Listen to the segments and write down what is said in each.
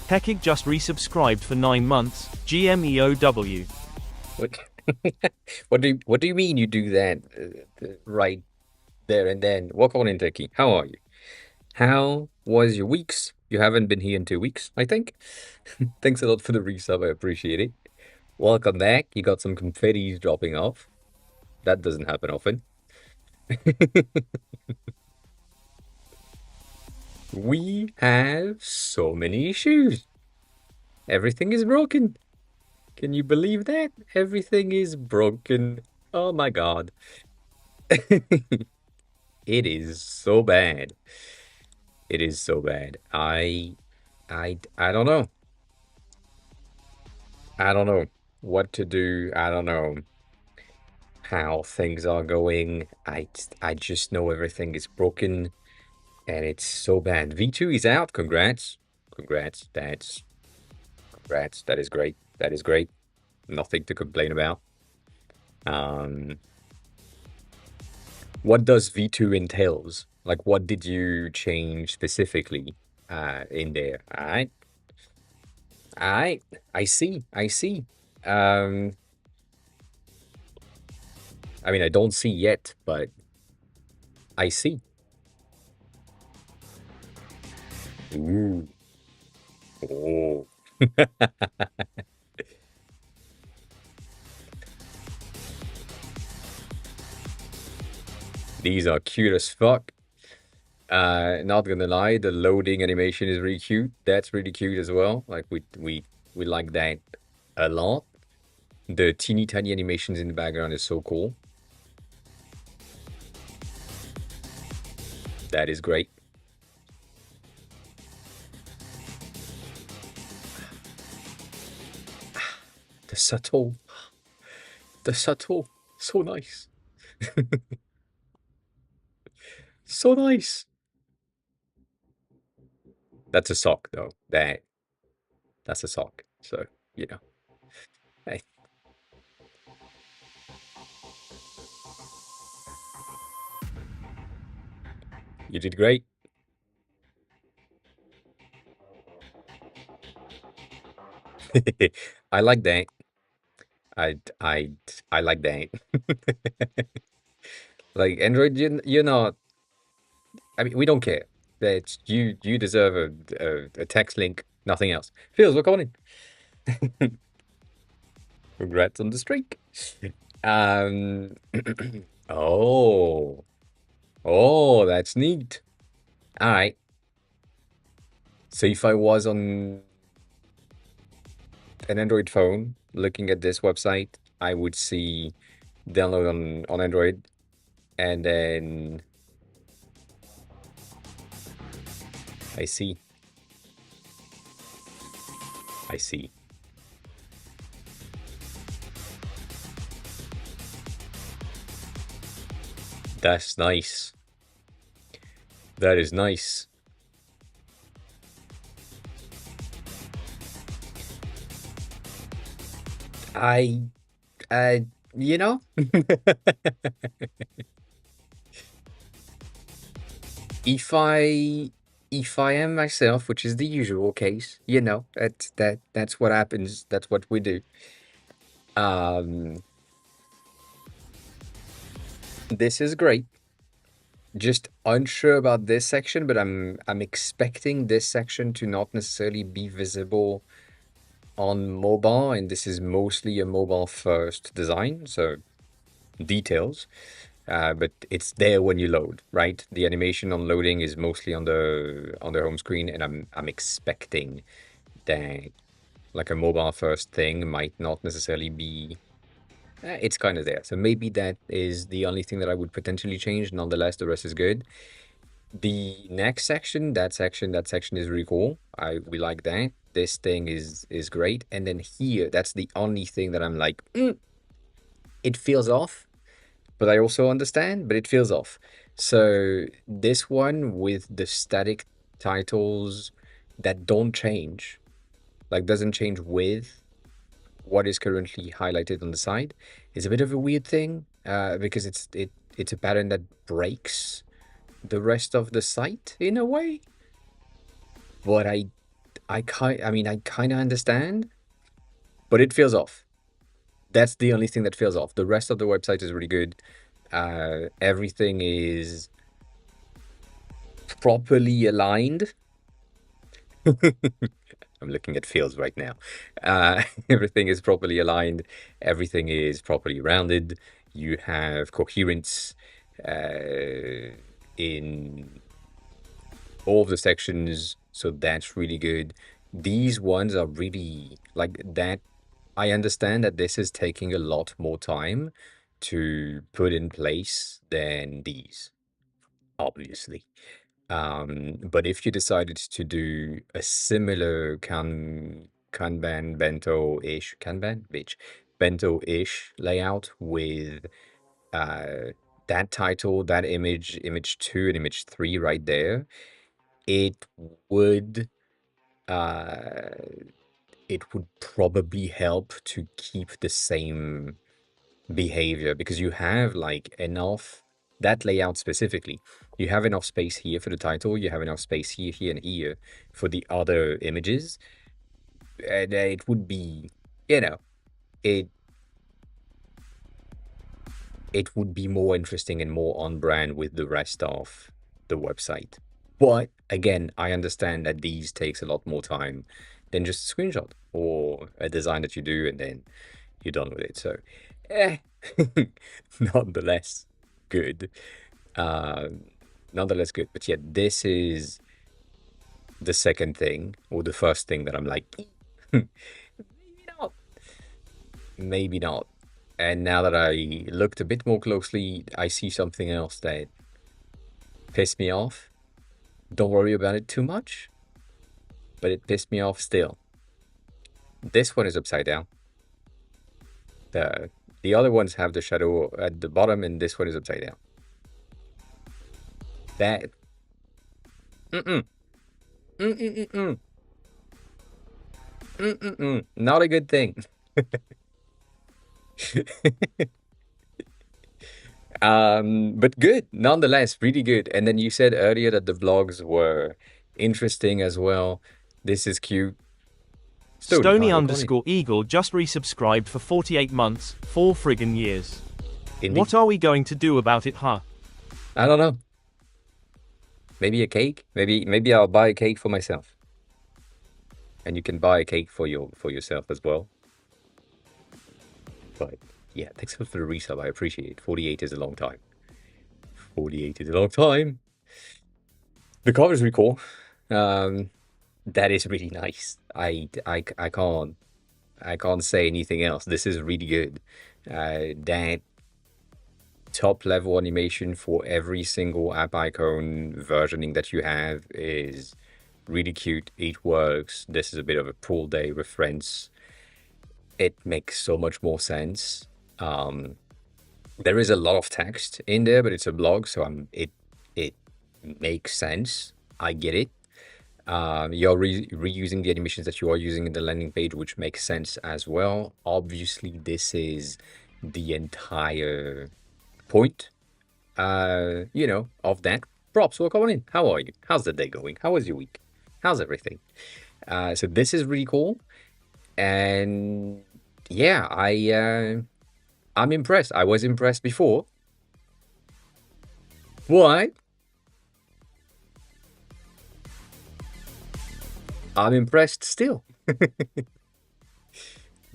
Hekig just resubscribed for 9 months. GMEOW. What? What do you mean you do that right there and then? Welcome in, Turkey. How are you? How was your weeks? You haven't been here in 2 weeks, I think. Thanks a lot for the resub. I appreciate it. Welcome back. You got some confettis dropping off. That doesn't happen often. We have so many issues. Everything is broken. Can you believe that? Everything is broken. Oh my God. It is so bad. It is so bad. I don't know. I don't know what to do. I don't know how things are going. I just know everything is broken and it's so bad. V2 is out. Congrats. Congrats. Congrats. That is great. That is great. Nothing to complain about. Um, what does V2 entails? Like, what did you change specifically in there? All right. I see. I see. Um, I mean, I don't see yet, but I see. Ooh. Oh. These are cute as fuck. Not gonna lie, the loading animation is really cute. That's really cute as well. Like we like that a lot. The teeny tiny animations in the background is so cool. That is great. The subtle, the subtle, so nice. So nice. That's a sock though. That's a sock. So, you know. Hey, you did great. I like that. I I I like that. Like Android, you're not. I mean, we don't care. That you deserve a text link, nothing else. Feels, we're calling. Congrats on the streak. Um. Oh, oh, that's neat. All right. So if I was on an Android phone looking at this website, I would see download on Android, and then I see. I see. That's nice. That is nice. I, uh, you know, if I if I am myself, which is the usual case, that's what happens. That's what we do. Um, this is great. Just unsure about this section, but I'm expecting this section to not necessarily be visible on mobile, and this is mostly a mobile first design, so details. But it's there when you load, right? The animation on loading is mostly on the home screen, and I'm expecting that like a mobile first thing might not necessarily be. It's kind of there, so maybe that is the only thing that I would potentially change. Nonetheless, the rest is good. The next section, that section is really cool. We like that. This thing is great, and then here, that's the only thing that I'm like, it feels off, but I also understand, but it feels off. So this one with the static titles that don't change, like doesn't change with what is currently highlighted on the side, is a bit of a weird thing because it's a pattern that breaks the rest of the site in a way. But I kind of understand, but it feels off. That's the only thing that feels off. The rest of the website is really good. Everything is properly aligned. I'm looking at fields right now. Everything is properly aligned. Everything is properly rounded. You have coherence in all of the sections, so that's really good. These ones are really like that. I understand that this is taking a lot more time to put in place than these, obviously. But if you decided to do a similar Kanban bento-ish, Kanban, bitch, bento-ish layout with uh, that title, that image, image 2 and image 3 right there, it would uh, it would probably help to keep the same behavior because you have like enough that layout specifically. You have enough space here for the title, you have enough space here, here, and here for the other images, and it would be, you know, it it would be more interesting and more on brand with the rest of the website. But again, I understand that these takes a lot more time than just a screenshot or a design that you do and then you're done with it. So, eh, nonetheless, good. Um, nonetheless, good. But yeah, this is the second thing or the first thing that I'm like, maybe not, maybe not. And now that I looked a bit more closely, I see something else that pissed me off. Don't worry about it too much, but it pissed me off still. This one is upside down. The other ones have the shadow at the bottom, and this one is upside down. That mm-mm, mm-mm-mm-mm, mm-mm-mm, not a good thing. But good, nonetheless, really good. And then you said earlier that the vlogs were interesting as well. This is cute. Stony, Stony Bible, come on in. underscore Eagle just resubscribed for 48 months, 4 friggin' years. Indeed. What are we going to do about it, huh? I don't know. Maybe a cake? Maybe I'll buy a cake for myself. And you can buy a cake for yourself as well. But yeah, thanks for the resub. I appreciate it. 48 is a long time. 48 is a long time. The cover is really cool. That is really nice. I can't say anything else. This is really good. That top level animation for every single app icon versioning that you have is really cute. It works. This is a bit of a pool day reference. It makes so much more sense. There is a lot of text in there, but it's a blog, so it makes sense. I get it. You're reusing the animations that you are using in the landing page, which makes sense as well. Obviously, this is the entire point, of that. Props, welcome on in. How are you? How's the day going? How was your week? How's everything? So this is really cool, and yeah, I'm impressed. I was impressed before. What? I'm impressed still.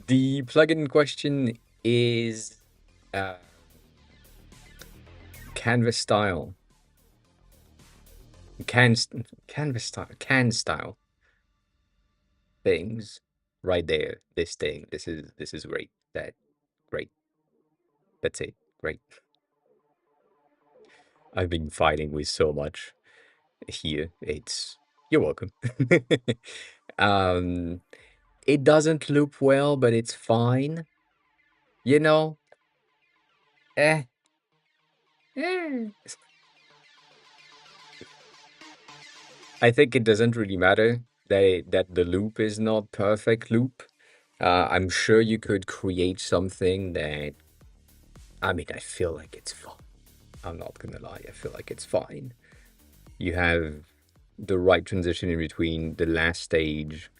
The plugin in question is Canvas style. Canvas style. Can style things right there. This thing. This is great. Great. That's it. Great. I've been fighting with so much here. You're welcome. um it doesn't loop well, but it's fine. You know? Eh. Eh. I think it doesn't really matter that the loop is not perfect loop. I'm sure you could create something that, I mean, I feel like it's fine. I'm not gonna lie, I feel like it's fine. You have the right transition in between the last stage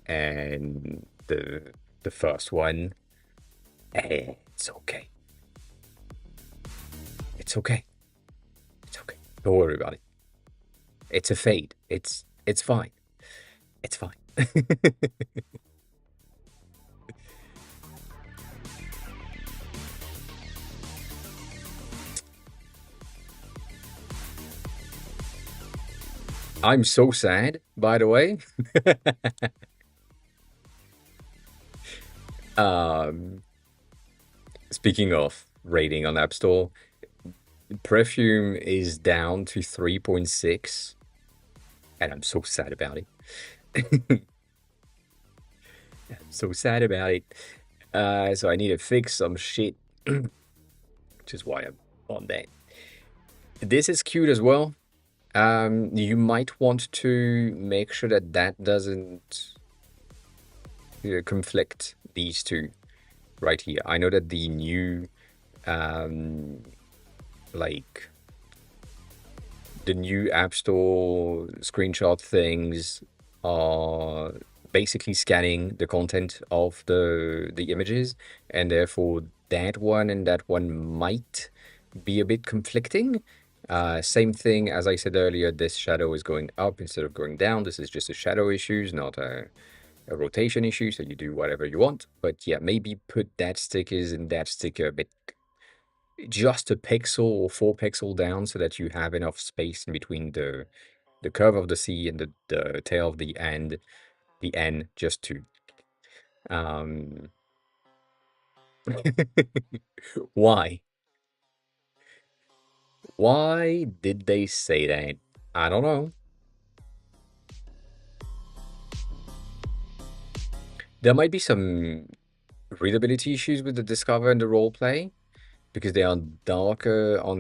and the first one. It's okay. It's okay. It's okay. Don't worry about it. It's a fade. It's fine. It's fine. I'm so sad, by the way. um, Speaking of rating on App Store, Perfume is down to 3.6, and I'm so sad about it. I'm so sad about it. So I need to fix some shit, which is why I'm on that. This is cute as well. You might want to make sure that that doesn't conflict these two right here. I know that the new, like the new App Store screenshot things are basically scanning the content of the images, and therefore that one and that one might be a bit conflicting. Same thing as I said earlier, this shadow is going up instead of going down. This is just a shadow issue, not a rotation issue, so you do whatever you want. But yeah, maybe put that stickers and that sticker a bit just a pixel or 4 pixel down so that you have enough space in between the curve of the C and the tail of the N, just to um why? Why did they say that? I don't know. There might be some readability issues with the Discover and the role play because they are darker on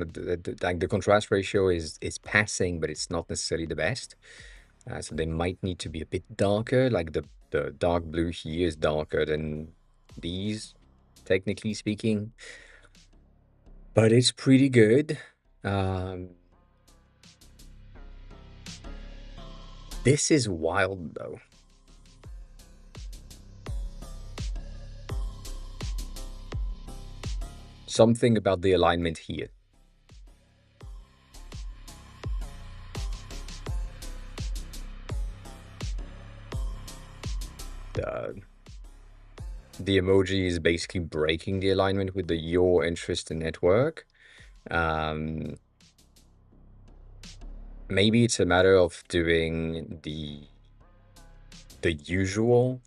like the contrast ratio is passing, but it's not necessarily the best. So they might need to be a bit darker, like the dark blue here is darker than these, technically speaking. But it's pretty good. This is wild though. Something about the alignment here. The emoji is basically breaking the alignment with the your interest in network. Maybe it's a matter of doing the usual.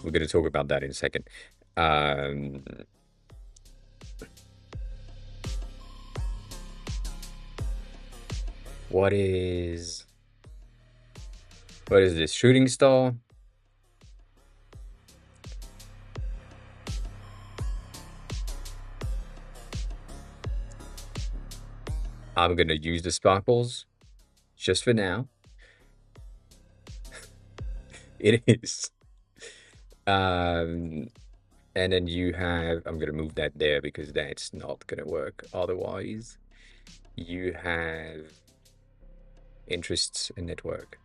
We're going to talk about that in a second. What is this? Shooting star? I'm gonna use the sparkles just for now. It is. And then you have, I'm gonna move that there because that's not gonna work otherwise. You have interests in network.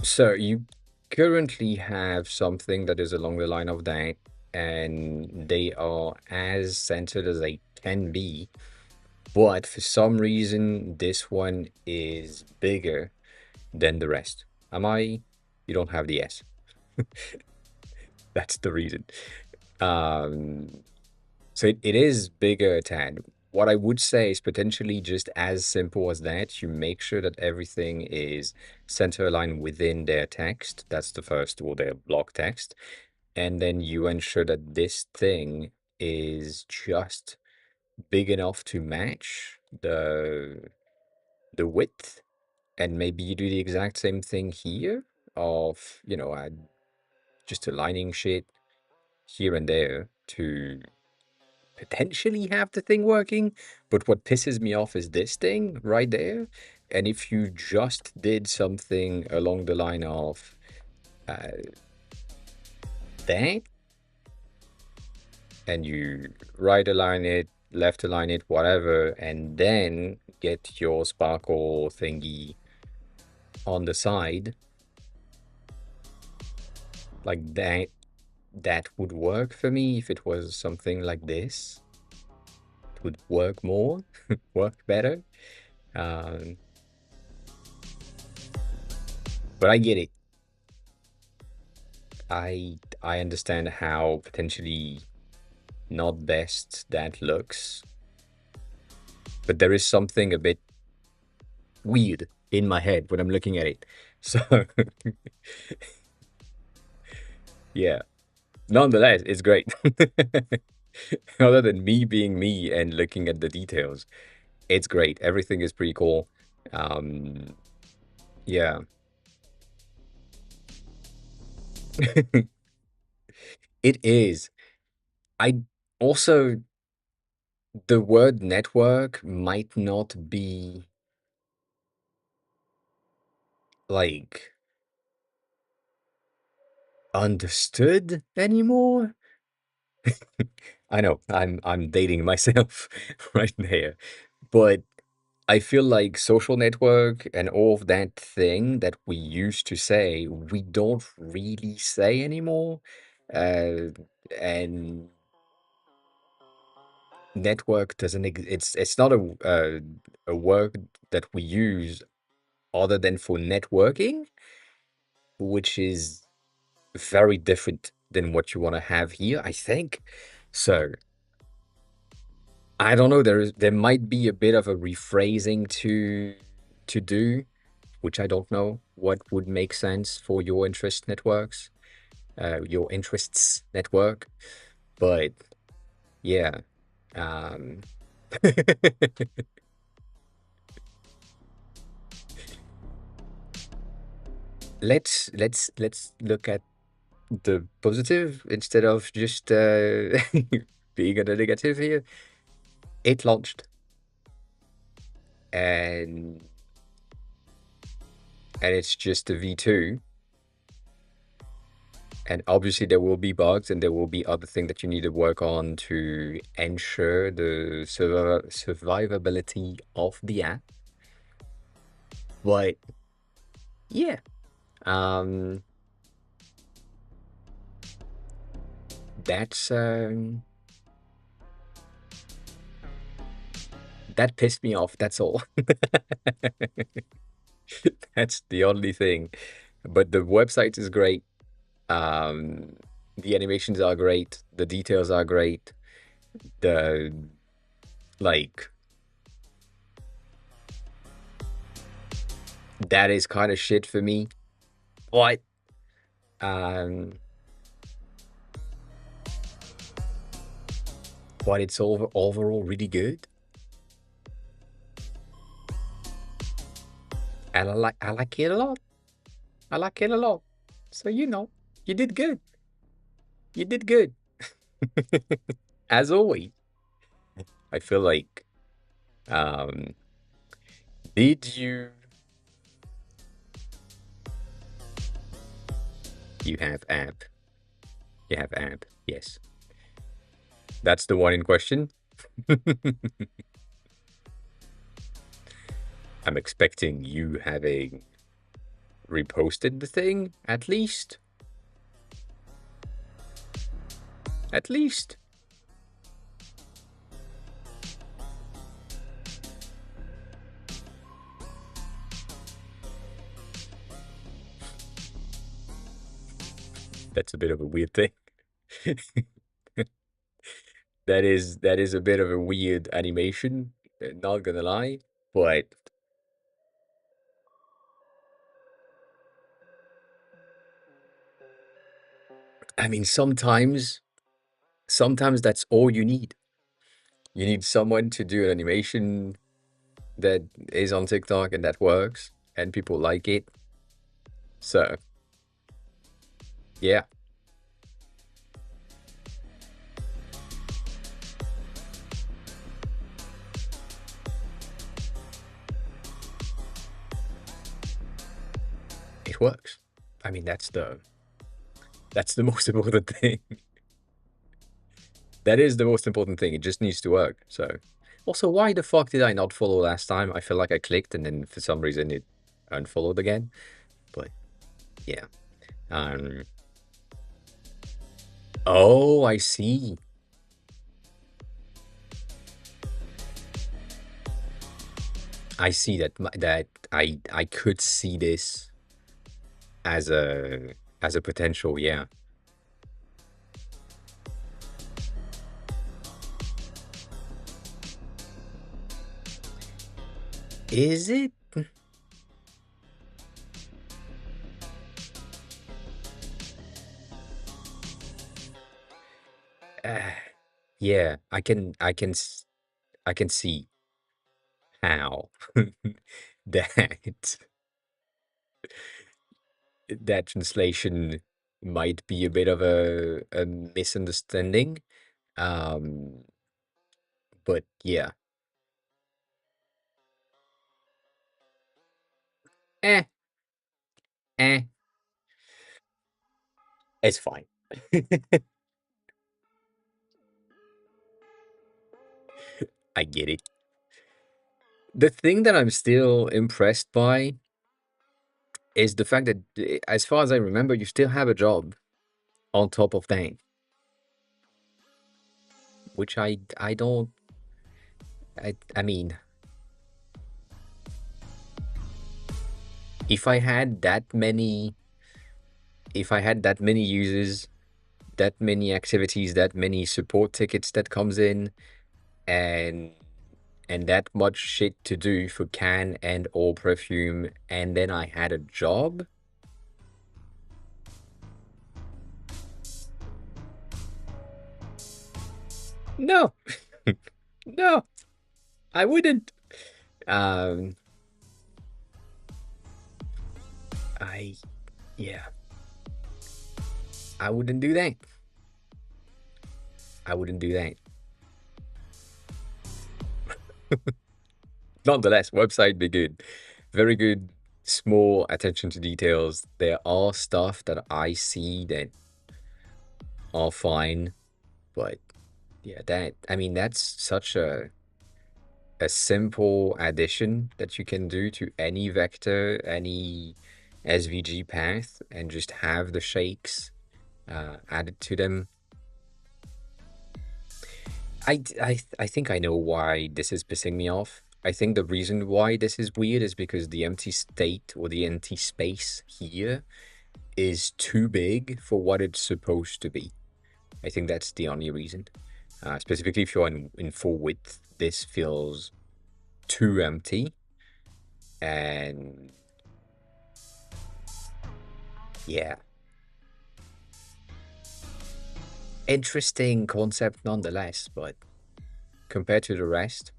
So you currently have something that is along the line of that, and they are as centered as they can be, but for some reason this one is bigger than the rest. Am I? You don't have the S. That's the reason. So it is bigger a tad. What I would say is potentially just as simple as that. You make sure that everything is center aligned within their text. That's the first, or their block text. And then you ensure that this thing is just big enough to match the width. And maybe you do the exact same thing here of, just aligning shit here and there to potentially have the thing working. But what pisses me off is this thing right there. And if you just did something along the line of that, and you right align it, left align it, whatever, and then get your sparkle thingy on the side, like that would work for me if it was something like this. It would work more, work better. Um, but I get it. I understand how potentially not best that looks, but there is something a bit weird in my head when I'm looking at it. So yeah, nonetheless, it's great. Other than me being me and looking at the details, it's great. Everything is pretty cool. Um, yeah, it is. I also, the word network might not be like understood anymore. I know I'm dating myself right there, but I feel like social network and all of that thing that we used to say, we don't really say anymore. Uh, and network doesn't it's not a word that we use other than for networking, which is very different than what you want to have here, I think. So I don't know. There might be a bit of a rephrasing to do, which I don't know what would make sense for your interest networks, your interests network. But yeah, um, let's look at the positive instead of just being on the negative here. It launched, and it's just a V2. And obviously there will be bugs and there will be other things that you need to work on to ensure the survivability of the app. But yeah, um, that's that pissed me off. That's all. That's the only thing. But the website is great. Um, the animations are great. The details are great. The like that is kind of shit for me. But um, it's overall really good. And I like it a lot. I like it a lot. So you did good. You did good. As always. I feel like um did you have app? You have app, yes. That's the one in question. I'm expecting you having reposted the thing, at least. At least. That's a bit of a weird thing. That is a bit of a weird animation, not gonna lie, but I mean sometimes that's all you need. You need someone to do an animation that is on TikTok and that works and people like it. So, yeah, it works. I mean, that's the most important thing. That is the most important thing. It just needs to work. So, also, why the fuck did I not follow last time? I feel like I clicked and then for some reason it unfollowed again. But yeah. Um. Oh, I see. I see that I could see this as a potential. Yeah. Is it? Uh, yeah. I can see how that that translation might be a bit of a misunderstanding. Um, but yeah, eh, eh, it's fine. I get it. The thing that I'm still impressed by is the fact that, as far as I remember, you still have a job on top of that, which I don't. I mean, if I had that many, if I had that many users, that many activities, that many support tickets that comes in, and that much shit to do for can and or perfume, and then I had a job. No, no, I wouldn't. Um, I yeah, I wouldn't do that. I wouldn't do that. Nonetheless, website be good, very good. Small attention to details. There are stuff that I see that are fine, but yeah, that I mean that's such a simple addition that you can do to any vector, any SVG path, and just have the shakes added to them. I think I know why this is pissing me off. I think the reason why this is weird is because the empty state or the empty space here is too big for what it's supposed to be. I think that's the only reason. Specifically, if you're in full width, this feels too empty. And yeah, interesting concept nonetheless, but compared to the rest,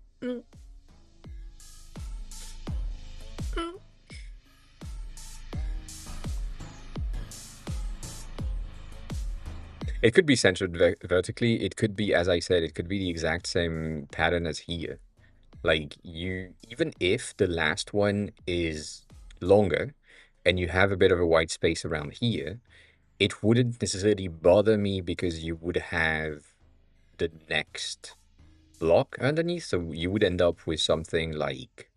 it could be centered vertically. It could be, as I said, it could be the exact same pattern as here. Like you, even if the last one is longer and you have a bit of a white space around here, it wouldn't necessarily bother me because you would have the next block underneath. So you would end up with something like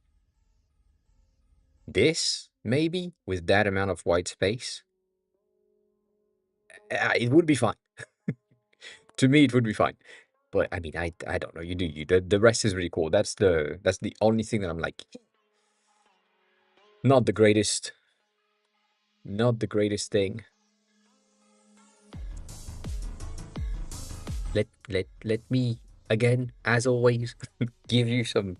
this, maybe, with that amount of white space. It would be fine. To me, it would be fine. But I mean, I don't know. You do you. The rest is really cool. That's the only thing that I'm like, not the greatest, not the greatest thing. Let me again, as always, give you some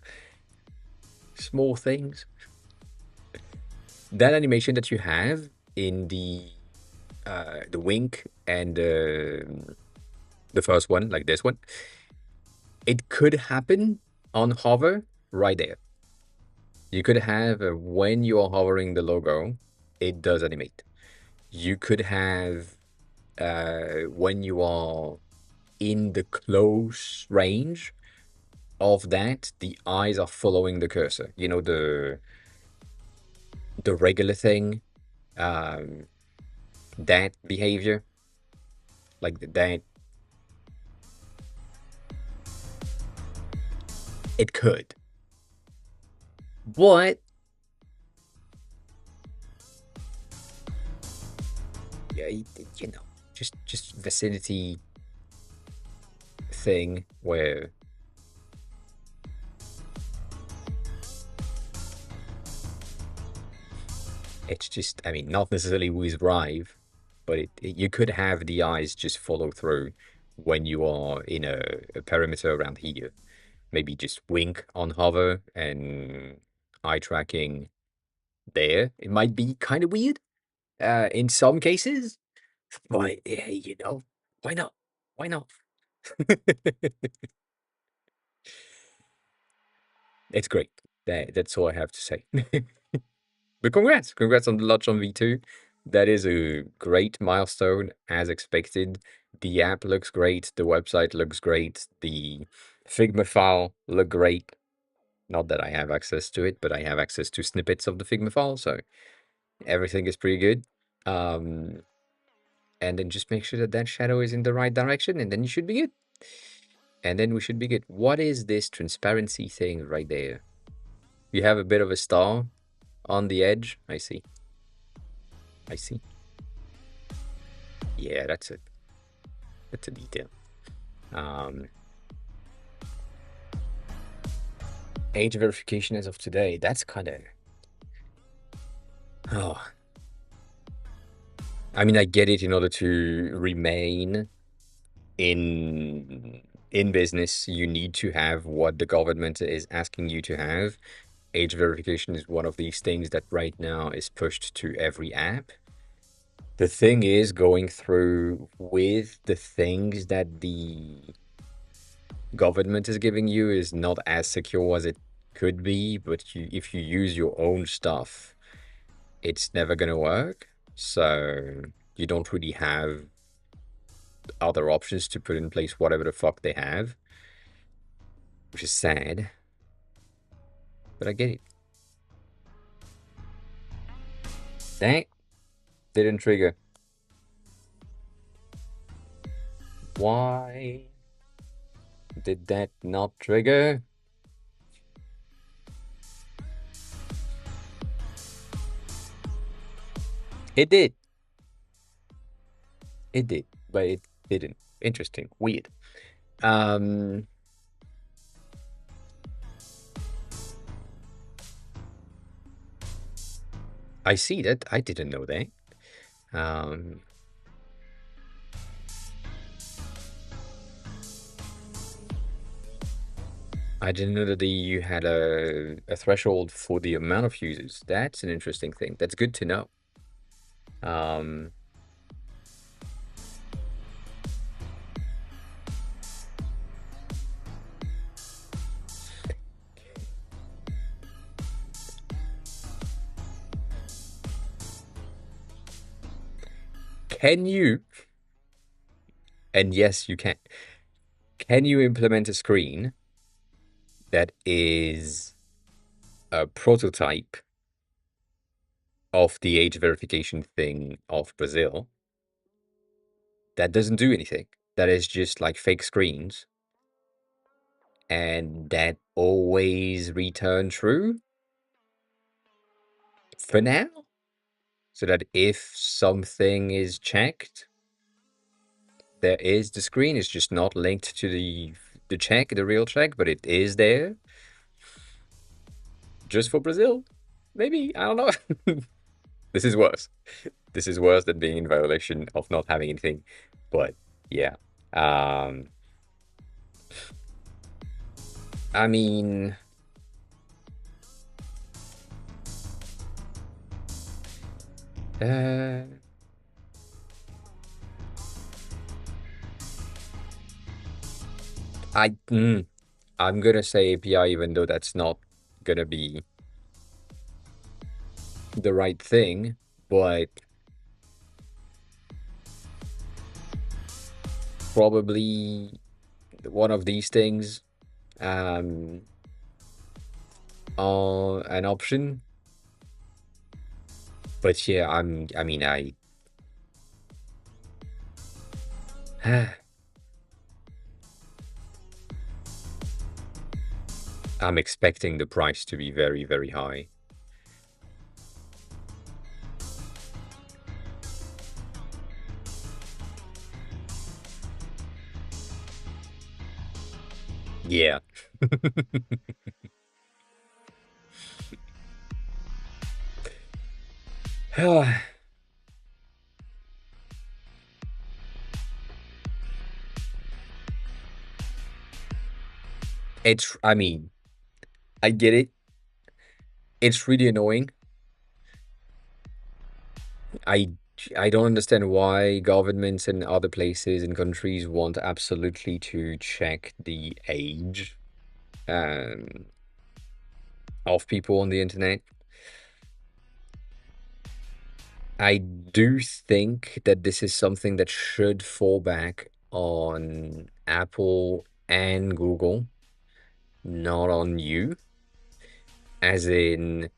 small things. That animation that you have in the wink and the first one, like this one, it could happen on hover right there. You could have when you are hovering the logo, it does animate. You could have when you are in the close range of that, the eyes are following the cursor. You know, the regular thing, um, that behavior, like that. It could, but yeah, you know, just vicinity thing where it's just, I mean, not necessarily with Rive, but you could have the eyes just follow through when you are in a perimeter around here. Maybe just wink on hover and eye tracking there. It might be kind of weird in some cases, but yeah, you know, why not? Why not? It's great. That's all I have to say. But congrats on the launch on V2. That is a great milestone, as expected. The app looks great. The website looks great. The Figma file look great. Not that I have access to it, but I have access to snippets of the Figma file, so everything is pretty good. And then just make sure that that shadow is in the right direction, and then you should be good. And then we should be good. What is this transparency thing right there? You have a bit of a star on the edge. I see. I see. Yeah, that's it. That's a detail. Um, age verification as of today. That's kind of. Oh, I mean, I get it. In order to remain in business, you need to have what the government is asking you to have. Age verification is one of these things that right now is pushed to every app. The thing is, going through with the things that the government is giving you is not as secure as it could be, but if you use your own stuff, it's never gonna work. So you don't really have other options to put in place whatever the fuck they have, which is sad, but I get it. Dang, didn't trigger. Why did that not trigger? It did. It did, but it didn't. Interesting. Weird. Um, I see that. I didn't know that. Um, I didn't know that you had a threshold for the amount of users. That's an interesting thing. That's good to know. Um, can you, and yes, you can you implement a screen that is a prototype of the age verification thing of Brazil that doesn't do anything? That is just like fake screens and that always return true for now? So that if something is checked, there is the screen is just not linked to the check, the real check, but it is there. Just for Brazil? Maybe, I don't know. This is worse. This is worse than being in violation of not having anything. But yeah. Um I mean, uh I I'm gonna say API even though that's not gonna be the right thing, but probably one of these things are an option. But yeah, I mean I I'm expecting the price to be very, very high. Yeah. I mean, I get it. It's really annoying. I I don't understand why governments and other places and countries want absolutely to check the age um, of people on the internet. I do think that this is something that should fall back on Apple and Google, not on you, as in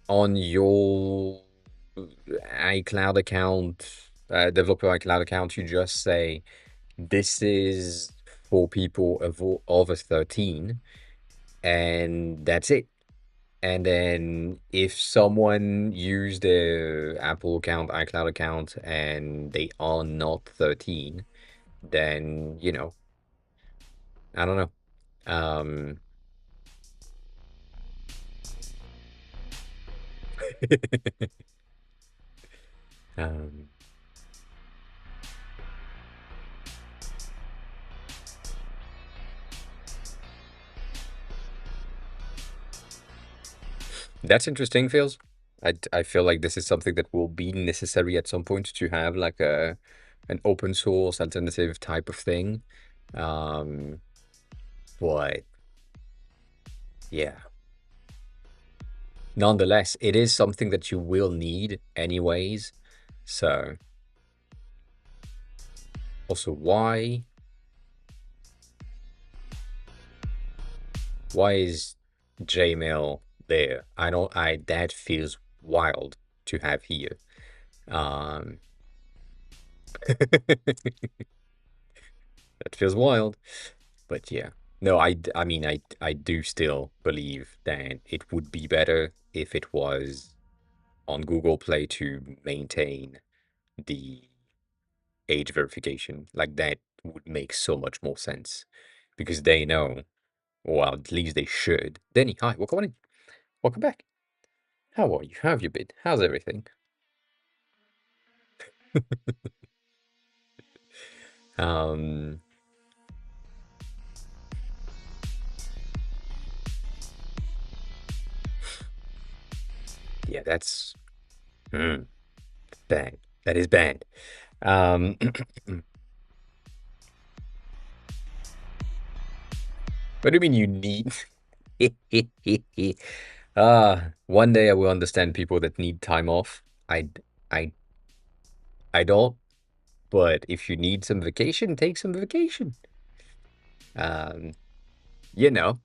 on your iCloud account, developer iCloud account, you just say, this is for people over 13, and that's it. And then if someone used their Apple account, iCloud account, and they are not 13, then, I don't know. Um, um, that's interesting, feels. I feel like this is something that will be necessary at some point to have like an open source alternative type of thing. Um, but yeah, nonetheless, it is something that you will need anyways. So also, why is Gmail there? I don't. I That feels wild to have here. Um, that feels wild. But yeah, no, I mean, I do still believe that it would be better if it was on Google Play to maintain the age verification. Like that would make so much more sense because they know, well, at least they should. Denny, hi, welcome in. Welcome back. How are you? How have you been? How's everything? Um, yeah, that's mm, bad. That is bad. Um, what do you mean you need? One day I will understand people that need time off. I, I don't. But if you need some vacation, take some vacation. Um, you know.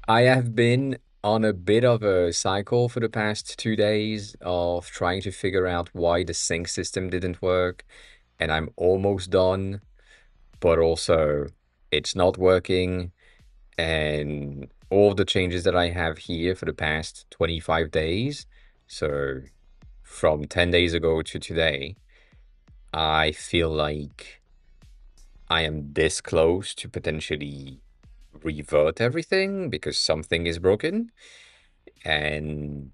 I have been on a bit of a cycle for the past 2 days of trying to figure out why the sync system didn't work, and I'm almost done, but also it's not working, and all the changes that I have here for the past 25 days, so from 10 days ago to today, I feel like I am this close to potentially revert everything because something is broken. And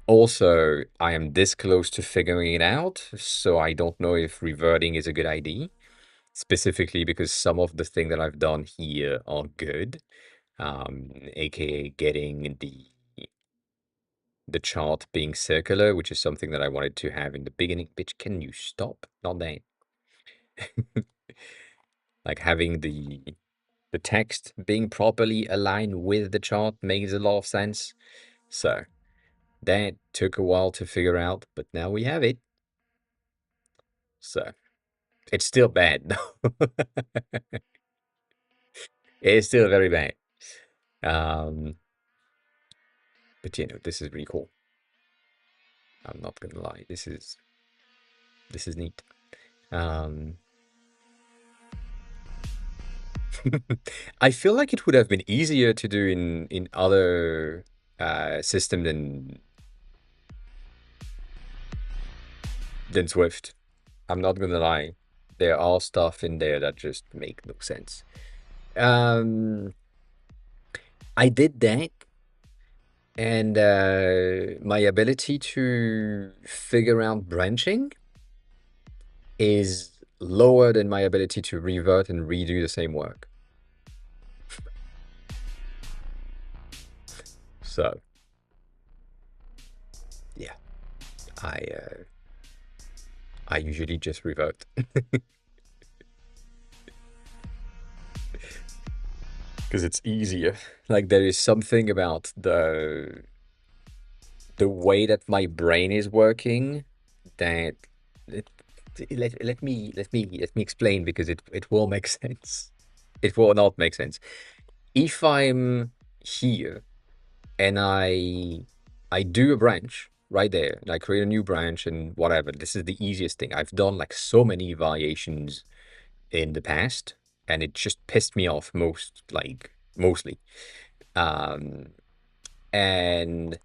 also, I am this close to figuring it out, so I don't know if reverting is a good idea, specifically because some of the things that I've done here are good, aka getting the chart being circular, which is something that I wanted to have in the beginning. Bitch, can you stop? Not that. Like having the text being properly aligned with the chart makes a lot of sense. So that took a while to figure out, but now we have it. So it's still bad though. It's still very bad. Um, but this is really cool. I'm not gonna lie. This is neat. Um, I feel like it would have been easier to do in other system than Swift. I'm not gonna lie. There are stuff in there that just make no sense. Um, I did that, and my ability to figure out branching is lower than my ability to revert and redo the same work. So, yeah, I uh, I usually just revert because it's easier. Like there is something about the way that my brain is working that it, let me explain because it will make sense. It will not make sense. If I'm here and I do a branch right there, and I create a new branch and whatever, this is the easiest thing. I've done like so many variations in the past, and it just pissed me off mostly. Um, and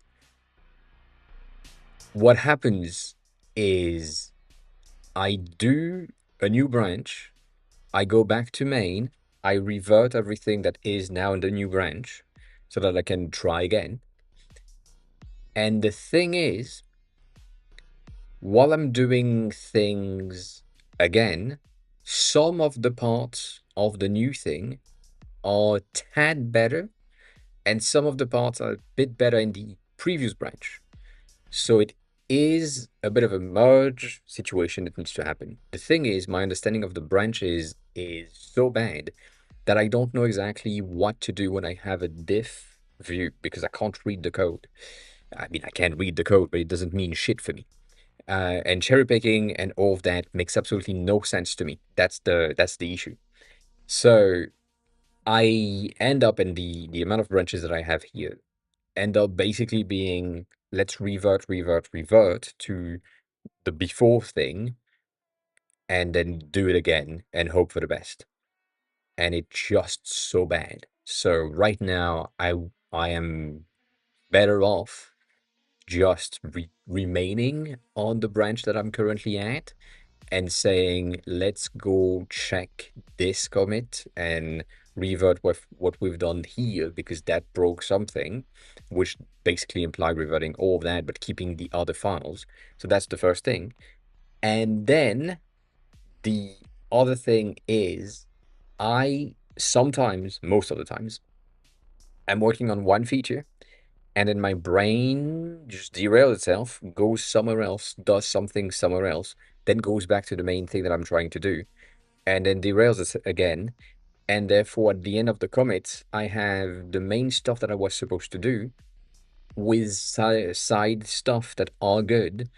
what happens is I do a new branch, I go back to main, I revert everything that is now in the new branch so that I can try again. And the thing is, while I'm doing things again, some of the parts of the new thing are a tad better, and some of the parts are a bit better in the previous branch. So it is a bit of a merge situation that needs to happen. The thing is, my understanding of the branches is so bad that I don't know exactly what to do when I have a diff view because I can't read the code. I mean, I can read the code, but it doesn't mean shit for me. And cherry picking and all of that makes absolutely no sense to me. That's the issue. So I end up in the amount of branches that I have here end up basically being let's revert to the before thing and then do it again and hope for the best. And it's just so bad. So right now I am better off just remaining on the branch that I'm currently at and saying, let's go check this commit and revert with what we've done here because that broke something, which basically implied reverting all of that, but keeping the other files. So that's the first thing. And then the other thing is, I sometimes, most of the times, I'm working on one feature and then my brain just derails itself, goes somewhere else, does something somewhere else, then goes back to the main thing that I'm trying to do, and then derails it again. And therefore, at the end of the commit, I have the main stuff that I was supposed to do with side stuff that are good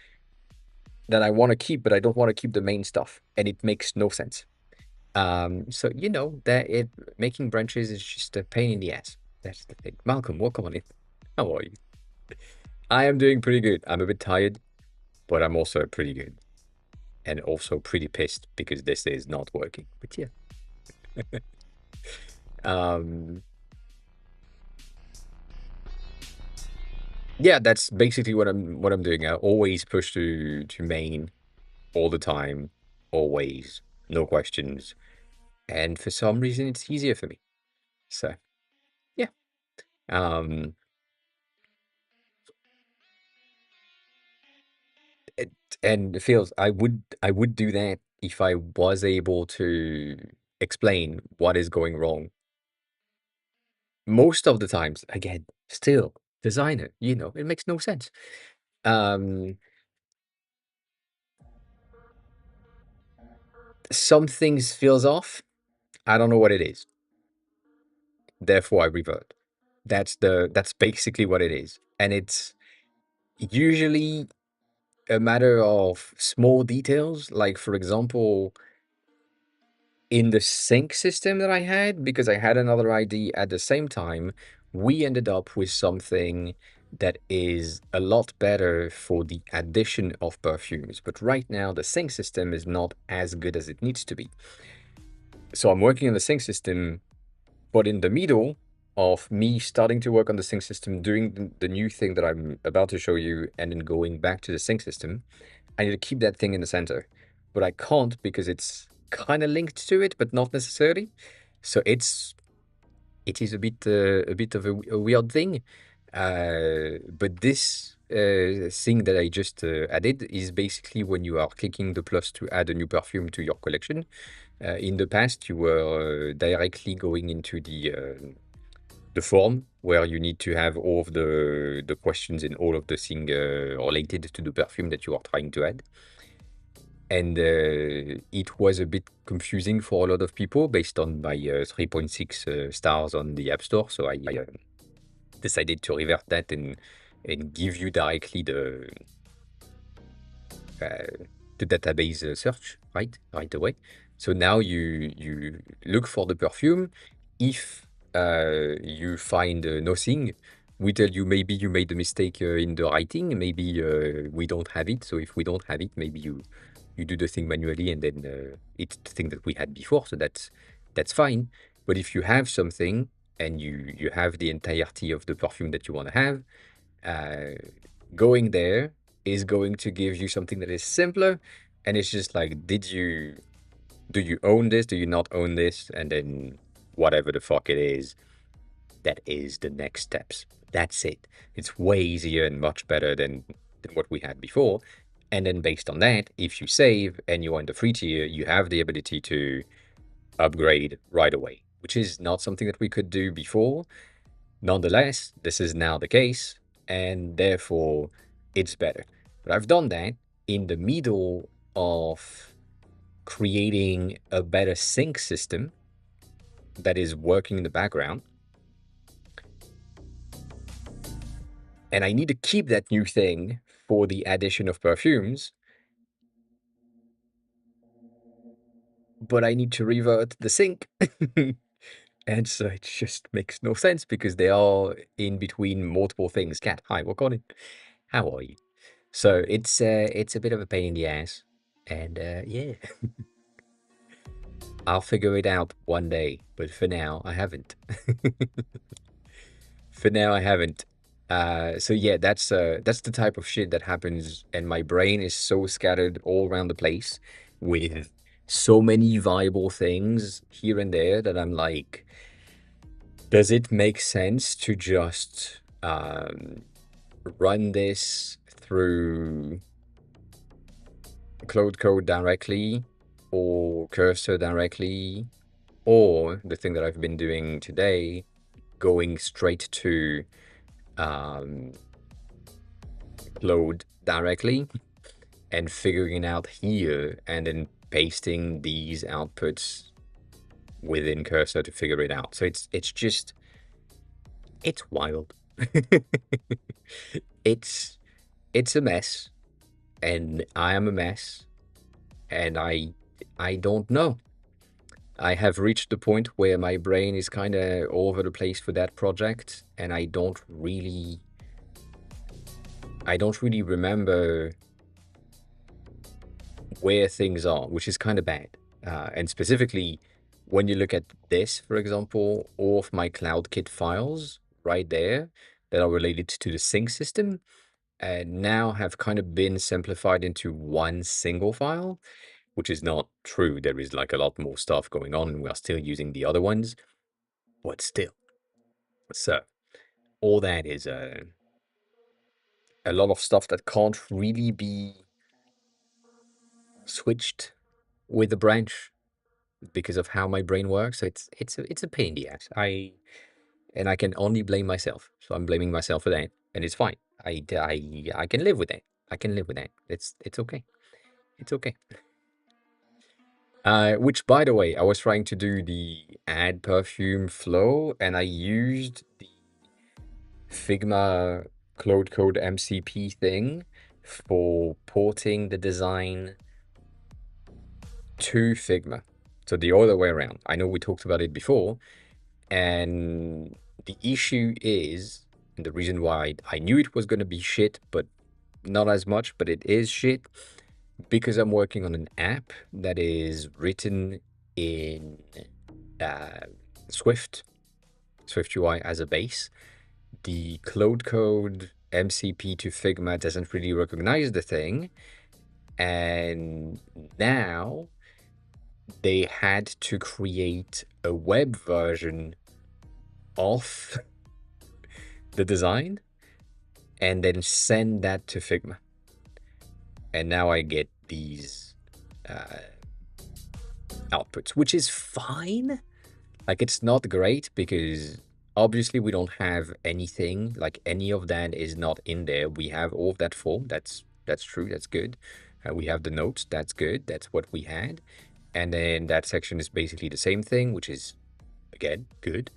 that I want to keep, but I don't want to keep the main stuff, and it makes no sense. So you know that it making branches is just a pain in the ass. That's the thing. Malcolm, welcome on in. How are you? I am doing pretty good. I'm a bit tired, but I'm also pretty good. And also pretty pissed because this is not working. But yeah. Um, yeah, that's basically what I'm doing. I always push to main all the time, always, no questions. And for some reason it's easier for me. So yeah. Um it, and it feels I would do that if I was able to explain what is going wrong. Most of the times, again, still designer, it makes no sense. Um, some things feels off. I don't know what it is. Therefore, I revert. That's basically what it is. And it's usually a matter of small details. Like, for example, in the sync system that I had, because I had another ID at the same time, we ended up with something. that is a lot better for the addition of perfumes. But right now, the sync system is not as good as it needs to be. So I'm working on the sync system, but in the middle of me starting to work on the sync system, doing the new thing that I'm about to show you, and then going back to the sync system, I need to keep that thing in the center. But I can't because it's kind of linked to it, but not necessarily. So it is a bit of a weird thing. But this thing that I just added is basically when you are clicking the plus to add a new perfume to your collection. In the past, you were directly going into the form where you need to have all of the questions and all of the things related to the perfume that you are trying to add. And it was a bit confusing for a lot of people based on my 3.6 stars on the App Store. So I decided to revert that and give you directly the database search right away. So now you look for the perfume. If you find nothing, we tell you maybe you made a mistake in the writing. Maybe we don't have it. So if we don't have it, maybe you do the thing manually, and then it's the thing that we had before. So that's fine. But if you have something and you have the entirety of the perfume that you want to have, uh, going there is going to give you something that is simpler, and it's just like, do you own this? Do you not own this? And then whatever the fuck it is, that is the next steps. That's it. It's way easier and much better than what we had before. And then based on that, if you save and you are in the free tier, you have the ability to upgrade right away, which is not something that we could do before. Nonetheless, this is now the case, and therefore it's better. But I've done that in the middle of creating a better sync system that is working in the background. And I need to keep that new thing for the addition of perfumes, but I need to revert the sync. And so it just makes no sense because they are in between multiple things. Cat, hi, what on it? How are you? So it's a bit of a pain in the ass, and yeah, I'll figure it out one day. But for now, I haven't. For now, I haven't. So yeah, that's the type of shit that happens, and my brain is so scattered all around the place with so many viable things here and there that I'm like, does it make sense to just run this through Cloud Code directly or Cursor directly, or the thing that I've been doing today, going straight to Cloud directly and figuring out here and then pasting these outputs within Cursor to figure it out. So it's just, it's wild. it's it's a mess, and I am a mess, and I don't know. I have reached the point where my brain is kind of all over the place for that project, and I don't really remember where things are, which is kind of bad. And specifically, when you look at this, for example, all of my CloudKit files right there that are related to the sync system now have kind of been simplified into one single file, which is not true. There is like a lot more stuff going on, and we are still using the other ones, but still. So all that is a lot of stuff that can't really be switched with the branch because of how my brain works. So it's a pain in the ass. I can only blame myself. So I'm blaming myself for that, and it's fine. I can live with that. I can live with that. It's okay. It's okay. Which, by the way, I was trying to do the add perfume flow, and I used the Figma Cloud Code MCP thing for porting the design to Figma. So the other way around. I know we talked about it before, and the issue is And the reason why I knew it was going to be shit, but not as much, but it is shit, because I'm working on an app that is written in uh, Swift, Swift UI as a base. The Cloud Code MCP to Figma doesn't really recognize the thing. And now they had to create a web version of the design and then send that to Figma. And now I get these outputs, which is fine. Like, it's not great because obviously we don't have anything, like any of that is not in there. We have all of that form. That's true. That's good. We have the notes. That's good. That's what we had. And then that section is basically the same thing, which is, again, good.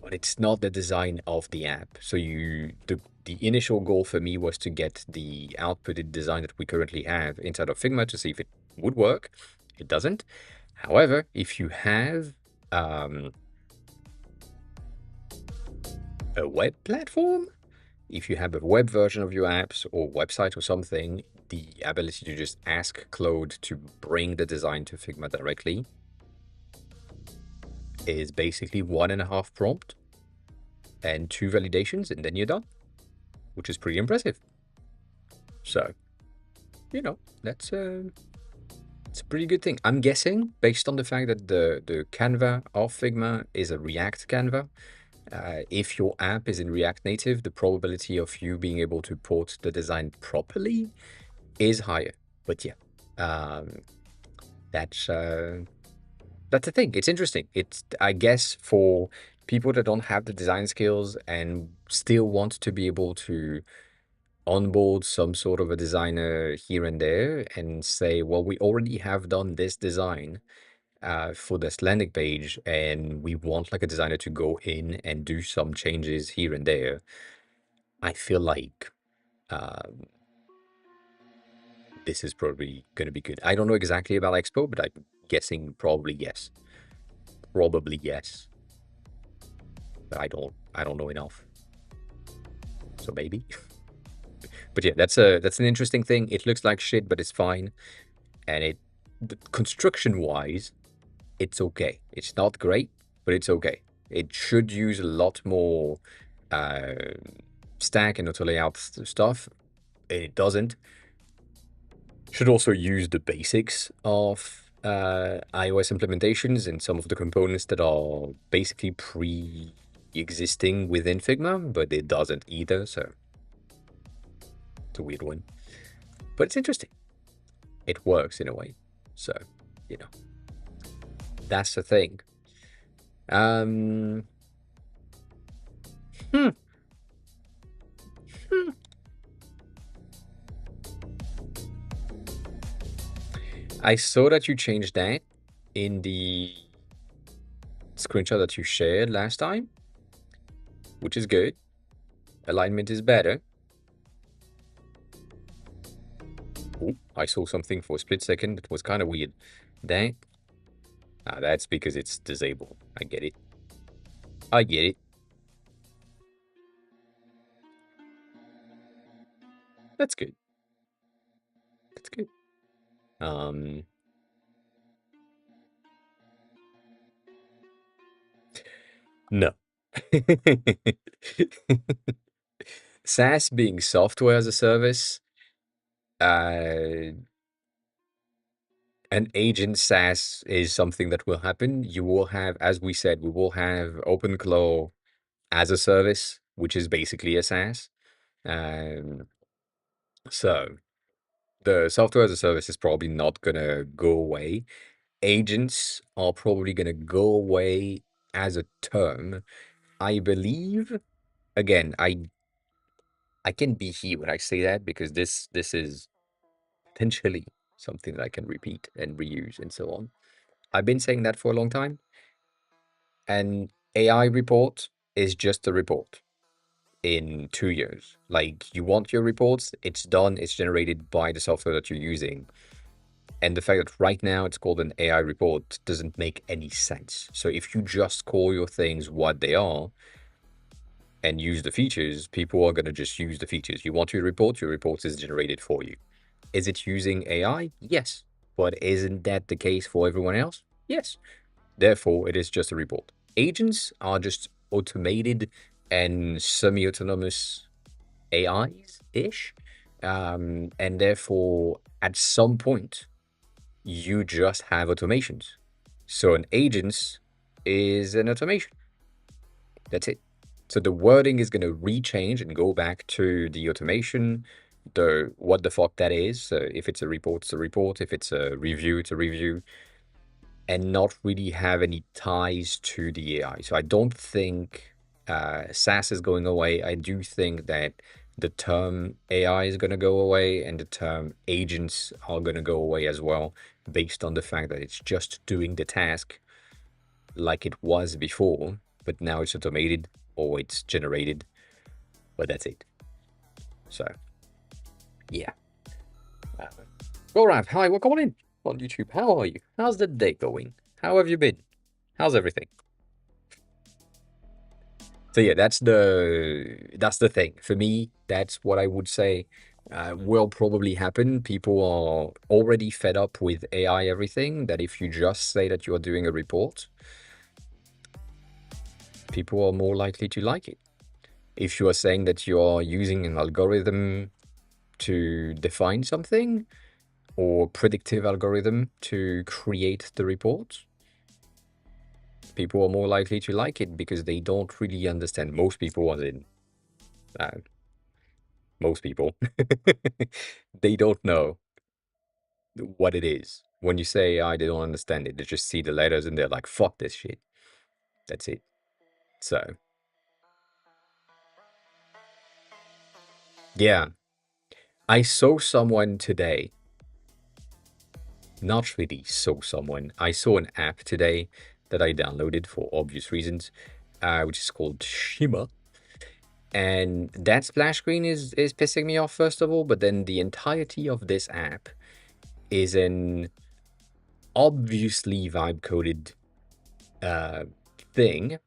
But it's not the design of the app. So the initial goal for me was to get the outputted design that we currently have inside of Figma to see if it would work. It doesn't. However, if you have a web platform, if you have a web version of your apps or website or something, the ability to just ask Claude to bring the design to Figma directly is basically 1.5 prompt and 2 validations, and then you're done, which is pretty impressive. So, that's it's a pretty good thing. I'm guessing, based on the fact that the Canva of Figma is a React Canva, if your app is in React Native, the probability of you being able to port the design properly is higher. But yeah, that's the thing. It's interesting. It's, I guess, for people that don't have the design skills and still want to be able to onboard some sort of a designer here and there and say, well, we already have done this design for this landing page, and we want like a designer to go in and do some changes here and there. I feel like this is probably going to be good. I don't know exactly about Expo, but I'm guessing probably yes. Probably yes. But I don't know enough. So maybe. But yeah, that's an interesting thing. It looks like shit, but it's fine. And construction wise, it's okay. It's not great, but it's okay. It should use a lot more stack and auto layout stuff, and it doesn't. Should also use the basics of iOS implementations and some of the components that are basically pre-existing within Figma, but it doesn't either, so it's a weird one. But it's interesting. It works in a way. So, that's the thing. Hmm. I saw that you changed that in the screenshot that you shared last time, which is good. Alignment is better. Oh, I saw something for a split second that was kind of weird. That's because it's disabled. I get it. I get it. That's good. That's good. No. SaaS being software as a service, an agent SaaS is something that will happen. You will have, as we said, we will have OpenClaw as a service, which is basically a SaaS. So the software as a service is probably not gonna go away. Agents are probably gonna go away as a term. I believe, again, I can be here when I say that because this is potentially something that I can repeat and reuse and so on. I've been saying that for a long time. An AI report is just a report in 2 years. Like, you want your reports, it's done, it's generated by the software that you're using. And the fact that right now it's called an AI report doesn't make any sense. So if you just call your things what they are, and use the features, people are going to just use the features. You want your report is generated for you. Is it using AI? Yes. But isn't that the case for everyone else? Yes. Therefore, it is just a report. Agents are just automated and semi-autonomous AIs-ish. And therefore, at some point, you just have automations. So an agent is an automation. That's it. So the wording is going to rechange and go back to the automation, the what the fuck that is. So if it's a report, it's a report. If it's a review, it's a review, and not really have any ties to the AI. So I don't think SAS is going away. I do think that the term AI is going to go away and the term agents are going to go away as well, based on the fact that it's just doing the task like it was before, but now it's automated or it's generated, but that's it. So, yeah. All right, hi, welcome on in on YouTube. How are you? How's the day going? How have you been? How's everything? So yeah, that's the thing. For me, that's what I would say will probably happen. People are already fed up with AI everything, that if you just say that you are doing a report, people are more likely to like it. If you are saying that you are using an algorithm to define something or predictive algorithm to create the report, people are more likely to like it because they don't really understand. Most people, as in uh, most people, they don't know what it is. When you say AI, they don't understand it. They just see the letters and they're like, fuck this shit. That's it. So, yeah. I saw someone today. Not really saw someone. I saw an app today that I downloaded for obvious reasons, which is called Shima. And that splash screen is pissing me off, first of all, but then the entirety of this app is an obviously vibe coded thing.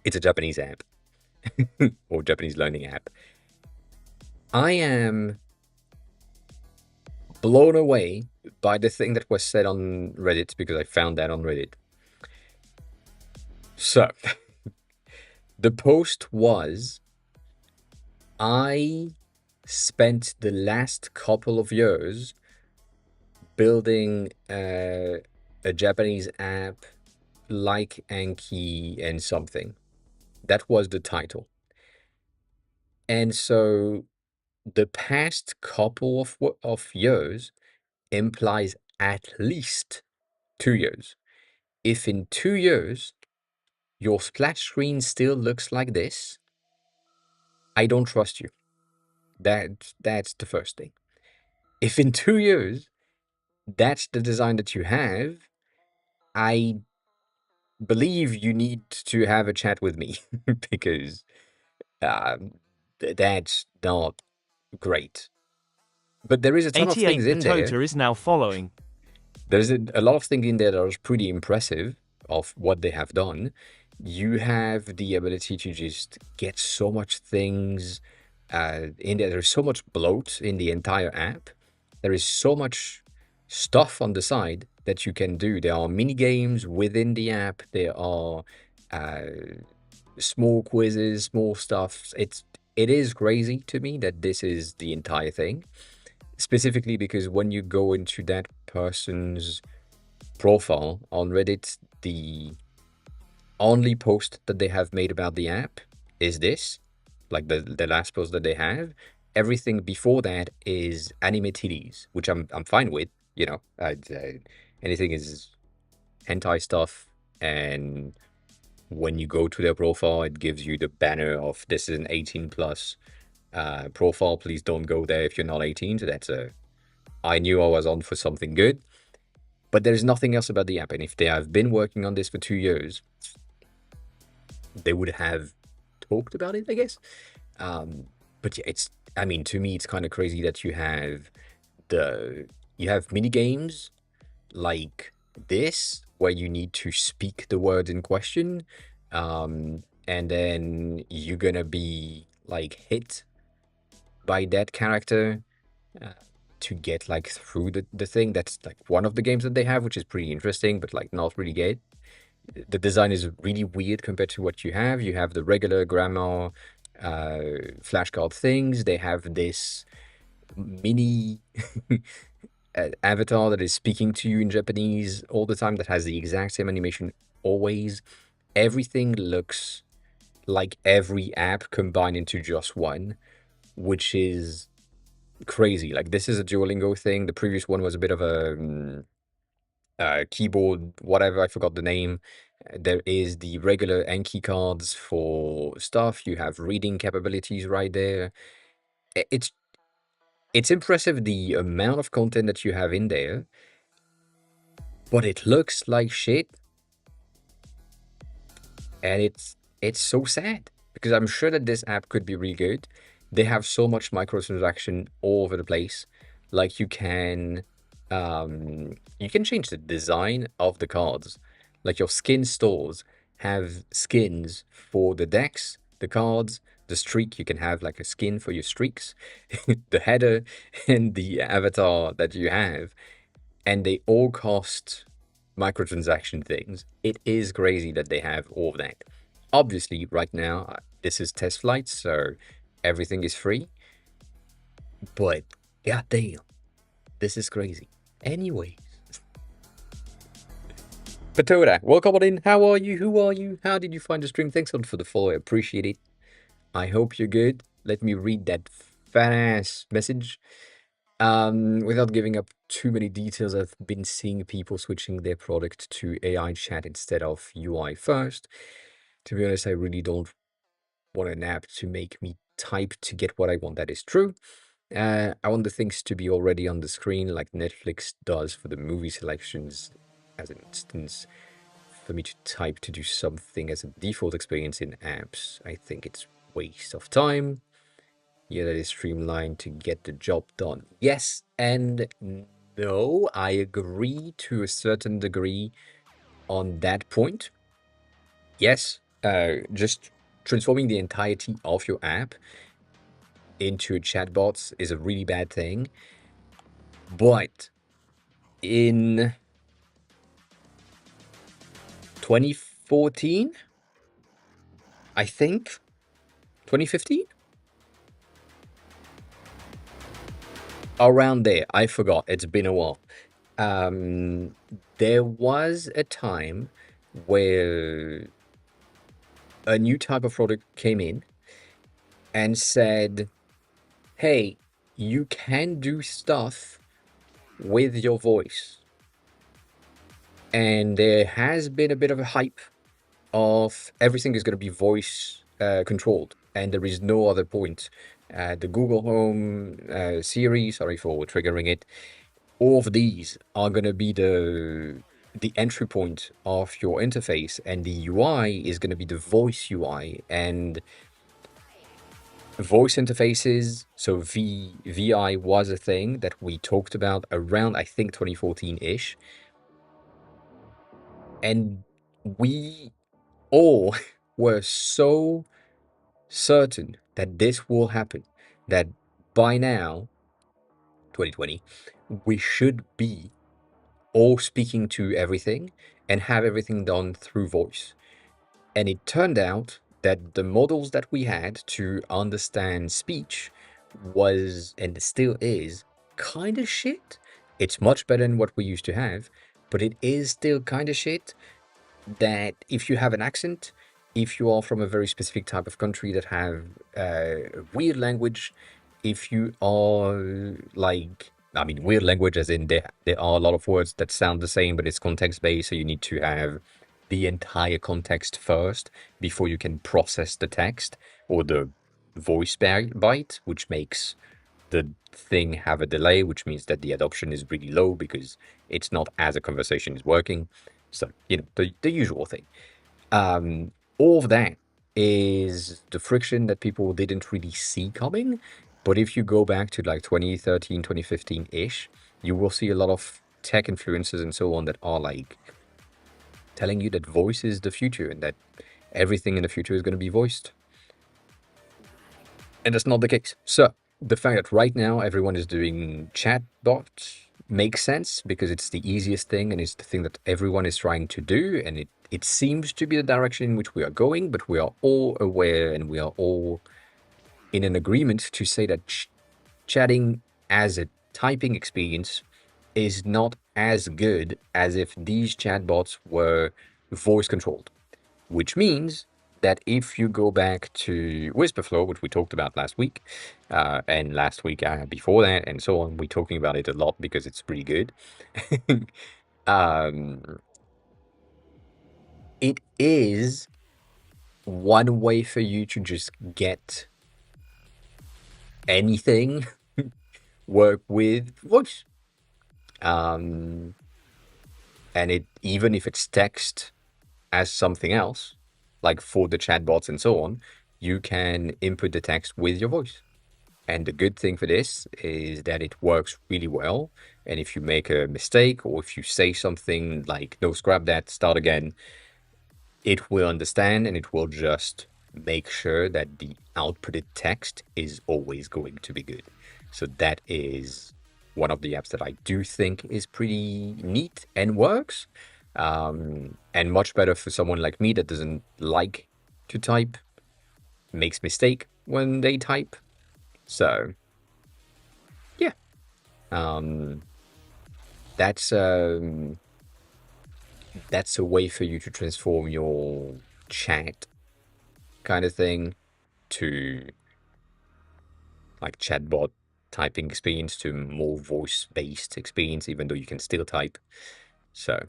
It's a Japanese app or Japanese learning app. I am blown away by the thing that was said on Reddit because I found that on Reddit. So, the post was, I spent the last couple of years building a Japanese app like Anki and something. That was the title. And so the past couple of years implies at least 2 years. If in 2 years your splash screen still looks like this, I don't trust you. That's the first thing. If in 2 years that's the design that you have, I believe you need to have a chat with me because that's not great. But there is a ton of 88 things in there. Patota is now following. There's a lot of things in there that are pretty impressive of what they have done. You have the ability to just get so much things in there. There's so much bloat in the entire app. There is so much stuff on the side that you can do. There are mini games within the app. There are small quizzes, small stuff. It is crazy to me that this is the entire thing. Specifically because when you go into that person's profile on Reddit, the only post that they have made about the app is this, like the last post that they have. Everything before that is anime titties, which I'm fine with. You know, anything is hentai stuff, and when you go to their profile, it gives you the banner of this is an 18 plus profile. Please don't go there if you're not 18. So that's a, I knew I was on for something good. But there's nothing else about the app. And if they have been working on this for 2 years, they would have talked about it, I guess. But yeah, I mean, to me, it's kind of crazy that you have mini games like this, where you need to speak the word in question. and then you're gonna be like hit by that character uh, to get like through the thing. That's like one of the games that they have, which is pretty interesting, but like not really good. The design is really weird compared to what you have. You have the regular grandma flashcard things. They have this mini avatar that is speaking to you in Japanese all the time that has the exact same animation always. Everything looks like every app combined into just one, which is crazy. Like this is a Duolingo thing. The previous one was a bit of a keyboard, whatever. I forgot the name. There is the regular Anki cards for stuff. You have reading capabilities right there. It's impressive the amount of content that you have in there, but it looks like shit, and it's so sad because I'm sure that this app could be really good. They have so much microtransaction all over the place. Like you can change the design of the cards. Like your skin stores have skins for the decks, the cards, the streak. You can have like a skin for your streaks, the header, and the avatar that you have, and they all cost microtransaction things. It is crazy that they have all of that. Obviously, right now, this is test flight, so everything is free. But goddamn, this is crazy. Anyway, Patora, welcome on in. How are you? Who are you? How did you find the stream? Thanks a lot for the follow. I appreciate it. I hope you're good. Let me read that fat ass message. Without giving up too many details, I've been seeing people switching their product to AI chat instead of UI first. To be honest, I really don't want an app to make me type to get what I want. That is true. I want the things to be already on the screen, like Netflix does for the movie selections, as an instance. For me to type to do something as a default experience in apps, I think it's waste of time. Yeah, that is streamlined to get the job done. Yes and no, I agree to a certain degree on that point. Yes, just transforming the entirety of your app into a chatbot is a really bad thing. But in 2014, I think, 2015, around there, I forgot. It's been a while. There was a time where a new type of product came in and said, hey, you can do stuff with your voice. And there has been a bit of a hype of everything is going to be voice controlled, and there is no other point. The Google Home, Siri, sorry for triggering it, all of these are going to be the entry point of your interface, and the UI is going to be the voice UI. And voice interfaces, so VI was a thing that we talked about around, I think, 2014-ish. And we all were so certain that this will happen, that by now, 2020, we should be all speaking to everything and have everything done through voice. And it turned out that the models that we had to understand speech was, and still is, kind of shit. It's much better than what we used to have, but it is still kind of shit. That if you have an accent, if you are from a very specific type of country that have a weird language, if you are like, I mean, weird language as in there are a lot of words that sound the same, but it's context based, so you need to have the entire context first before you can process the text or the voice bite, which makes the thing have a delay, which means that the adoption is really low because it's not as a conversation is working. So, the usual thing. All of that is the friction that people didn't really see coming. But if you go back to like 2013, 2015-ish, you will see a lot of tech influencers and so on that are like telling you that voice is the future and that everything in the future is going to be voiced. And that's not the case. So the fact that right now everyone is doing chatbot makes sense because it's the easiest thing and it's the thing that everyone is trying to do. And it seems to be the direction in which we are going, but we are all aware and we are all in an agreement to say that chatting as a typing experience is not as good as if these chatbots were voice controlled, which means that if you go back to Whisperflow, which we talked about last week, and last week before that, and so on, we're talking about it a lot because it's pretty good. It is one way for you to just get anything work with voice. And it, even if it's text as something else, like for the chatbots and so on, you can input the text with your voice. And the good thing for this is that it works really well. And if you make a mistake or if you say something like, no, scrap that, start again, it will understand and it will just make sure that the outputted text is always going to be good. So that is one of the apps that I do think is pretty neat and works. And much better for someone like me that doesn't like to type, makes mistake when they type. So yeah, that's a way for you to transform your chat kind of thing to like chatbot typing experience to more voice-based experience, even though you can still type. So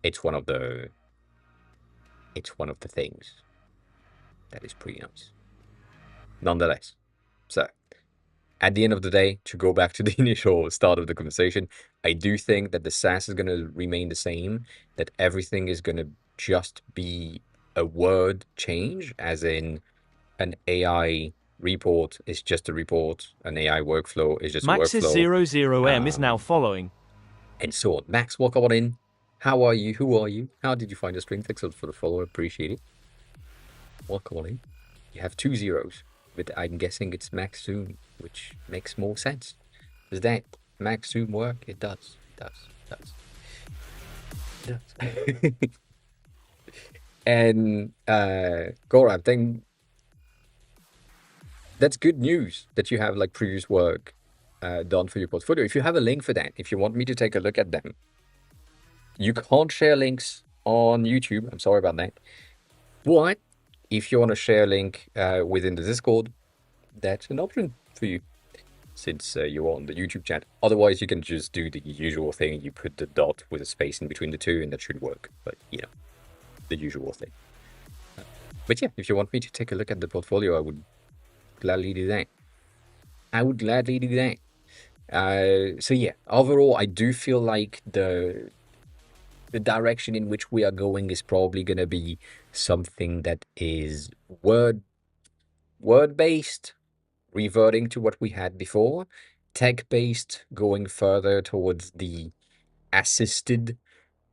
it's one of the things that is pretty nice. Nonetheless, so at the end of the day, to go back to the initial start of the conversation, I do think that the SaaS is going to remain the same, that everything is going to just be a word change, as in an AI report is just a report, an AI workflow is just a Max's workflow. 00M is now following. And so on. Max, welcome on in. How are you? Who are you? How did you find the string? Thanks for the follow. Appreciate it. Welcome on in. You have 2 zeros, but I'm guessing it's Max Zoom, which makes more sense. Does that Max Zoom work? It does. It does. It does. And Gaurav, then that's good news that you have like previous work done for your portfolio. If you have a link for that, if you want me to take a look at them, you can't share links on YouTube. I'm sorry about that. But if you want to share a link within the Discord, that's an option for you, since you're on the YouTube chat. Otherwise, you can just do the usual thing. You put the dot with a space in between the two, and that should work. But, you know, the usual thing. But yeah, if you want me to take a look at the portfolio, I would gladly do that. So yeah, overall, I do feel like the direction in which we are going is probably going to be something that is word-based, reverting to what we had before, tech-based, going further towards the assisted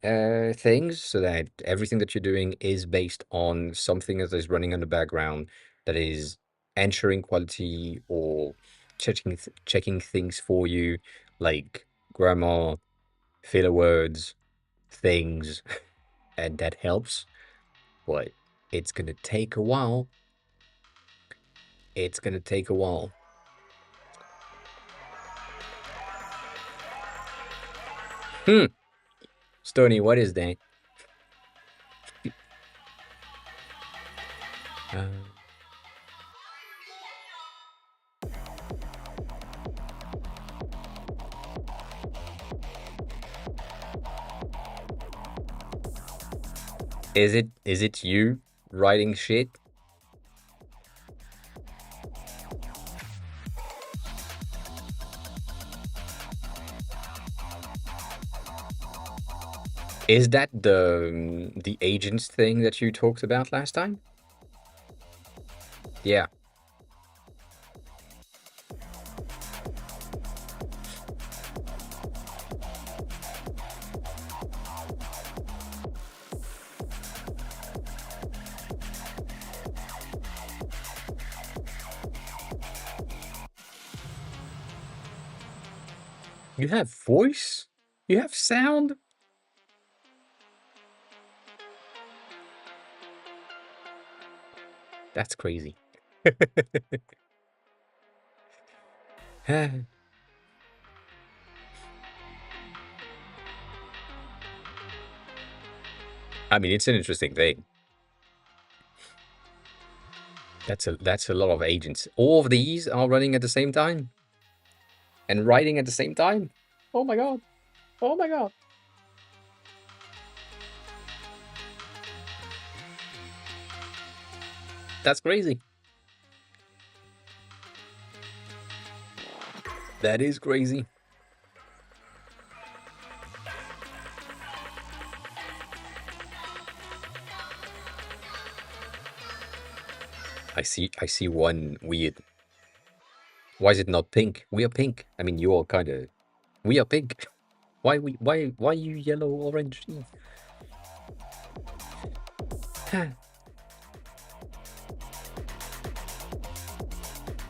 things, so that everything that you're doing is based on something that is running in the background that is ensuring quality or checking things for you, like grammar, filler words, things, and that helps. But it's gonna take a while. It's gonna take a while. Stony, what is that? Is it you writing shit? Is that the agents thing that you talked about last time? Yeah. You have voice? You have sound? That's crazy. I mean, it's an interesting thing. That's a lot of agents. All of these are running at the same time and writing at the same time. Oh my god. Oh my god. That's crazy. That is crazy. I see one weird. Why is it not pink? We are pink. I mean, you all kind of. We are pink. Why you yellow orange?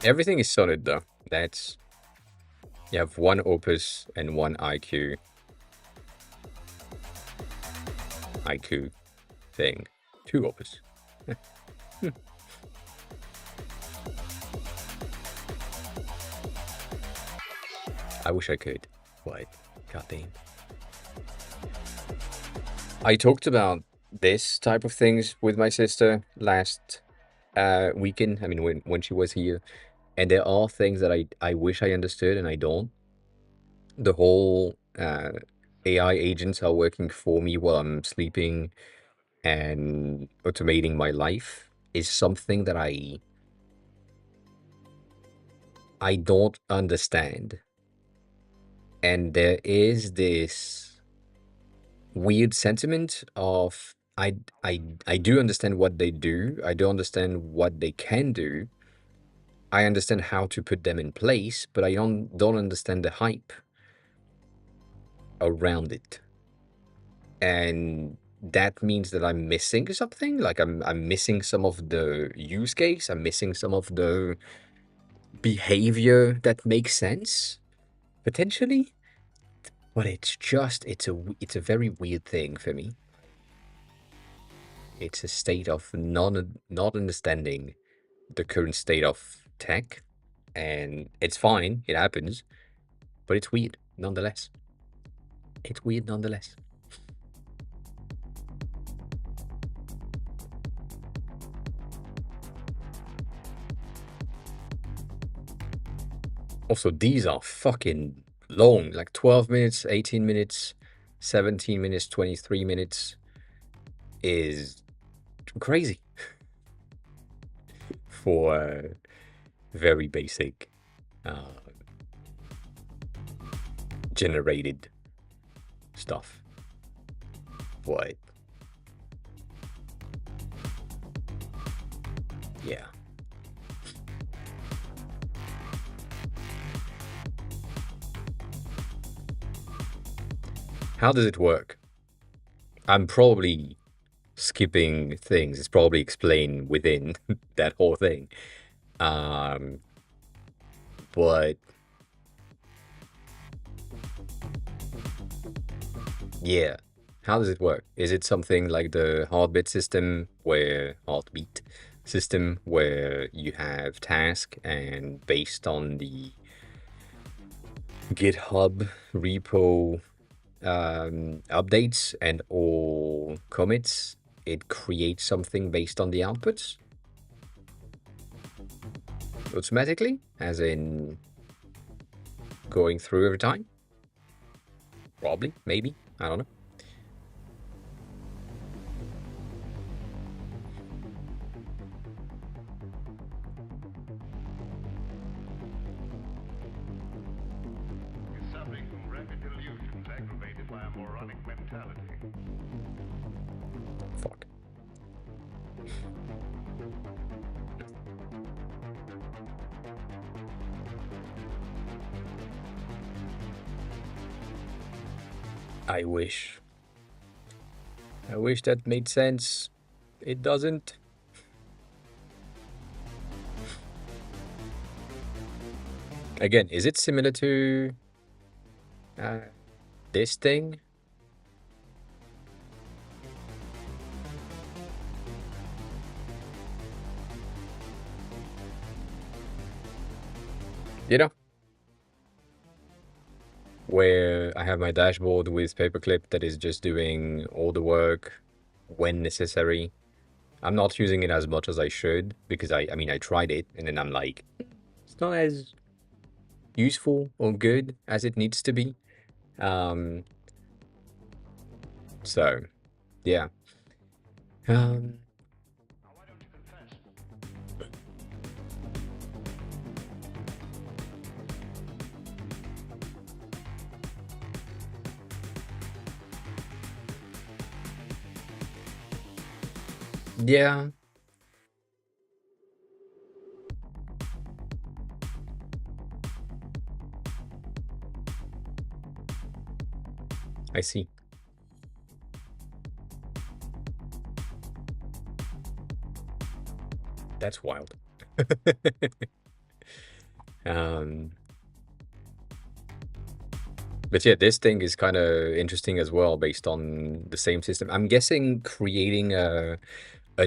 Everything is solid though. That's you have one opus and one IQ thing. Two opus. I wish I could, but goddamn. I talked about this type of things with my sister last weekend. I mean, when she was here, and there are things that I wish I understood and I don't. The whole AI agents are working for me while I'm sleeping and automating my life is something that I don't understand. And there is this weird sentiment of I do understand what they do. I do understand what they can do. I understand how to put them in place, but I don't understand the hype around it. And that means that I'm missing something. Like I'm missing some of the use case. I'm missing some of the behavior that makes sense, potentially. But it's just it's a very weird thing for me. It's a state of not understanding the current state of tech, and it's fine. It happens, but it's weird nonetheless. It's weird nonetheless. Also, these are fucking long, like 12 minutes, 18 minutes, 17 minutes, 23 minutes is crazy for very basic generated stuff. But yeah. How does it work? I'm probably skipping things. It's probably explained within that whole thing. But yeah, how does it work? Is it something like the heartbeat system where you have task and based on the GitHub repo updates and all commits, it creates something based on the outputs automatically, as in going through every time? Probably, maybe, I don't know. Is suffering from rapid delusions aggravated by a moronic mentality. Fuck. I wish. I wish that made sense. It doesn't. Again, is it similar to This thing. You know, where I have my dashboard with paperclip that is just doing all the work when necessary. I'm not using it as much as I should because I mean, I tried it and then I'm like, it's not as useful or good as it needs to be. So yeah. Um, yeah, I see. That's wild. Um, but yeah, this thing is kind of interesting as well, based on the same system. I'm guessing creating a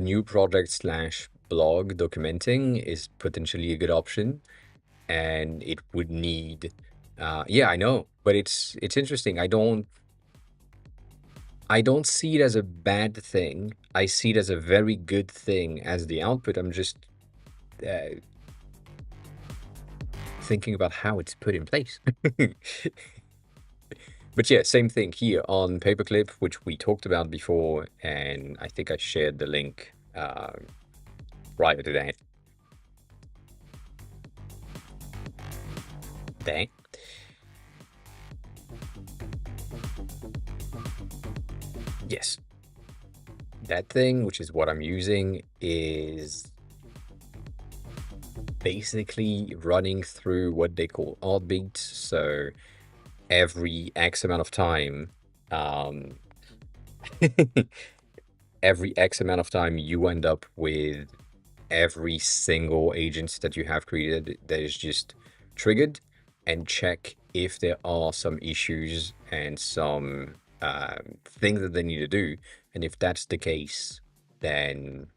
new project slash blog documenting is potentially a good option, and it would need, yeah, I know, but it's interesting. I don't see it as a bad thing. I see it as a very good thing as the output. I'm just uh, thinking about how it's put in place. But yeah, same thing here on Paperclip, which we talked about before, and I think I shared the link prior to that. There. Yes. That thing, which is what I'm using, is basically running through what they call odd beats. So every X amount of time, um, every X amount of time, you end up with every single agent that you have created that is just triggered, and check if there are some issues and some things that they need to do. And if that's the case, then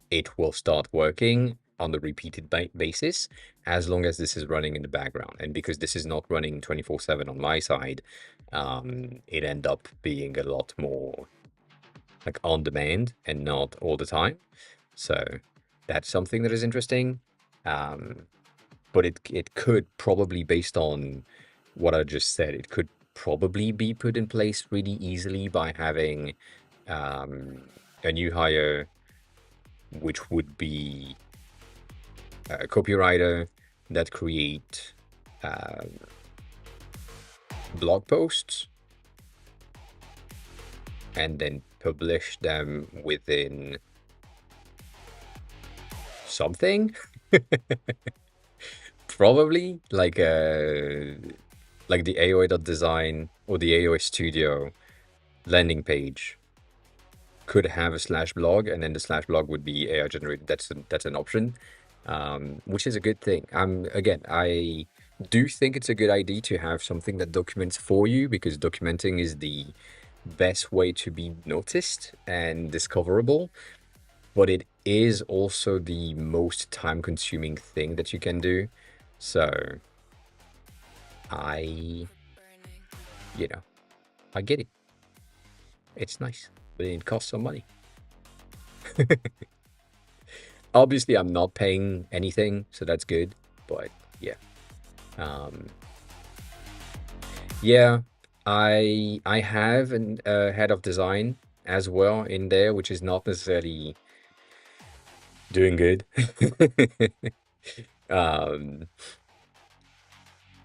it will start working on the repeated basis, as long as this is running in the background. And because this is not running 24/7 on my side, it end up being a lot more like on demand and not all the time. So that's something that is interesting. But it could probably, based on what I just said, it could probably be put in place really easily by having a new hire, which would be a copywriter that create blog posts and then publish them within something. Probably like the AOI.design or the AOI Studio landing page could have a slash blog, and then the slash blog would be AI generated. That's an option, which is a good thing. Again, I do think it's a good idea to have something that documents for you, because documenting is the best way to be noticed and discoverable. But it is also the most time-consuming thing that you can do. So I get it. It's nice, but it costs some money. Obviously, I'm not paying anything, so that's good. But yeah, yeah, I have an head of design as well in there, which is not necessarily doing good. um,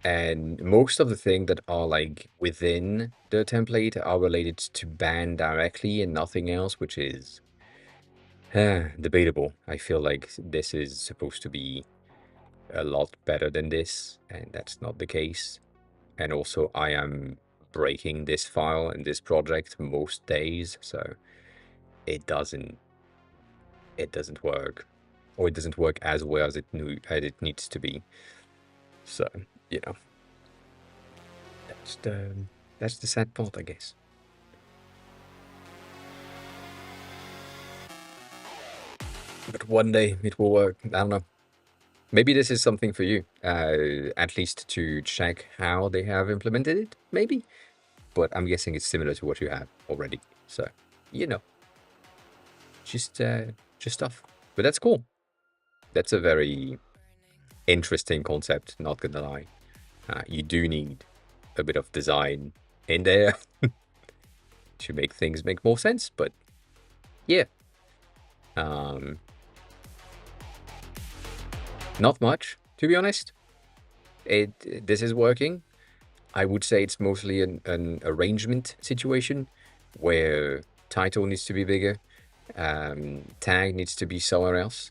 and most of the things that are like within the template are related to band directly and nothing else, which is debatable. I feel like this is supposed to be a lot better than this, and that's not the case. And also, I am breaking this file and this project most days, so it doesn't work, or it doesn't work as well as it needs to be. So, Just, that's the sad part, I guess. But one day it will work. I don't know. Maybe this is something for you, at least to check how they have implemented it, maybe. But I'm guessing it's similar to what you have already. So, you know, just stuff. But that's cool. That's a very interesting concept, not gonna lie. You do need a bit of design in there to make things make more sense, but yeah. Not much, to be honest. This is working. I would say it's mostly an arrangement situation where title needs to be bigger, tag needs to be somewhere else,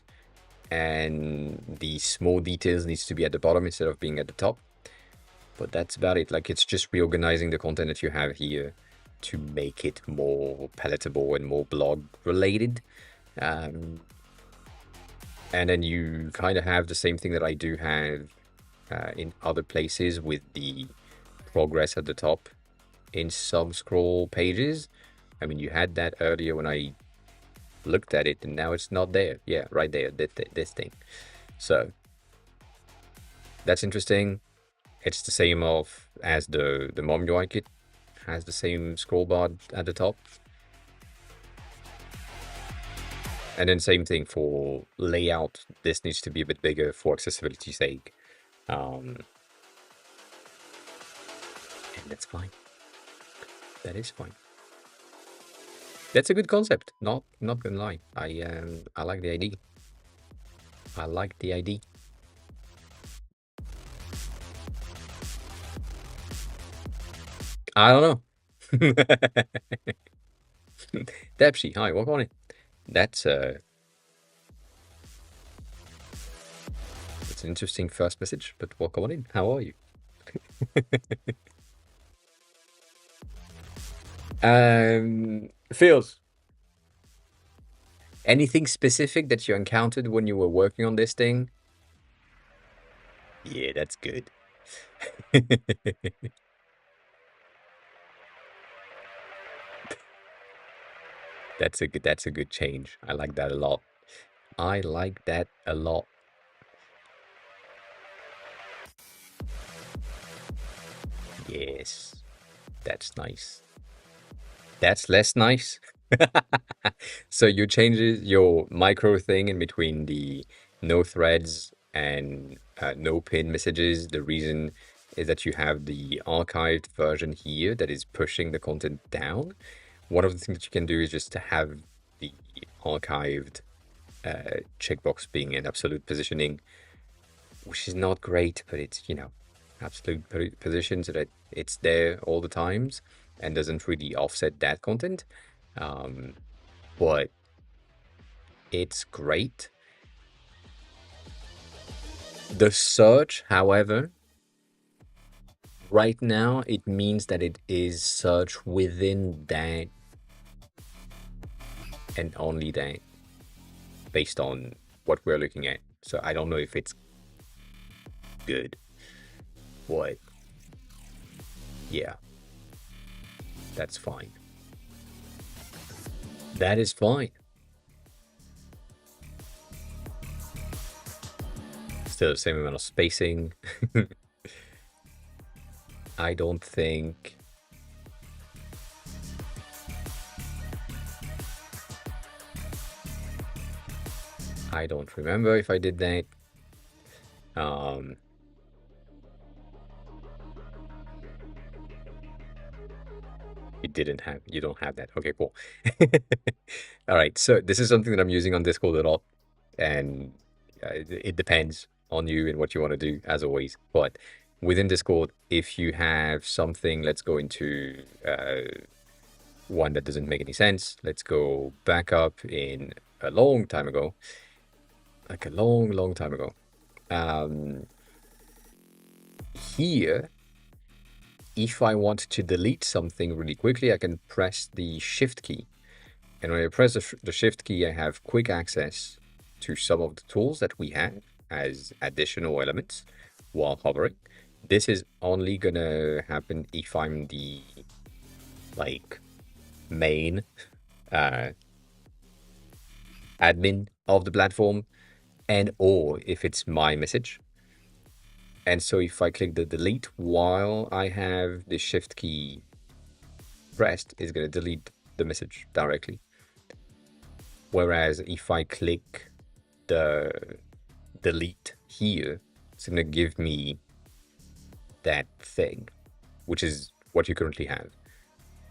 and the small details needs to be at the bottom instead of being at the top. But that's about it. Like, it's just reorganizing the content that you have here to make it more palatable and more blog related. And then you kind of have the same thing that I do have in other places with the progress at the top in some scroll pages. I mean, you had that earlier when I looked at it, and now it's not there. Yeah, right there, this thing. So that's interesting. It's the same as the Mom UI kit has the same scroll bar at the top. And then same thing for layout. This needs to be a bit bigger for accessibility's sake. And that's fine. That is fine. That's a good concept. Not gonna lie. I like the idea. I like the idea. I don't know. Debsy, hi, welcome on in. That's an interesting first message, but welcome on in. How are you? Feels. Anything specific that you encountered when you were working on this thing? Yeah, that's good. That's a good change. I like that a lot. I like that a lot. Yes, that's nice. That's less nice. So you change your micro thing in between the no threads and no pin messages. The reason is that you have the archived version here that is pushing the content down. One of the things that you can do is just to have the archived checkbox being in absolute positioning, which is not great, but it's, absolute position so that it's there all the times and doesn't really offset that content. But it's great. The search, however, right now it means that it is search within that and only that based on what we're looking at. So I don't know if it's good. But yeah, that's fine. That is fine. Still the same amount of spacing. I don't think. I don't remember if I did that. You don't have that. Okay, cool. All right, so this is something that I'm using on Discord a lot, and it depends on you and what you want to do, as always. But within Discord, if you have something, let's go into one that doesn't make any sense. Let's go back up in a long time ago, like a long time ago. Here, if I want to delete something really quickly, I can press the Shift key. And when I press the Shift key, I have quick access to some of the tools that we have as additional elements while hovering. This is only gonna happen if I'm the like main admin of the platform, and or if it's my message. And so if I click the delete while I have the shift key pressed, it's going to delete the message directly. Whereas if I click the delete here, it's going to give me that thing, which is what you currently have.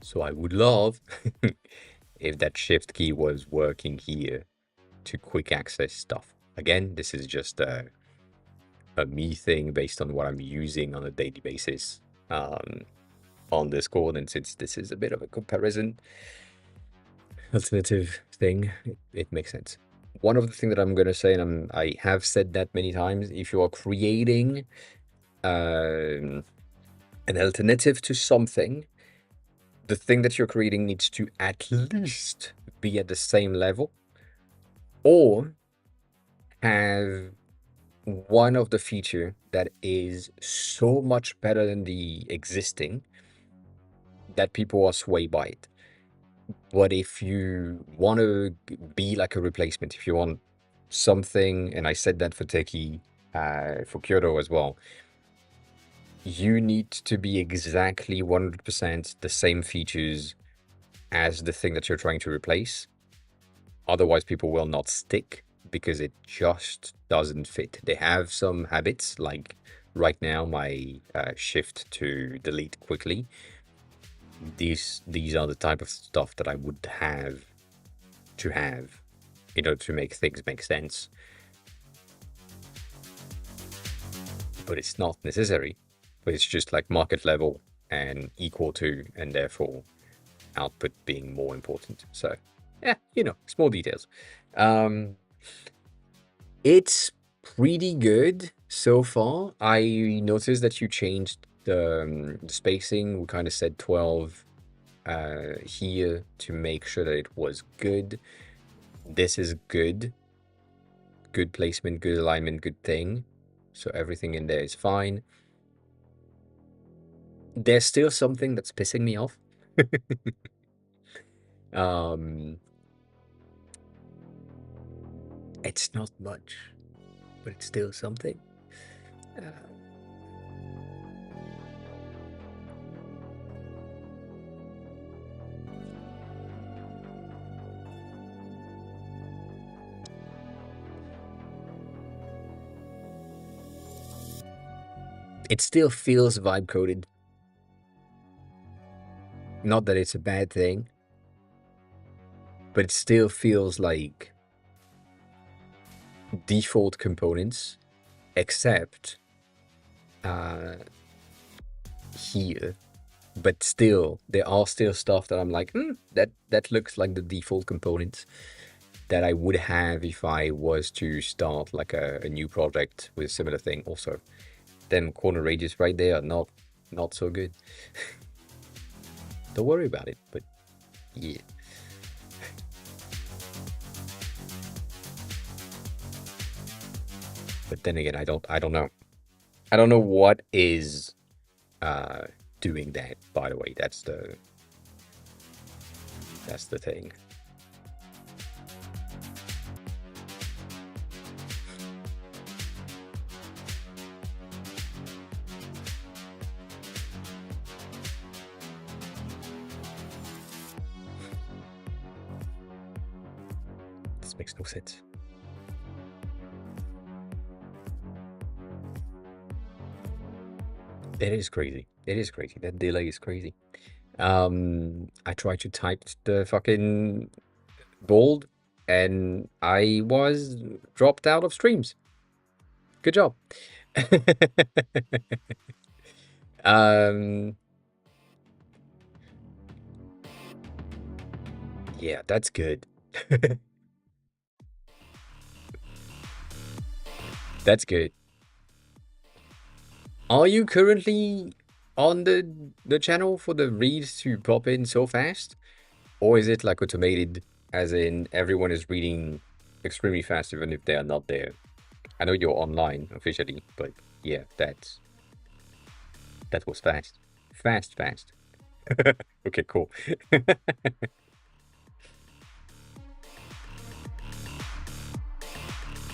So I would love if that shift key was working here to quick access stuff. Again, this is just a me thing based on what I'm using on a daily basis on Discord, and since this is a bit of a comparison alternative thing, it makes sense. One of the things that I'm going to say, and I have said that many times, if you are creating an alternative to something, the thing that you're creating needs to at least be at the same level or have one of the feature that is so much better than the existing that people are swayed by it. But if you want to be like a replacement, if you want something, and I said that for Techie, for Kyoto as well, you need to be exactly 100% the same features as the thing that you're trying to replace. Otherwise, people will not stick because it just doesn't fit. They have some habits, like right now, my shift to delete quickly. These are the type of stuff that I would have in order to make things make sense. But it's not necessary. But it's just like market level and equal to, and therefore output being more important. So yeah, small details. It's pretty good so far. I noticed that you changed the spacing. We kind of said 12 here to make sure that it was good. This is good. Good placement, good alignment, good thing. So everything in there is fine. There's still something that's pissing me off. It's not much, but it's still something. It still feels vibe coded. Not that it's a bad thing, but it still feels like default components, except here. But still, there are still stuff that I'm like, that looks like the default components that I would have if I was to start like a new project with a similar thing. Also, them corner radius right there are not so good. Don't worry about it, but yeah. But then again, I don't know. I don't know what is doing that, by the way. That's the thing. This makes no sense. It is crazy. It is crazy. That delay is crazy. I tried to type the fucking bold and I was dropped out of streams. Good job. Yeah, that's good. That's good. Are you currently on the channel for the reads to pop in so fast? Or is it like automated, as in everyone is reading extremely fast even if they are not there? I know you're online officially, but yeah, that's That was fast. Fast, fast. Okay, cool.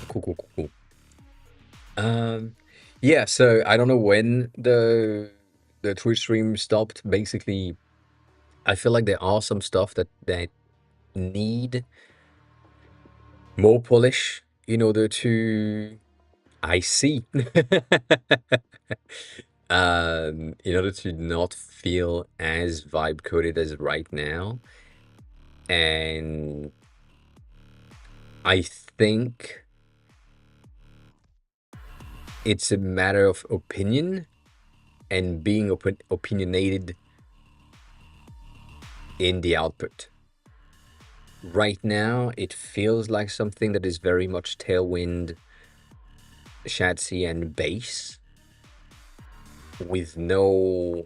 Cool, cool, cool, cool. Yeah, so I don't know when the Twitch stream stopped. Basically, I feel like there are some stuff that need more polish in order to I see. In order to not feel as vibe coded as right now. And I think it's a matter of opinion and being opinionated in the output. Right now, it feels like something that is very much Tailwind, Shadsy, and bass with no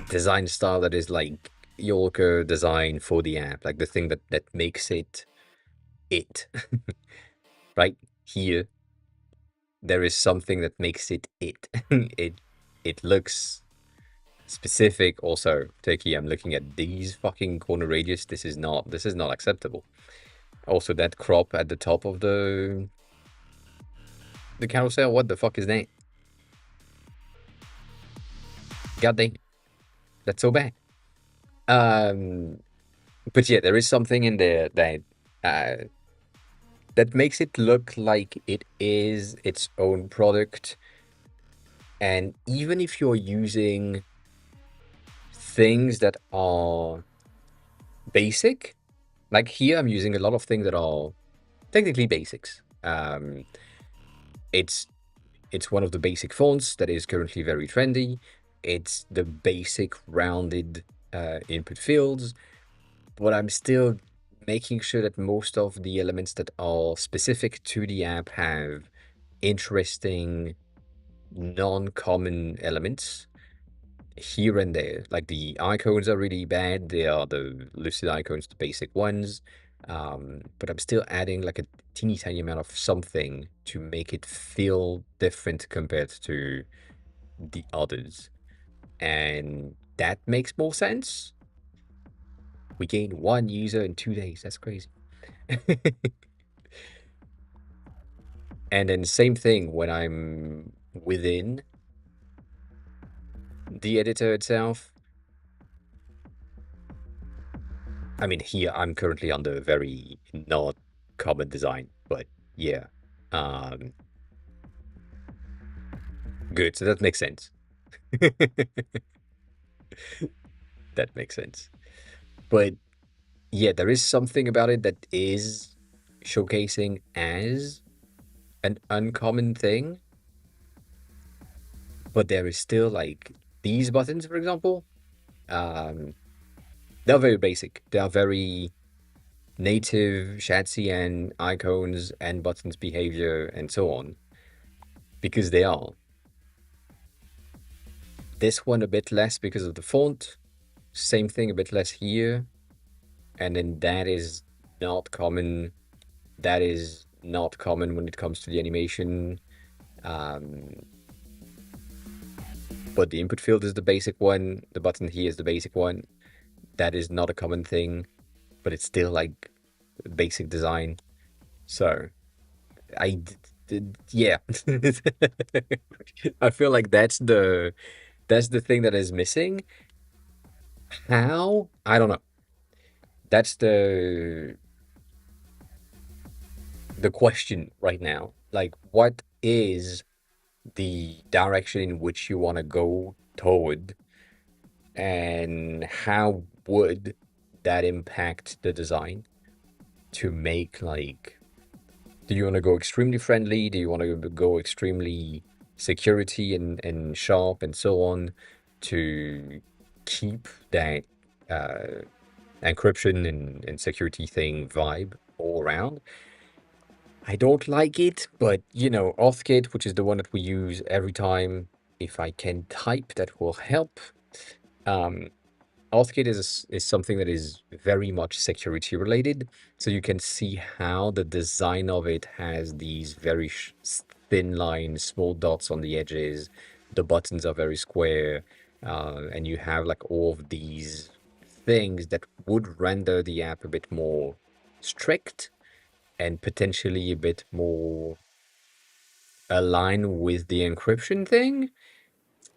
design style that is like Yolka design for the app, like the thing that makes it. Right here, there is something that makes it. It looks specific. Also, Turkey, I'm looking at these fucking corner radius. This is not acceptable. Also, that crop at the top of the carousel. What the fuck is that? God dang, that's so bad. But yeah, there is something in there uh, that makes it look like it is its own product. And even if you're using things that are basic, like here, I'm using a lot of things that are technically basics. It's one of the basic fonts that is currently very trendy. It's the basic rounded input fields, but I'm still making sure that most of the elements that are specific to the app have interesting, non-common elements here and there. Like the icons are really bad. They are the lucid icons, the basic ones. But I'm still adding like a teeny tiny amount of something to make it feel different compared to the others. And that makes more sense. We gained 1 user in 2 days. That's crazy. And then same thing when I'm within the editor itself. I mean, here I'm currently on the very not common design, but yeah. Good, so that makes sense. That makes sense. But yeah, there is something about it that is showcasing as an uncommon thing, but there is still like these buttons, for example. They're very basic. They are very native Shadsy and icons and buttons behavior and so on, because they are. This one a bit less because of the font. Same thing, a bit less here. And then that is not common. That is not common when it comes to the animation. But the input field is the basic one. The button here is the basic one. That is not a common thing, but it's still like basic design. So yeah. I feel like that's the thing that is missing. How? I don't know. That's the question right now. Like, what is the direction in which you want to go toward, and how would that impact the design to make like, do you want to go extremely friendly? Do you want to go extremely security and sharp and so on to keep that encryption and security thing vibe all around? I don't like it, but you know, Authkit, which is the one that we use every time, if I can type, that will help. Authkit is something that is very much security related, so you can see how the design of it has these very thin lines, small dots on the edges. The buttons are very square, and you have like all of these things that would render the app a bit more strict and potentially a bit more aligned with the encryption thing.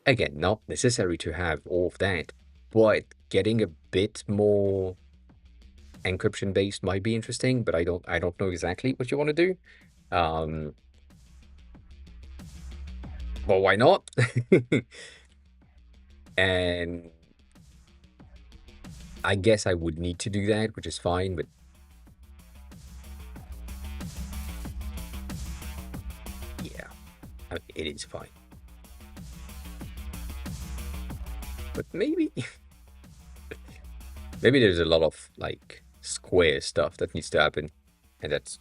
Again, not necessary to have all of that, but getting a bit more encryption based might be interesting, but I don't know exactly what you want to do. Well, why not? And I guess I would need to do that, which is fine, but yeah, it is fine. But maybe maybe there's a lot of like square stuff that needs to happen, and that's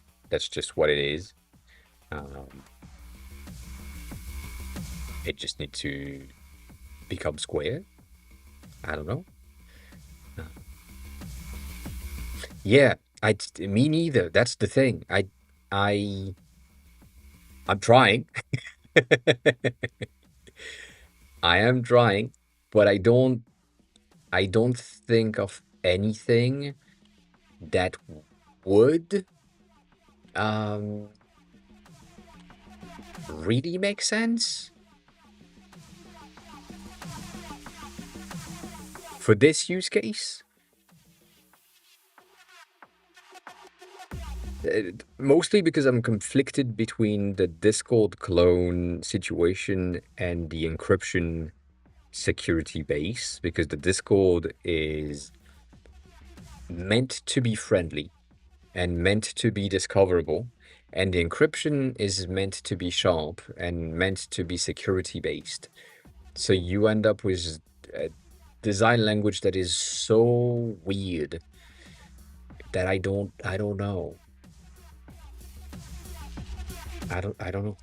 just what it is. It just needs to become square. I don't know. Yeah, me neither. That's the thing. I I'm trying. I am trying, but I don't think of anything that would um really make sense for this use case. Mostly because I'm conflicted between the Discord clone situation and the encryption security base, because the Discord is meant to be friendly and meant to be discoverable, and the encryption is meant to be sharp and meant to be security based. So you end up with a design language that is so weird that I don't know. I don't know.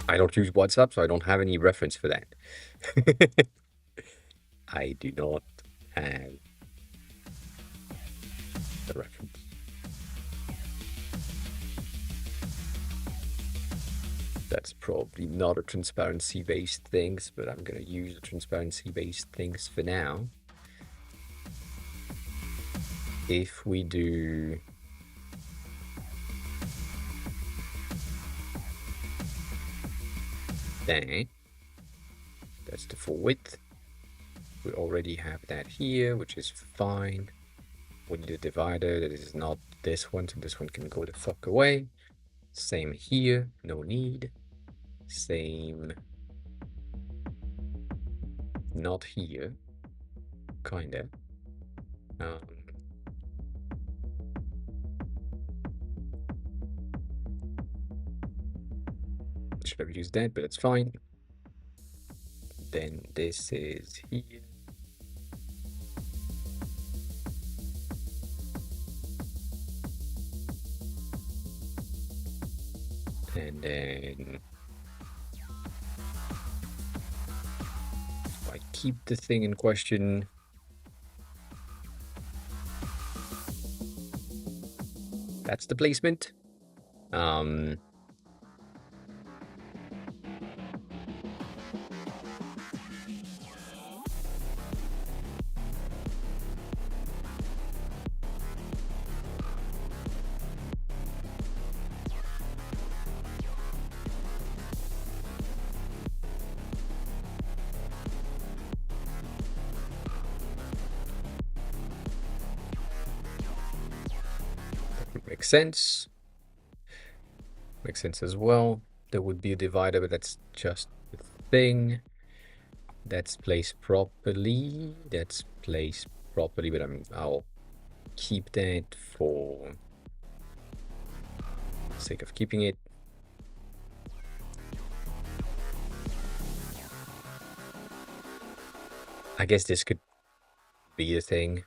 I don't use WhatsApp, so I don't have any reference for that. I do not have the reference. That's probably not a transparency-based things, but I'm gonna use a transparency-based things for now. If we do that, that's the full width. We already have that here, which is fine. We need a divider that is not this one, so this one can go the fuck away. Same here, no need. Same, not here, kinda. Should have used that, but it's fine. Then this is here. And then if I keep the thing in question, that's the placement. Makes sense. Makes sense as well. There would be a divider, but that's just the thing. That's placed properly. That's placed properly, but I'll keep that for the sake of keeping it. I guess this could be a thing.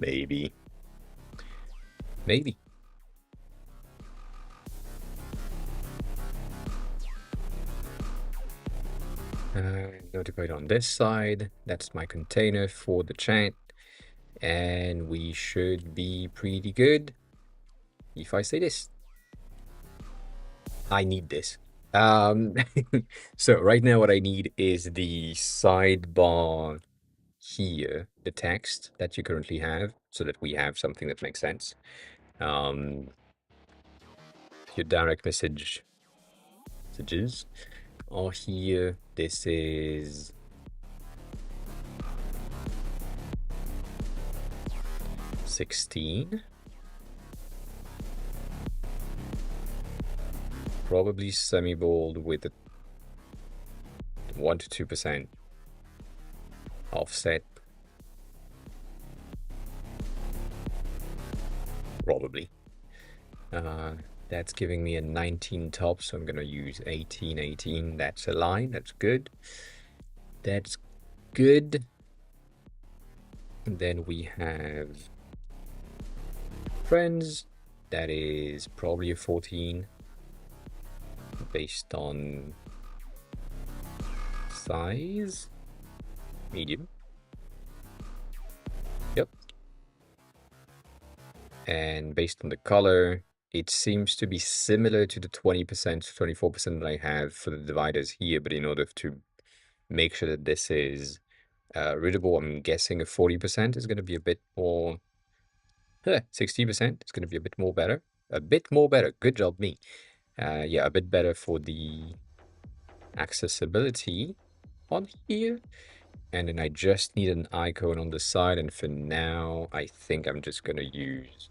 Maybe. Maybe. Notified on this side. That's my container for the chat. And we should be pretty good if I say this. I need this. So right now what I need is the sidebar here, the text that you currently have, so that we have something that makes sense. Your direct messages are here. This is $16. Probably semi-bold with a 1 to 2% offset. Probably. That's giving me a 19 top, so I'm gonna use 18. That's a line. That's good. That's good. And then we have friends. That is probably a 14 based on size. Medium. Yep. And based on the color, it seems to be similar to the 20%, 24% that I have for the dividers here, but in order to make sure that this is readable, I'm guessing a 40% is going to be a bit more, 60% is going to be a bit more better. A bit more better. Good job, me. Yeah, a bit better for the accessibility on here. And then I just need an icon on the side, and for now, I think I'm just going to use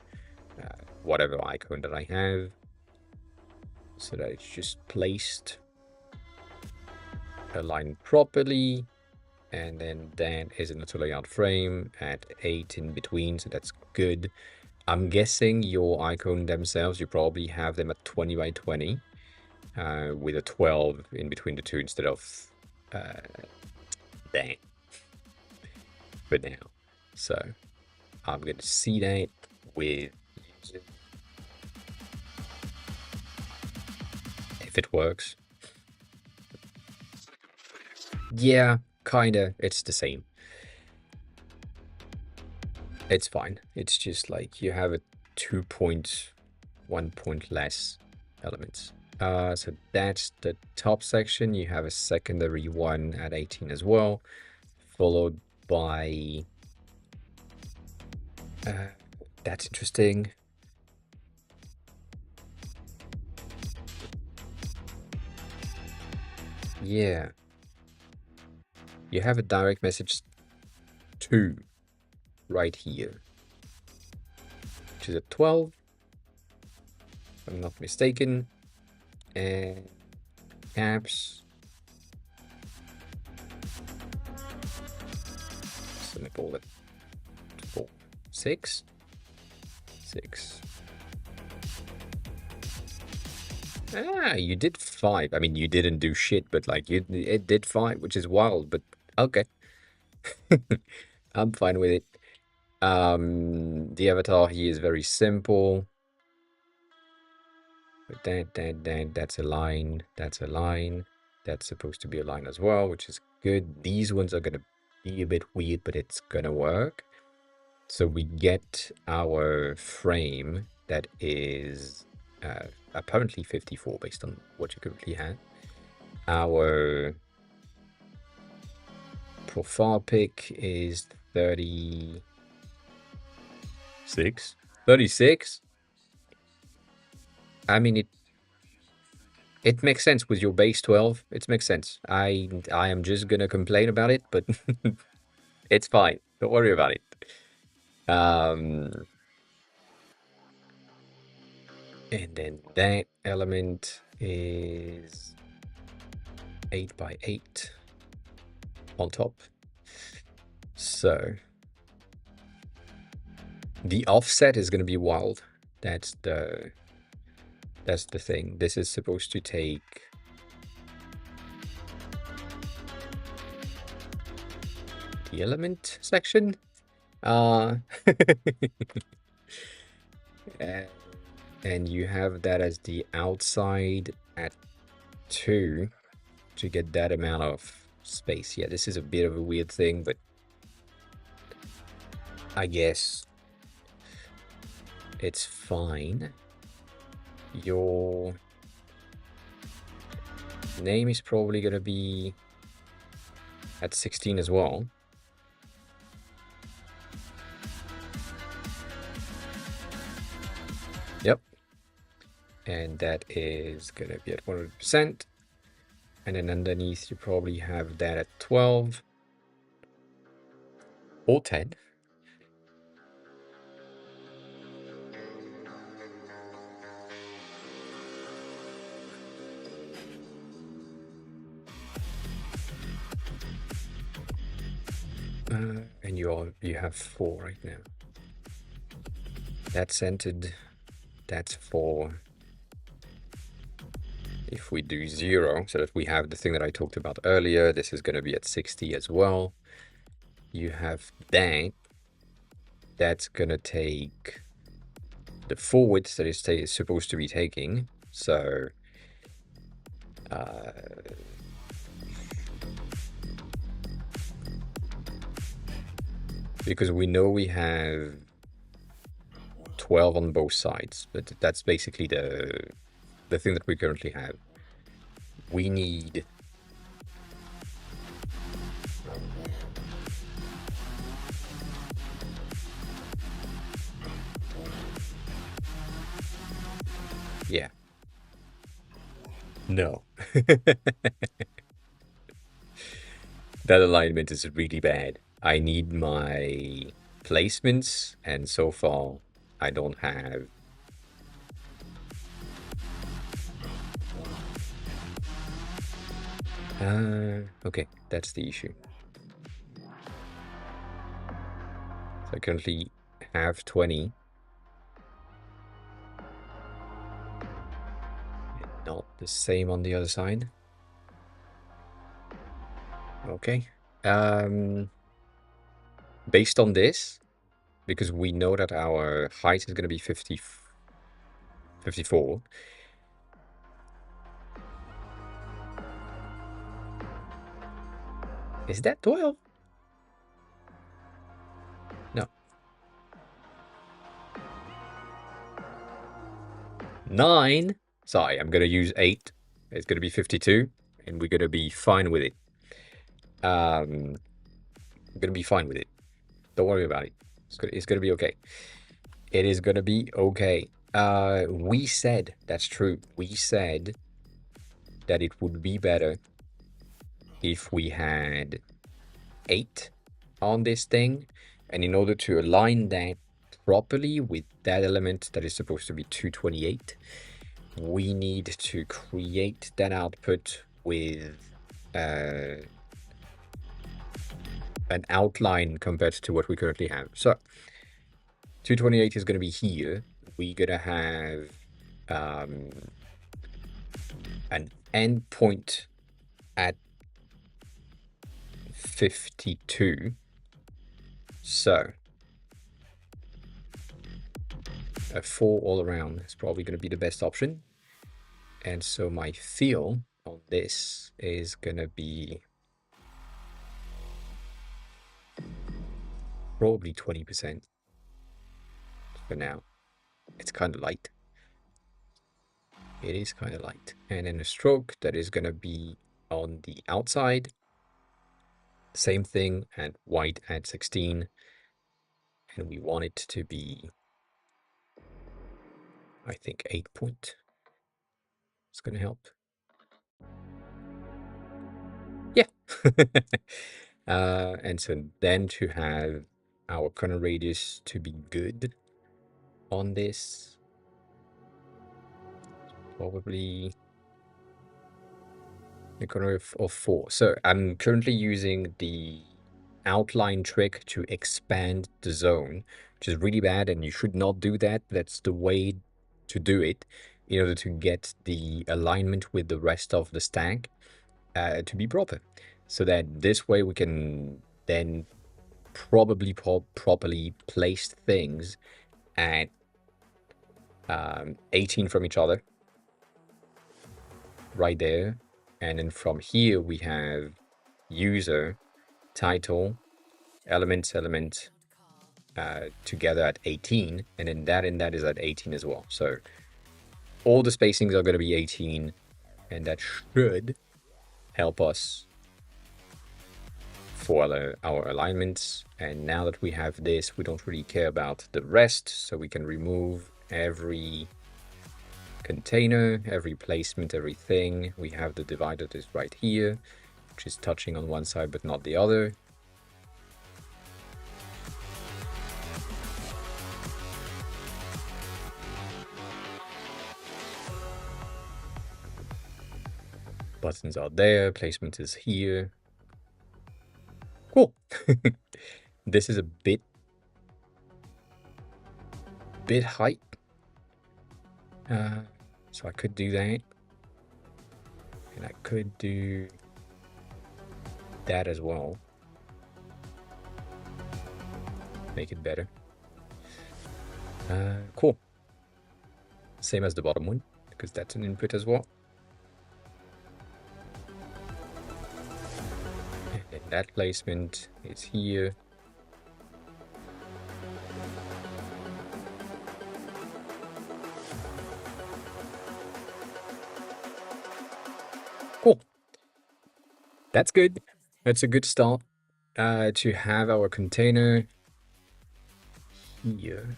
whatever icon that I have, so that it's just placed, aligned properly, and then that is an auto layout frame at 8 in between, so that's good. I'm guessing your icon themselves, you probably have them at 20 by 20 with a 12 in between the two instead of that for now. So I'm going to see that with if it works. Yeah, kinda. It's the same. It's fine. It's just like you have a 2.1 point less elements. So that's the top section. You have a secondary one at 18 as well, followed by that's interesting. Yeah. You have a direct message 2 right here, which is a 12, if I'm not mistaken, and caps. So I call it 4, 6. Ah, you did 5. I mean, you didn't do shit, but like it did 5, which is wild, but okay. I'm fine with it. The avatar here is very simple. But that's a line, that's a line. That's supposed to be a line as well, which is good. These ones are gonna be a bit weird, but it's gonna work. So we get our frame that is apparently 54 based on what you currently have. Our profile pic is 36. 36? I mean, it makes sense with your base 12. It makes sense. I am just gonna complain about it, but it's fine. Don't worry about it. And then that element is 8 by 8 on top. So the offset is going to be wild. That's the thing. This is supposed to take the element section. And you have that as the outside at 2 to get that amount of space. Yeah, this is a bit of a weird thing, but I guess it's fine. Your name is probably gonna be at 16 as well. Yep. And that is gonna be at 100%. And then underneath you probably have that at 12 or 10. And you have 4 right now. That's centered. That's 4. If we do 0, so that we have the thing that I talked about earlier, this is going to be at 60 as well. You have that. That's going to take the forwards that it's supposed to be taking. So because we know we have 12 on both sides, but that's basically the thing that we currently have. We need yeah. No. That alignment is really bad. I need my placements, and so far I don't have. Okay, that's the issue. So I currently have 20. Not the same on the other side. Okay. Based on this, because we know that our height is going to be 54. Is that 12? No. 9. Sorry, I'm going to use 8. It's going to be 52, and we're going to be fine with it. I'm going to be fine with it. Don't worry about it. It's going to be okay. It is going to be okay. We said, that's true. We said that it would be better if we had 8 on this thing. And in order to align that properly with that element that is supposed to be 228, we need to create that output with an outline compared to what we currently have. So 228 is going to be here. We're going to have an endpoint at 52. So a 4 all around is probably going to be the best option. And so my feel on this is going to be probably 20% for now. It's kind of light. It is kind of light. And then a stroke that is going to be on the outside. Same thing, and white at 16. And we want it to be, I think, 8 point. It's going to help. Yeah. And so then to have our corner radius to be good on this, probably the corner of 4. So I'm currently using the outline trick to expand the zone, which is really bad, and you should not do that. That's the way to do it in order to get the alignment with the rest of the stack to be proper, so that this way we can then probably properly place things at 18 from each other right there. And then from here we have user, title, elements, together at 18, and then that is at 18 as well. So all the spacings are going to be 18, and that should help us for our alignments. And now that we have this, we don't really care about the rest, so we can remove every container, every placement, everything. We have the divider that is right here, which is touching on one side but not the other. Buttons are there, placement is here. Cool. This is a bit height. So I could do that. And I could do that as well. Make it better. Cool. Same as the bottom one, because that's an input as well. And that placement is here. Cool. That's good. That's a good start to have our container here.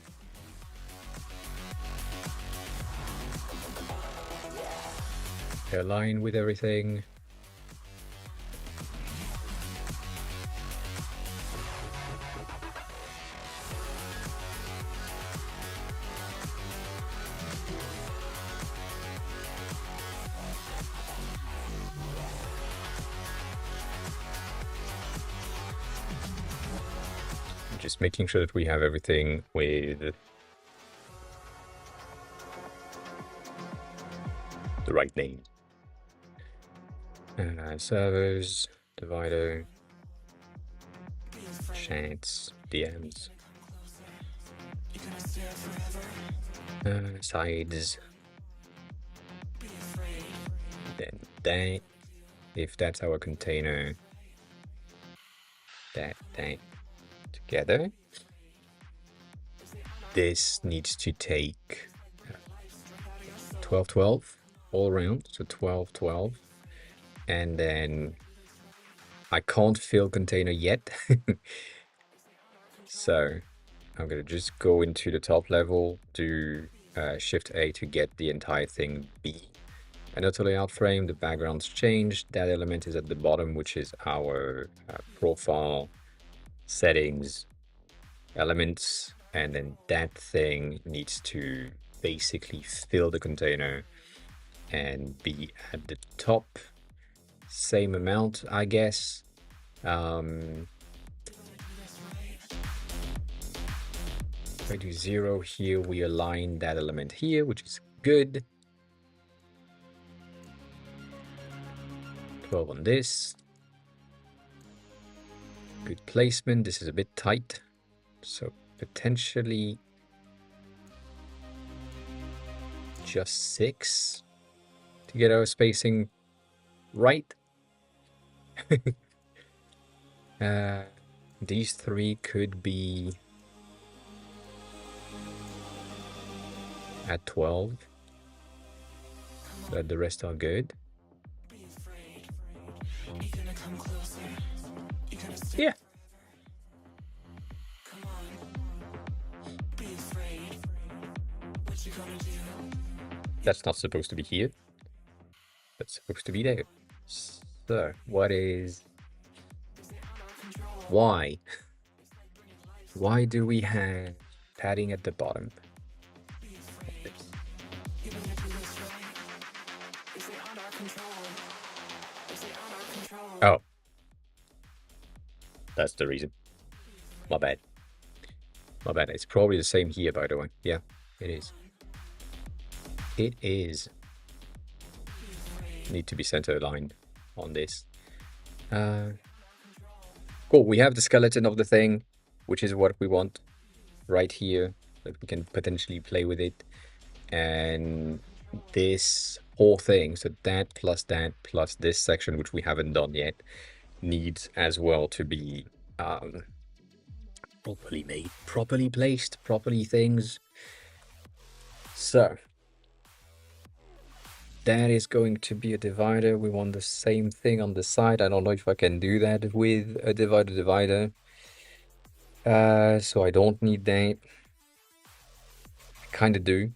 Align with everything. Just making sure that we have everything with the right name. Servers, divider, chats, DMs, sides, then that, if that's our container, that together. This needs to take 12, 12 all around, so 12, 12. And then I can't fill container yet. So I'm gonna just go into the top level, do Shift A to get the entire thing B. And auto layout frame, the background's changed. That element is at the bottom, which is our profile, settings, elements, and then that thing needs to basically fill the container and be at the top. Same amount, I guess. If I do 0 here, we align that element here, which is good. 12 on this. Good placement. This is a bit tight, so potentially just 6 to get our spacing right. These 3 could be at 12, but the rest are good. Yeah. That's not supposed to be here. That's supposed to be there. So, what is... Why? Why do we have padding at the bottom? Oh. That's the reason. My bad. My bad. It's probably the same here, by the way. Yeah, it is. It is. Need to be center aligned on this. Cool. We have the skeleton of the thing, which is what we want right here, that we can potentially play with it. And this whole thing, so that plus this section, which we haven't done yet, needs as well to be properly made, properly placed, properly things. So that is going to be a divider. We want the same thing on the side. I don't know if I can do that with a divider. So I don't need that. I kind of do.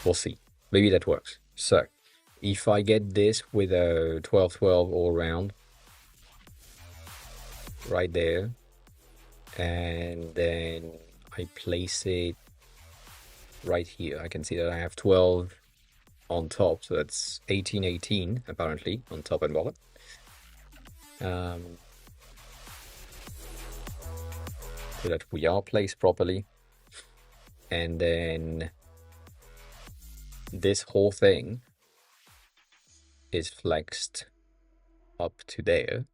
We'll see. Maybe that works. So if I get this with a 12-12 all around, right there, and then I place it right here, I can see that I have 12 on top, so that's 18-18 apparently on top and bottom. So that we are placed properly, and then this whole thing is flexed up to there.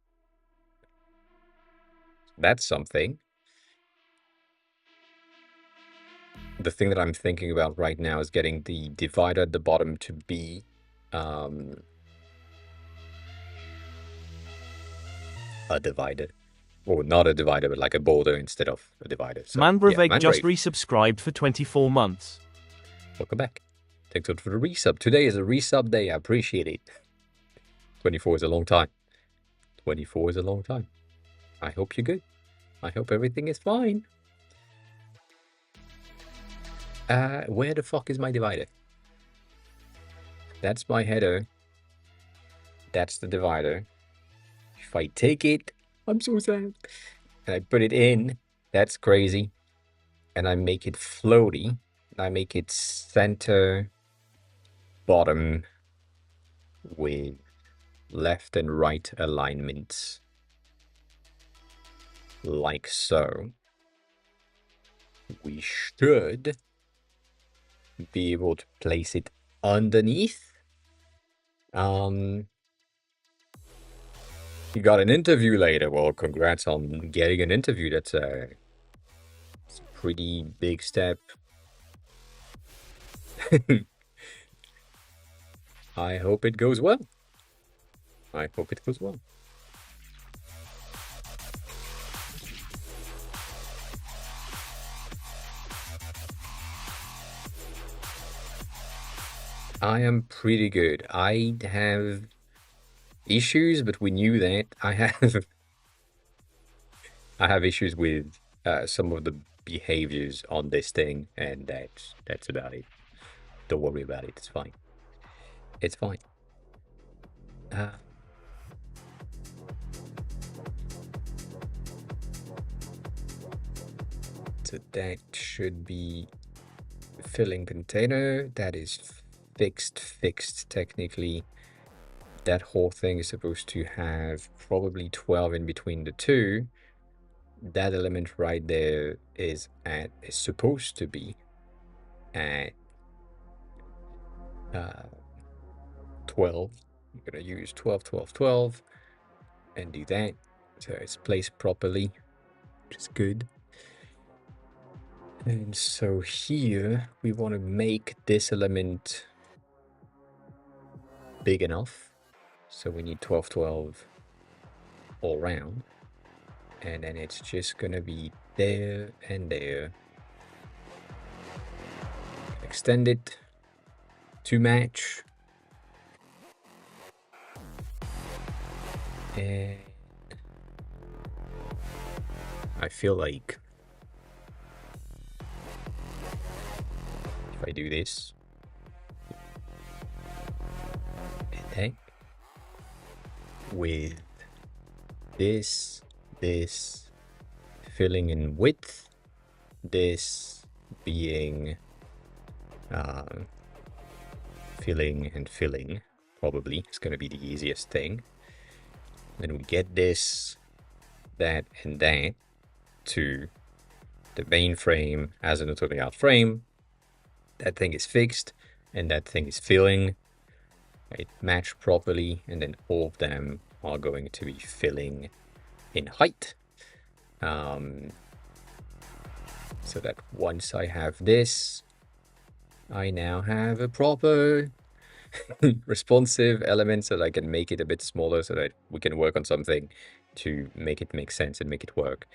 That's something. The thing that I'm thinking about right now is getting the divider at the bottom to be a divider. Or not a divider, but like a border instead of a divider. So, Manbraveg yeah, just resubscribed for 24 months. Welcome back. Thanks for the resub. Today is a resub day. I appreciate it. 24 is a long time. 24 is a long time. I hope you're good. I hope everything is fine. Where the fuck is my divider? That's my header. That's the divider. If I take it, I'm so sad. And I put it in, that's crazy. And I make it floaty. I make it center bottom with left and right alignments. Like so. We should be able to place it underneath. You got an interview later. Well, congrats on getting an interview. That's a pretty big step. I hope it goes well. I hope it goes well. I am pretty good. I have issues, but we knew that. I have issues with some of the behaviors on this thing, and that's about it. Don't worry about it. It's fine. It's fine. So that should be filling container. That is fixed technically. That whole thing is supposed to have probably 12 in between the two. That element right there is supposed to be at 12. I'm gonna use 12 and do that so it's placed properly, which is good. And so here we want to make this element big enough, so we need 12 all around, and then it's just gonna be there and there. Extend it to match, and I feel like if I do this, okay, with this filling in width, this being filling and filling, probably it's going to be the easiest thing. Then we get this, that, and that to the main frame as an auto layout frame. That thing is fixed, and that thing is filling. It matched properly, and then all of them are going to be filling in height. So that once I have this, I now have a proper responsive elements so that I can make it a bit smaller so that we can work on something to make it make sense and make it work.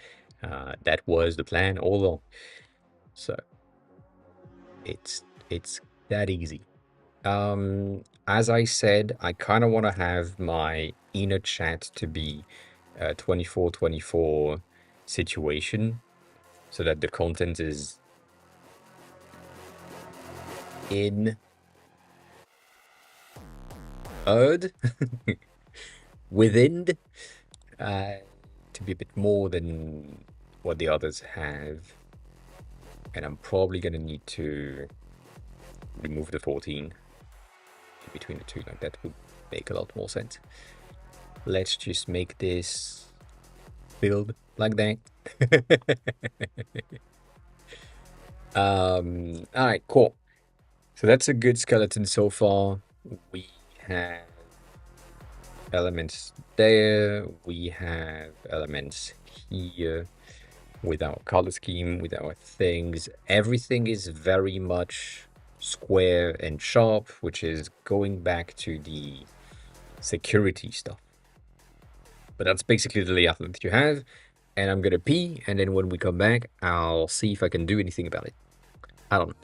That was the plan all along. So it's that easy. As I said, I kind of want to have my inner chat to be a 24/24 situation so that the content is in within to be a bit more than what the others have. And I'm probably going to need to remove the 14 in between the two. Like that would make a lot more sense. Let's just make this build like that. All right, cool. So that's a good skeleton so far. We have elements there. We have elements here with our color scheme, with our things. Everything is very much square and sharp, which is going back to the security stuff. But that's basically the layout that you have. And I'm gonna pee, and then when we come back, I'll see if I can do anything about it. I don't know.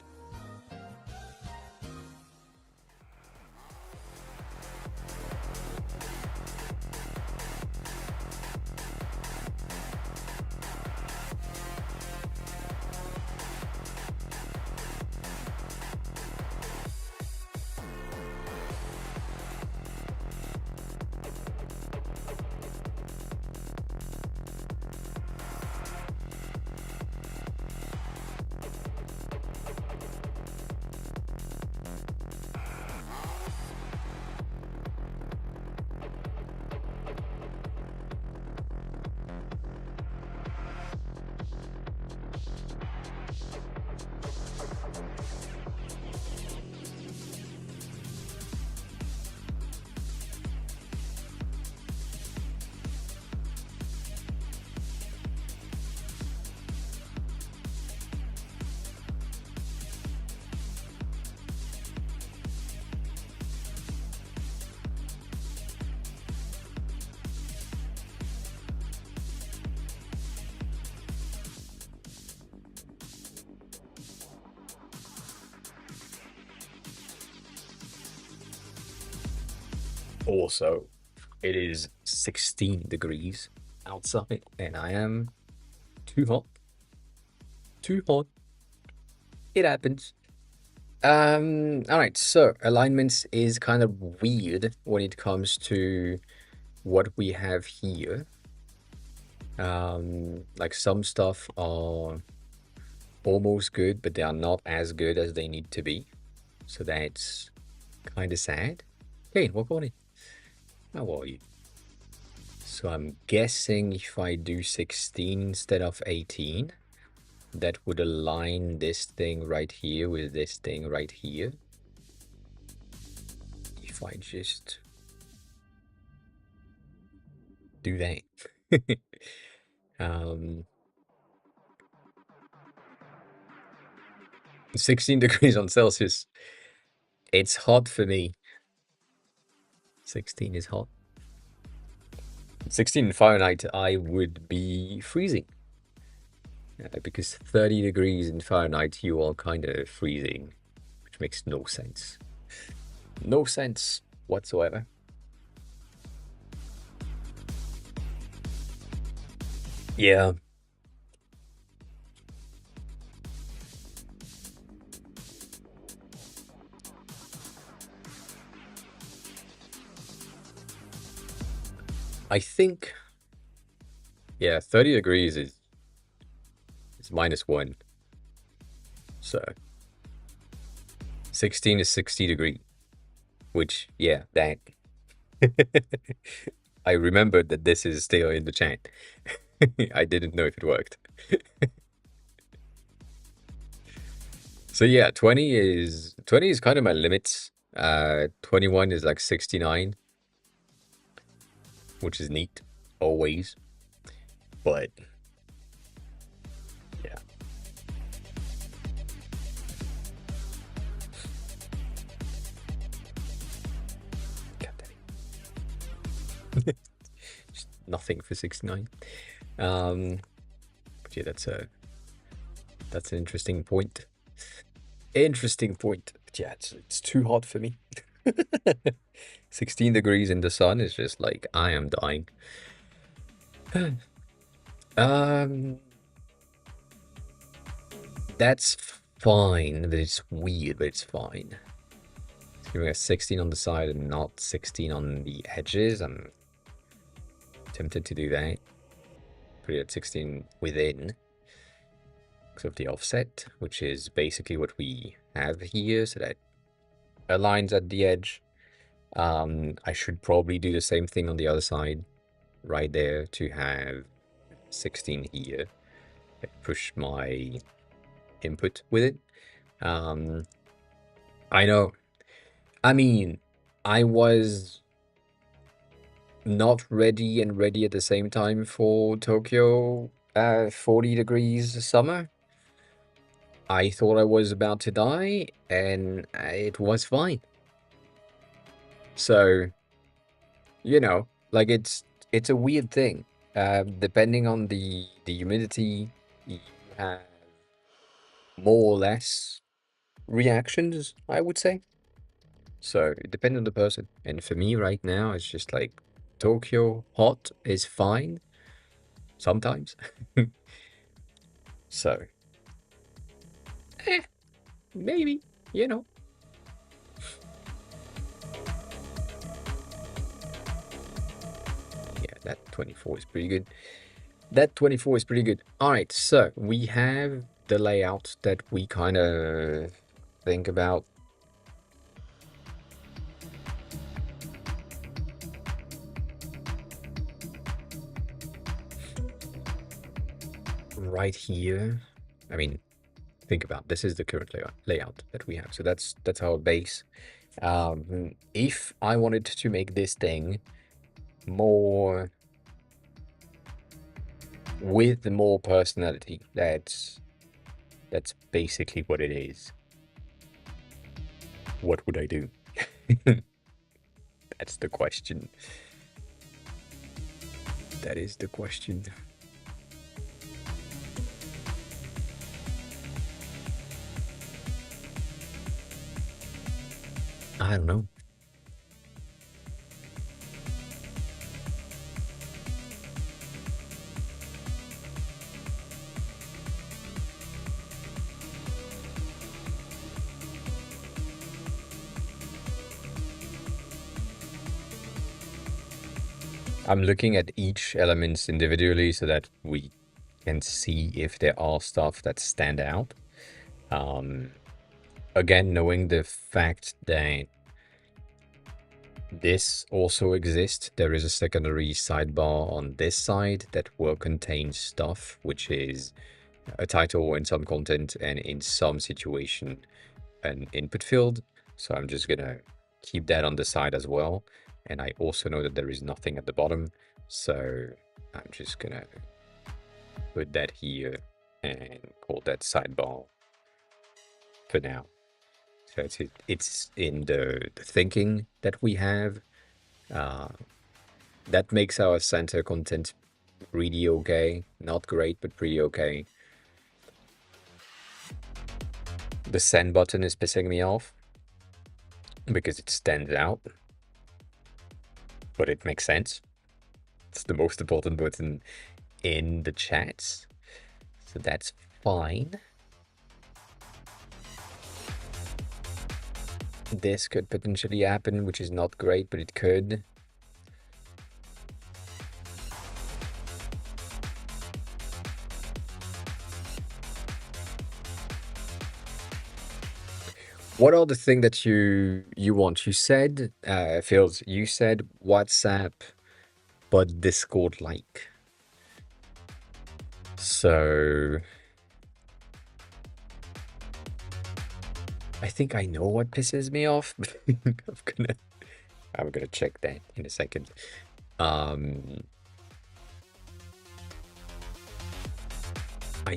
Also, it is 16 degrees outside, and I am too hot. Too hot. It happens. All right, so alignments is kind of weird when it comes to what we have here. Like some stuff are almost good, but they are not as good as they need to be. So that's kind of sad. Kane, welcome on in. How are you? So I'm guessing if I do 16 instead of 18, that would align this thing right here with this thing right here. If I just do that. 16 degrees on Celsius. It's hot for me. 16 is hot. 16 in Fahrenheit, I would be freezing. Because 30 degrees in Fahrenheit, you are kind of freezing, which makes no sense. No sense whatsoever. Yeah. I think, yeah, 30 degrees is -1. So 16 is 60 degrees, which, yeah, that. I remembered that this is still in the chat. I didn't know if it worked. So yeah, 20 is kind of my limits. 21 is like 69, which is neat, always. But yeah. nothing for 69. But yeah, that's an interesting point. Interesting point. But yeah, it's too hot for me. 16 degrees in the sun is just like I am dying. That's fine, but it's weird, but it's fine. Giving a 16 on the side and not 16 on the edges. I'm tempted to do that. Put it at 16 within because of the offset, which is basically what we have here, so that aligns at the edge. I should probably do the same thing on the other side, right there, to have 16 here. I push my input with it. I know. I mean, I was not ready and ready at the same time for Tokyo 40 degrees summer. I thought I was about to die, and it was fine. So, you know, like it's a weird thing. Depending on the humidity, you have more or less reactions, I would say. So it depends on the person. And for me right now, it's just like Tokyo hot is fine sometimes. So, maybe, you know. Yeah, that 24 is pretty good. That 24 is pretty good. All right, so we have the layout that we kind of think about. Right here. I mean, think about this is the current layout that we have. So that's our base. If I wanted to make this thing more with more personality, that's basically what it is. What would I do? That's the question. That is the question. I don't know. I'm looking at each elements individually so that we can see if there are stuff that stand out. Again, knowing the fact that this also exists, there is a secondary sidebar on this side that will contain stuff, which is a title and some content, and in some situation, an input field. So I'm just gonna keep that on the side as well. And I also know that there is nothing at the bottom. So I'm just gonna put that here and call that sidebar for now. So it's in the thinking that we have. That makes our center content really okay. Not great, but pretty okay. The send button is pissing me off because it stands out. But it makes sense. It's the most important button in the chats. So that's fine. This could potentially happen, which is not great, but it could. What are the things that you want? You said, Phils, you said WhatsApp, but Discord like. So I think I know what pisses me off. I'm gonna check that in a second. I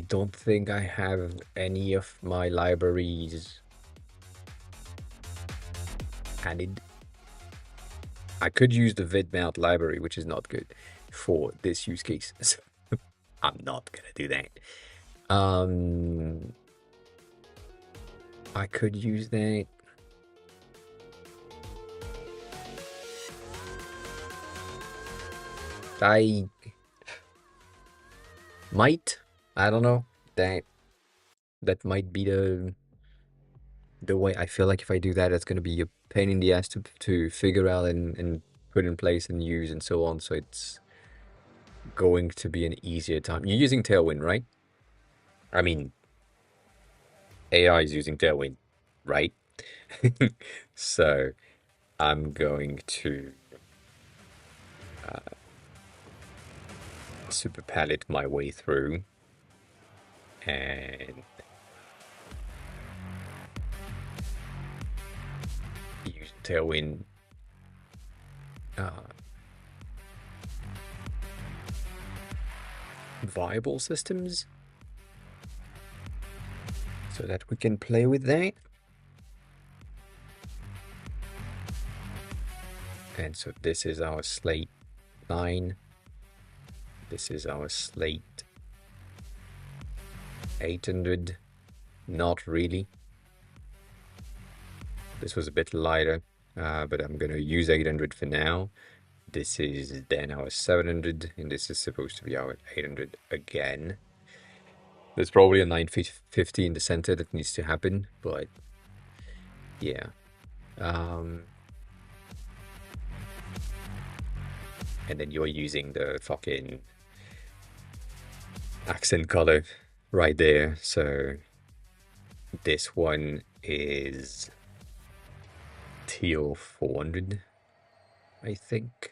don't think I have any of my libraries added. I could use the vidmount library, which is not good. for this use case. So I'm not gonna do that. I could use that. I might. I don't know. That might be the way. I feel like if I do that, it's gonna be a pain in the ass to figure out and put in place and use and so on. So it's going to be an easier time. You're using Tailwind, right? I mean, AI is using Tailwind, right? So I'm going to super palette my way through and use Tailwind viable systems so that we can play with that. And so this is our slate 9. This is our slate 800. Not really. This was a bit lighter, but I'm gonna use 800 for now. This is then our 700, and this is supposed to be our 800 again. There's probably a 950 in the center that needs to happen, but yeah. And then you're using the fucking accent color right there. So this one is teal 400, I think.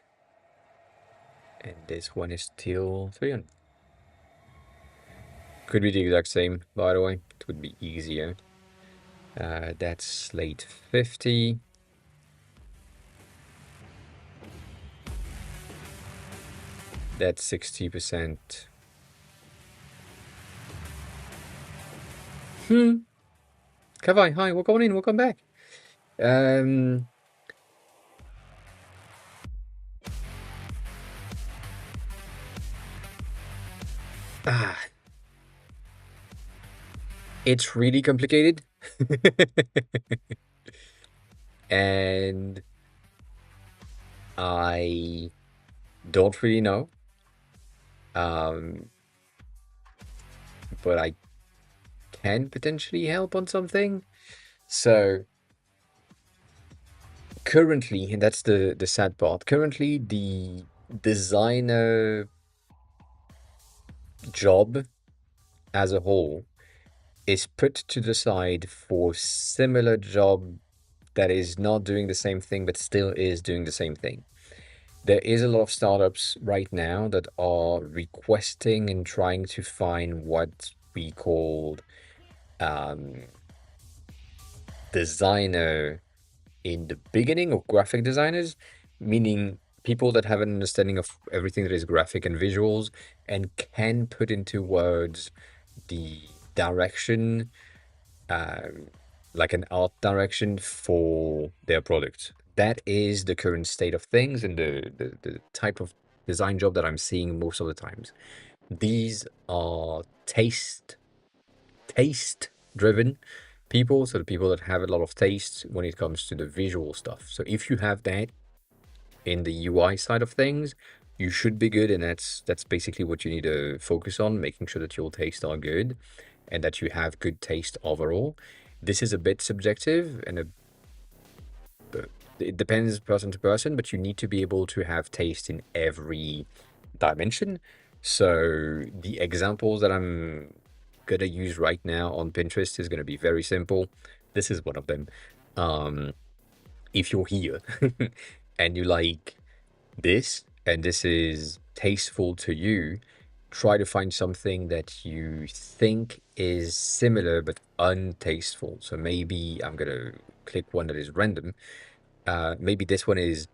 And this one is teal 300. Could be the exact same, by the way. It would be easier. That's slate 50. That's 60%. Kavai, hi, welcome in, welcome back. It's really complicated. And I don't really know. But I can potentially help on something. So currently, and that's the sad part, currently the designer job as a whole is put to the side for similar job that is not doing the same thing but still is doing the same thing. There is a lot of startups right now that are requesting and trying to find what we call designer in the beginning, of graphic designers, meaning people that have an understanding of everything that is graphic and visuals and can put into words the direction, like an art direction for their product. That is the current state of things and the type of design job that I'm seeing most of the times. These are taste driven people, so the people that have a lot of taste when it comes to the visual stuff. So if you have that in the UI side of things, you should be good, and that's basically what you need to focus on, making sure that your tastes are good and that you have good taste overall. This is a bit subjective and it depends person to person, but you need to be able to have taste in every dimension. So the examples that I'm gonna use right now on Pinterest is gonna be very simple. This is one of them. If you're here and you like this and this is tasteful to you, try to find something that you think is similar but untasteful. So maybe I'm gonna click one that is random. Maybe this one is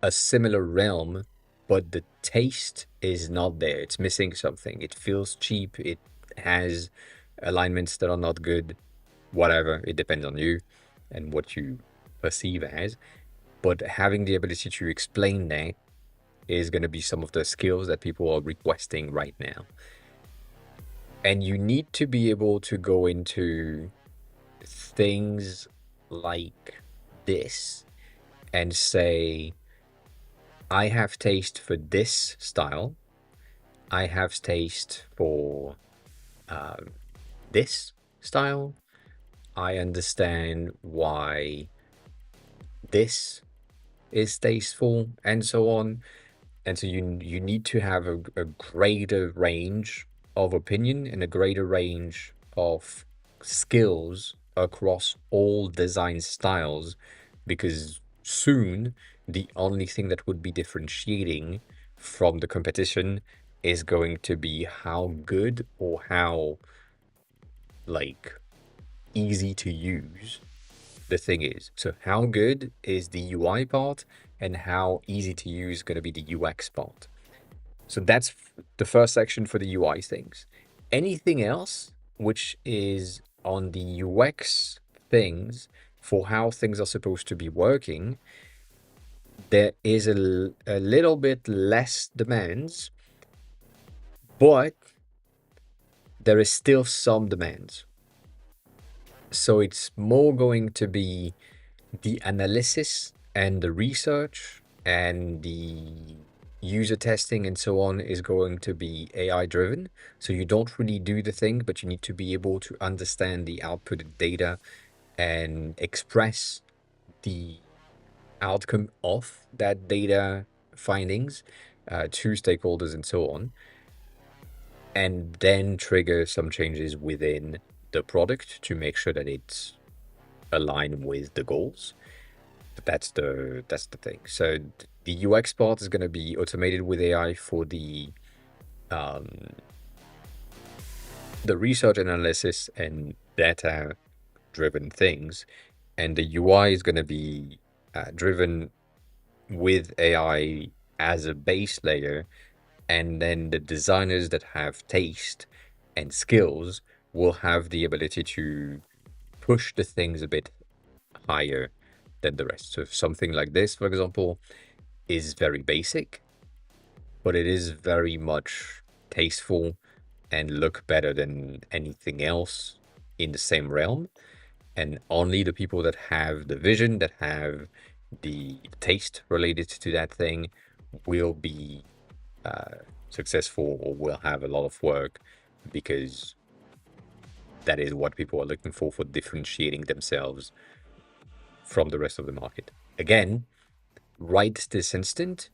a similar realm, but the taste is not there. It's missing something. It feels cheap. It has alignments that are not good. Whatever. It depends on you and what you perceive as. But having the ability to explain that is going to be some of the skills that people are requesting right now. And you need to be able to go into things like this and say, I have taste for this style. I have taste for this style. I understand why this is tasteful, and so on. And so you need to have a greater range of opinion and a greater range of skills across all design styles, because soon the only thing that would be differentiating from the competition is going to be how good or how like easy to use the thing is. So how good is the UI part and how easy to use going to be the UX part. So that's the first section for the UI things. Anything else which is on the UX things for how things are supposed to be working, there is a little bit less demands, but there is still some demands. So it's more going to be the analysis and the research and the user testing and so on is going to be AI driven. So you don't really do the thing, but you need to be able to understand the outputted data and express the outcome of that data findings to stakeholders and so on, and then trigger some changes within the product to make sure that it's aligned with the goals. But that's the thing. So the UX part is going to be automated with AI for the research analysis and data driven things, and the UI is going to be driven with AI as a base layer, and then the designers that have taste and skills will have the ability to push the things a bit higher than the rest. So if something like this, for example, is very basic, but it is very much tasteful and look better than anything else in the same realm, and only the people that have the vision, that have the taste related to that thing, will be successful or will have a lot of work, because that is what people are looking for differentiating themselves from the rest of the market. Again, right this instant,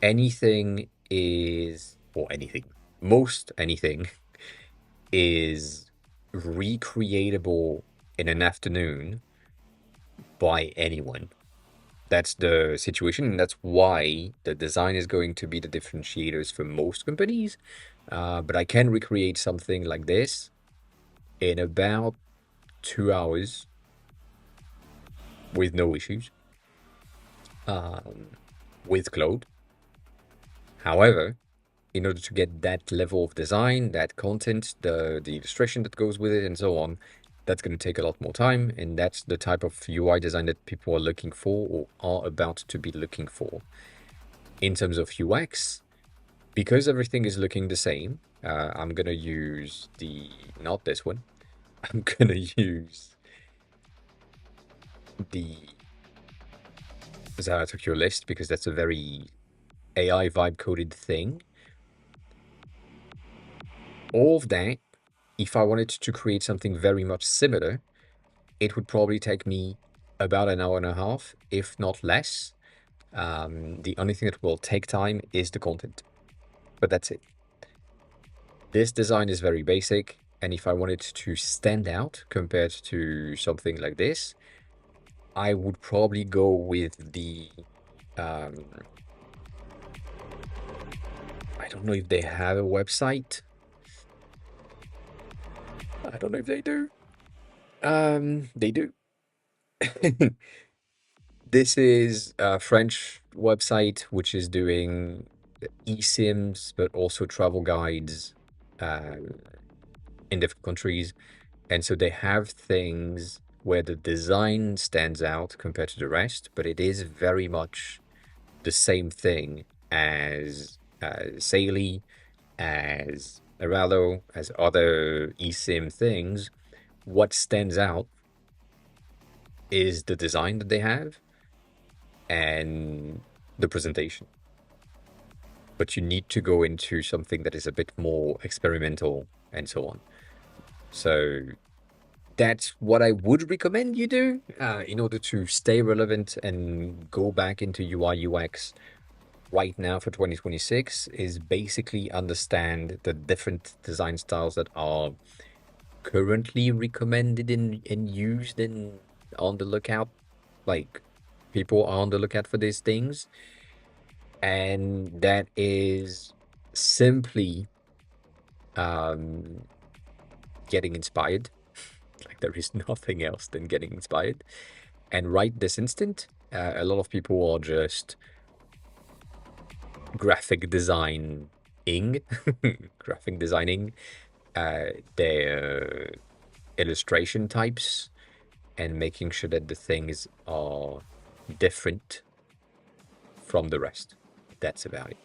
anything is, or anything, most anything is recreatable in an afternoon by anyone. That's the situation, and that's why the design is going to be the differentiators for most companies. But I can recreate something like this in about 2 hours with no issues with Claude. However, in order to get that level of design, that content, the illustration that goes with it, and so on, that's going to take a lot more time, and that's the type of UI design that people are looking for or are about to be looking for. In terms of UX, because everything is looking the same, I'm going to use not this one, I'm going to use the Zaratokyo list, because that's a very AI vibe coded thing. All of that, if I wanted to create something very much similar, it would probably take me about an hour and a half, if not less. The only thing that will take time is the content, but that's it. This design is very basic, and if I wanted to stand out compared to something like this, I would probably go with the I don't know if they have a website. I don't know if they do. They do. This is a French website which is doing eSIMs, but also travel guides in different countries. And so they have things where the design stands out compared to the rest, but it is very much the same thing as Saley, as Arallo, as other eSIM things, what stands out is the design that they have and the presentation. But you need to go into something that is a bit more experimental and so on. So that's what I would recommend you do in order to stay relevant and go back into UI UX right now for 2026 is basically understand the different design styles that are currently recommended and used and on the lookout. Like people are on the lookout for these things. And that is simply getting inspired. Like there is nothing else than getting inspired. And right this instant, a lot of people are just graphic designing, graphic designing their illustration types and making sure that the things are different from the rest. That's about it.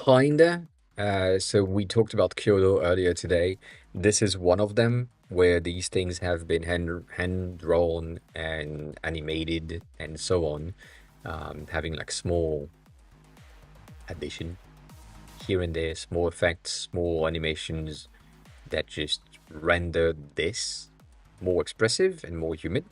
Kinda. So we talked about Kyoto earlier today. This is one of them where these things have been hand drawn and animated and so on, having like small addition here and there, small effects, small animations that just render this more expressive and more human.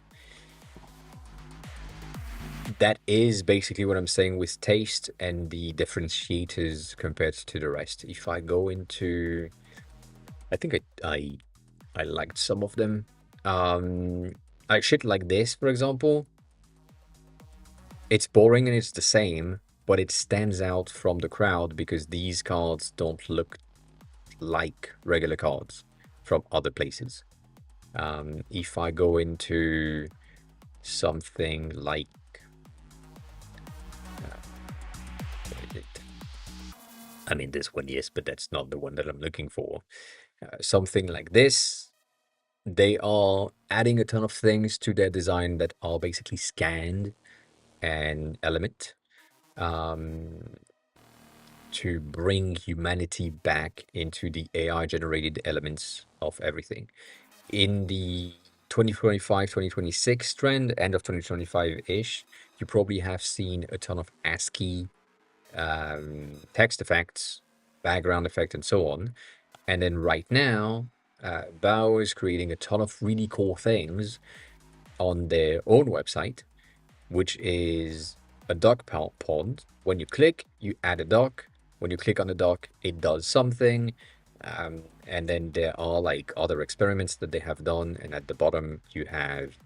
That is basically what I'm saying with taste and the differentiators compared to the rest. If I go into, I think I liked some of them. Like shit like this, for example. It's boring and it's the same, but it stands out from the crowd because these cards don't look like regular cards from other places. If I go into something like I mean, this one, yes, but that's not the one that I'm looking for. Something like this, they are adding a ton of things to their design that are basically scanned and element to bring humanity back into the AI generated elements of everything. In the 2025 2026 trend, end of 2025 ish, you probably have seen a ton of ASCII text effects, background effect, and so on. And then right now, Bao is creating a ton of really cool things on their own website, which is a duck pond. When you click, you add a duck. When you click on the duck, it does something. And then there are like other experiments that they have done. And at the bottom, you have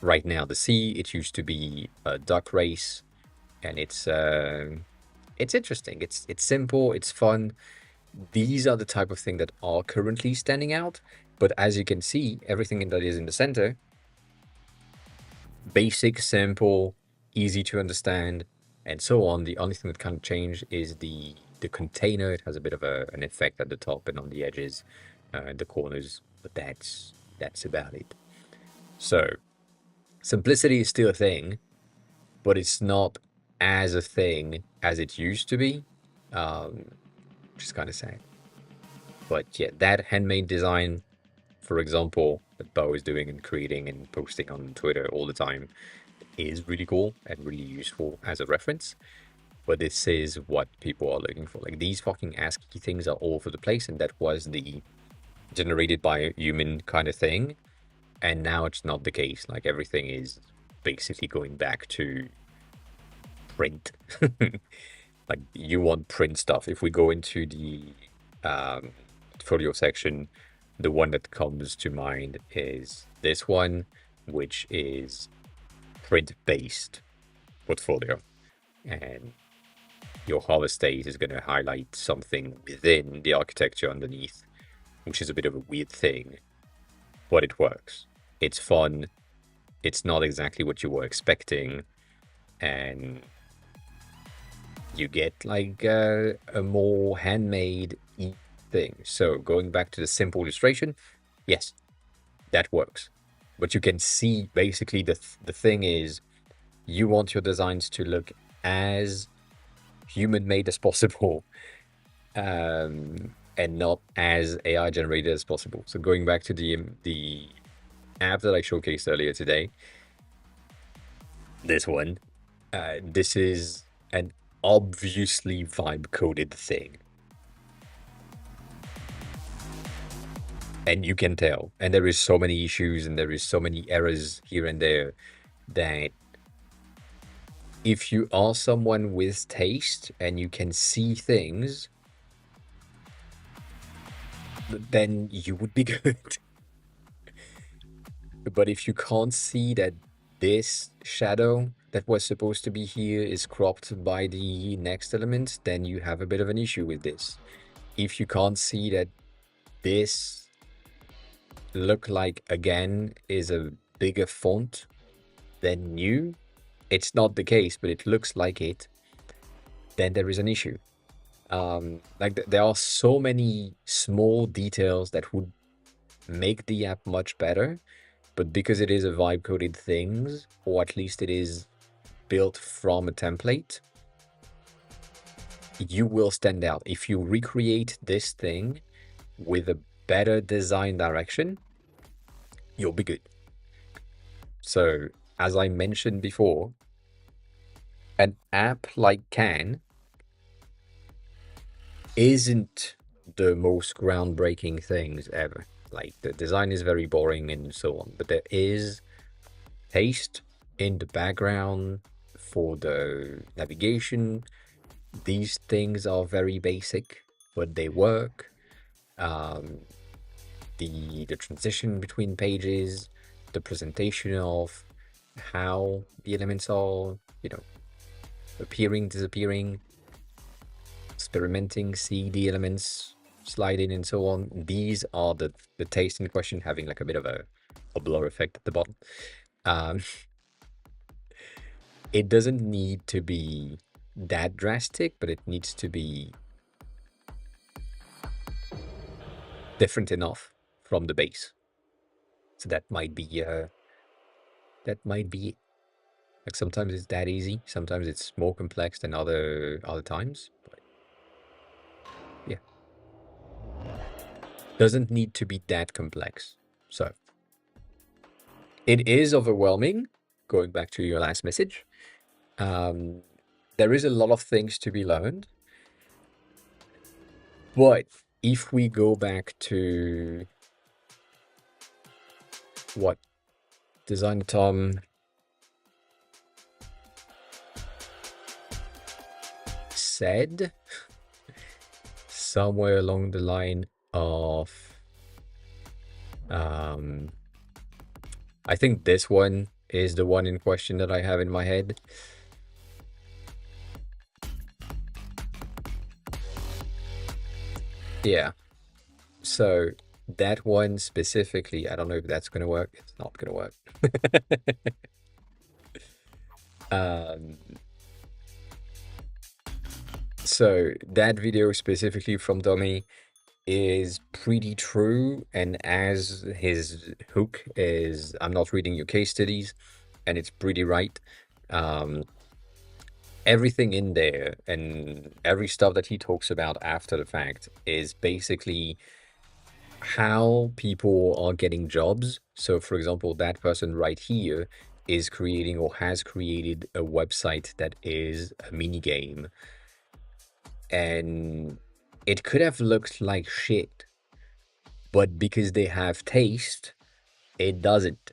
right now the sea. It used to be a duck race, and it's interesting. It's simple. It's fun. These are the type of thing that are currently standing out. But as you can see, everything that is in the center, basic, simple, easy to understand, and so on. The only thing that kind of changed is the container. It has a bit of an effect at the top and on the edges, and the corners, but that's about it. So simplicity is still a thing, but it's not as a thing as it used to be, which is kind of sad. But yeah, that handmade design, for example, that Bo is doing and creating and posting on Twitter all the time is really cool and really useful as a reference. But this is what people are looking for. Like these fucking ASCII things are all over the place, and that was the generated by a human kind of thing. And now it's not the case. Like everything is basically going back to print. Like you want print stuff. If we go into the portfolio section, the one that comes to mind is this one, which is print-based portfolio. And your harvest state is going to highlight something within the architecture underneath, which is a bit of a weird thing, but it works. It's fun. It's not exactly what you were expecting, and you get like a more handmade thing. So going back to the simple illustration, yes, that works. But you can see basically the thing is you want your designs to look as human made as possible, and not as AI generated as possible. So going back to the app that I showcased earlier today, this one, this is an obviously vibe coded thing. And you can tell. And there is so many issues and there is so many errors here and there that if you are someone with taste and you can see things, then you would be good. But if you can't see that this shadow that was supposed to be here is cropped by the next element, then you have a bit of an issue with this. If you can't see that this look like, again, is a bigger font than new, it's not the case, but it looks like it, then there is an issue. Like there are so many small details that would make the app much better, but because it is a vibe coded things, or at least it is built from a template, you will stand out. If you recreate this thing with a better design direction, you'll be good. So, as I mentioned before, an app like Can isn't the most groundbreaking things ever. Like, the design is very boring and so on, but there is taste in the background for the navigation. These things are very basic, but they work. The transition between pages, the presentation of how the elements are, appearing, disappearing, experimenting, see the elements sliding and so on. These are the taste in question, having like a bit of a blur effect at the bottom. It doesn't need to be that drastic, but it needs to be different enough from the base. So that might be like sometimes it's that easy, sometimes it's more complex than other times. But yeah, doesn't need to be that complex. So it is overwhelming. Going back to your last message, there is a lot of things to be learned. But if we go back to what Designer Tom said, somewhere along the line of, I think this one is the one in question that I have in my head. Yeah. So that one specifically, I don't know if that's going to work. It's not going to work. So that video specifically from Tommy is pretty true, and as his hook is, I'm not reading your case studies, and it's pretty right. Everything in there and every stuff that he talks about after the fact is basically how people are getting jobs. So for example, that person right here is creating or has created a website that is a mini game, and it could have looked like shit, but because they have taste, it doesn't.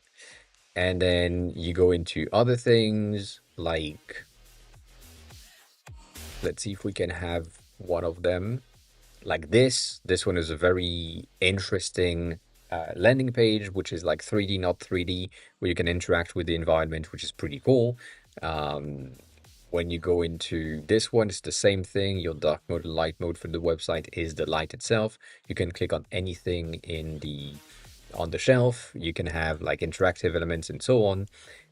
And then you go into other things like, let's see if we can have one of them like this. This one is a very interesting landing page, which is like 3D, not 3D, where you can interact with the environment, which is pretty cool. When you go into this one, it's the same thing. Your dark mode and light mode for the website is the light itself. You can click on anything on the shelf. You can have like interactive elements and so on.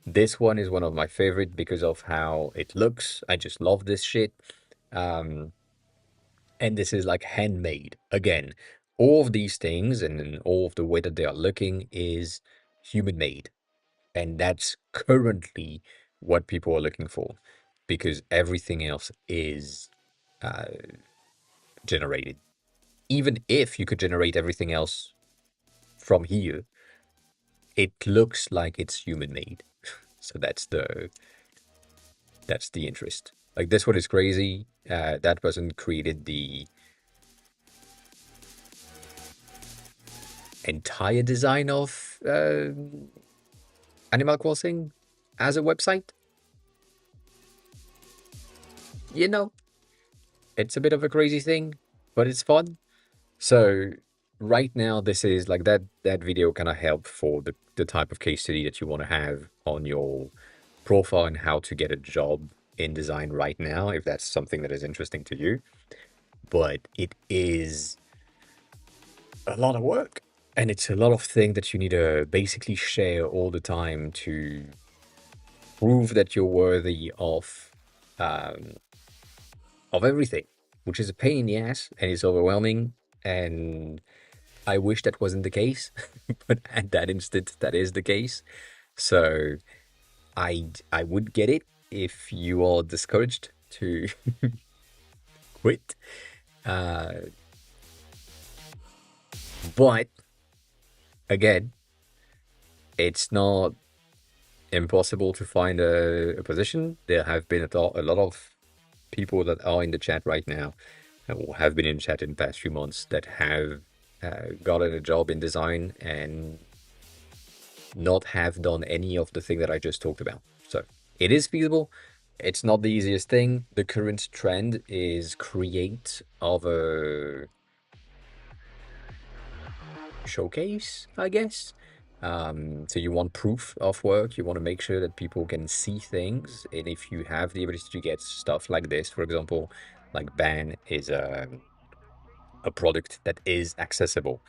This one is one of my favorite because of how it looks. I just love this shit. And this is like handmade again. all of these things and all of the way that they are looking is human made. And that's currently what people are looking for, because everything else is uh, generated. Even if you could generate everything else from here, it looks like it's human made. So that's the interest. Like this one is crazy. That person created the entire design of Animal Crossing as a website. You know, it's a bit of a crazy thing, but it's fun. So right now, this is like that video kind of help for the type of case study that you want to have on your profile and how to get a job in design right now, if that's something that is interesting to you. But it is a lot of work, and it's a lot of things that you need to basically share all the time to prove that you're worthy um, of everything, which is a pain in the ass and it's overwhelming. And I wish that wasn't the case, but at that instant, that is the case. So I would get it if you are discouraged to quit. Uh, but again, it's not impossible to find a position. There have been a lot of people that are in the chat right now, or have been in chat in the past few months, that have gotten a job in design and not have done any of the thing that I just talked about. So it is feasible. It's not the easiest thing. The current trend is create of a showcase, I guess. So you want proof of work. You want to make sure that people can see things. And if you have the ability to get stuff like this, for example, like Ban is a product that is accessible.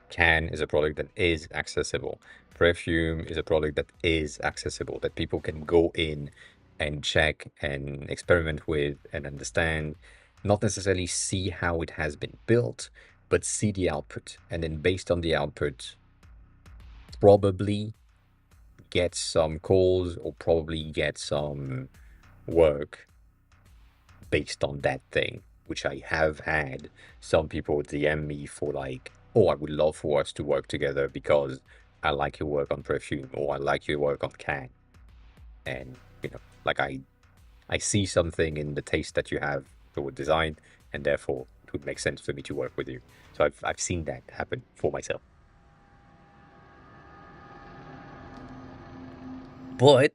Can is a product that is accessible. Perfume is a product that is accessible, that people can go in and check and experiment with and understand, not necessarily see how it has been built, but see the output. And then based on the output, probably get some calls or probably get some work based on that thing, which I have had some people DM me for like, oh, I would love for us to work together because I like your work on Perfume or I like your work on Can. And, you know, like I see something in the taste that you have toward design, and therefore it would make sense for me to work with you. So I've seen that happen for myself. But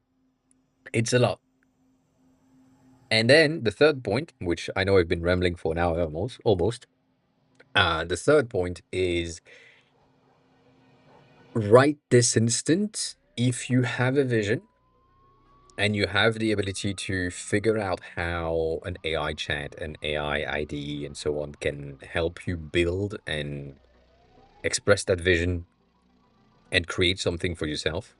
it's a lot. And then the third point, which I know I've been rambling for an hour almost. The third point is right this instant, if you have a vision and you have the ability to figure out how an AI chat, an AI ID, and so on can help you build and express that vision and create something for yourself,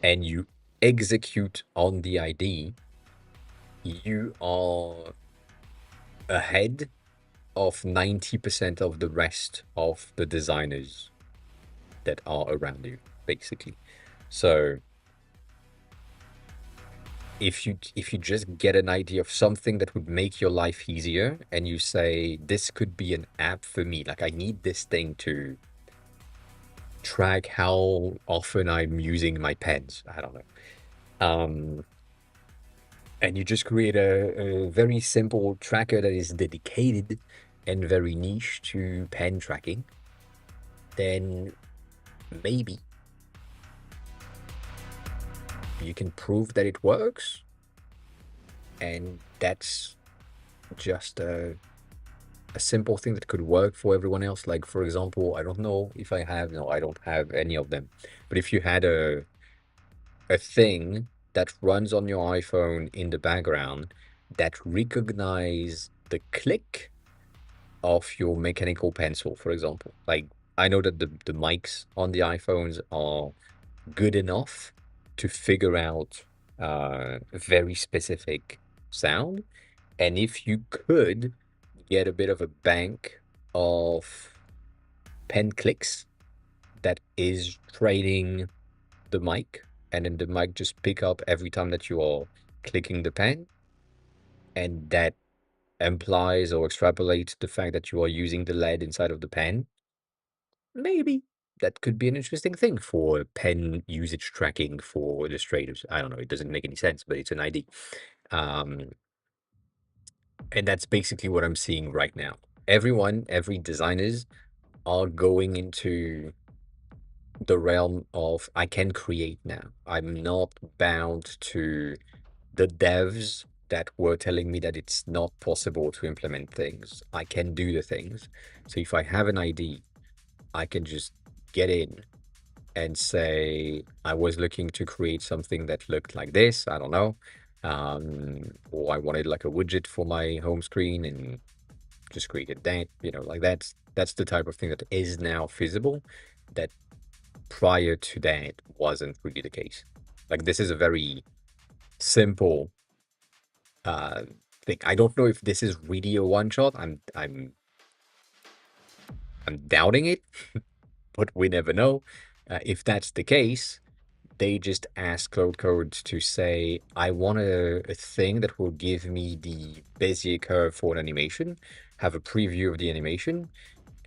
and you execute on the ID, you are ahead of 90% of the rest of the designers that are around you, basically. So if you just get an idea of something that would make your life easier, and you say, this could be an app for me, like I need this thing to track how often I'm using my pens, I don't know, and you just create a very simple tracker that is dedicated and very niche to pen tracking, then maybe you can prove that it works. And that's just a simple thing that could work for everyone else. Like, for example, I don't know if I have, no, I don't have any of them. But if you had a thing that runs on your iPhone in the background that recognize the click of your mechanical pencil, for example. Like, I know that the mics on the iPhones are good enough to figure out very specific sound. And if you could get a bit of a bank of pen clicks that is training the mic, and then the mic just pick up every time that you are clicking the pen, and that implies or extrapolates the fact that you are using the lead inside of the pen. Maybe that could be an interesting thing for pen usage tracking for illustrators. I don't know, it doesn't make any sense, but it's an idea. Um, and that's basically what I'm seeing right now. Every designers are going into the realm of I can create now. I'm not bound to the devs that were telling me that it's not possible to implement things. I can do the things. So if I have an idea, I can just get in and say, I was looking to create something that looked like this, I don't know. Or I wanted like a widget for my home screen and just created that, like that's the type of thing that is now feasible that prior to that wasn't really the case. Like this is a very simple uh thing. I don't know if this is really a one shot. I'm doubting it, but we never know. If that's the case, they just ask Cloud Code to say, I want a thing that will give me the Bezier curve for an animation, have a preview of the animation,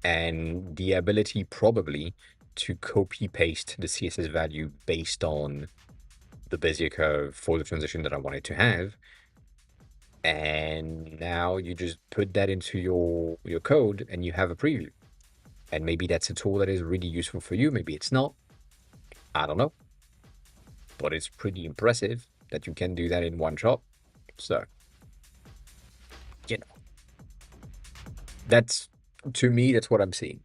and the ability probably to copy paste the CSS value based on the Bezier curve for the transition that I wanted to have. And now you just put that into your code and you have a preview. And maybe that's a tool that is really useful for you. Maybe it's not. I don't know. But it's pretty impressive that you can do that in one shot. So, you know, that's, to me, that's what I'm seeing.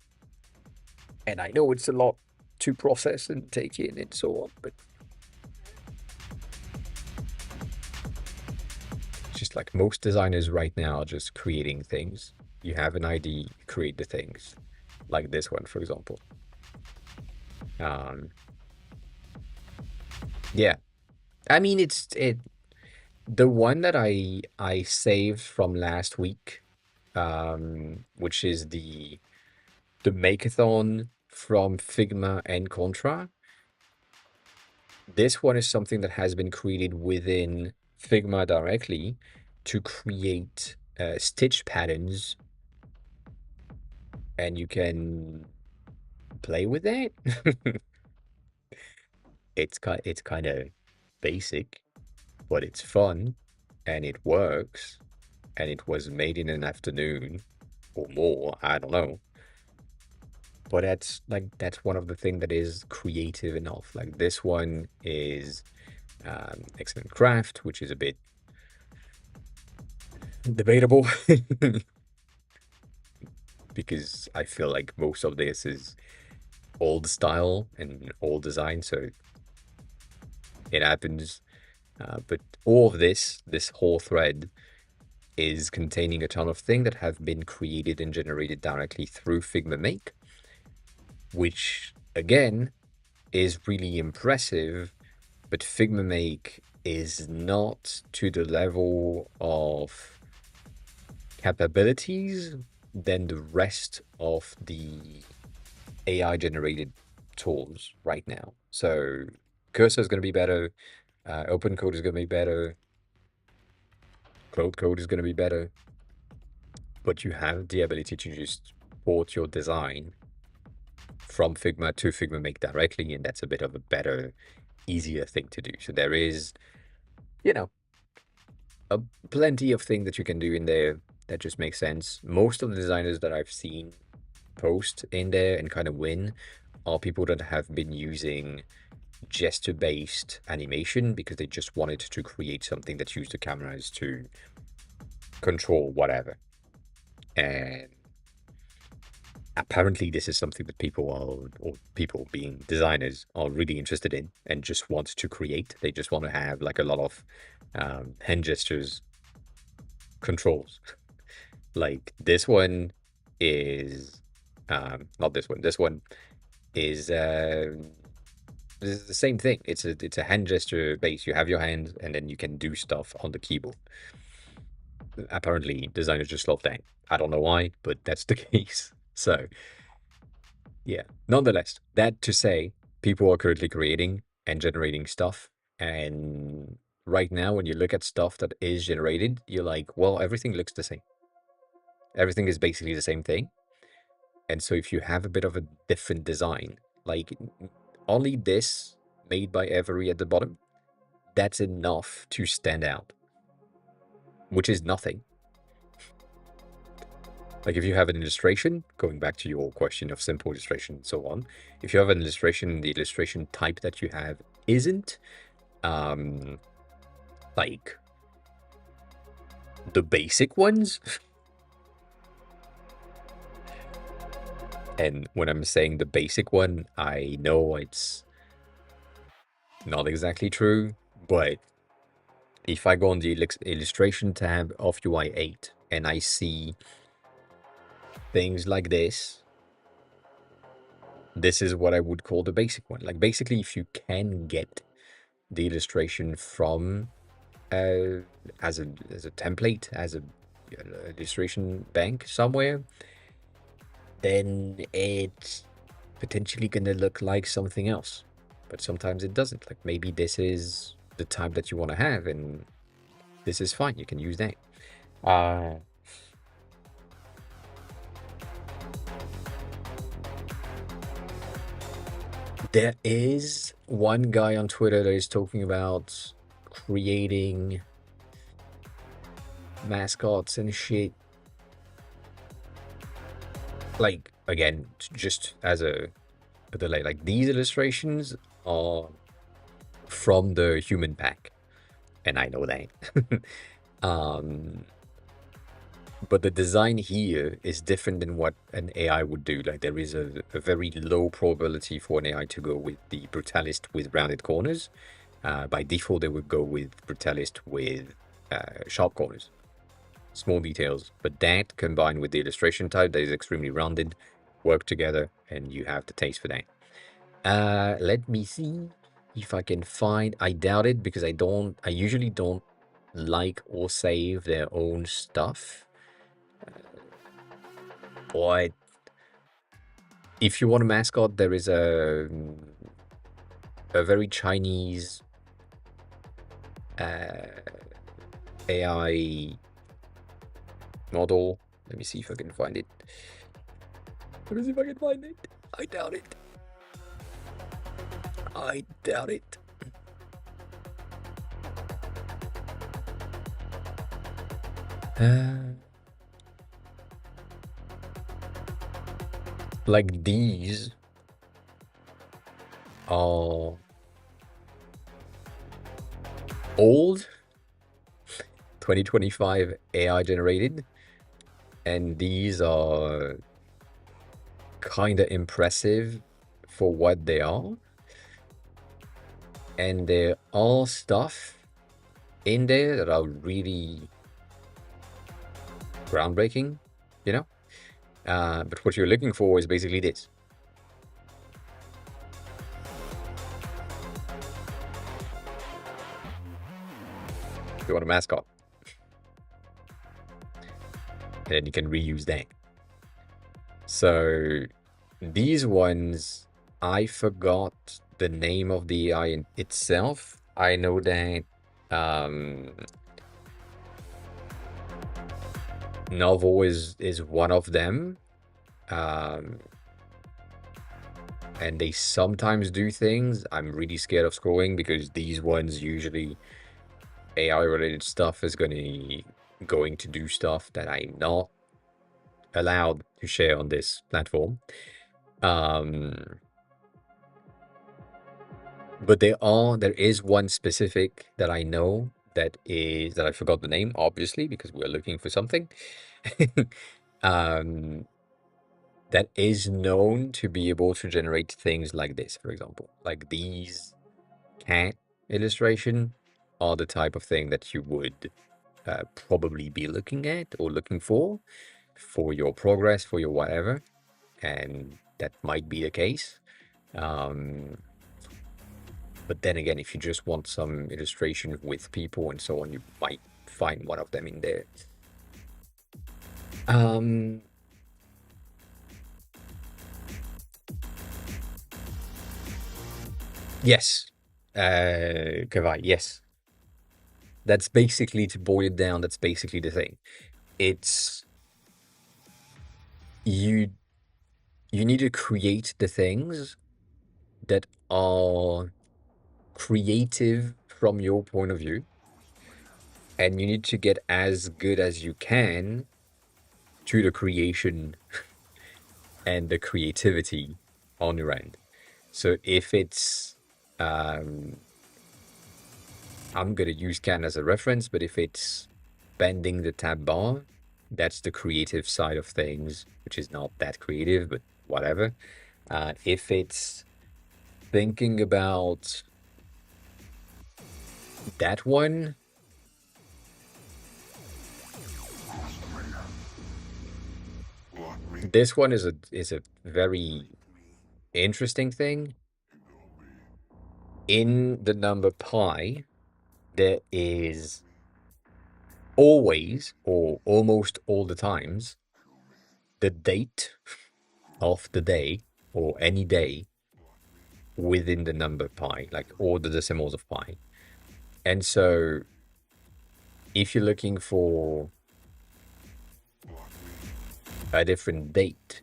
And I know it's a lot to process and take in and so on, but just like most designers right now are just creating things. You have an idea, you create the things. Like this one, for example. Yeah. I mean, the one that I saved from last week, which is the Makeathon from Figma and Contra. This one is something that has been created within Figma directly to create stitch patterns, and you can play with that. It's kind of basic, but it's fun, and it works, and it was made in an afternoon or more. I don't know. But that's one of the things that is creative enough. Like this one is excellent craft, which is a bit debatable because I feel like most of this is old style and old design, so it happens. But all of this whole thread is containing a ton of things that have been created and generated directly through Figma Make, which again is really impressive, but Figma Make is not to the level of capabilities than the rest of the AI generated tools right now. So Cursor is going to be better, Open Code is going to be better, Cloud Code is going to be better, but you have the ability to just port your design from Figma to Figma Make directly, and that's a bit of a better, easier thing to do. So there is, you know, a plenty of things that you can do in there that just makes sense. Most of the designers that I've seen post in there and kind of win are people that have been using gesture-based animation because they just wanted to create something that used the cameras to control whatever. And apparently this is something that people are, or people being designers, are really interested in and just want to create. They just want to have like a lot of hand gestures controls. Like this one is not this one. This one is this is the same thing. It's a hand gesture base. You have your hand and then you can do stuff on the keyboard. apparently designers just love that. I don't know why, but that's the case. So yeah, nonetheless, that to say, people are currently creating and generating stuff. And right now, when you look at stuff that is generated, you're like, well, everything looks the same. Everything is basically the same thing. And so if you have a bit of a different design, like only this made by Every at the bottom, that's enough to stand out, which is nothing. Like if you have an illustration, going back to your question of simple illustration and so on, if you have an illustration, the illustration type that you have isn't like the basic ones. And when I'm saying the basic one, I know it's not exactly true, but if I go on the illustration tab of UI 8 and I see things like this is what I would call the basic one. Like basically, if you can get the illustration from as a template, as a illustration bank somewhere, then it's potentially gonna look like something else. But sometimes it doesn't. Like maybe this is the type that you want to have, and this is fine. You can use that. There is one guy on Twitter that is talking about creating mascots and shit. Like again, just as a delay, like these illustrations are from the human pack, and I know that. But the design here is different than what an AI would do. Like there is a very low probability for an AI to go with the brutalist with rounded corners. By default, they would go with brutalist with sharp corners, small details. But that combined with the illustration type that is extremely rounded, work together, and you have the taste for that. Let me see if I can find. I doubt it because I usually don't like or save their own stuff. But if you want a mascot, there is a very Chinese AI model. Let me see if I can find it. Let me see if I can find it. I doubt it. I doubt it. Like these are old 2025 AI generated, and these are kind of impressive for what they are. And there are stuff in there that are really groundbreaking, you know? But what you're looking for is basically this. You want a mascot. And you can reuse that. So these ones, I forgot the name of the AI itself. I know that Novel is one of them. And they sometimes do things. I'm really scared of scrolling because these ones usually AI related stuff is going to do stuff that I'm not allowed to share on this platform. But there is one specific that I know that I forgot the name, obviously, because we're looking for something. That is known to be able to generate things like this, for example. Like these cat illustration are the type of thing that you would probably be looking at or looking for your progress, for your whatever. And that might be the case. But then again, if you just want some illustration with people and so on, you might find one of them in there. Um, yes. Kawai, yes. That's basically, to boil it down, that's basically the thing. It's you you need to create the things that are creative from your point of view, and you need to get as good as you can to the creation and the creativity on your end. So if it's I'm gonna use Can as a reference, but if it's bending the tab bar, that's the creative side of things, which is not that creative, but whatever. If it's thinking about that one, this one is a very interesting thing. In the number pi, there is always, or almost all the times, the date of the day or any day within the number pi, like all the decimals of pi. And so if you're looking for a different date,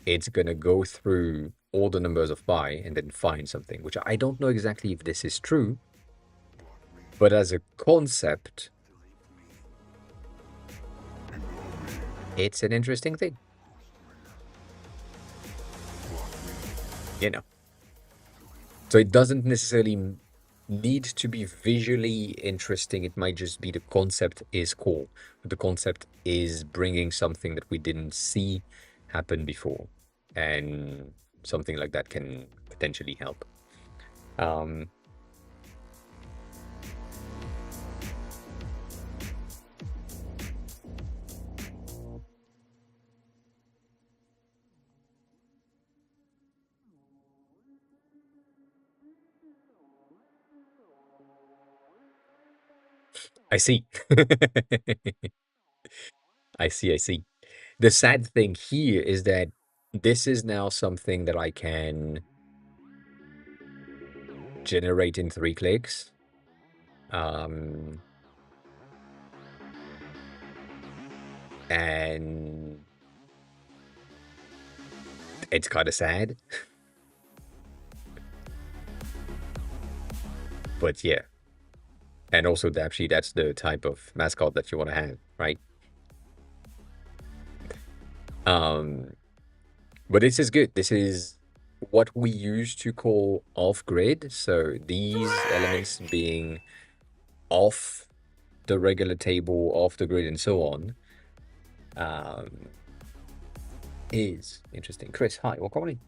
it's going to go through all the numbers of pi and then find something, which I don't know exactly if this is true, but as a concept, it's an interesting thing. You know, so it doesn't necessarily need to be visually interesting. It might just be the concept is cool. The concept is bringing something that we didn't see happen before, and something like that can potentially help. I see. I see, I see. The sad thing here is that this is now something that I can generate in 3 clicks. And it's kind of sad. But yeah. And also, actually, that's the type of mascot that you want to have, right? But this is good. This is what we used to call off-grid. So these elements being off the regular table, off the grid, and so on, is interesting. Chris, hi, welcome on in.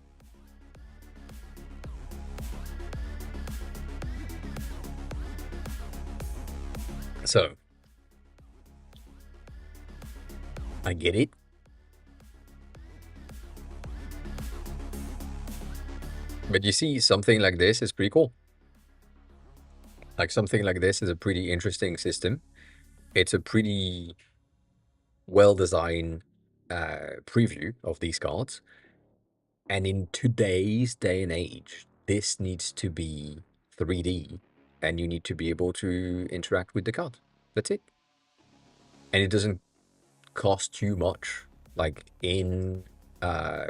So, I get it. But you see, something like this is pretty cool. Like, something like this is a pretty interesting system. It's a pretty well-designed preview of these cards. And in today's day and age, this needs to be 3D, and you need to be able to interact with the card. That's it. And it doesn't cost you much. Like in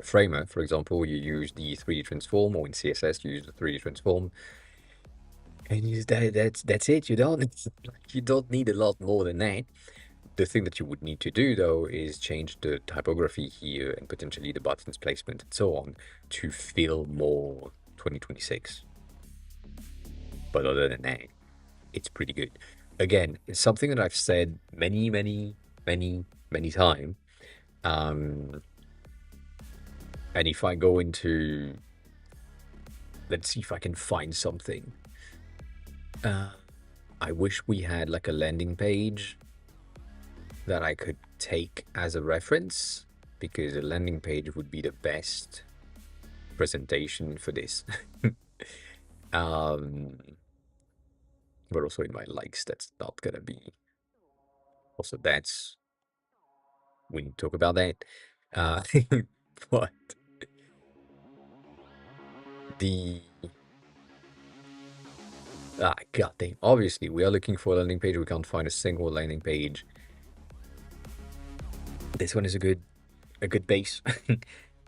Framer, for example, you use the 3D transform, or in CSS, you use the 3D transform, and use that's it. You don't need a lot more than that. The thing that you would need to do, though, is change the typography here and potentially the buttons placement and so on to feel more 2026. But other than that, it's pretty good. Again, it's something that I've said many, many, many, many times. And if I go into, let's see if I can find something. I wish we had like a landing page that I could take as a reference, because a landing page would be the best presentation for this. But also in my likes, that's not gonna be. Also, that's we need to talk about that. Uh, but the god dang, obviously we are looking for a landing page. We can't find a single landing page. This one is a good base.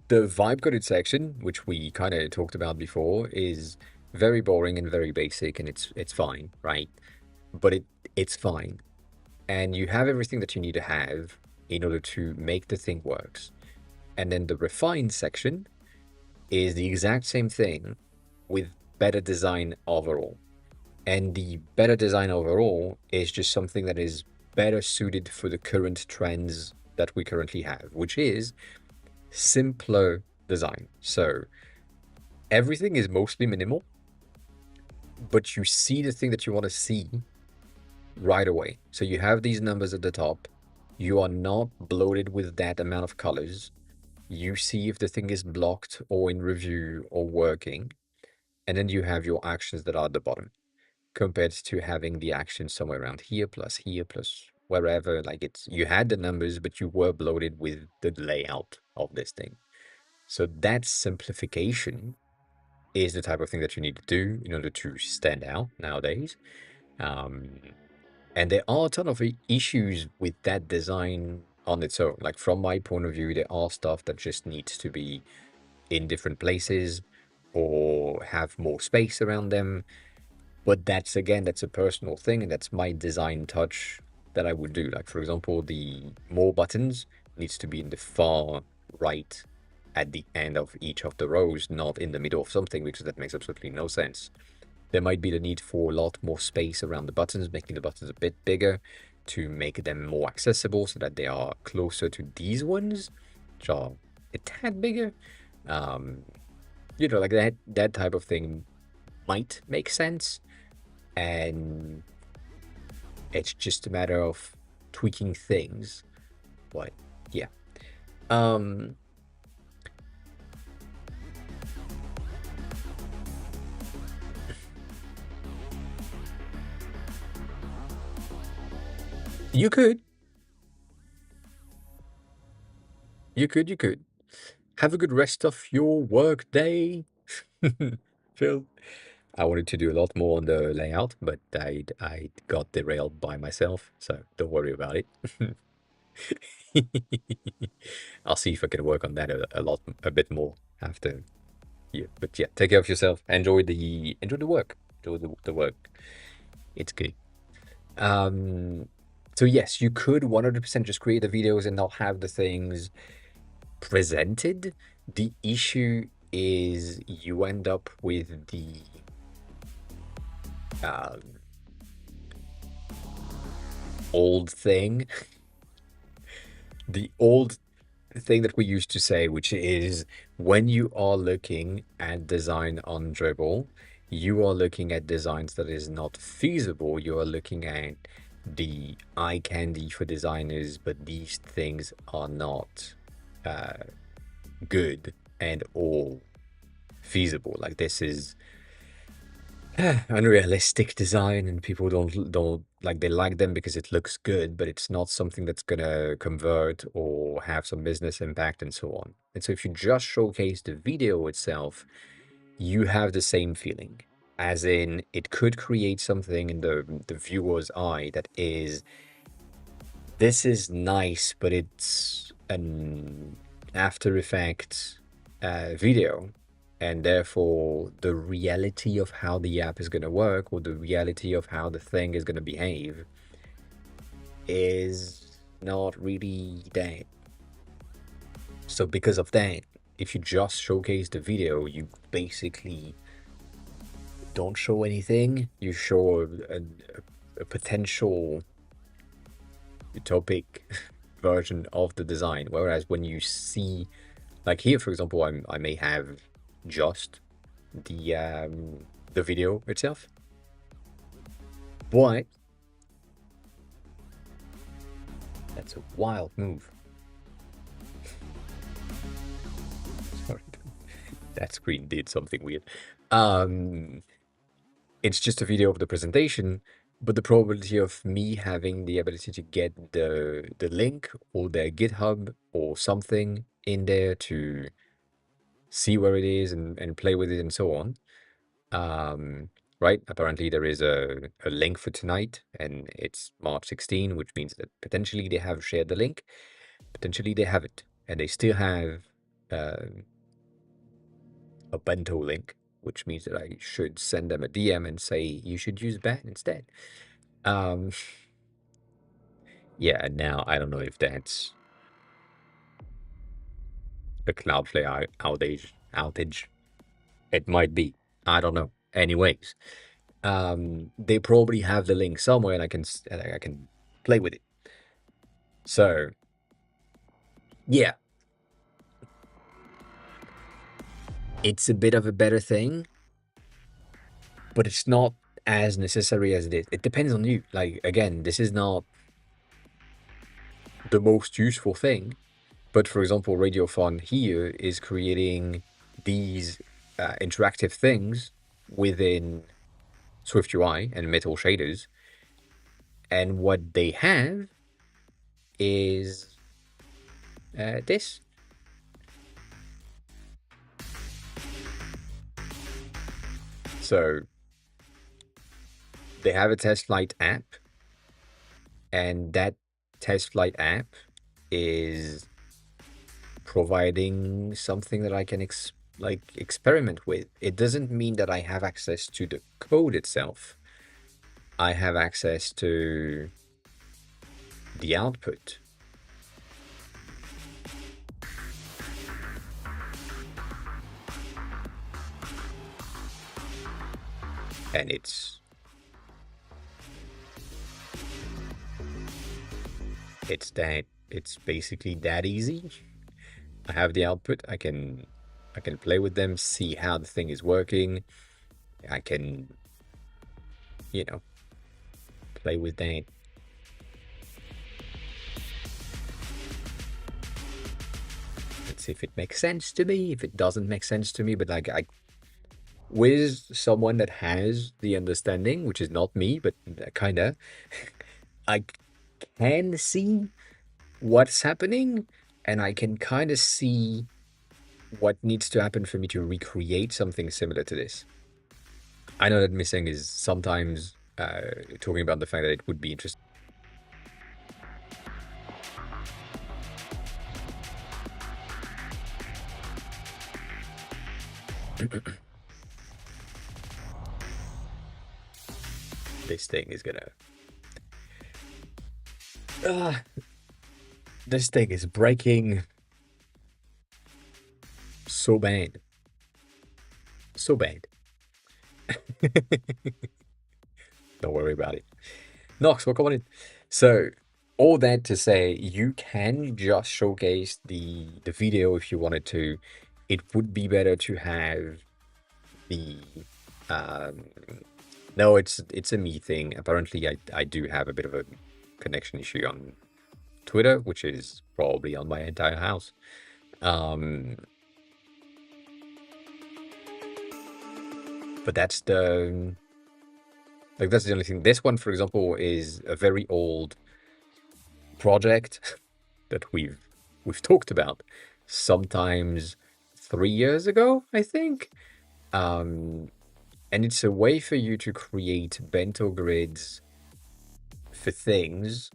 The vibe coded section, which we kind of talked about before, is very boring and very basic, and it's fine, right? But it's fine, and you have everything that you need to have in order to make the thing works. And then the refined section is the exact same thing with better design overall. And the better design overall is just something that is better suited for the current trends that we currently have, which is simpler design. So everything is mostly minimal, but you see the thing that you want to see right away. So you have these numbers at the top. You are not bloated with that amount of colors. You see if the thing is blocked or in review or working. And then you have your actions that are at the bottom, compared to having the actions somewhere around here plus wherever. Like you had the numbers, but you were bloated with the layout of this thing. So that simplification is the type of thing that you need to do in order to stand out nowadays. And there are a ton of issues with that design on its own. Like from my point of view, there are stuff that just needs to be in different places or have more space around them. But that's a personal thing, and that's my design touch that I would do. Like for example, the more buttons needs to be in the far right at the end of each of the rows, not in the middle of something, because that makes absolutely no sense. There might be the need for a lot more space around the buttons, making the buttons a bit bigger to make them more accessible so that they are closer to these ones, which are a tad bigger. Like that type of thing might make sense. And it's just a matter of tweaking things. But yeah. You could. Have a good rest of your work day. Phil. I wanted to do a lot more on the layout, but I got derailed by myself, so don't worry about it. I'll see if I can work on that a bit more after. Yeah, but yeah, take care of yourself. Enjoy the work. Enjoy the work. It's good. So yes, you could 100% just create the videos and not have the things presented. The issue is you end up with the old thing. The old thing that we used to say, which is when you are looking at design on Dribble, you are looking at designs that is not feasible. You are looking at the eye candy for designers, but these things are not good and all feasible. Like this is unrealistic design, and people don't like, they like them because it looks good, but it's not something that's gonna convert or have some business impact and so on. And so if you just showcase the video itself, you have the same feeling, as in it could create something in the viewer's eye that is, this is nice, but it's an After Effects video, and therefore the reality of how the app is going to work, or the reality of how the thing is going to behave, is not really that. So because of that, if you just showcase the video, you basically don't show anything. You show a potential utopic version of the design, whereas when you see, like here for example, I may have just the video itself, but that's a wild move. Sorry, that screen did something weird. It's just a video of the presentation, but the probability of me having the ability to get the link or their GitHub or something in there to see where it is and play with it and so on. Right? Apparently there is a link for tonight and it's March 16, which means that potentially they have shared the link, potentially they haven't, and they still have uh, a bento link, which means that I should send them a DM and say you should use that instead. Um, yeah, and now I don't know if that's a Cloudflare outage. It might be. I don't know. Anyways, they probably have the link somewhere, and I can play with it. So, yeah, it's a bit of a better thing, but it's not as necessary as it is. It depends on you. Like again, this is not the most useful thing, but for example, Radiophone here is creating these interactive things within SwiftUI and Metal shaders, and what they have is this. So they have a test flight app, and that test flight app is providing something that I can experiment with. It doesn't mean that I have access to the code itself. I have access to the output. And it's basically that easy. I have the output. I can play with them, see how the thing is working. I can, play with that. Let's see if it makes sense to me. If it doesn't make sense to me, but like with someone that has the understanding, which is not me, but kinda, I can see what's happening, and I can kind of see what needs to happen for me to recreate something similar to this. I know that missing is sometimes talking about the fact that it would be interesting. This thing is gonna. This thing is breaking so bad. So bad. Don't worry about it. Nox, welcome on in. So, all that to say, you can just showcase the video if you wanted to. It would be better to have the no, it's a me thing. Apparently I do have a bit of a connection issue on Twitter, which is probably on my entire house. But that's the only thing. This one, for example, is a very old project that we've talked about sometimes 3 years ago, I think. And it's a way for you to create bento grids for things.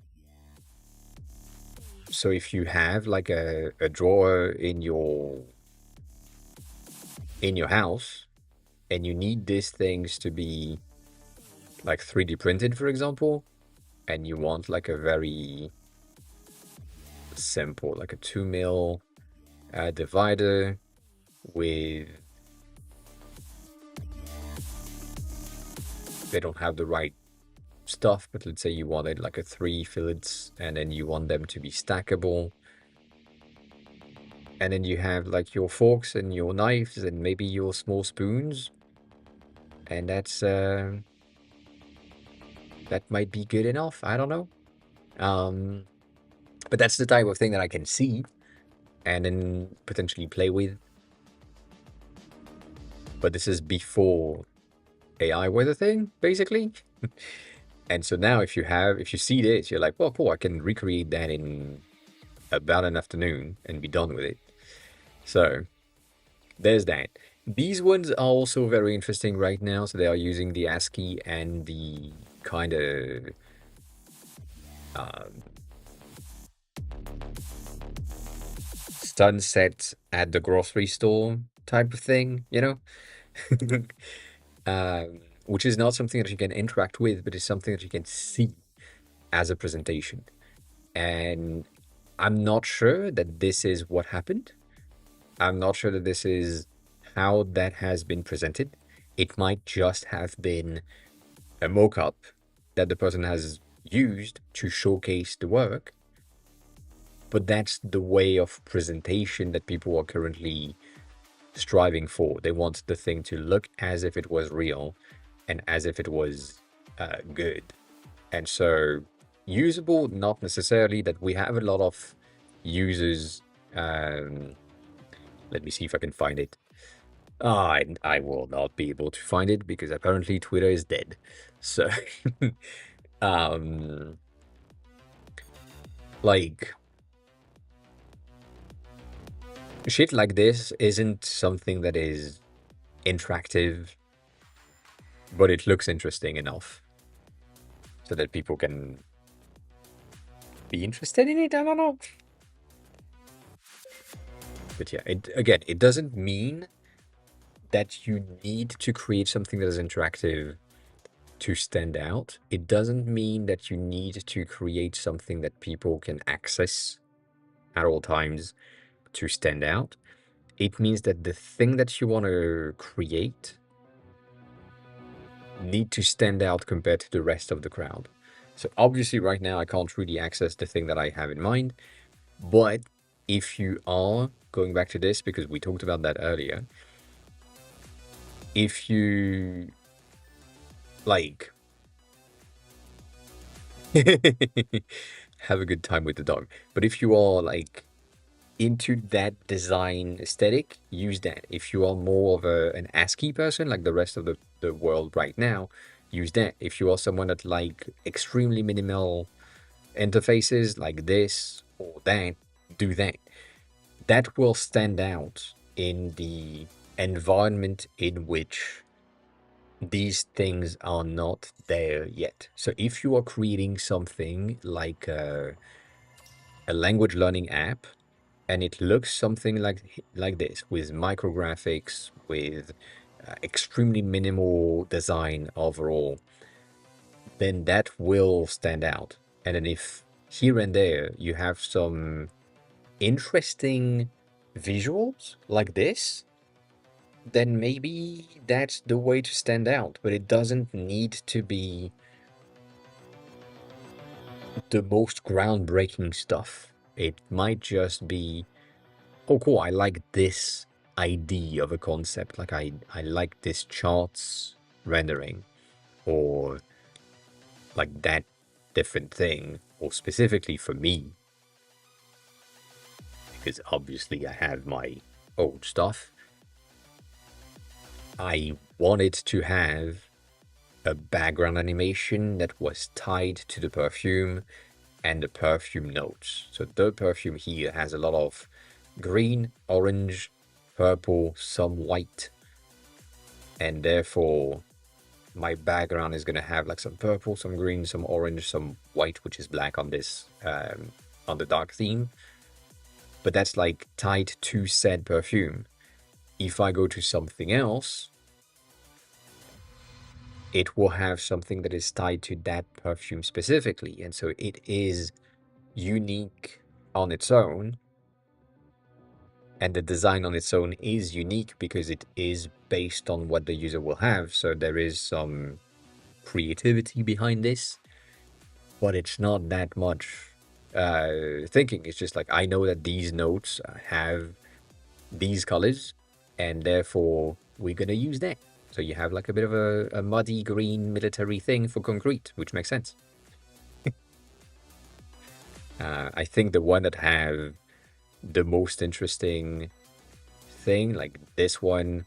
So if you have like a drawer in your house and you need these things to be like 3D printed, for example, and you want like a very simple, like a 2mm divider with, they don't have the right stuff, but let's say you wanted like a 3 fillets and then you want them to be stackable, and then you have like your forks and your knives and maybe your small spoons, and that's that might be good enough. I don't know. But that's the type of thing that I can see and then potentially play with. But this is before AI was a thing, basically. And so now if you see this, you're like, well, cool, I can recreate that in about an afternoon and be done with it. So there's that. These ones are also very interesting right now. So they are using the ASCII and the kind of sunset at the grocery store type of thing, you know? Which is not something that you can interact with, but it's something that you can see as a presentation. And I'm not sure that this is what happened. I'm not sure that this is how that has been presented. It might just have been a mock-up that the person has used to showcase the work, but that's the way of presentation that people are currently striving for. They want the thing to look as if it was real and as if it was good. And so usable, not necessarily. That we have a lot of users. Let me see if I can find it. I will not be able to find it because apparently Twitter is dead. So, like, shit like this isn't something that is interactive, but it looks interesting enough so that people can be interested in it. I don't know. But yeah, it doesn't mean that you need to create something that is interactive to stand out. It doesn't mean that you need to create something that people can access at all times to stand out. It means that the thing that you want to create need to stand out compared to the rest of the crowd. So obviously right now I can't really access the thing that I have in mind, but if you are going back to this, because we talked about that earlier, if you like have a good time with the dog, but if you are like into that design aesthetic, use that. If you are more of an ASCII person, like the rest of the world right now, use that. If you are someone that like extremely minimal interfaces like this or that, do that. That will stand out in the environment in which these things are not there yet. So if you are creating something like a language learning app, and it looks something like this, with micrographics, with extremely minimal design overall, then that will stand out. And then if here and there you have some interesting visuals like this, then maybe that's the way to stand out. But it doesn't need to be the most groundbreaking stuff. It might just be, oh, cool, I like this idea of a concept. Like, I like this charts rendering, or like that different thing, or specifically for me, because obviously I have my old stuff. I wanted to have a background animation that was tied to the perfume and the perfume notes. So the perfume here has a lot of green, orange, purple, some white, and therefore my background is going to have like some purple, some green, some orange, some white, which is black on this on the dark theme. But that's like tied to said perfume. If I go to something else, it will have something that is tied to that perfume specifically, and so it is unique on its own. And the design on its own is unique because it is based on what the user will have. So there is some creativity behind this, but it's not that much thinking. It's just like, I know that these notes have these colors, and therefore we're going to use that. So you have like a bit of a muddy green military thing for concrete, which makes sense. I think the one that have the most interesting thing, like this one,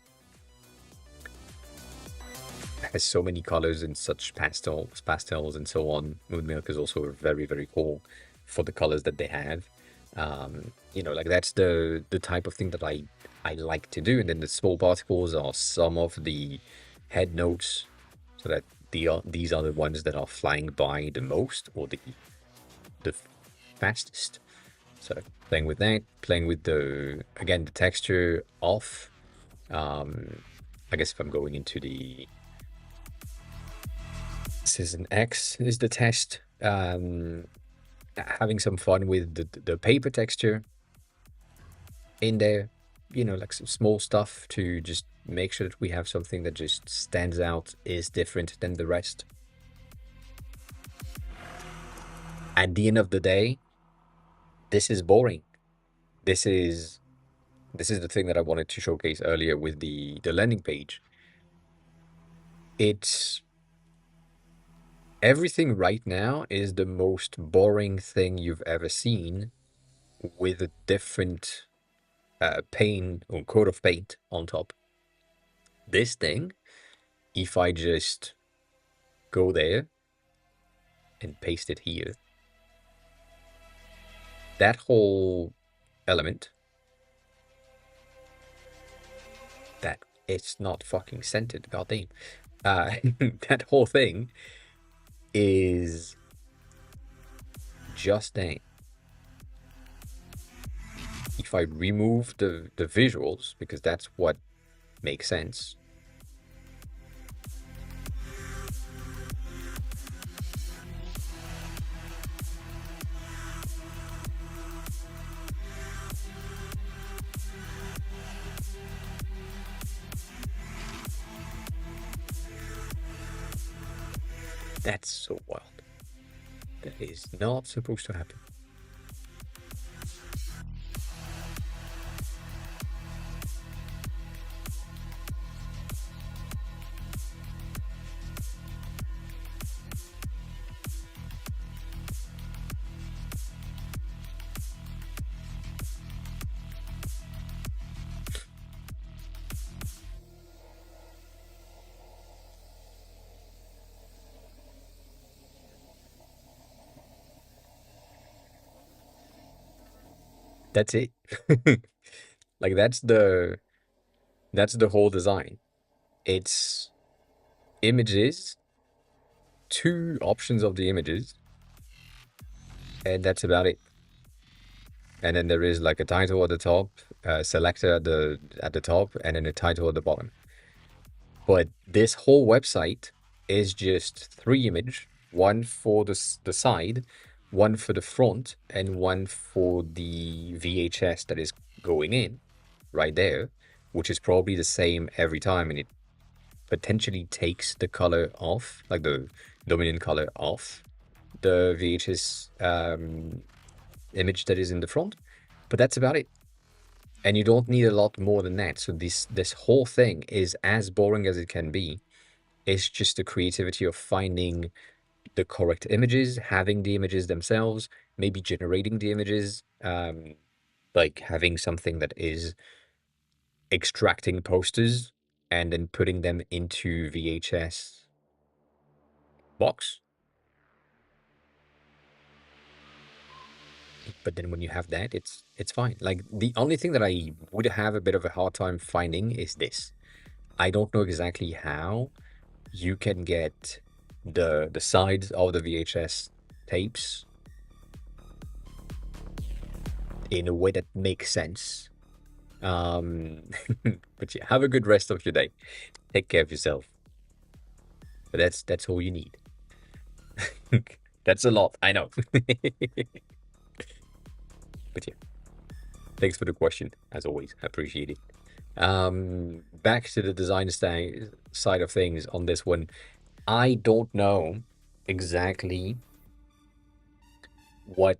has so many colors and such pastels and so on. Moon Milk is also very, very cool for the colors that they have. Like that's the type of thing that I like to do. And then the small particles are some of the head notes, so that these are the ones that are flying by the most, or the fastest. So playing with that, playing with the texture off. I guess if I'm going into this is an X is the test. Having some fun with the paper texture in there, like some small stuff to just make sure that we have something that just stands out, is different than the rest. At the end of the day, this is boring. This is the thing that I wanted to showcase earlier with the landing page. It's everything right now is the most boring thing you've ever seen, with a different paint or coat of paint on top. This thing, if I just go there and paste it here, that whole element, that it's not fucking scented, goddamn. That whole thing is just that. If I remove the visuals, because that's what makes sense, that's so wild. That is not supposed to happen. That's it. Like that's the whole design. It's images, two options of the images, and that's about it. And then there is like a title at the top, selector at the top, and then a title at the bottom. But this whole website is just three images, one for the side, one for the front, and one for the VHS that is going in right there, which is probably the same every time, and it potentially takes the color off, like the dominant color off the VHS image that is in the front. But that's about it. And you don't need a lot more than that. So this whole thing is as boring as it can be. It's just the creativity of finding the correct images, having the images themselves, maybe generating the images, like having something that is extracting posters and then putting them into VHS box. But then when you have that, it's fine. Like the only thing that I would have a bit of a hard time finding is this. I don't know exactly how you can get the sides of the VHS tapes in a way that makes sense. But yeah, have a good rest of your day. Take care of yourself. But that's all you need. That's a lot, I know. But yeah, thanks for the question, as always. I appreciate it. Back to the design side of things on this one. I don't know exactly what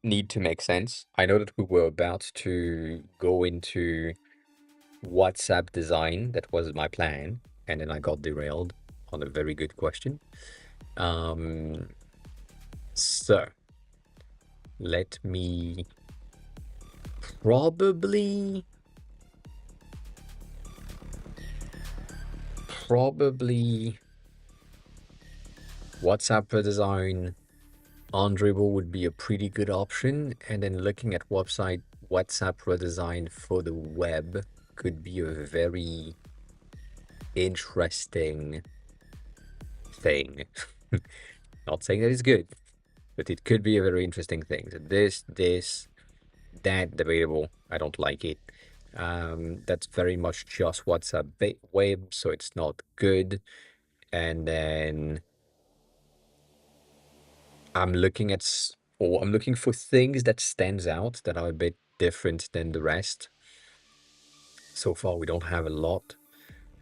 need to make sense. I know that we were about to go into WhatsApp design. That was my plan, and then I got derailed on a very good question. So let me probably WhatsApp redesign on Dribble would be a pretty good option. And then looking at WhatsApp redesign for the web could be a very interesting thing. Not saying that it's good, but it could be a very interesting thing. So that debatable. I don't like it. That's very much just WhatsApp web, so it's not good. And then I'm looking I'm looking for things that stands out that are a bit different than the rest. So far, we don't have a lot.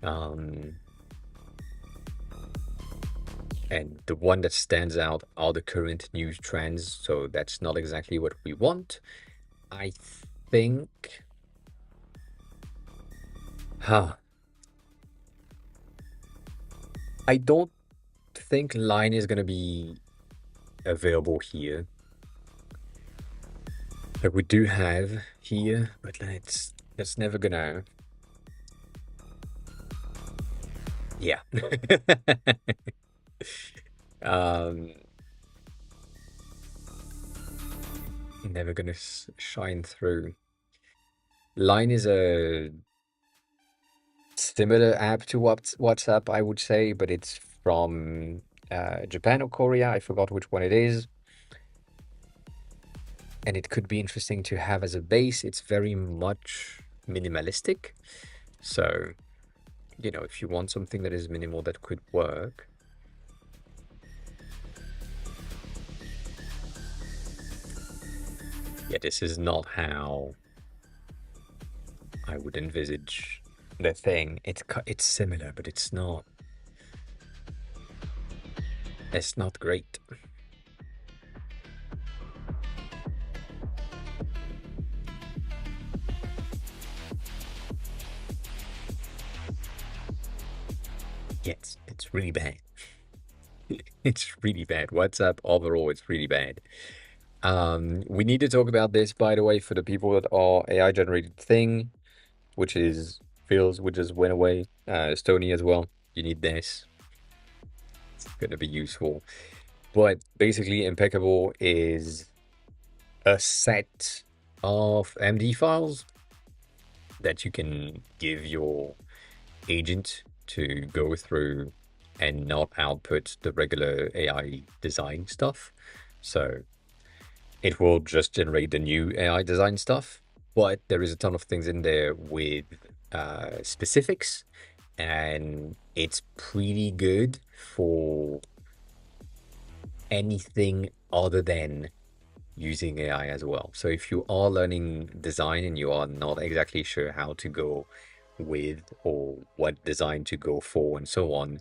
And the one that stands out are the current news trends, so that's not exactly what we want. I think... Huh. I don't think Line is gonna be available here. Like we do have here, but that's never gonna... Yeah. Never gonna shine through. Line is a similar app to WhatsApp, I would say, but it's from Japan or Korea. I forgot which one it is. And it could be interesting to have as a base. It's very much minimalistic. So, you know, if you want something that is minimal that could work. Yeah, this is not how I would envisage the thing. It's similar, but it's not great. Yeah, it's really bad. It's really bad. WhatsApp overall, it's really bad. We need to talk about this, by the way, for the people that are AI generated thing, which is Phil's, which just went away. Stony as well. You need this. It's gonna be useful. But basically, Impeccable is a set of MD files that you can give your agent to go through and not output the regular AI design stuff. So it will just generate the new AI design stuff, but there is a ton of things in there with specifics, and it's pretty good for anything other than using AI as well. So if you are learning design and you are not exactly sure how to go with or what design to go for and so on,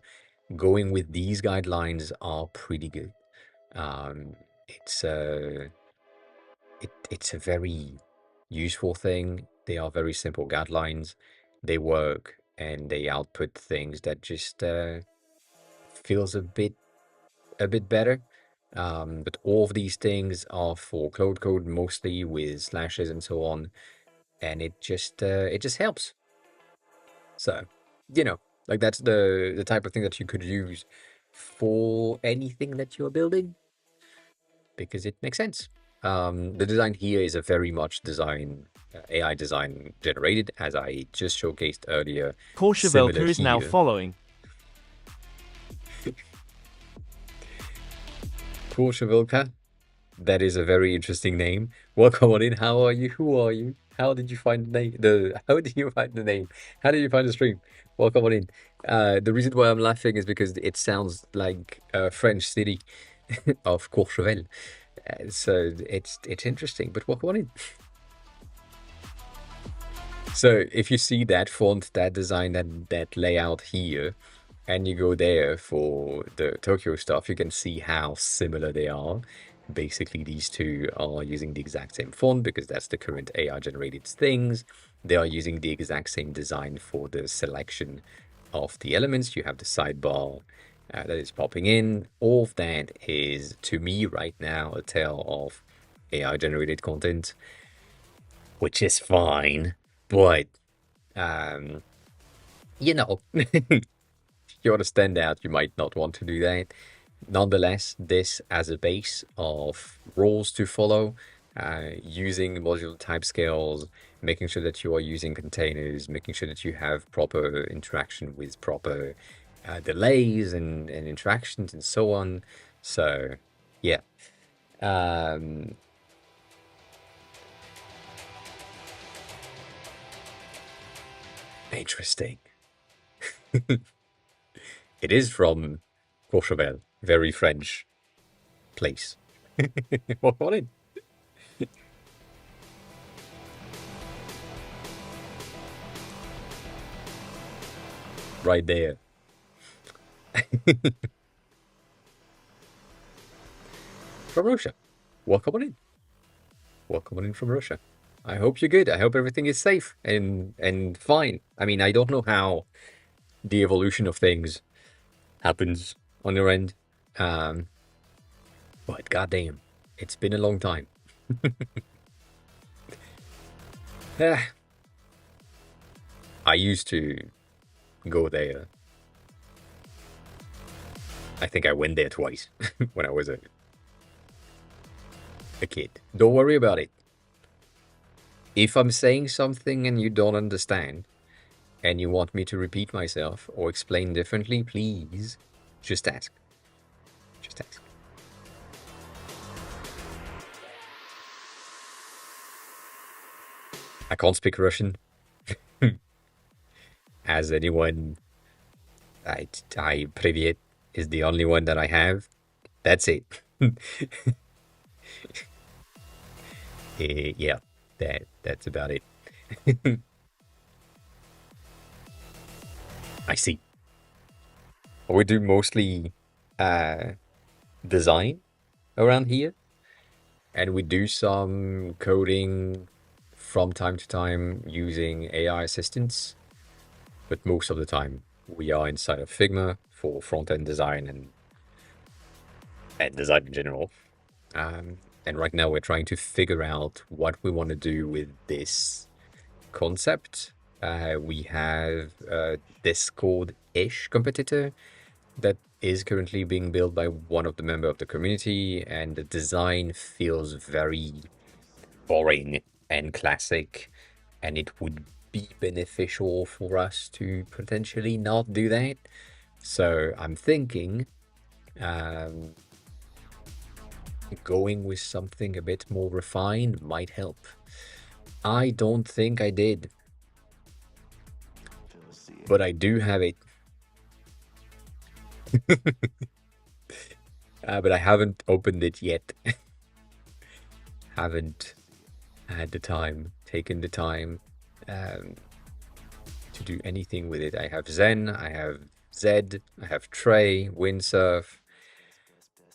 going with these guidelines are pretty good. It's a very useful thing. They are very simple guidelines. They work and they output things that just feels a bit better. But all of these things are for Cloud Code, mostly with slashes and so on, and it just helps. So, you know, like that's the type of thing that you could use for anything that you're building because it makes sense. The design here is a very much AI design generated, as I just showcased earlier. Courchevelka is now following. Courchevelka, that is a very interesting name. Welcome on in. How are you? Who are you? How did you find the name? How did you find the name? How did you find the stream? Welcome on in. The reason why I'm laughing is because it sounds like a French city of Courchevel. So it's interesting, but welcome on in. So if you see that font, that design, that layout here, and you go there for the Tokyo stuff, you can see how similar they are. Basically, these two are using the exact same font because that's the current AI generated things. They are using the exact same design for the selection of the elements. You have the sidebar that is popping in. All of that is, to me right now, a tale of AI generated content, which is fine, but you know, you want to stand out, you might not want to do that. Nonetheless, this as a base of rules to follow, using modular type scales, making sure that you are using containers, making sure that you have proper interaction with proper delays and interactions and so on. So, yeah. Um, Interesting. It is from Courchevel, very French place. Walk on in. Right there. From Russia. Welcome on in. Welcome on in from Russia. I hope you're good. I hope everything is safe and fine. I mean, I don't know how the evolution of things happens on your end. But goddamn, it's been a long time. Ah, I used to go there. I think I went there twice when I was a kid. Don't worry about it. If I'm saying something and you don't understand, and you want me to repeat myself or explain differently, please just ask. Just ask. I can't speak Russian. As anyone, I Privyet is the only one that I have. That's it. Yeah, that's about it. I see. We do mostly design around here, and we do some coding from time to time using AI assistants, but most of the time we are inside of Figma for front-end design and design in general. And right now we're trying to figure out what we want to do with this concept. We have a Discord-ish competitor that is currently being built by one of the members of the community, and the design feels very boring and classic, and it would be beneficial for us to potentially not do that. So I'm thinking going with something a bit more refined might help. I don't think I did, but I do have it. But I haven't opened it yet. Haven't had the time, taken the time to do anything with it. I have Zen, I have Zed, I have Trey, Windsurf,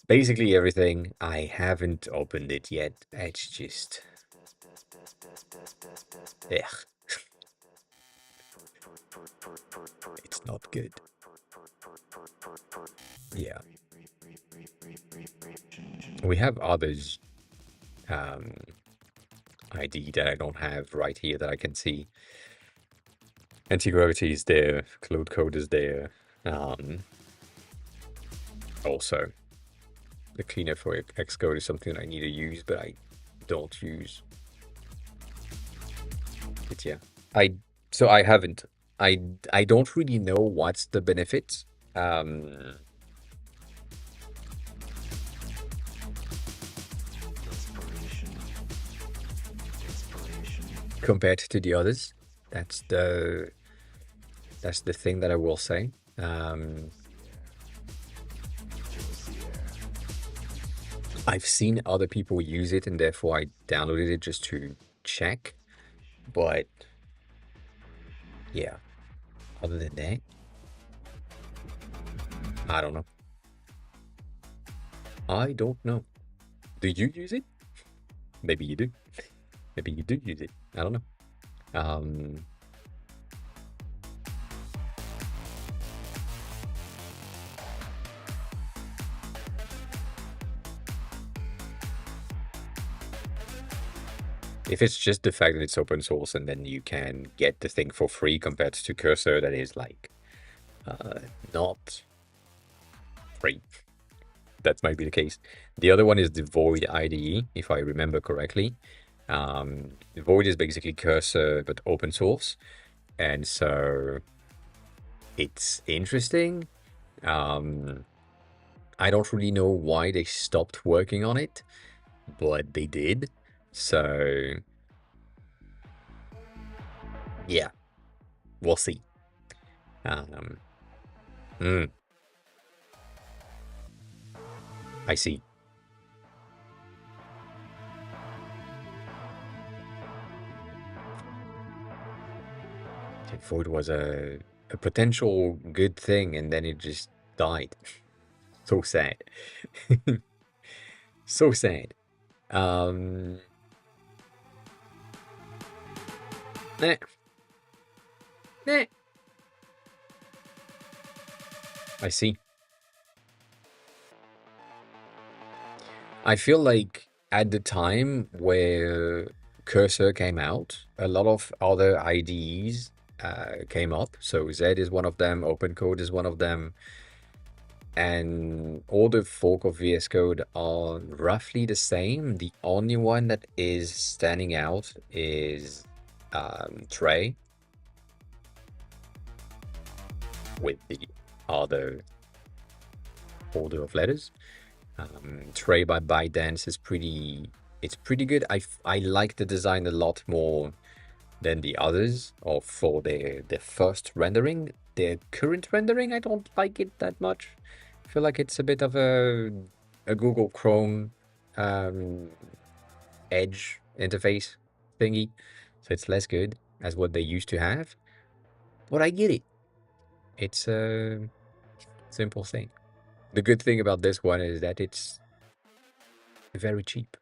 basically everything. I haven't opened it yet. It's just... Ugh. It's not good. Yeah. We have others ID that I don't have right here that I can see. Anti-gravity is there, Cloud Code is there. Also, the cleaner for Xcode is something that I need to use, but I don't use. But yeah, I haven't. I don't really know what's the benefit. Compared to the others, that's the thing that I will say. I've seen other people use it, and therefore I downloaded it just to check. But yeah, other than that, I don't know. I don't know. Do you use it? Maybe you do. Maybe you do use it. I don't know. If it's just the fact that it's open source and then you can get the thing for free compared to Cursor that is like not free. That might be the case. The other one is the Void IDE, if I remember correctly. The Void is basically Cursor, but open source. And so it's interesting. I don't really know why they stopped working on it, but they did. So yeah, we'll see. I see. Void was a potential good thing, and then it just died. So sad. So sad. Eh. Eh. I see. I feel like at the time where Cursor came out, a lot of other IDEs came up. So Z is one of them, OpenCode is one of them, and all the fork of VS Code are roughly the same. The only one that is standing out is Tray with the other order of letters. Tray by ByteDance is it's pretty good. I like the design a lot more than the others, or for their first rendering. Their current rendering, I don't like it that much. I feel like it's a bit of a Google Chrome Edge interface thingy, so it's less good as what they used to have. But I get it. It's a simple thing. The good thing about this one is that it's very cheap.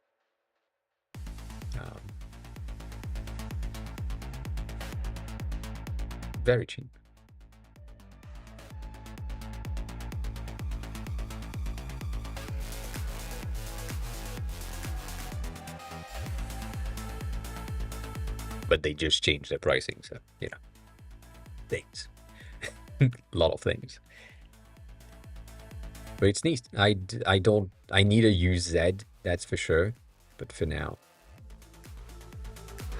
Very cheap. But they just changed their pricing, so, you know, things. A lot of things. But it's neat. I need to use Z, that's for sure. But for now,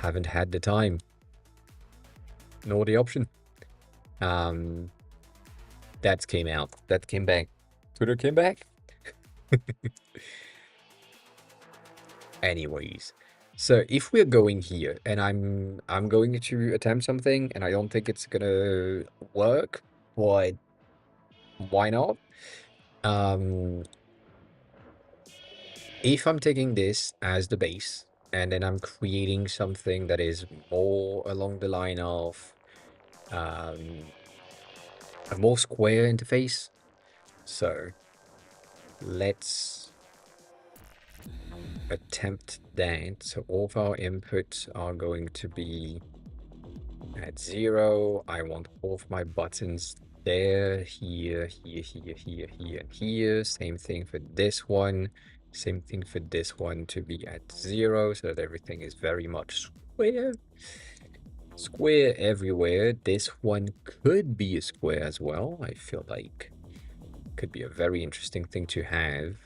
haven't had the time nor the option. That came out. That came back. Twitter came back. Anyways, so if we're going here, and I'm going to attempt something, and I don't think it's gonna work, but why not? If I'm taking this as the base, and then I'm creating something that is more along the line of a more square interface. So let's attempt that. So all of our inputs are going to be at 0. I want all of my buttons there, here, here, here, here, here, and here. Same thing for this one. Same thing for this one to be at 0, so that everything is very much square. Square everywhere. This one could be a square as well. I feel like could be a very interesting thing to have.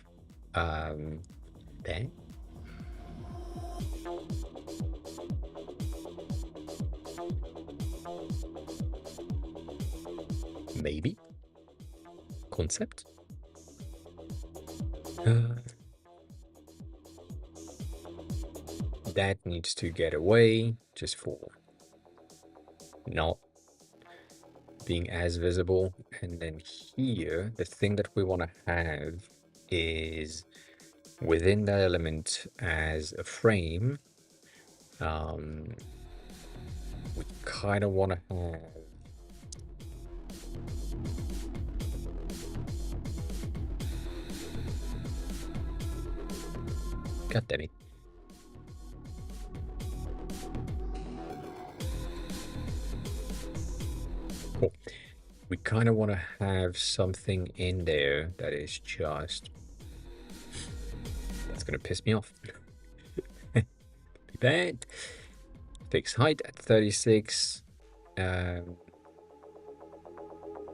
There. Maybe. Concept. That needs to get away just for not being as visible. And then here, the thing that we want to have is within that element as a frame. We kind of want to have God damn it. Cool. We kind of want to have something in there that is just... That's going to piss me off. Be bad. Fixed height at 36.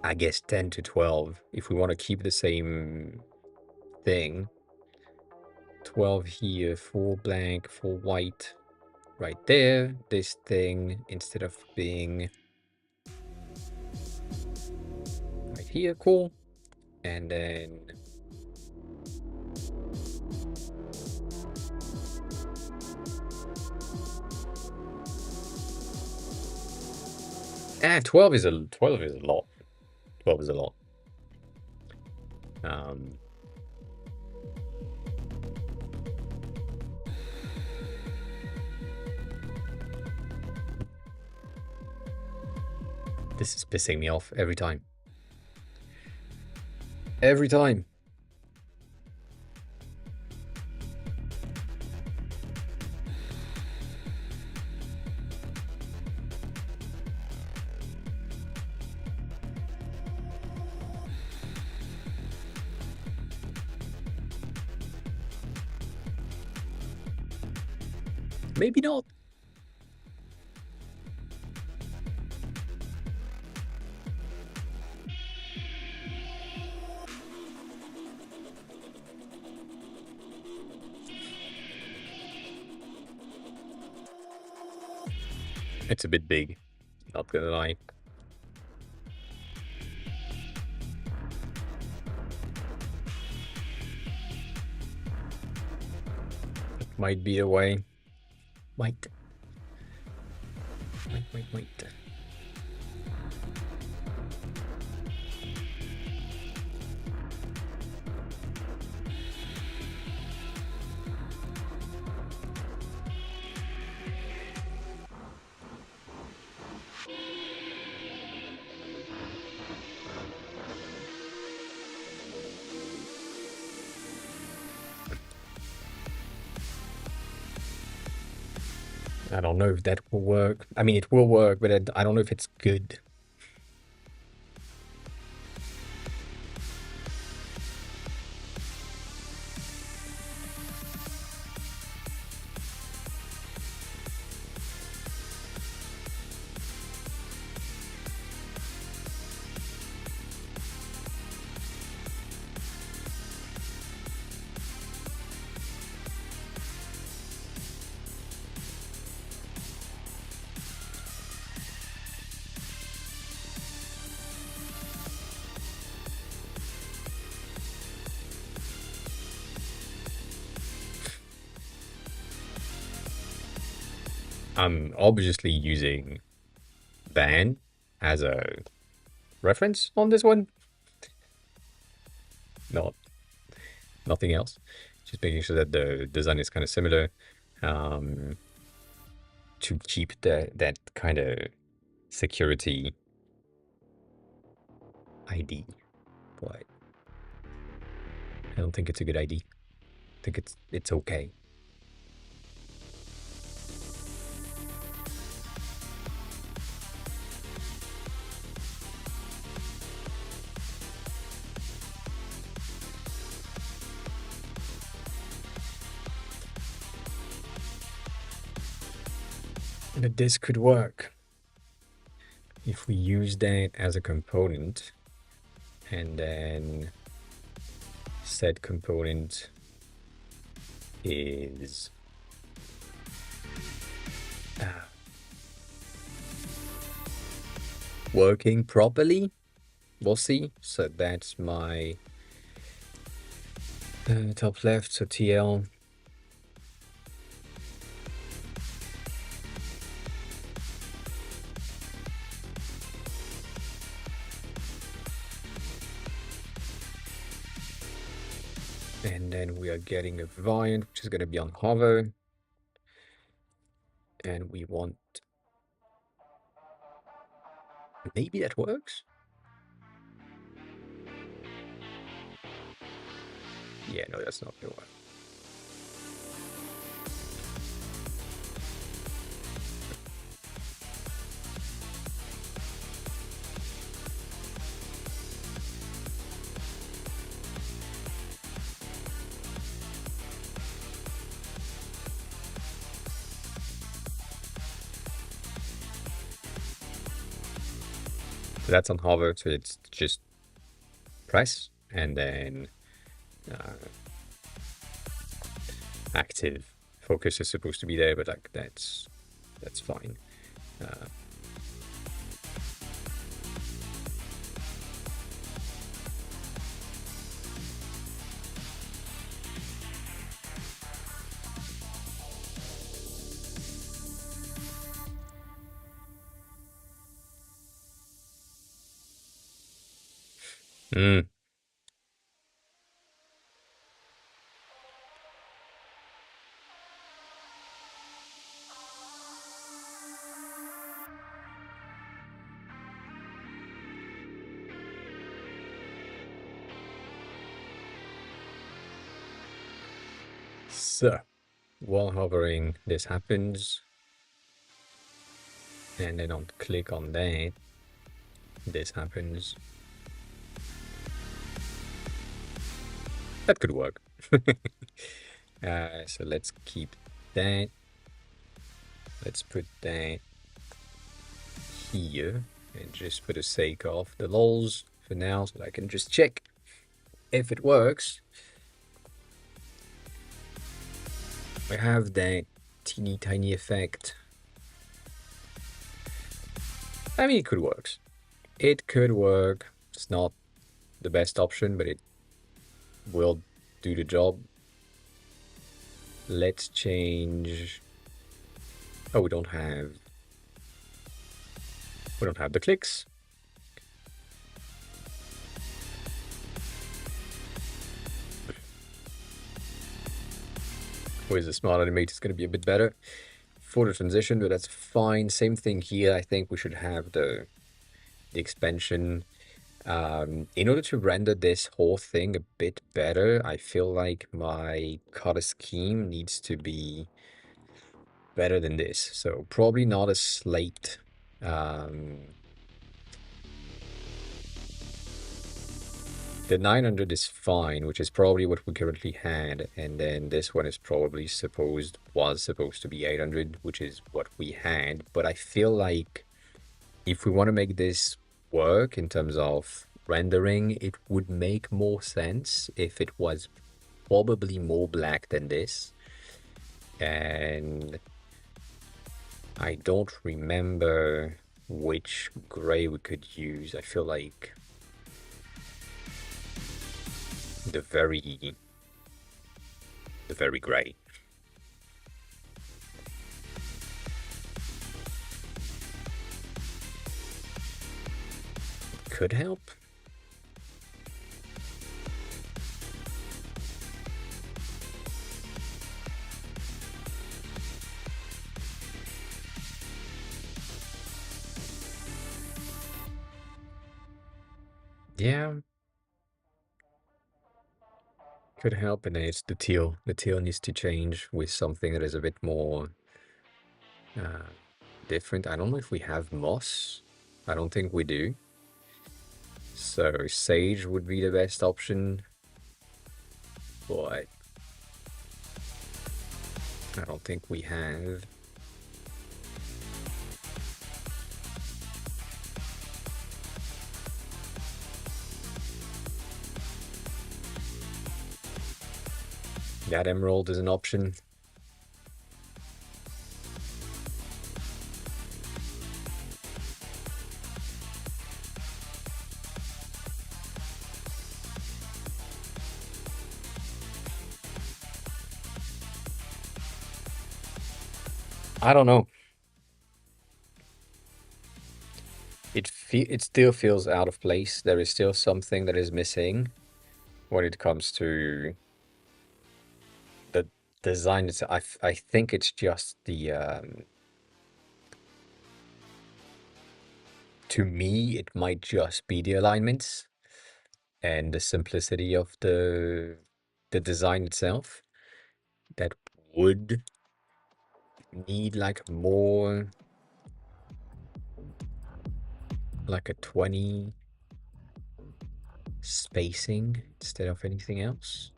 I guess 10 to 12 if we want to keep the same thing. 12 here, 4 blank, 4 white right there. This thing, instead of being right here, cool. And then ah, 12 is a lot. 12 is a lot. This is pissing me off every time. Every time. Maybe not. It's a bit big, not gonna lie. It might be a way. Might. I don't know if that will work. I mean, it will work, but I don't know if it's good. I'm obviously using ban as a reference on this one. Nothing else. Just making sure that the design is kind of similar, to keep that kind of security ID. But I don't think it's a good ID. I think it's okay. But this could work if we use that as a component, and then said component is working properly. We'll see. So that's my top left, so TL. And then we are getting a variant, which is going to be on hover. And we want... Maybe that works? Yeah, no, that's not going to work. So that's on hover, so it's just press and then active focus is supposed to be there, but like that's fine. Mm. So while hovering, this happens, and then on click on that, this happens. That could work. So let's keep that. Let's put that here, and just for the sake of the lols for now, so that I can just check if it works. I have that teeny tiny effect. I mean, it could work. It could work. It's not the best option, but it will do the job. Let's change. Oh, we don't have the clicks. With the smart animate, it's going to be a bit better for the transition, but that's fine. Same thing here. I think we should have the expansion. In order to render this whole thing a bit better, I feel like my color scheme needs to be better than this. So probably not a slate. The 900 is fine, which is probably what we currently had, and then this one is probably was supposed to be 800, which is what we had. But I feel like if we want to make this work in terms of rendering, it would make more sense if it was probably more black than this. And I don't remember which gray we could use. I feel like the very gray. Could help. Yeah. Could help, and then it's the teal. The teal needs to change with something that is a bit more different. I don't know if we have moss. I don't think we do. So sage would be the best option, but I don't think we have. That emerald is an option. I don't know. It still feels out of place. There is still something that is missing when it comes to the design itself. I think it's just the to me it might just be the alignments and the simplicity of the design itself that would need like more, like a 20 spacing instead of anything else,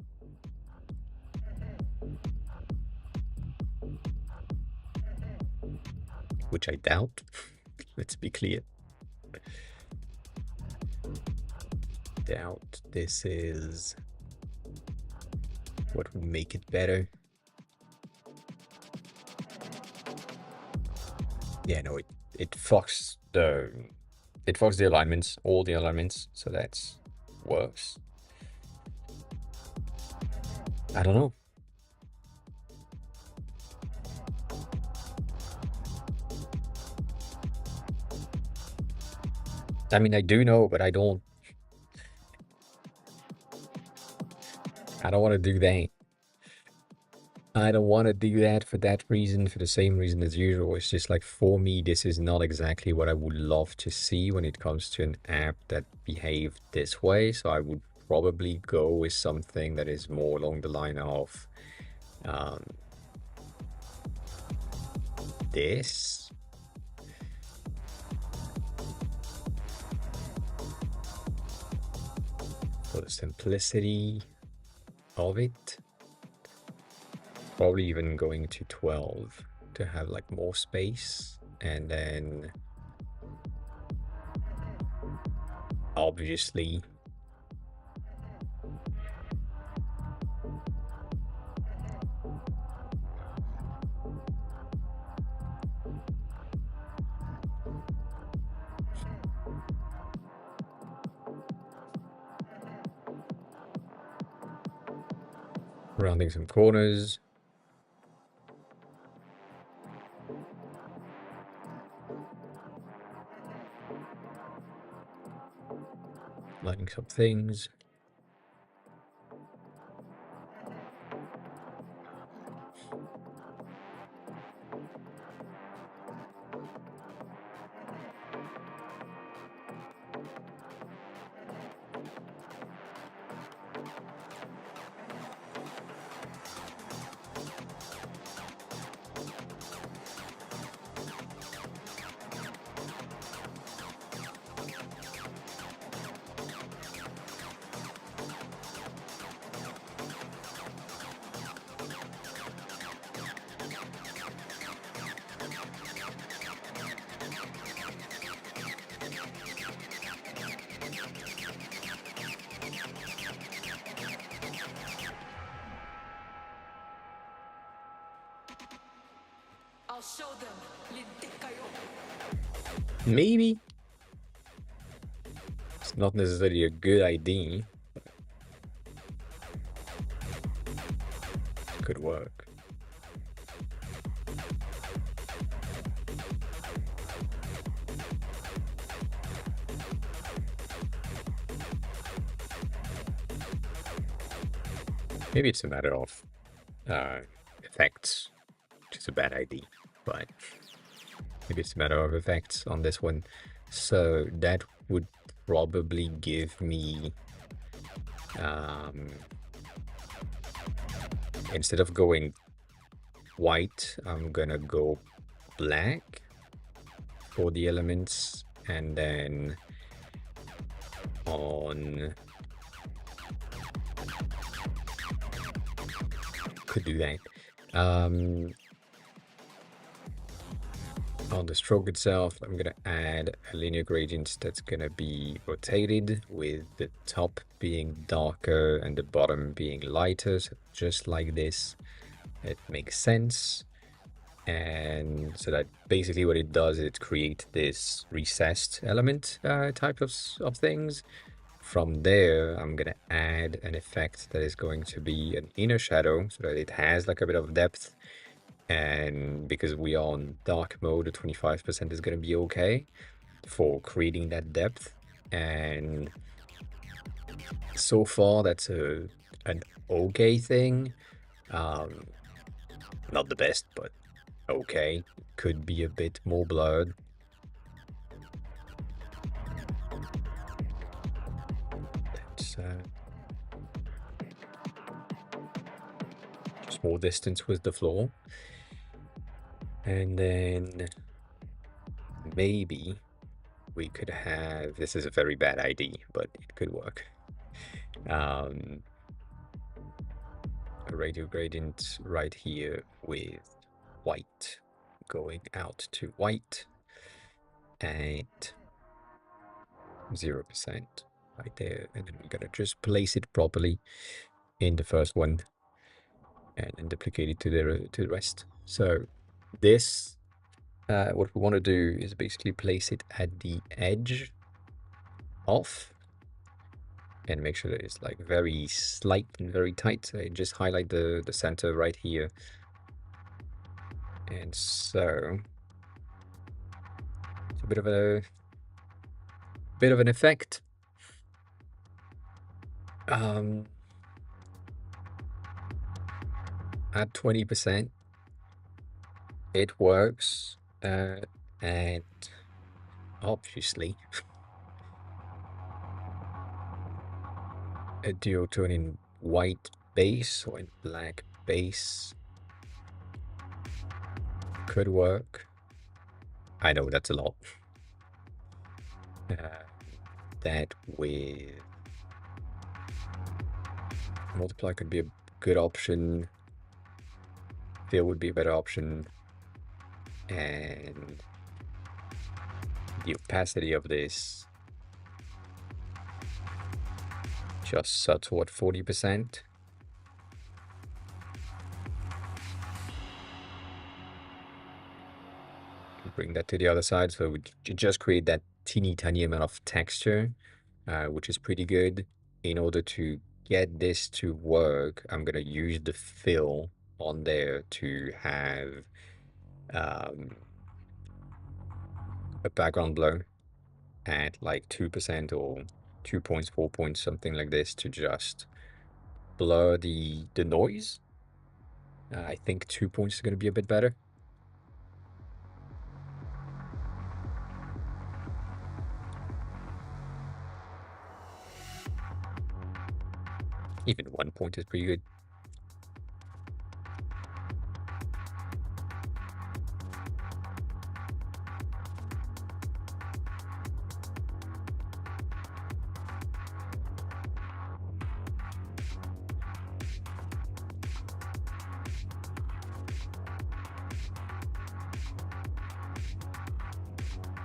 which I doubt. Let's be clear. doubt this is what would make it better. Yeah, no, it fucks the alignments, all the alignments, so that's worse. I don't know. I mean, I do know, but I don't want to do that. I don't want to do that for that reason, for the same reason as usual. It's just like, for me, this is not exactly what I would love to see when it comes to an app that behaved this way. So I would probably go with something that is more along the line of this. For the simplicity of it. Probably even going to 12 to have like more space, and then obviously rounding some corners. Lighting some things. I'll show them. Lintik kayo. Maybe it's not necessarily a good idea. It could work. Maybe it's a matter of effects, which is a bad idea, but maybe it's a matter of effects on this one. So that would probably give me, instead of going white, I'm gonna go black for the elements, and then on could do that. On the stroke itself, I'm gonna add a linear gradient that's gonna be rotated, with the top being darker and the bottom being lighter, so just like this. It makes sense. And so that basically what it does is it creates this recessed element type of things. From there, I'm gonna add an effect that is going to be an inner shadow, so that it has like a bit of depth. And because we are on dark mode, the 25% is gonna be okay for creating that depth. And so far, that's an okay thing. Not the best, but okay. Could be a bit more blurred. That's just more distance with the floor. And then maybe we could have, this is a very bad idea, but it could work. A radial gradient right here with white, going out to white at 0%. right there, and then we're gonna just place it properly in the first one and then duplicate it to the rest. So this, what we want to do is basically place it at the edge of, and make sure that it's like very slight and very tight. So just highlight the center right here. And so it's a bit of an effect. At 20%, it works, and obviously a dual tone in white base or in black base could work. I know that's a lot. That with multiply could be a good option. Fill would be a better option. And the opacity of this just subtle at 40%. Bring that to the other side, so we just create that teeny tiny amount of texture, which is pretty good. In order to get this to work, I'm gonna use the fill on there to have a background blur at like 2% or 2 points, 4 points, something like this, to just blur the noise. I think 2 points is gonna be a bit better. Even 1 point is pretty good.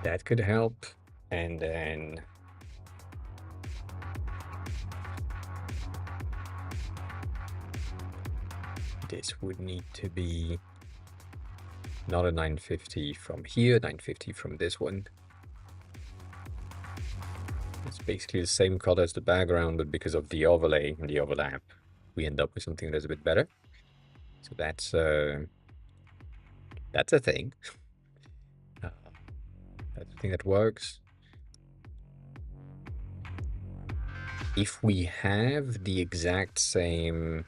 That could help. And then this would need to be not a 950 from here, 950 from this one. It's basically the same color as the background, but because of the overlay and the overlap, we end up with something that's a bit better. So that's a thing. That's a thing that works. If we have the exact same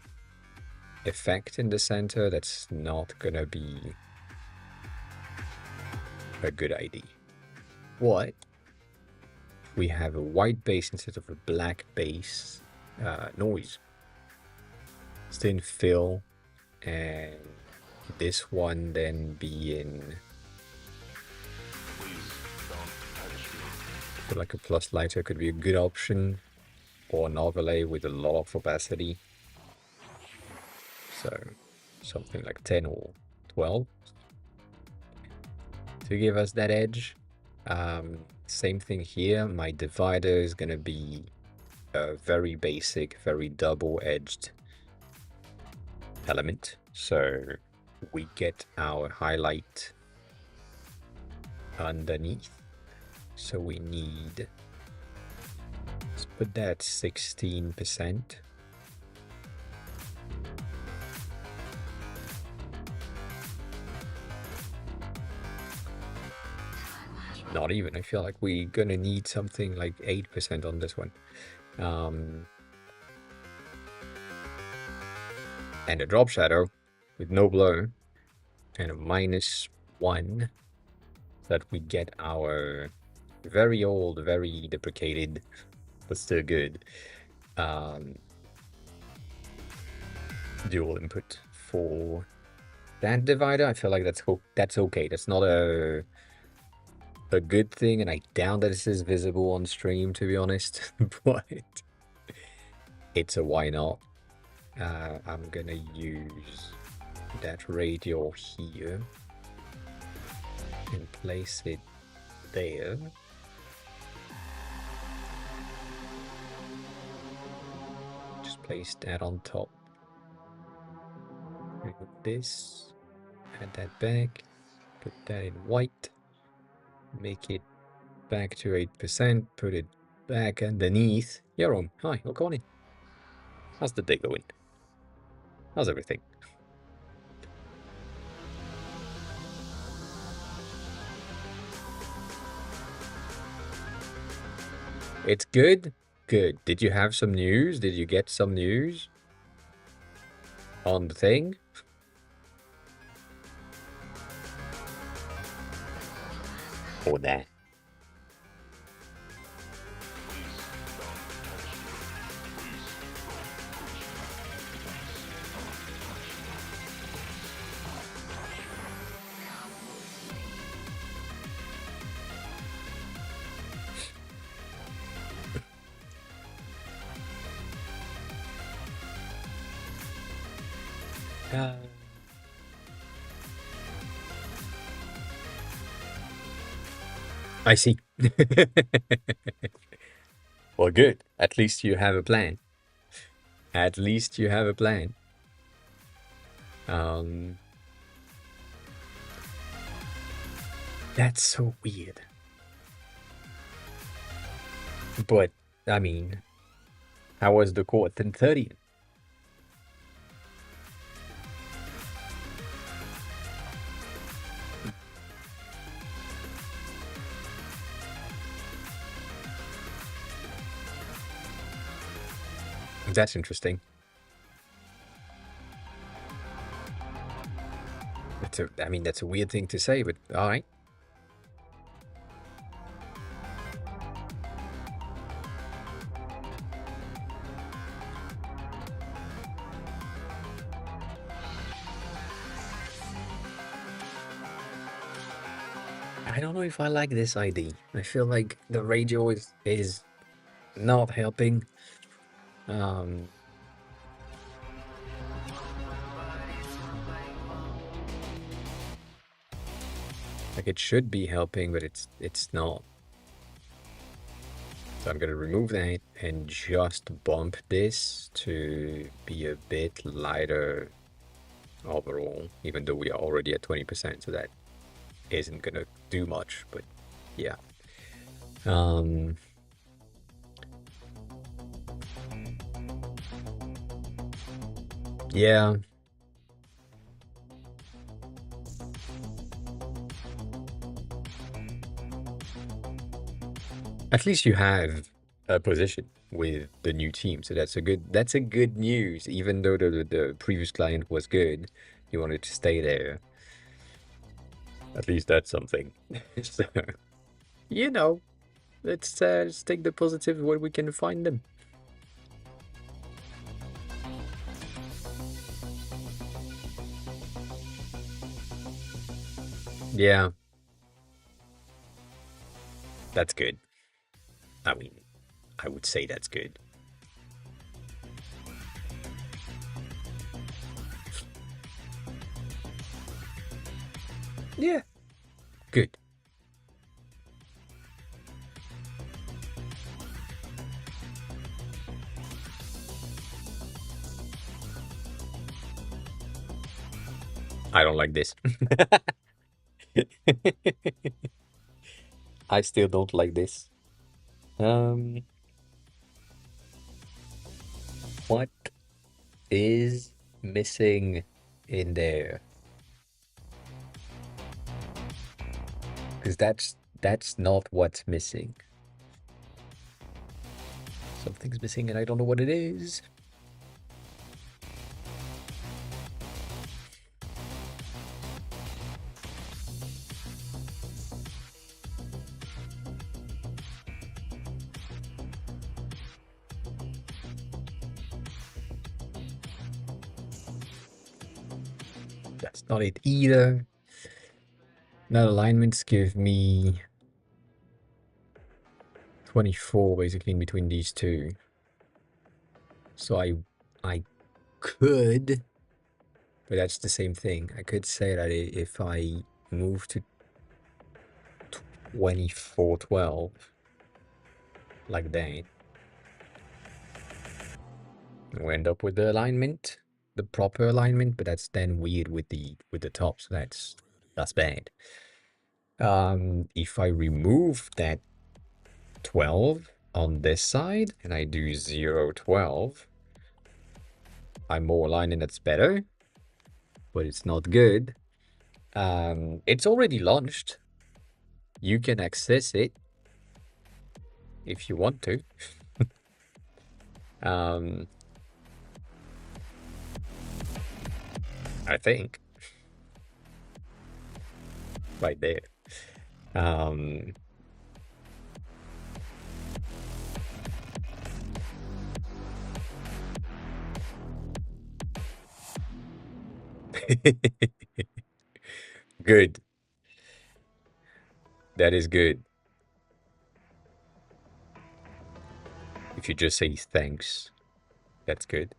effect in the center, that's not gonna be a good idea. What if we have a white base instead of a black base noise? Still in fill, and this one then be in like a plus lighter could be a good option, or an overlay with a lot of opacity. So something like 10 or 12 to give us that edge. Same thing here. My divider is gonna be a very basic, very double-edged element. So we get our highlight underneath. So we need, let's put that 16%. Not even. I feel like we're gonna need something like 8% on this one. And a drop shadow with no blur and a -1, so that we get our very old, very deprecated, but still good dual input for that divider. I feel like that's okay. That's not a good thing, and I doubt that this is visible on stream, to be honest. But it's a why not. I'm gonna use that radial here and place it there. place that on top. Remove this, add that back, put that in white, make it back to 8%, put it back underneath. Yaron, hi, welcome on in. How's the day going? How's everything? It's good? Good. Did you have some news? Did you get some news on the thing? Or that? I see. Well, good. At least you have a plan. At least you have a plan. That's so weird. But, I mean, how was the court 10:30? That's interesting. That's a weird thing to say, but all right. I don't know if I like this ID. I feel like the radio is not helping. Like it should be helping, but it's not. So I'm gonna remove that and just bump this to be a bit lighter overall, even though we are already at 20%, so that isn't gonna do much, but yeah. Yeah. At least you have a position with the new team, so that's a good news. Even though the previous client was good, you wanted to stay there. At least that's something. So, you know, let's take the positive where we can find them. Yeah, that's good. I mean, I would say that's good. Yeah, good. I don't like this. I still don't like this. What is missing in there? Because that's not what's missing. Something's missing and I don't know what it is. That's not it either. Now alignments give me 24 basically in between these two. So I could, but that's the same thing. I could say that if I move to 2412 like that, We end up with the alignment, the proper alignment, but that's then weird with the top, so that's bad. If I remove that 12 on this side and I do 0, 12, I'm more aligned and that's better, but it's not good. It's already launched. You can access it if you want to. I think right there. Good. That is good. If you just say thanks, that's good.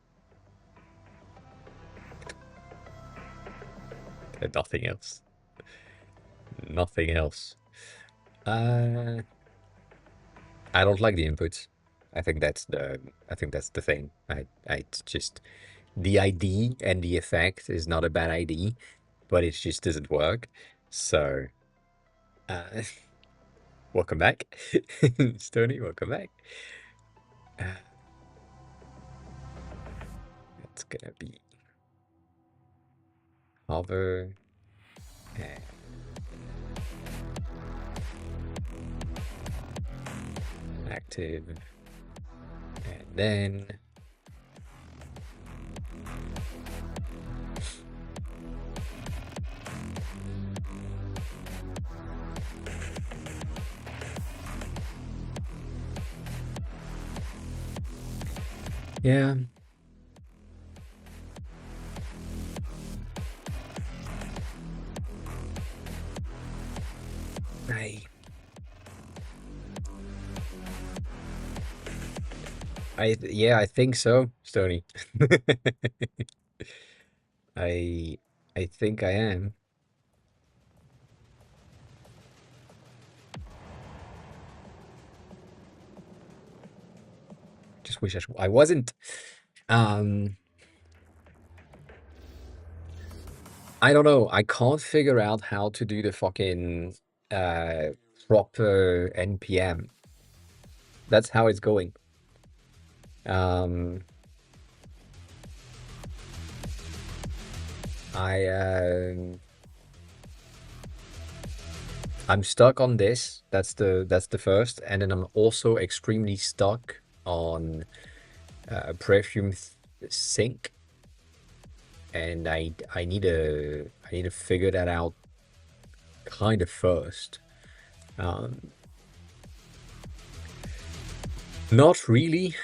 And nothing else. Nothing else. I don't like the inputs. I think that's the thing. It's just the ID and the effect is not a bad ID, but it just doesn't work. So, welcome back, Stony. Welcome back. It's gonna be hover and active, and then yeah. I think so, Stony. I think I am. Just wish I wasn't. I don't know. I can't figure out how to do the fucking proper NPM. That's how it's going. I'm stuck on this. That's the first, and then I'm also extremely stuck on Perfume Sync, and I need to figure that out kind of first. Not really.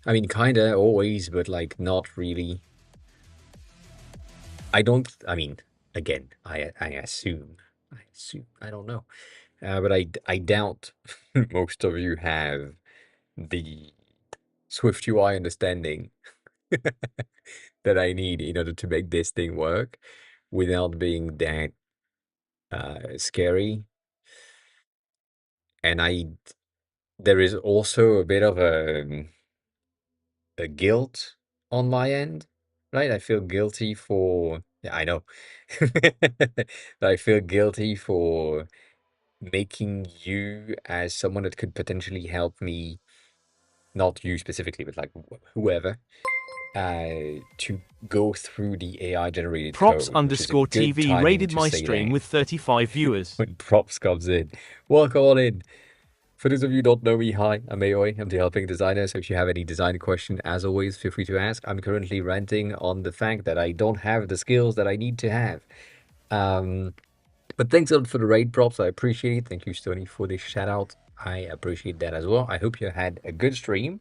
I mean, kinda always, but like not really. I mean, again, I assume. I don't know. But I doubt most of you have the Swift UI understanding that I need in order to make this thing work without being that scary. And there is also a bit of a guilt on my end, right? I feel guilty for, yeah, I know. I feel guilty for making you as someone that could potentially help me, not you specifically, but like whoever, to go through the AI generated Props code, which is a underscore good TV timing raided to my say stream that with 35 viewers. when props comes in. Welcome on in. For those of you who don't know me, hi, I'm Aoi. I'm the helping designer. So if you have any design question, as always, feel free to ask. I'm currently ranting on the fact that I don't have the skills that I need to have. But thanks a lot for the raid, props. I appreciate it. Thank you, Stony, for this shout out. I appreciate that as well. I hope you had a good stream,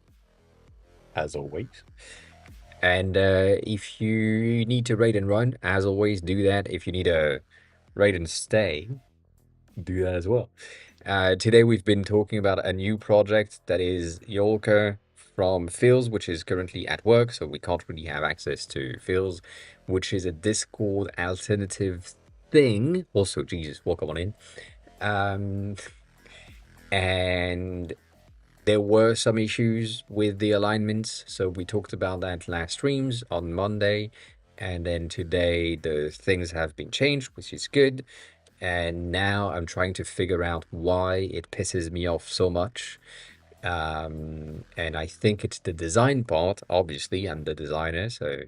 as always. And if you need to raid and run, as always, do that. If you need a raid and stay, do that as well. Today we've been talking about a new project that is Yolka from Phil's, which is currently at work, so we can't really have access to Phil's, which is a Discord alternative thing. Also, Jesus, welcome on in. And there were some issues with the alignments, so we talked about that last streams on Monday, and then today the things have been changed, which is good. And now I'm trying to figure out why it pisses me off so much. And I think it's the design part. Obviously, I'm the designer, so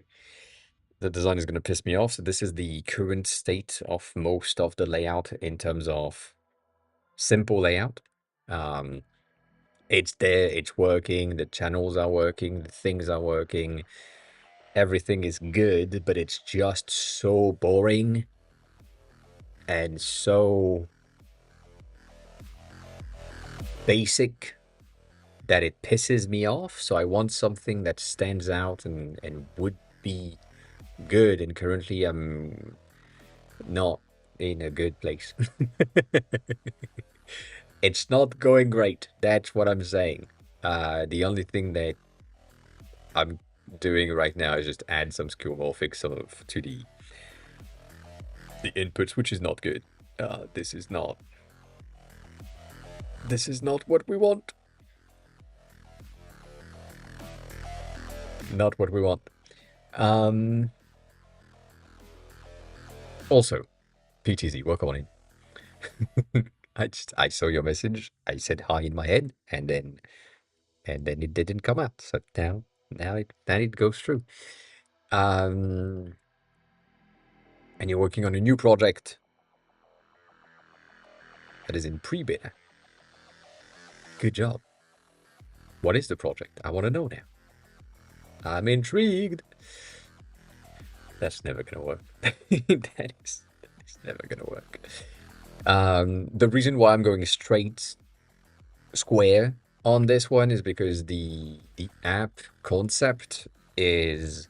the design is going to piss me off. So this is the current state of most of the layout in terms of simple layout. It's there, it's working, the channels are working, the things are working, everything is good, but it's just so boring and so basic that it pisses me off. So I want something that stands out and would be good, and currently I'm not in a good place. It's not going great. That's what I'm saying. The only thing that I'm doing right now is just add some skeuomorphics to the inputs, which is not good. This is not what we want. Not what we want. Also, PTZ, welcome on in. I saw your message. I said hi in my head, and then it didn't come out. So now it goes through. And you're working on a new project that is in pre-beta. Good job. What is the project? I want to know now. I'm intrigued. That's never gonna work. that is never gonna work. The reason why I'm going straight square on this one is because the app concept is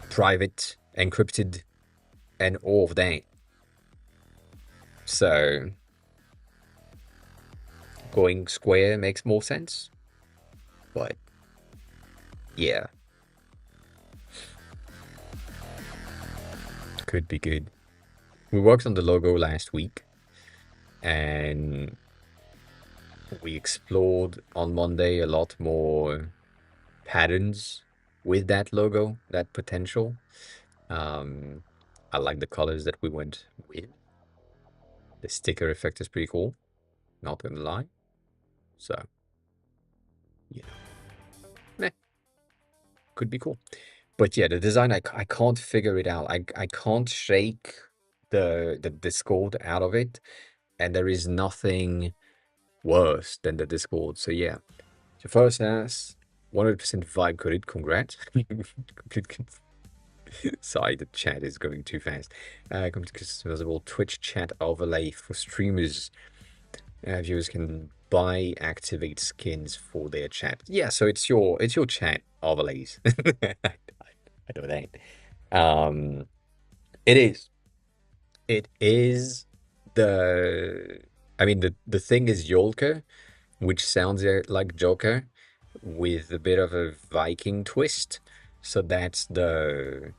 private, encrypted, and all of that. So going square makes more sense. But yeah, could be good. We worked on the logo last week, and we explored on Monday a lot more patterns with that logo, that potential. I like the colors that we went with. The sticker effect is pretty cool, not gonna lie. So, you know, meh, could be cool. But yeah, the design, I can't figure it out. I can't shake the Discord out of it, and there is nothing worse than the Discord. So yeah, the first has 100% vibe coded. Congrats. Sorry, the chat is going too fast. Customizable Twitch chat overlay for streamers. Viewers can buy activate skins for their chat. Yeah, so it's your chat overlays. I know that. It is. It is the. I mean, the thing is Yolka, which sounds like Joker, with a bit of a Viking twist. So that's the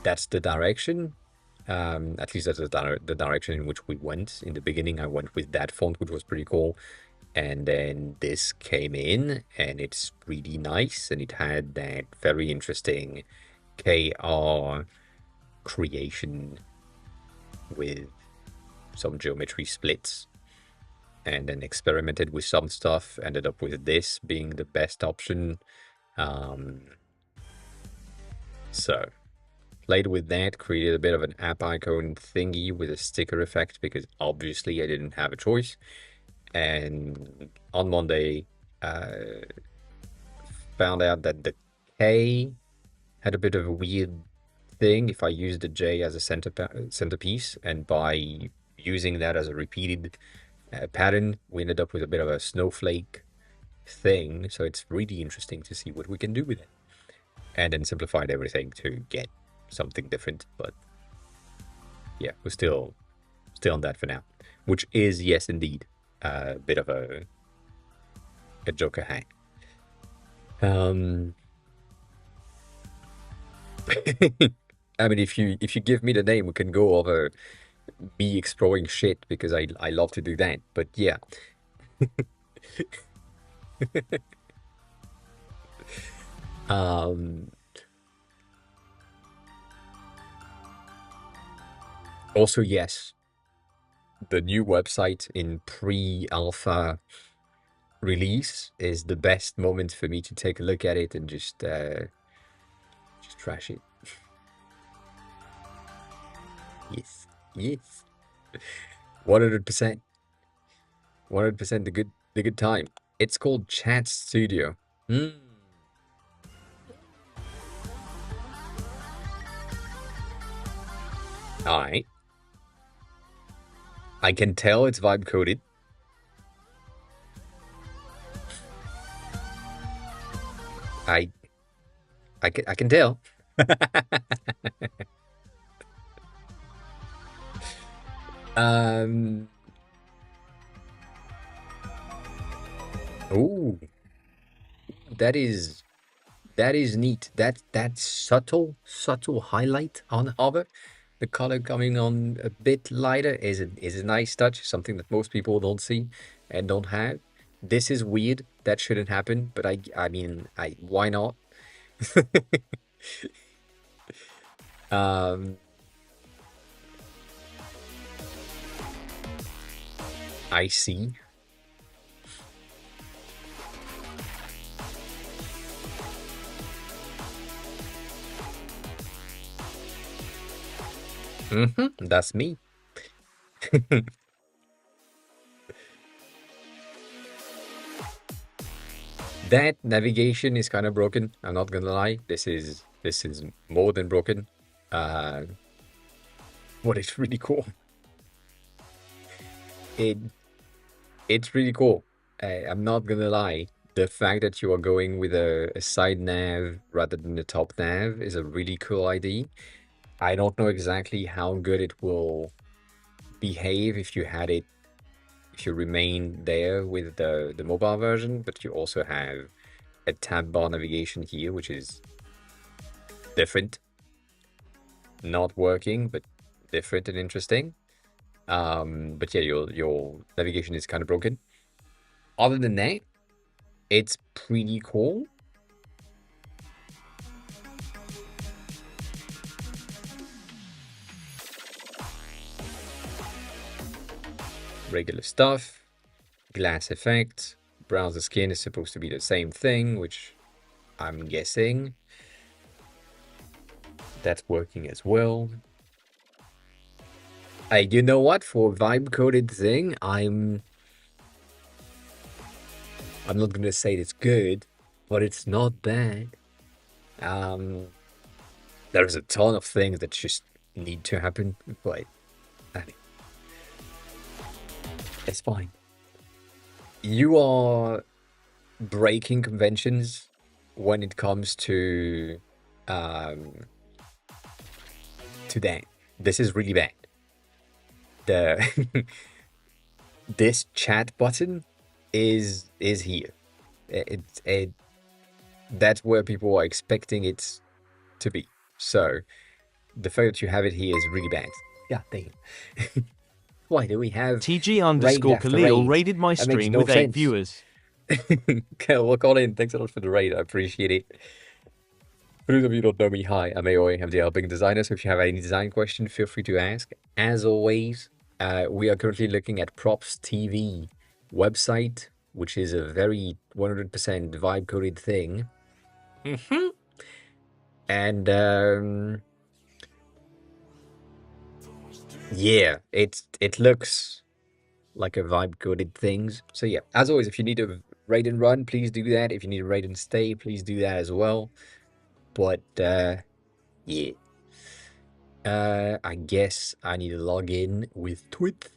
direction. At least that's the direction in which we went. In the beginning, I went with that font, which was pretty cool. And then this came in, and it's really nice. And it had that very interesting KR creation with some geometry splits. And then experimented with some stuff. Ended up with this being the best option. So played with that, created a bit of an app icon thingy with a sticker effect because obviously I didn't have a choice. And on Monday, found out that the K had a bit of a weird thing if I used the J as a centerpiece, and by using that as a repeated pattern, we ended up with a bit of a snowflake thing. So it's really interesting to see what we can do with it. And then simplified everything to get something different, but yeah, we're still on that for now, which is, yes, indeed, a bit of a Joker hack. I mean, if you give me the name, we can go over me exploring shit because I love to do that. But yeah. Um, Also, yes, the new website in pre-alpha release is the best moment for me to take a look at it and just trash it. Yes, yes, 100%, 100% the good time. It's called Chat Studio. Hmm. All right. I can tell it's vibe coded. I I can tell. Um. Oh, that is neat. That subtle highlight on hover, the color coming on a bit lighter is a nice touch. Something that most people don't see and don't have. This is weird. That shouldn't happen. But I mean I why not? um. I see. That's me. That navigation is kind of broken. I'm not gonna lie. This is more than broken. Uh, but it's really cool. It it's really cool. I'm not gonna lie. The fact that you are going with a side nav rather than the top nav is a really cool idea. I don't know exactly how good it will behave if you had it, if you remain there with the mobile version, but you also have a tab bar navigation here, which is different. Not working, but different and interesting. But yeah, your navigation is kind of broken. Other than that, it's pretty cool. Regular stuff, glass effect, browser skin is supposed to be the same thing, which I'm guessing that's working as well. You know what? For vibe coded thing, I'm not gonna say it's good, but it's not bad. There's a ton of things that just need to happen, but I mean, it's fine. You are breaking conventions when it comes um to that. This is really bad. The this chat button is here. It that's where people are expecting it to be. So the fact that you have it here is really bad. Yeah, damn. Why do we have TG raid underscore after Khalil raid? raided my That makes stream no with 8 sense. viewers. Okay, well, call in. Thanks a lot for the raid. I appreciate it. For those of you who don't know me, hi, I'm AOA. I'm the helping designer. So if you have any design question, feel free to ask. As always, we are currently looking at Props TV website, which is a very 100% vibe coded thing. And yeah, it looks like a vibe coded things. So yeah, as always, if you need a raid and run, please do that. If you need a raid and stay, please do that as well. But yeah. I guess I need to log in with Twit.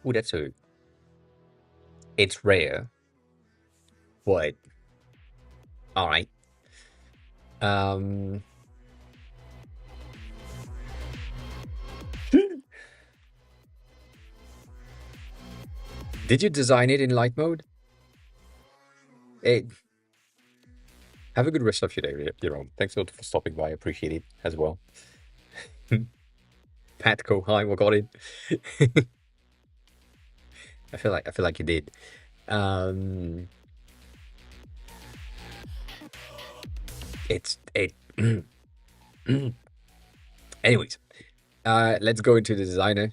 Oh, that's a. It's rare, but all right. Um, did you design it in light mode? It. Have a good rest of your day, Jerome. Thanks a lot for stopping by. I appreciate it as well. Patco, hi, what got it? I feel like you did. Um, it's it. Anyways, let's go into the designer,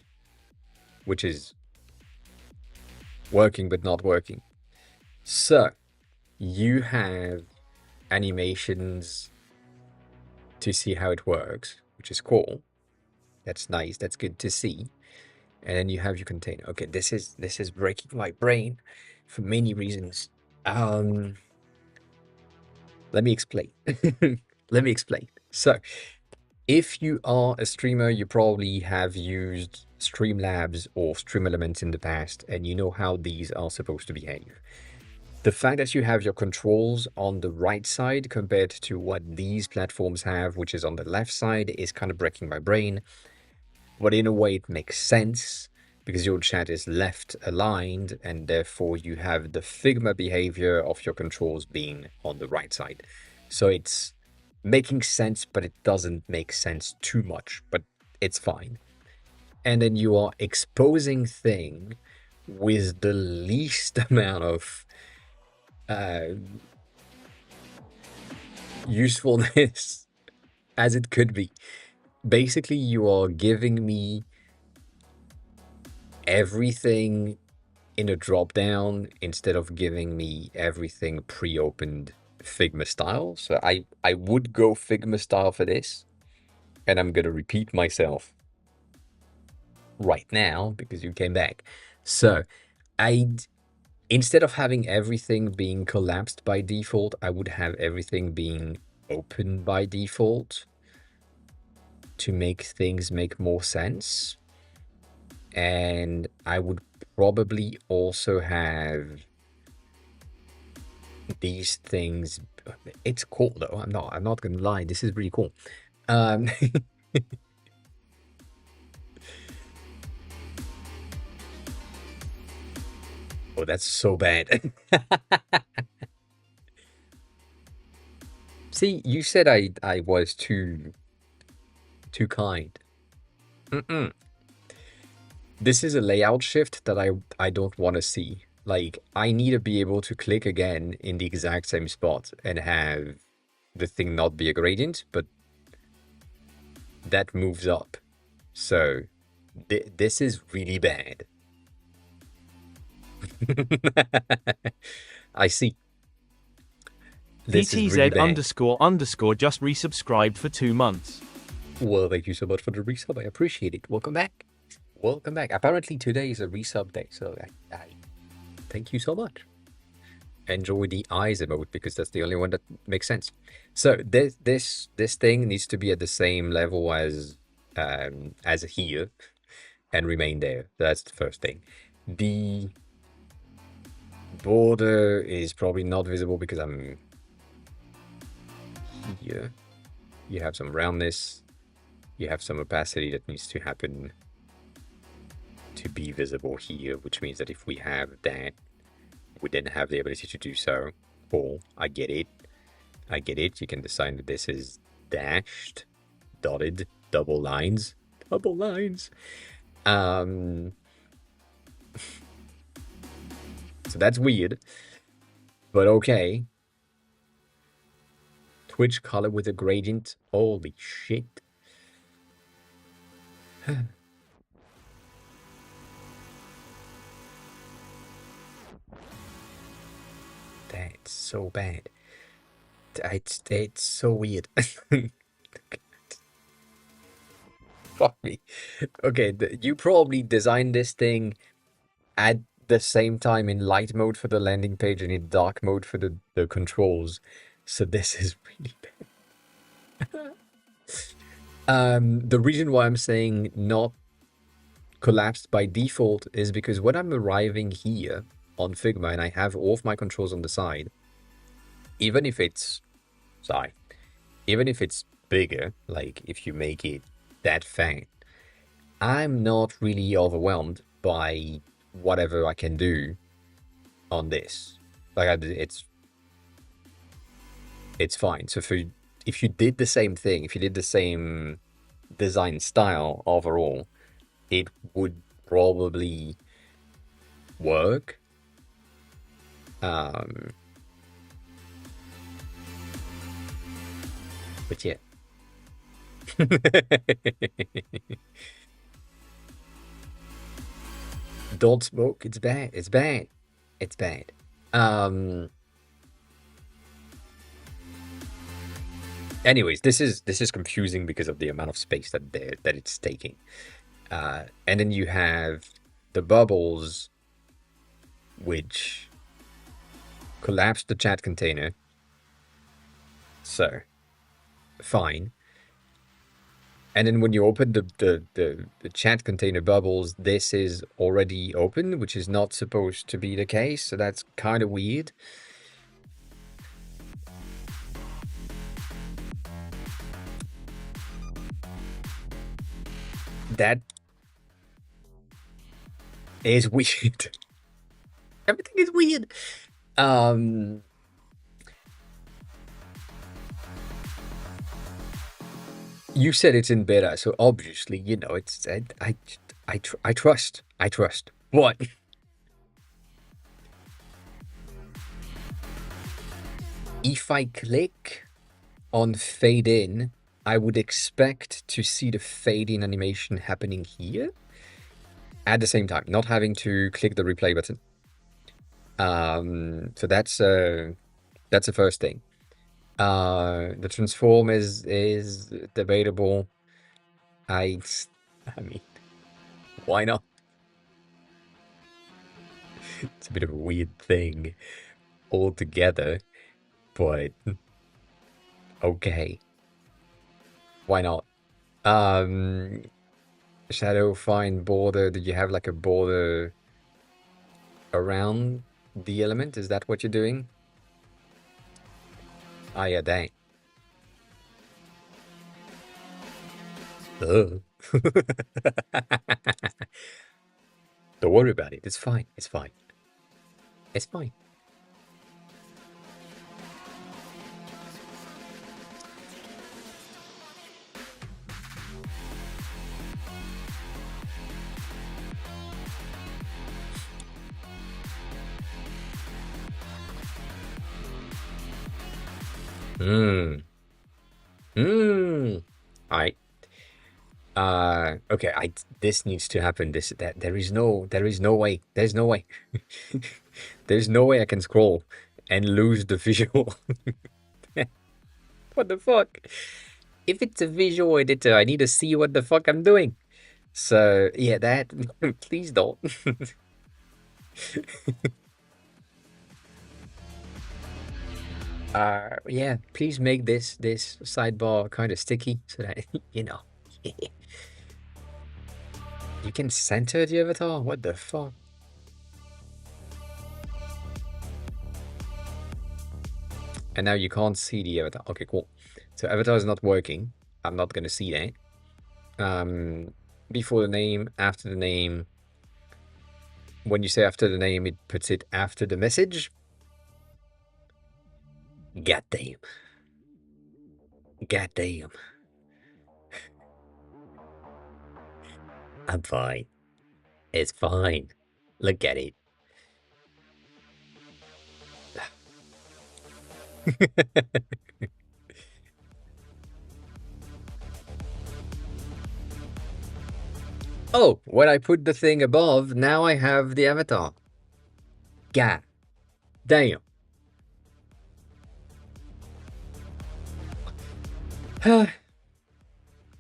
which is working but not working. So you have animations to see how it works, which is cool. That's nice. That's good to see. And then you have your container. Okay, this is breaking my brain for many reasons. Um, let me explain. Let me explain. So, if you are a streamer, you probably have used Streamlabs or Stream Elements in the past, and you know how these are supposed to behave. The fact that you have your controls on the right side compared to what these platforms have, which is on the left side, is kind of breaking my brain. But in a way, it makes sense because your chat is left aligned, and therefore you have the Figma behavior of your controls being on the right side. So it's making sense, but it doesn't make sense too much, but it's fine. And then you are exposing thing with the least amount of usefulness as it could be. Basically, you are giving me everything in a drop down instead of giving me everything pre-opened Figma style. So I would go Figma style for this, and I'm gonna repeat myself right now because you came back. So I'd instead of having everything being collapsed by default, I would have everything being open by default to make things make more sense. And I would probably also have these things. It's cool though. I'm not gonna lie. This is really cool. Oh, that's so bad. See, you said I was too kind. This is a layout shift that I don't want to see. Like, I need to be able to click again in the exact same spot and have the thing not be a gradient, but that moves up. So this is really bad. I see. This is really PTZ bad. __ just resubscribed for 2 months. Well, thank you so much for the resub. I appreciate it. Welcome back. Welcome back. Apparently today is a resub day, so I thank you so much. Enjoy the eyes emote because that's the only one that makes sense. So this thing needs to be at the same level as here and remain there. That's the first thing. The border is probably not visible because I'm here. You have some roundness. You have some opacity that needs to happen to be visible here, which means that if we have that, we then have the ability to do so. Cool, I get it. I get it. You can decide that this is dashed, dotted, double lines. Double lines. So that's weird, but okay. Twitch color with a gradient. Holy shit. That's so bad. It's so weird. Fuck me. Okay, you probably designed this thing at the same time in light mode for the landing page and in dark mode for the controls. So this is really bad. The reason why I'm saying not collapsed by default is because when I'm arriving here on Figma and I have all of my controls on the side, even if it's bigger, like if you make it that fat, I'm not really overwhelmed by whatever I can do on this. Like it's fine. So if you did the same thing, if you did the same design style overall, it would probably work. But yeah. Don't smoke. It's bad. It's bad. It's bad. Anyways, this is confusing because of the amount of space that it's taking. And then you have the bubbles, which collapse the chat container. So, fine. And then when you open the chat container bubbles, this is already open, which is not supposed to be the case. So that's kind of weird. That is weird. Everything is weird. You said it's in beta, so obviously, you know, it's I trust. But if I click on fade in, I would expect to see the fade in animation happening here at the same time, not having to click the replay button. So that's the first thing. The transform is debatable. I mean, why not? It's a bit of a weird thing altogether, but okay. Why not? Shadow find border. Did you have like a border around the element? Is that what you're doing? Ah, yeah, dang. Ugh. Don't worry about it. It's fine. It's fine. It's fine. Alright. Okay, this needs to happen. There is no way. There's no way. There's no way I can scroll and lose the visual. What the fuck? If it's a visual editor, I need to see what the fuck I'm doing. So yeah, that please don't. Yeah, please make this sidebar kind of sticky so that you know you can center the avatar. What the fuck? And now you can't see the avatar. Okay, cool. So avatar is not working. I'm not gonna see that. Before the name, after the name. When you say after the name, it puts it after the message. God damn. God damn. I'm fine. It's fine. Look at it. Oh, when I put the thing above, now I have the avatar. God damn.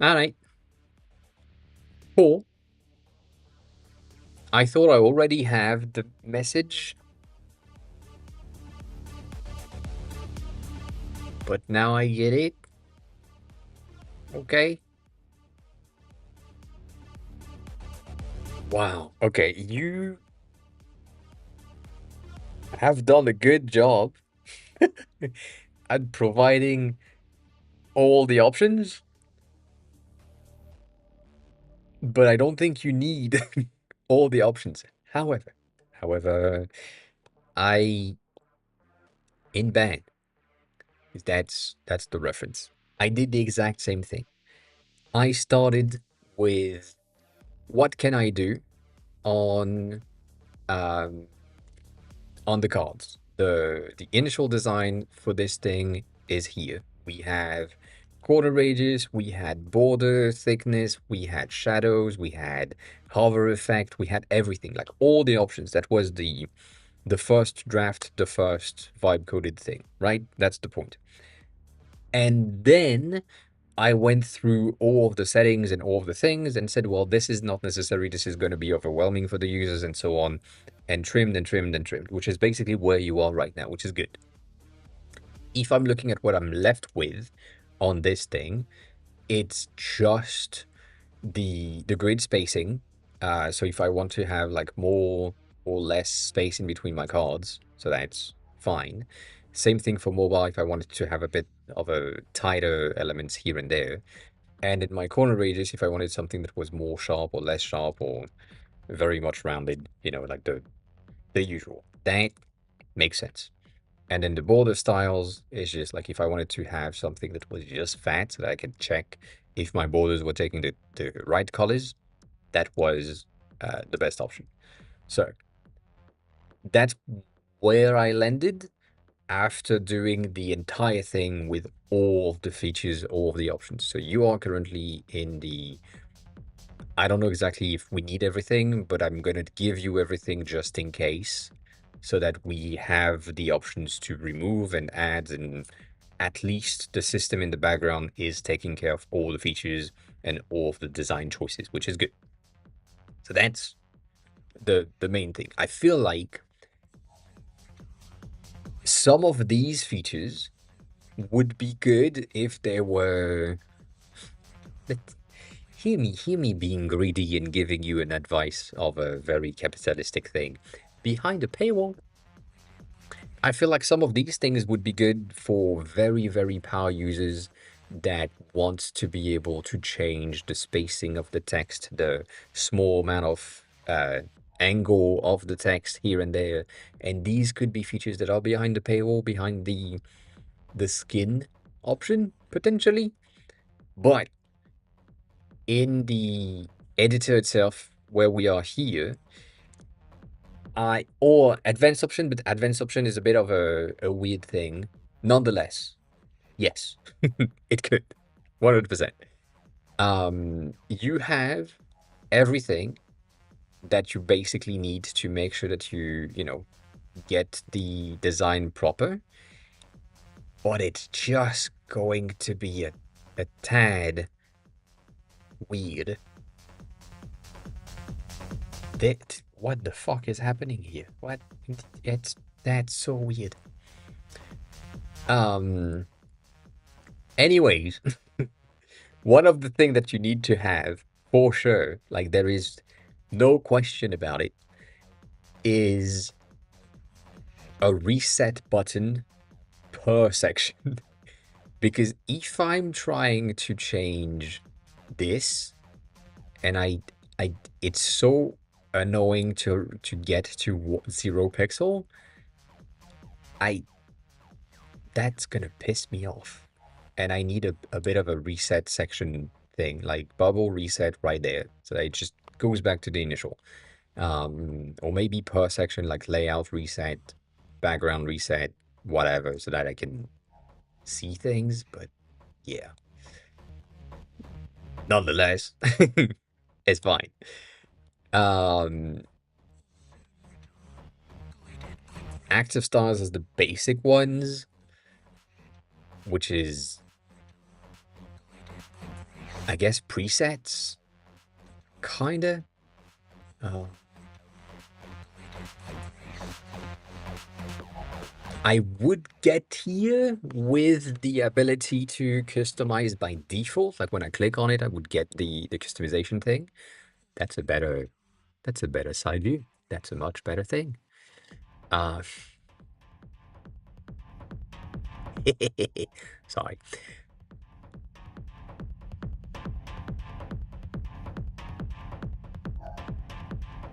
Alright. Cool. I thought I already have the message. But now I get it. Okay. Wow. Okay, you have done a good job at providing all the options. But I don't think you need all the options. However, I in band. That's the reference. I did the exact same thing. I started with what can I do on um, on the cards. The initial design for this thing is here. We have quarter ranges, we had border thickness, we had shadows, we had hover effect, we had everything, like all the options. That was the first draft, the first vibe coded thing, right? That's the point. And then I went through all of the settings and all of the things and said, well, this is not necessary. This is going to be overwhelming for the users and so on, and trimmed and trimmed and trimmed, which is basically where you are right now, which is good. If I'm looking at what I'm left with on this thing, it's just the grid spacing. So if I want to have like more or less space in between my cards, so that's fine. Same thing for mobile if I wanted to have a bit of a tighter elements here and there. And in my corner radius, if I wanted something that was more sharp or less sharp or very much rounded, like the usual. That makes sense. And then the border styles is just like if I wanted to have something that was just fat so that I could check if my borders were taking the right colors, that was the best option. So that's where I landed after doing the entire thing with all of the features, all of the options. So you are currently in the I don't know exactly if we need everything, but I'm going to give you everything just in case so that we have the options to remove and add, and at least the system in the background is taking care of all the features and all of the design choices, which is good. So that's the main thing. I feel like some of these features would be good if they were. But hear me being greedy and giving you an advice of a very capitalistic thing. Behind a paywall, I feel like some of these things would be good for very, very power users that want to be able to change the spacing of the text, the small amount of angle of the text here and there. And these could be features that are behind the paywall, behind the skin option, potentially. But in the editor itself, where we are here, or advanced option, but advanced option is a bit of a weird thing. Nonetheless, yes, it could, 100%. You have everything that you basically need to make sure that you get the design proper, but it's just going to be a tad weird. What the fuck is happening here? What? That's so weird. Anyways, one of the things that you need to have for sure, like there is no question about it, is a reset button per section. Because if I'm trying to change this, and it's so annoying to get to 0 pixel, that's gonna piss me off. And I need a bit of a reset section thing, like bubble reset right there, so that it just goes back to the initial. Or maybe per section, like layout reset, background reset, whatever, so that I can see things. But yeah, nonetheless, it's fine. Active styles is the basic ones, which is, I guess, presets, kinda. I would get here with the ability to customize by default. Like when I click on it, I would get the customization thing. That's a better side view. That's a much better thing. Uh, sorry.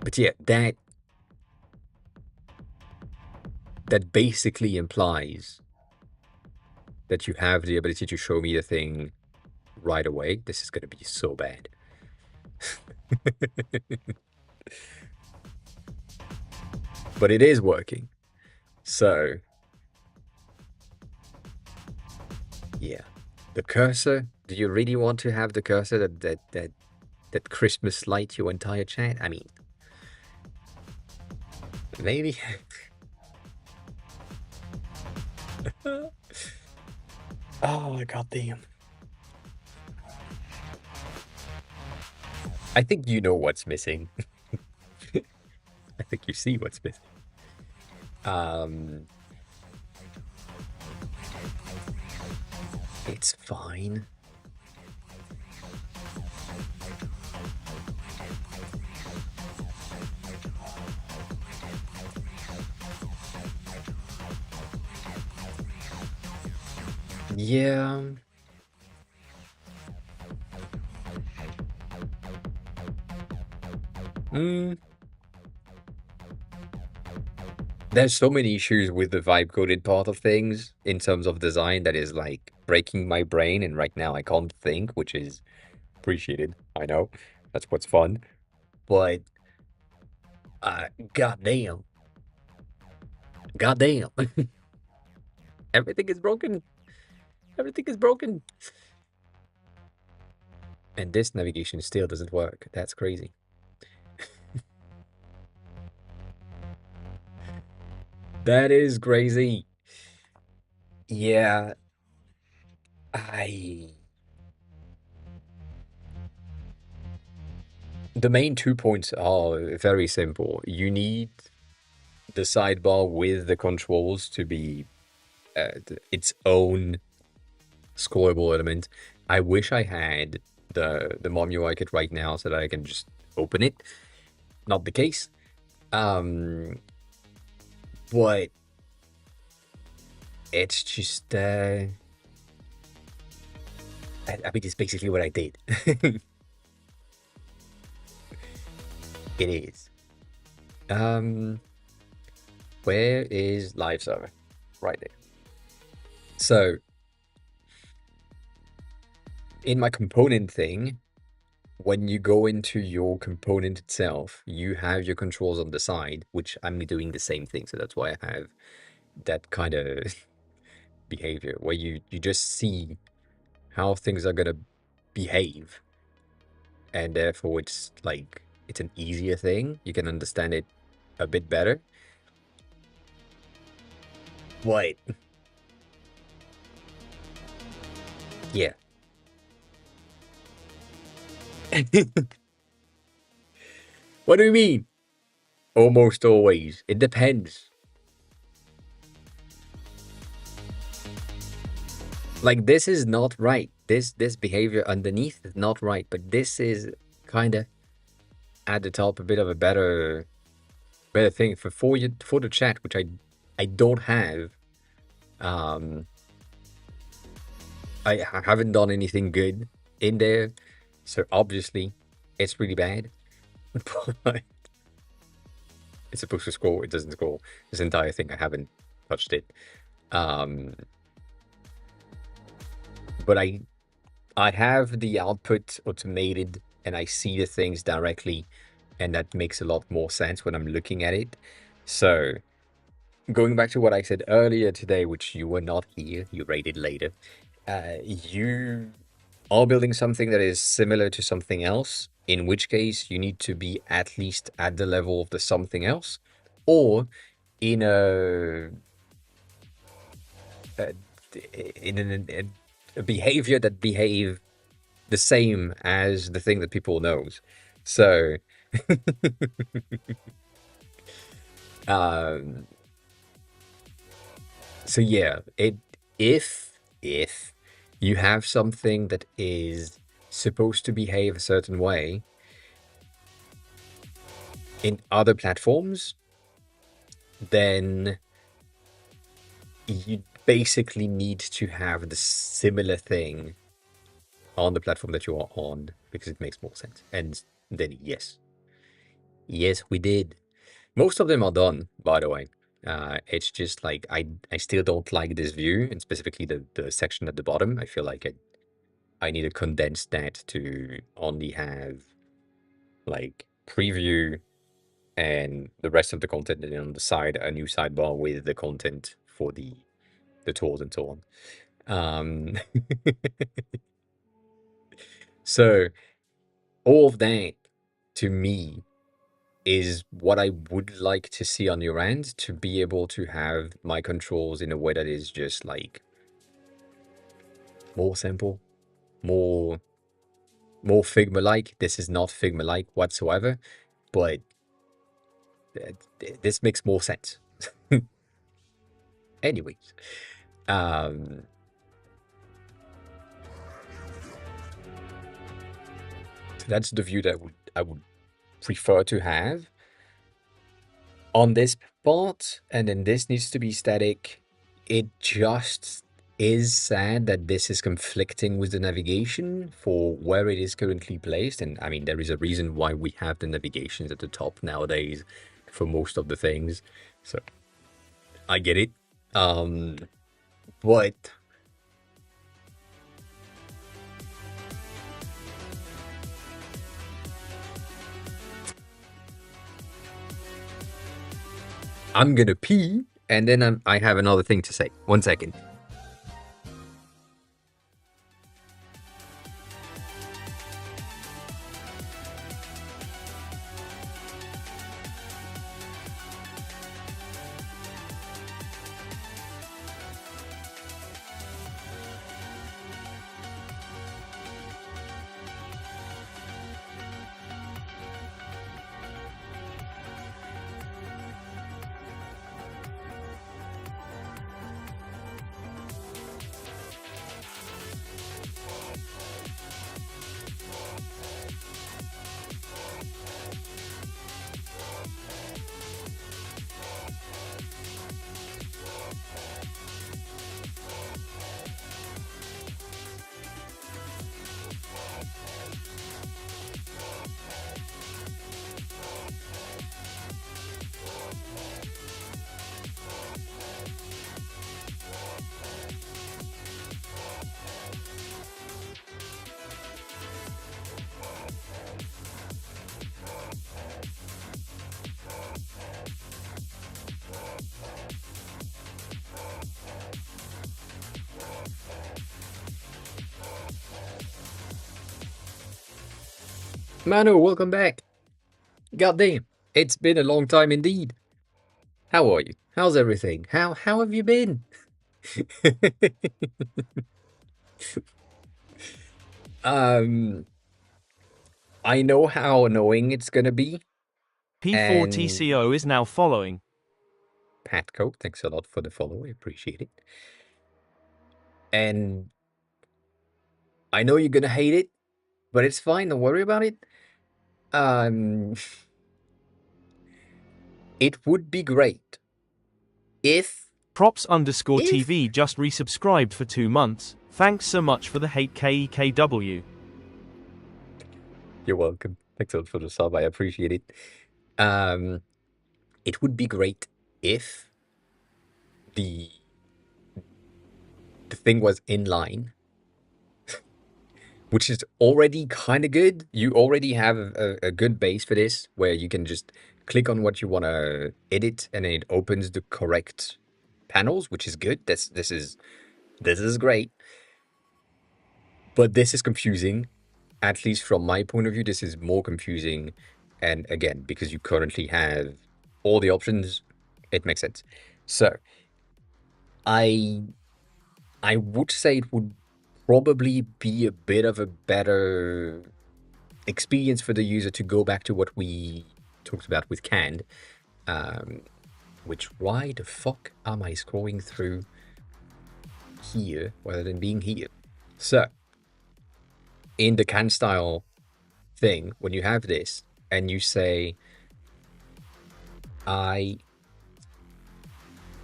But yeah, that basically implies that you have the ability to show me the thing right away. This is gonna be so bad. But it is working. So, yeah. The cursor. Do you really want to have the cursor that Christmas light your entire chat? I mean, maybe. Oh, goddamn. I think you know what's missing. I think you see what's missing. It's fine. Yeah. There's so many issues with the vibe coded part of things in terms of design that is like breaking my brain, and right now I can't think, which is appreciated. I know that's what's fun, but goddamn, goddamn, everything is broken. Everything is broken, and this navigation still doesn't work. That's crazy. That is crazy. Yeah, I. The main 2 points are very simple. You need the sidebar with the controls to be its own scrollable element. I wish I had the mom UI kit right now so that I can just open it. Not the case. But it's just I mean, it's basically what I did. It is. Where is live server? Right there. So in my component thing, when you go into your component itself, you have your controls on the side, which I'm doing the same thing. So that's why I have that kind of behavior where you just see how things are gonna behave, and therefore it's like it's an easier thing. You can understand it a bit better. But yeah. What do you mean? Almost always. It depends. Like, this is not right. This behavior underneath is not right, but this is kind of at the top a bit of a better thing for the chat, which I don't have. I haven't done anything good in there, so obviously it's really bad. But it's supposed to scroll. It doesn't scroll. This entire thing, I haven't touched it. But I have the output automated, and I see the things directly, and that makes a lot more sense when I'm looking at it. So going back to what I said earlier today, which you were not here, you rated later, you are building something that is similar to something else, in which case you need to be at least at the level of the something else, or in a behavior that behave the same as the thing that people knows. So so yeah, if you have something that is supposed to behave a certain way in other platforms, then you basically need to have the similar thing on the platform that you are on, because it makes more sense. And then yes, we did. Most of them are done, by the way. It's just like I still don't like this view, and specifically the section at the bottom. I feel like I need to condense that to only have like preview and the rest of the content, and on the side a new sidebar with the content for the tools and so on. So all of that to me is what I would like to see on your end, to be able to have my controls in a way that is just like more simple, more Figma-like. This is not Figma-like whatsoever, but this makes more sense. Anyways, um, so that's the view that I would prefer to have on this part, and then this needs to be static. It just is sad that this is conflicting with the navigation for where it is currently placed. And I mean, there is a reason why we have the navigations at the top nowadays for most of the things. So I get it. But I'm gonna pee, and then I have another thing to say. 1 second. Manu, welcome back. Goddamn, it's been a long time indeed. How are you? How's everything? How have you been? I know how annoying it's gonna be. P4TCO is now following. Patco, thanks a lot for the follow. I appreciate it. And I know you're gonna hate it, but it's fine. Don't worry about it. It would be great if Props_TV just resubscribed for 2 months. Thanks so much for the hate KEKW. You're welcome. Thanks a lot for the sub. I appreciate it. It would be great if the thing was inline, which is already kind of good. You already have a good base for this, where you can just click on what you want to edit, and then it opens the correct panels, which is good. This is great. But this is confusing. At least from my point of view, this is more confusing. And again, because you currently have all the options, it makes sense. So I would say it would probably be a bit of a better experience for the user to go back to what we talked about with canned. Which, why the fuck am I scrolling through here rather than being here? So in the can style thing, when you have this and you say, I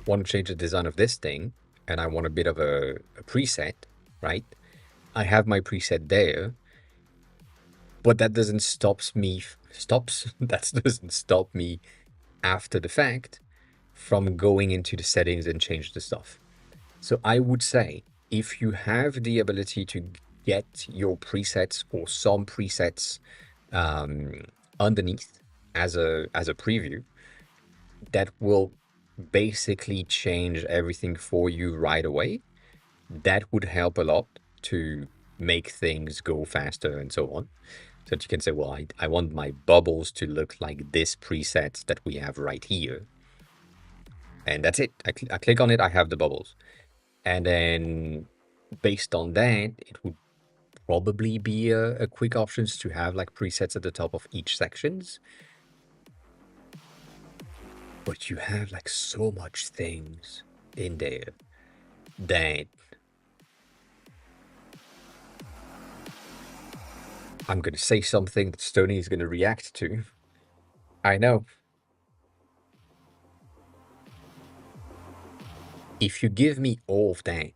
want to change the design of this thing and I want a bit of a preset, right? I have my preset there, but that doesn't stop me after the fact from going into the settings and change the stuff. So I would say, if you have the ability to get your presets or some presets underneath as a preview, that will basically change everything for you right away. That would help a lot to make things go faster and so on. So that you can say, well, I want my bubbles to look like this preset that we have right here. And that's it. I click on it, I have the bubbles. And then based on that, it would probably be a quick options to have like presets at the top of each sections. But you have like so much things in there that I'm going to say something that Stony is going to react to. I know. If you give me all of that,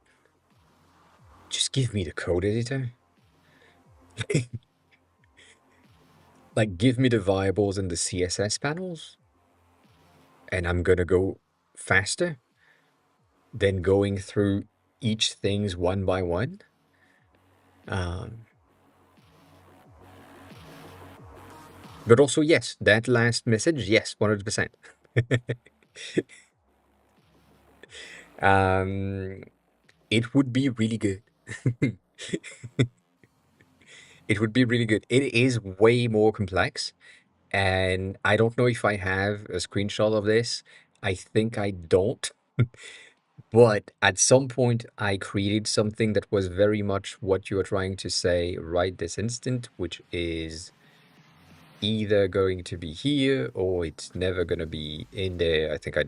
just give me the code editor. Like, give me the variables and the CSS panels, and I'm going to go faster than going through each things one by one. But also, yes, that last message, yes, 100%. It would be really good. It would be really good. It is way more complex, and I don't know if I have a screenshot of this. I think I don't. But at some point, I created something that was very much what you are trying to say right this instant, which is either going to be here or it's never going to be in there. I think I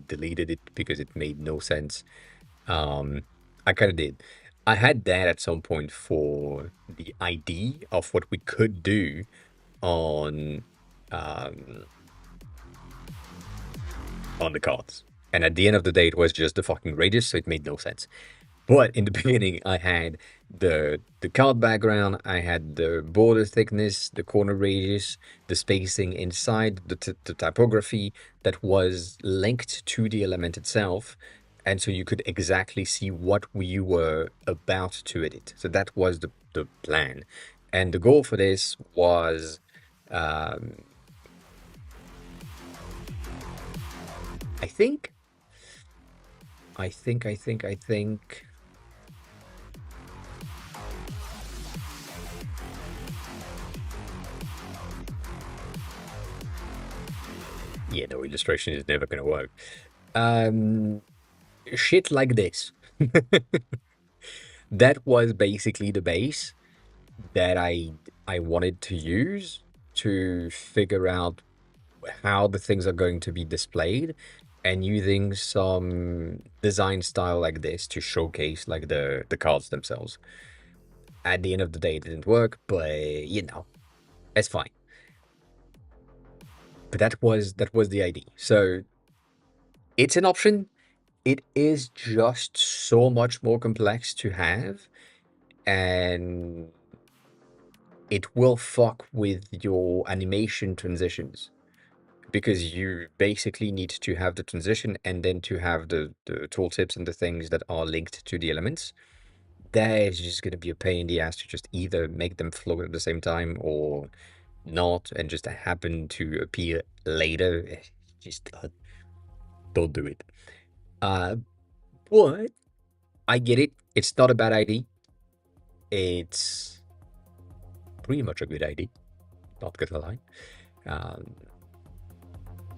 deleted it because it made no sense. I kind of did. I had that at some point for the ID of what we could do on the cards. And at the end of the day, it was just the fucking radius, so it made no sense. But in the beginning, I had the card background, I had the border thickness, the corner radius, the spacing inside, the typography that was linked to the element itself. And so you could exactly see what we were about to edit. So that was the plan. And the goal for this was I think. Yeah, no, illustration is never gonna work. Shit like this. That was basically the base that I wanted to use to figure out how the things are going to be displayed, and using some design style like this to showcase like the cards themselves. At the end of the day, it didn't work, but you know, it's fine. But that was the idea. So it's an option. It is just so much more complex to have, and it will fuck with your animation transitions, because you basically need to have the transition and then to have the tooltips and the things that are linked to the elements. That is just going to be a pain in the ass to just either make them flow at the same time or not, and just happen to appear later. Just don't do it. But I get it. It's not a bad idea. It's pretty much a good idea. Not gonna lie.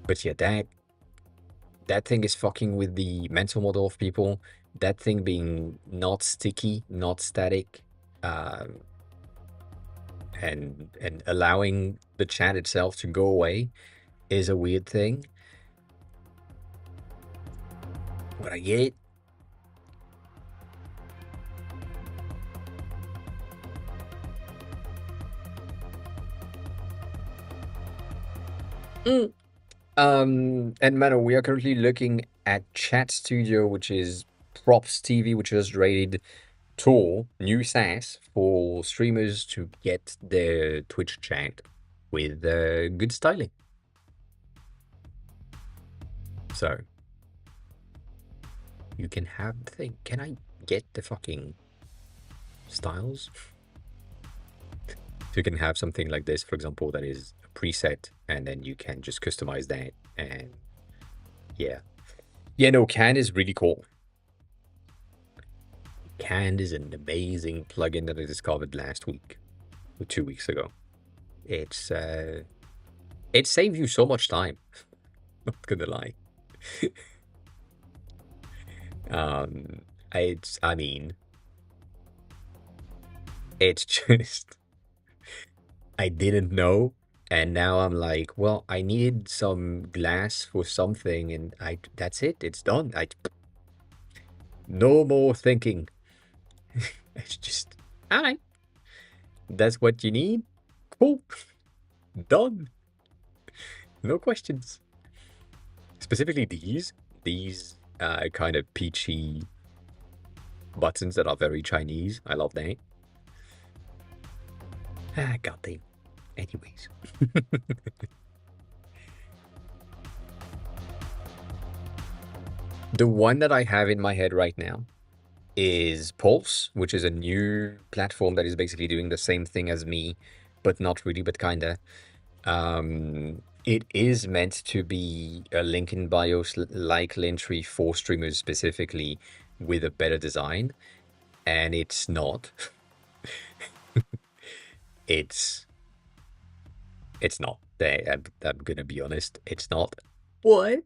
But yeah, that thing is fucking with the mental model of people. That thing being not sticky, not static, and allowing the chat itself to go away is a weird thing. But I get it. And Mano, we are currently looking at Chat Studio, which is Props TV, which is rated tool, new SaaS for streamers to get their Twitch chat with good styling. So you can have the thing. Can I get the fucking styles. So you can have something like this, for example, that is a preset, and then you can just customize that. And yeah. Yeah, no, Canned is really cool. Canned is an amazing plugin that I discovered last week or 2 weeks ago. It's it saves you so much time. Not gonna lie. I mean, it's just I didn't know, and now I'm like, well, I need some glass for something, and that's it. It's done. No more thinking. It's just, all right. That's what you need. Cool. Done. No questions. Specifically these kind of peachy buttons that are very Chinese. I love that. God damn. Anyways. The one that I have in my head right now is Pulse, which is a new platform that is basically doing the same thing as me, but not really, but kinda. It is meant to be a link in bios like Linktree for streamers specifically with a better design, and it's not. It's not. I'm gonna be honest. It's not. What?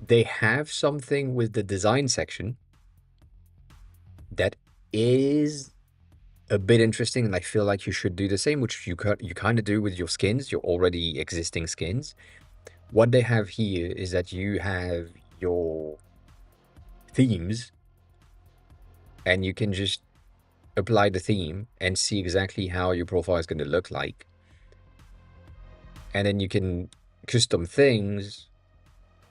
They have something with the design section that is a bit interesting, and I feel like you should do the same, which you kind of do with your skins, your already existing skins. What they have here is that you have your themes, and you can just apply the theme and see exactly how your profile is going to look like. And then you can custom things,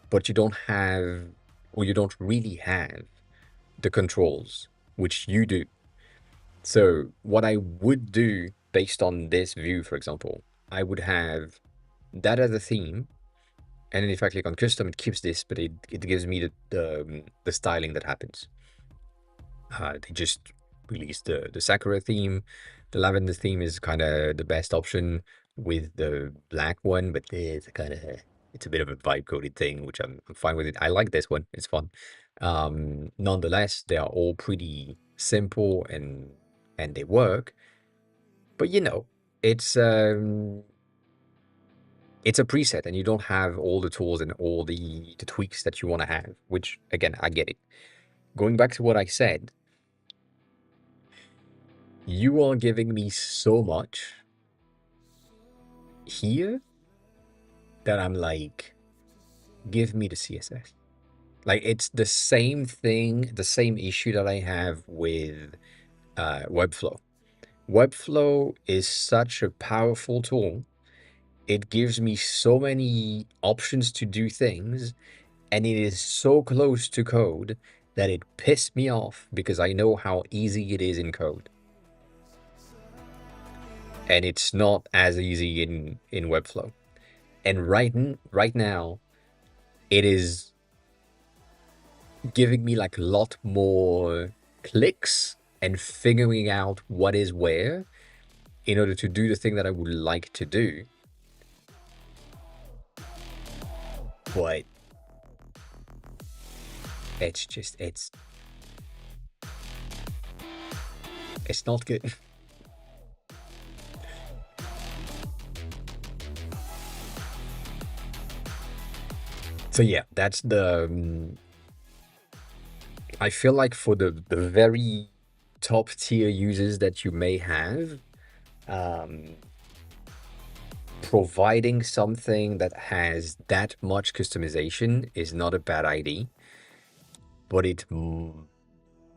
but you don't have, or you don't really have the controls, which you do. So what I would do based on this view, for example, I would have that as a theme, and then if I click on custom, it keeps this, but it gives me the styling that happens. They just released the Sakura theme. The lavender theme is kind of the best option with the black one, but it's a bit of a vibe coded thing, which I'm fine with it. I like this one. It's fun. Nonetheless, they are all pretty simple and they work. But you know, it's a preset, and you don't have all the tools and all the tweaks that you want to have, which again, I get it. Going back to what I said, you are giving me so much here that I'm like, give me the CSS. Like, it's the same thing, the same issue that I have with Webflow. Webflow is such a powerful tool. It gives me so many options to do things, and it is so close to code that it pissed me off because I know how easy it is in code. And it's not as easy in Webflow. And right now, it is giving me like a lot more clicks and figuring out what is where in order to do the thing that I would like to do. But it's just, it's not good. So yeah, that's the, I feel like for the very top tier users that you may have, providing something that has that much customization is not a bad idea, but it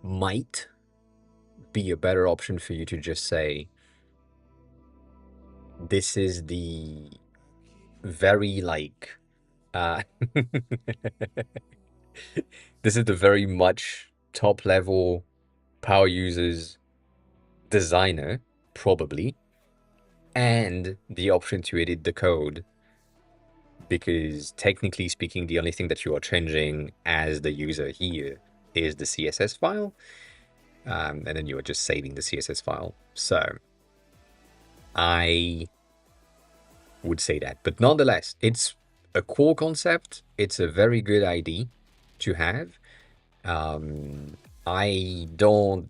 might be a better option for you to just say, this is the very like, this is the very much top level power users designer, probably, and the option to edit the code, because technically speaking, the only thing that you are changing as the user here is the CSS file. and then you are just saving the CSS file. So I would say that. But nonetheless, it's a cool concept. It's a very good idea to have. I don't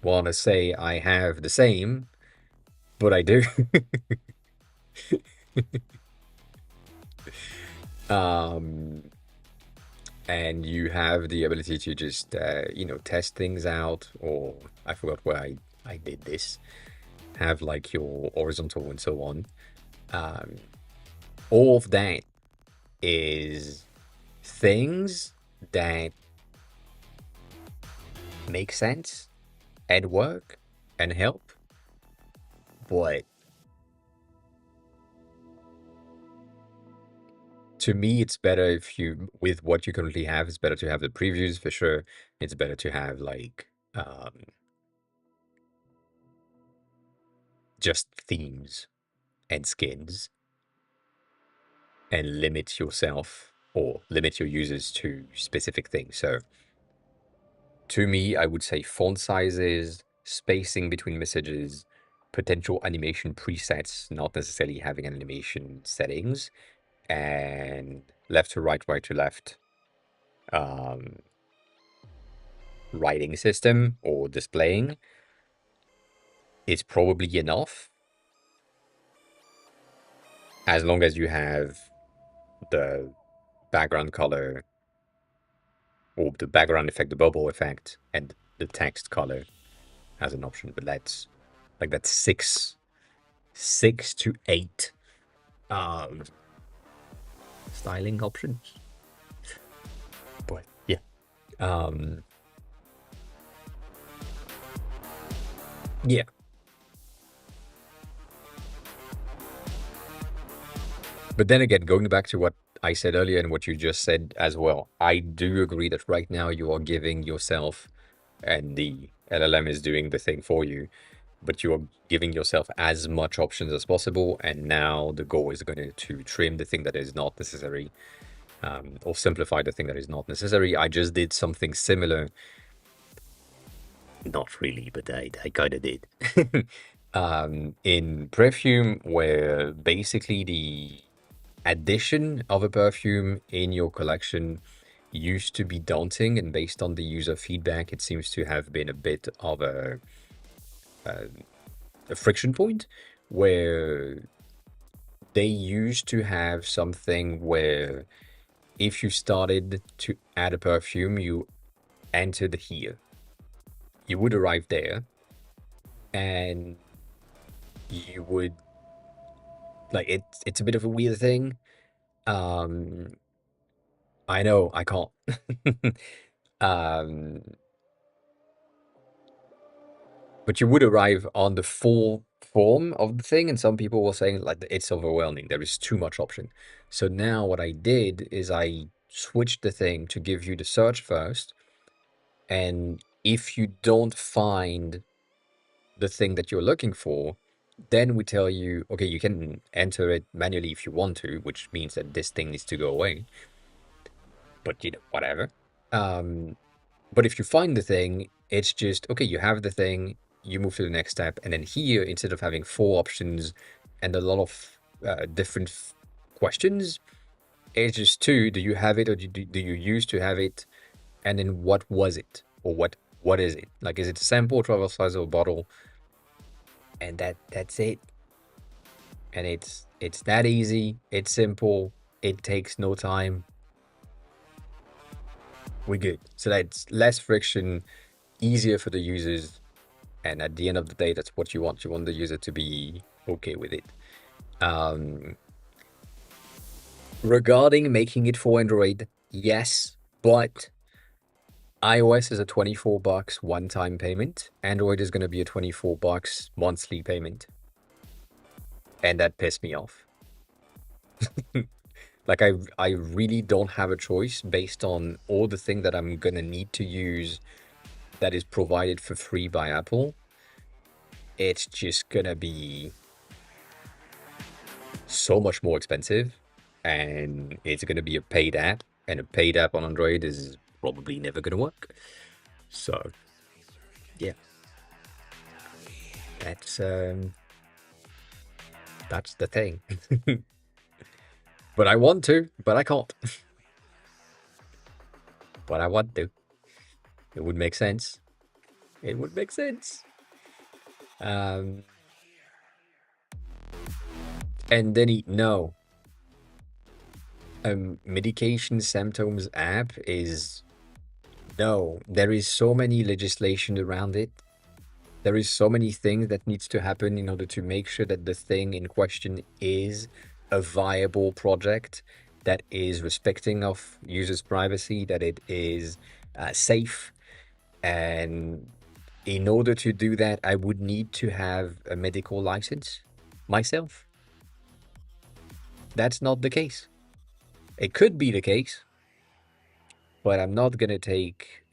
want to say I have the same, but I do. And you have the ability to just, test things out, or I forgot where I did this. Have like your horizontal and so on. All of that is things that make sense and work and help, but to me, it's better if you, with what you currently have, it's better to have the previews for sure. It's better to have like just themes and skins, and limit yourself or limit your users to specific things. So to me, I would say font sizes, spacing between messages, potential animation presets, not necessarily having animation settings, and left to right, right to left writing system or displaying is probably enough, as long as you have the background color or the background effect, the bubble effect, and the text color as an option. But that's like that's six to eight styling options. But yeah. Yeah. But then again, going back to what I said earlier and what you just said as well, I do agree that right now you are giving yourself, and the LLM is doing the thing for you, but you are giving yourself as much options as possible. And now the goal is going to trim the thing that is not necessary, or simplify the thing that is not necessary. I just did something similar. Not really, but I kind of did. In perfume, where basically the addition of a perfume in your collection used to be daunting, and based on the user feedback, it seems to have been a bit of a friction point, where they used to have something where if you started to add a perfume, you entered here. You would arrive there, and you would like it's a bit of a weird thing. I know I can't. But you would arrive on the full form of the thing, and some people were saying like it's overwhelming. There is too much option. So now what I did is I switched the thing to give you the search first, and if you don't find the thing that you're looking for, then we tell you, okay, you can enter it manually if you want to, which means that this thing needs to go away. But whatever. But if you find the thing, it's just, okay, you have the thing, you move to the next step. And then here, instead of having 4 options and a lot of different questions, it's just 2. Do you have it, or do you used to have it? And then what was it? Or what is it? Like, is it a sample, travel size, or bottle? And that's it. And it's that easy. It's simple. It takes no time. We're good. So that's less friction, easier for the users, and at the end of the day, that's what you want. You want the user to be okay with it. Regarding making it for Android, yes, but iOS is a $24 one-time payment. Android is going to be a $24 monthly payment. And that pissed me off. Like, I really don't have a choice based on all the thing that I'm going to need to use that is provided for free by Apple. It's just going to be so much more expensive, and it's going to be a paid app, and a paid app on Android is probably never going to work. So Yeah. That's the thing. But I want to, but I can't. But I want to. It would make sense. It would make sense. And then no. Medication symptoms app is no. There is so many legislation around it. There is so many things that needs to happen in order to make sure that the thing in question is a viable project that is respecting of users' privacy, that it is safe. And in order to do that, I would need to have a medical license myself. That's not the case. It could be the case, but I'm not going to take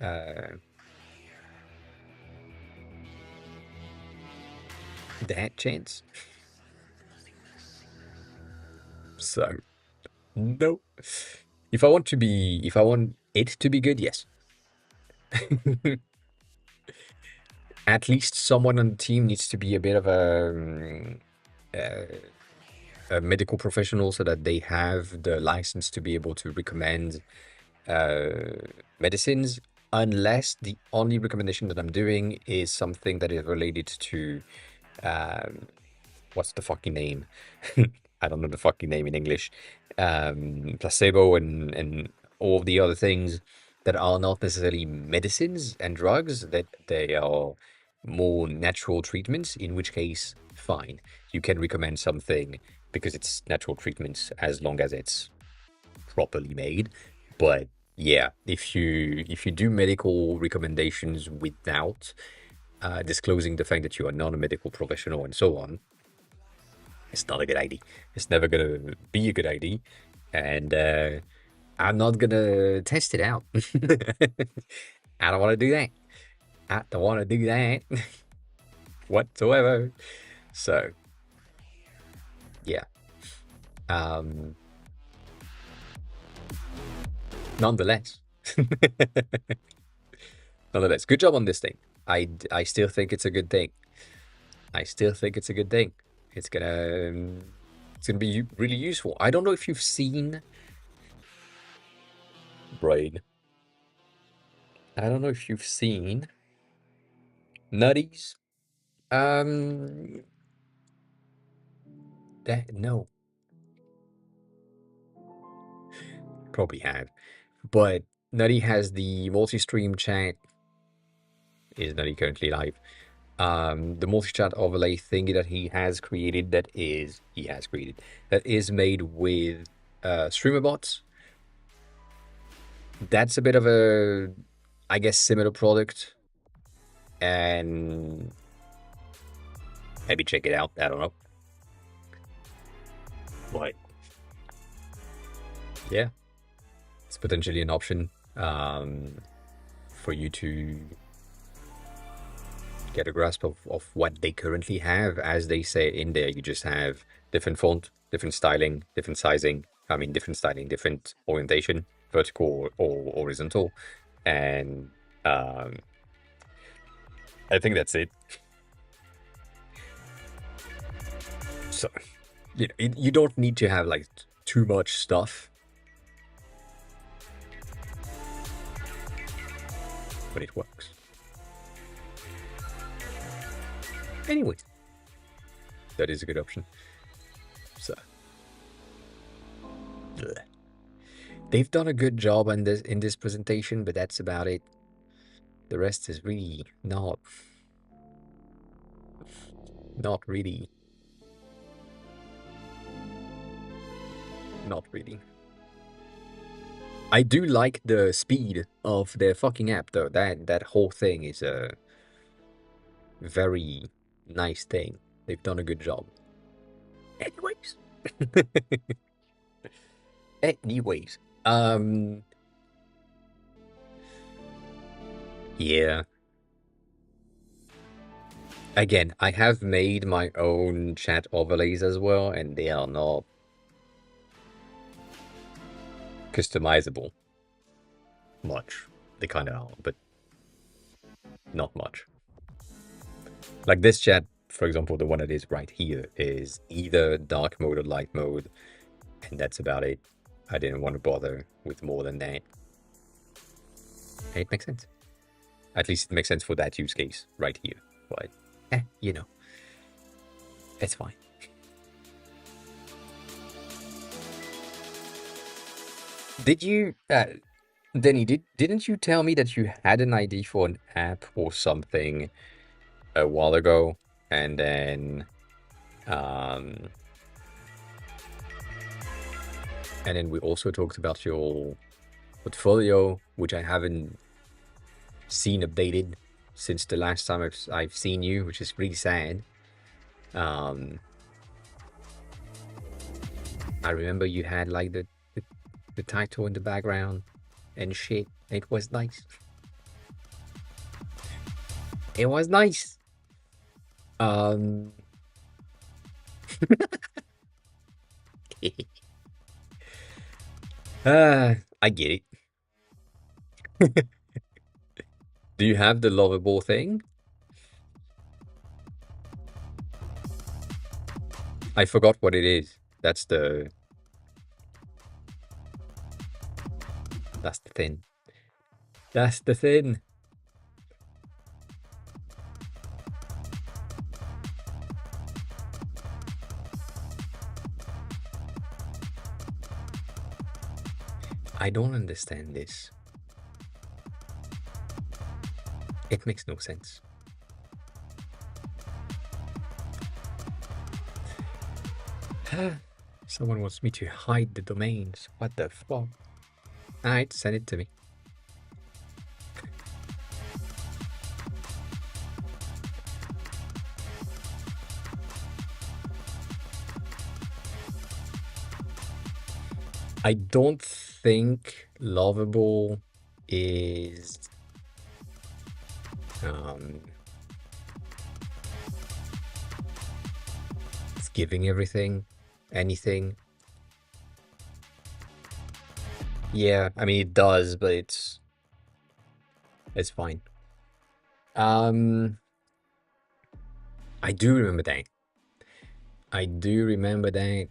that chance. So, no. If I want it to be good, yes. At least someone on the team needs to be a bit of a medical professional so that they have the license to be able to recommend medicines, unless the only recommendation that I'm doing is something that is related to what's the fucking name? I don't know the fucking name in English. Placebo and all the other things that are not necessarily medicines and drugs, that they are more natural treatments, in which case, fine. You can recommend something because it's natural treatments as long as it's properly made. But yeah, if you do medical recommendations without disclosing the fact that you are not a medical professional and so on, it's not a good idea. It's never gonna be a good idea, and I'm not gonna test it out. I don't want to do that. I don't want to do that whatsoever. So, yeah. Nonetheless, good job on this thing. I still think it's a good thing. I still think it's a good thing. It's gonna be really useful. I don't know if you've seen Brain. I don't know if you've seen Nutties. No, probably have, but Nutty has the multi-stream chat. Is Nutty currently live? The multi-chat overlay thing that he has created, that is made with streamer bots. That's a bit of a, I guess, similar product, and maybe check it out. I don't know, but yeah, it's potentially an option for you to get a grasp of what they currently have. As they say in there, you just have different font, different styling, different sizing. I mean, different styling, different orientation, vertical or horizontal, and I think that's it. So, you don't need to have like too much stuff, but it works. Anyway, that is a good option. So, they've done a good job in this presentation, but that's about it. The rest is really not really. Not really. I do like the speed of their fucking app, though. That whole thing is a very nice thing. They've done a good job. Anyways. Anyways. Yeah. Again, I have made my own chat overlays as well, and they are not customizable much. They kind of are, but not much. Like this chat, for example, the one that is right here is either dark mode or light mode, and that's about it. I didn't want to bother with more than that. And it makes sense. At least it makes sense for that use case right here. But, you know, it's fine. Did you, Denny, didn't you tell me that you had an idea for an app or something a while ago? And then, we also talked about your portfolio, which I haven't seen updated since the last time I've seen you, which is pretty sad. I remember you had like the title in the background and shit. It was nice. It was nice. I get it. Do you have the lovable thing? I forgot what it is. That's the thing. That's the thing. I don't understand this. It makes no sense. Someone wants me to hide the domains. What the fuck? Alright, send it to me. I don't think lovable is it's giving everything, anything. Yeah, I mean it does, but it's fine. I do remember that. I do remember that.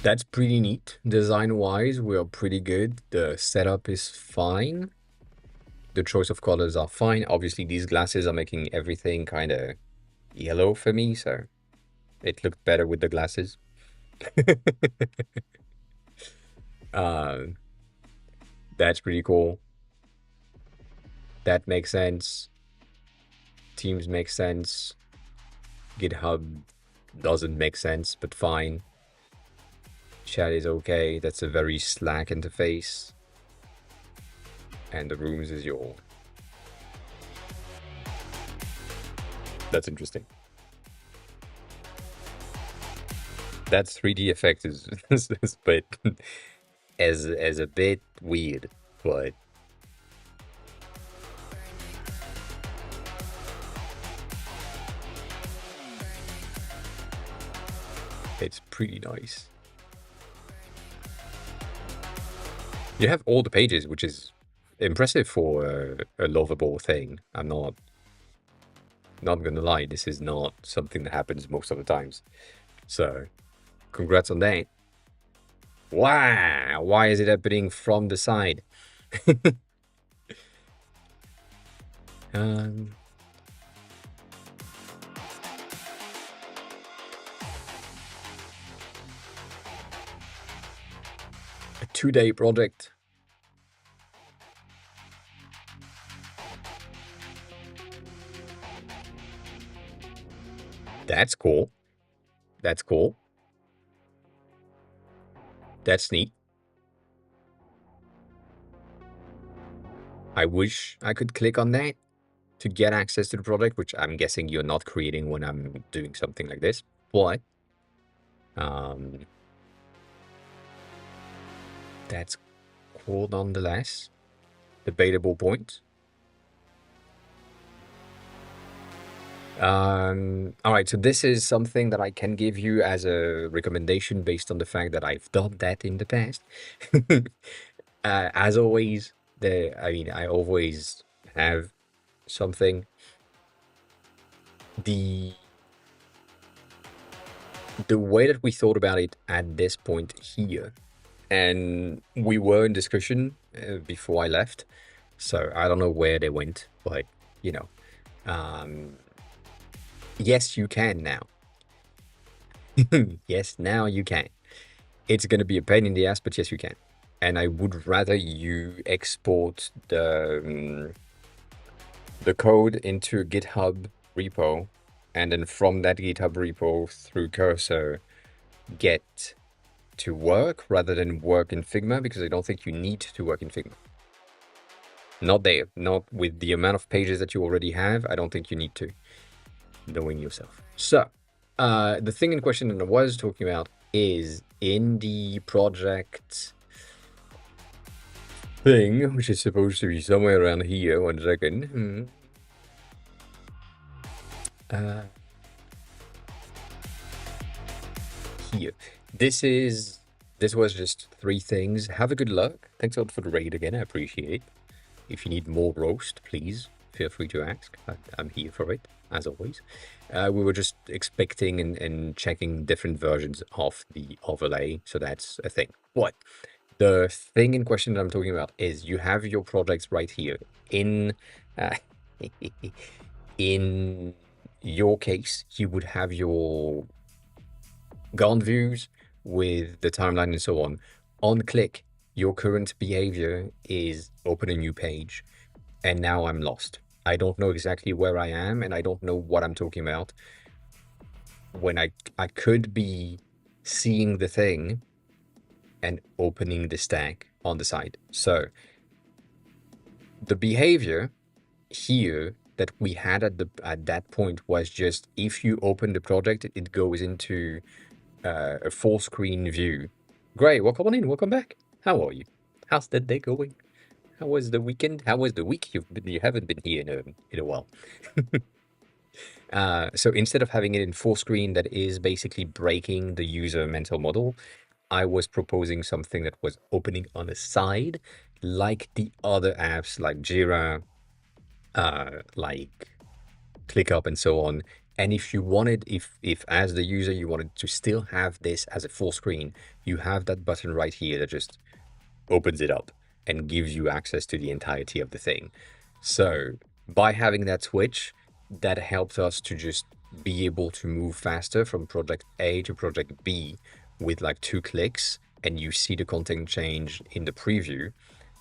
That's pretty neat. Design-wise, we are pretty good. The setup is fine. The choice of colors are fine. Obviously, these glasses are making everything kind of yellow for me, so it looked better with the glasses. That's pretty cool. That makes sense. Teams make sense. GitHub doesn't make sense, but fine. Chat is okay. That's a very Slack interface. And the rooms is your... That's interesting. That 3D effect is but as a bit weird, but it's pretty nice. You have all the pages, which is impressive for a lovable thing. I'm not gonna lie, this is not something that happens most of the times. So, congrats on that. Wow, why is it happening from the side? A 2-day project. That's cool. That's cool. That's neat. I wish I could click on that to get access to the product, which I'm guessing you're not creating when I'm doing something like this, but that's or nonetheless debatable point. All right, so this is something that I can give you as a recommendation based on the fact that I've done that in the past. As always, I always have something. The way that we thought about it at this point here, and we were in discussion before I left, so I don't know where they went, but you know, um, yes, you can now. Yes, now you can. It's going to be a pain in the ass, but yes, you can. And I would rather you export the code into a GitHub repo, and then from that GitHub repo through Cursor, get to work rather than work in Figma, because I don't think you need to work in Figma. Not there. Not with the amount of pages that you already have. I don't think you need to, knowing yourself. So, the thing in question that I was talking about is in the project thing, which is supposed to be somewhere around here. 1 second. Here. This was just 3 things. Have a good luck. Thanks a lot for the raid again. I appreciate it. If you need more roast, please feel free to ask. I'm here for it, as always. We were just expecting and checking different versions of the overlay, so that's a thing. What? The thing in question that I'm talking about is you have your projects right here. In in your case, you would have your Gantt views with the timeline and so on. On click, your current behavior is open a new page, and now I'm lost. I don't know exactly where I am, and I don't know what I'm talking about. When I could be seeing the thing and opening the stack on the side. So the behavior here that we had at that point was just if you open the project, it goes into a full screen view. Great, welcome on in, welcome back. How are you? How's the day going? How was the weekend? How was the week? You haven't been here in a while. So instead of having it in full screen, that is basically breaking the user mental model, I was proposing something that was opening on the side, like the other apps like Jira, like ClickUp and so on. And if you wanted, if as the user you wanted to still have this as a full screen, you have that button right here that just opens it up and gives you access to the entirety of the thing. So by having that switch, that helped us to just be able to move faster from project A to project B with like 2 clicks, and you see the content change in the preview,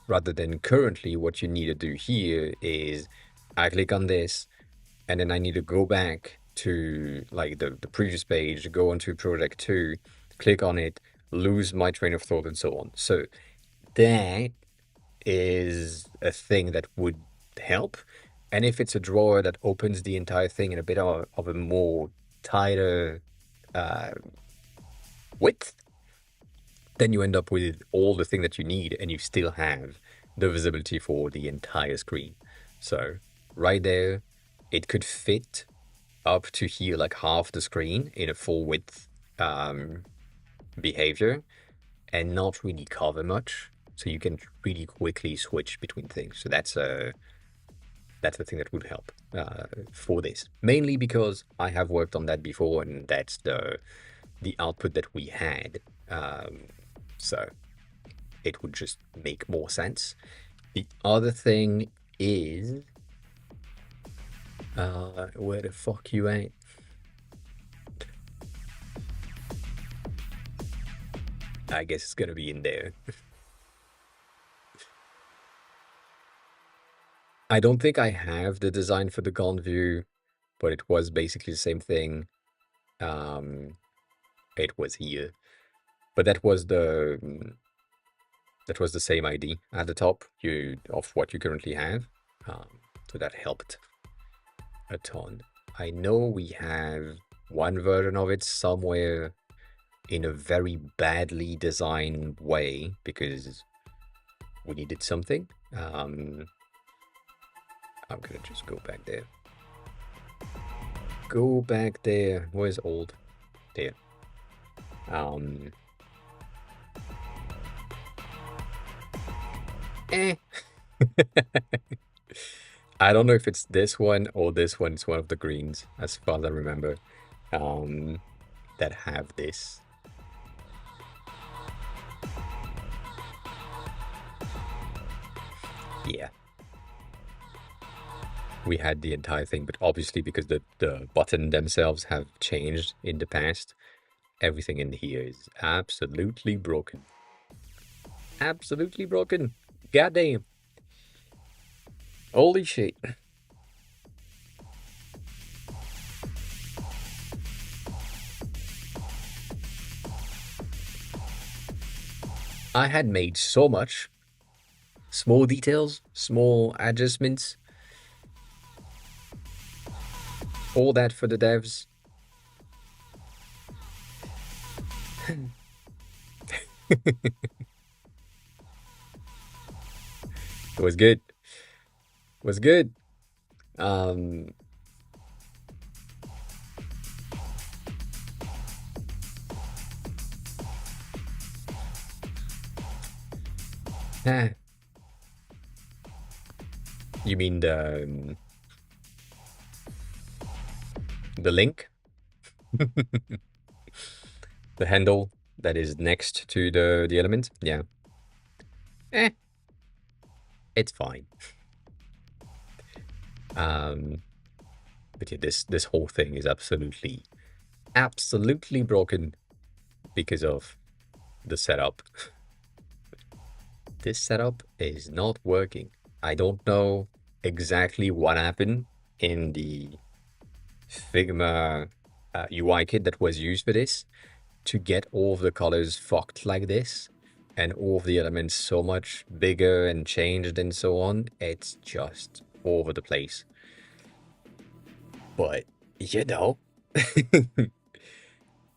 rather than currently what you need to do here is I click on this, and then I need to go back to like the previous page, go onto project 2, click on it, lose my train of thought and so on. So that is a thing that would help. And if it's a drawer that opens the entire thing in a bit of a more tighter width, then you end up with all the thing that you need, and you still have the visibility for the entire screen. So right there, it could fit up to here, like half the screen in a full width behavior, and not really cover much. So you can really quickly switch between things. So that's the thing that would help for this. Mainly because I have worked on that before, and that's the output that we had. So it would just make more sense. The other thing is, where the fuck you at? I guess it's gonna be in there. I don't think I have the design for the Gantt view, but it was basically the same thing. It was here, but that was the same ID at the top of what you currently have. So that helped a ton. I know we have one version of it somewhere in a very badly designed way, because we needed something. I'm gonna just go back there. Go back there. Where's old? There. Eh. I don't know if it's this one or this one. It's one of the greens, as far as I remember, that have this. Yeah. We had the entire thing, but obviously because the button themselves have changed in the past, everything in here is absolutely broken. Absolutely broken. Goddamn. Holy shit. I had made so much. Small details, small adjustments. All that for the devs. It was good. It was good. You mean the link? The handle that is next to the element? Yeah. It's fine. But yeah, this whole thing is absolutely broken because of the setup. This setup is not working. I don't know exactly what happened in the Figma UI kit that was used for this to get all of the colors fucked like this and all of the elements so much bigger and changed and so on. It's just all over the place. But, you know,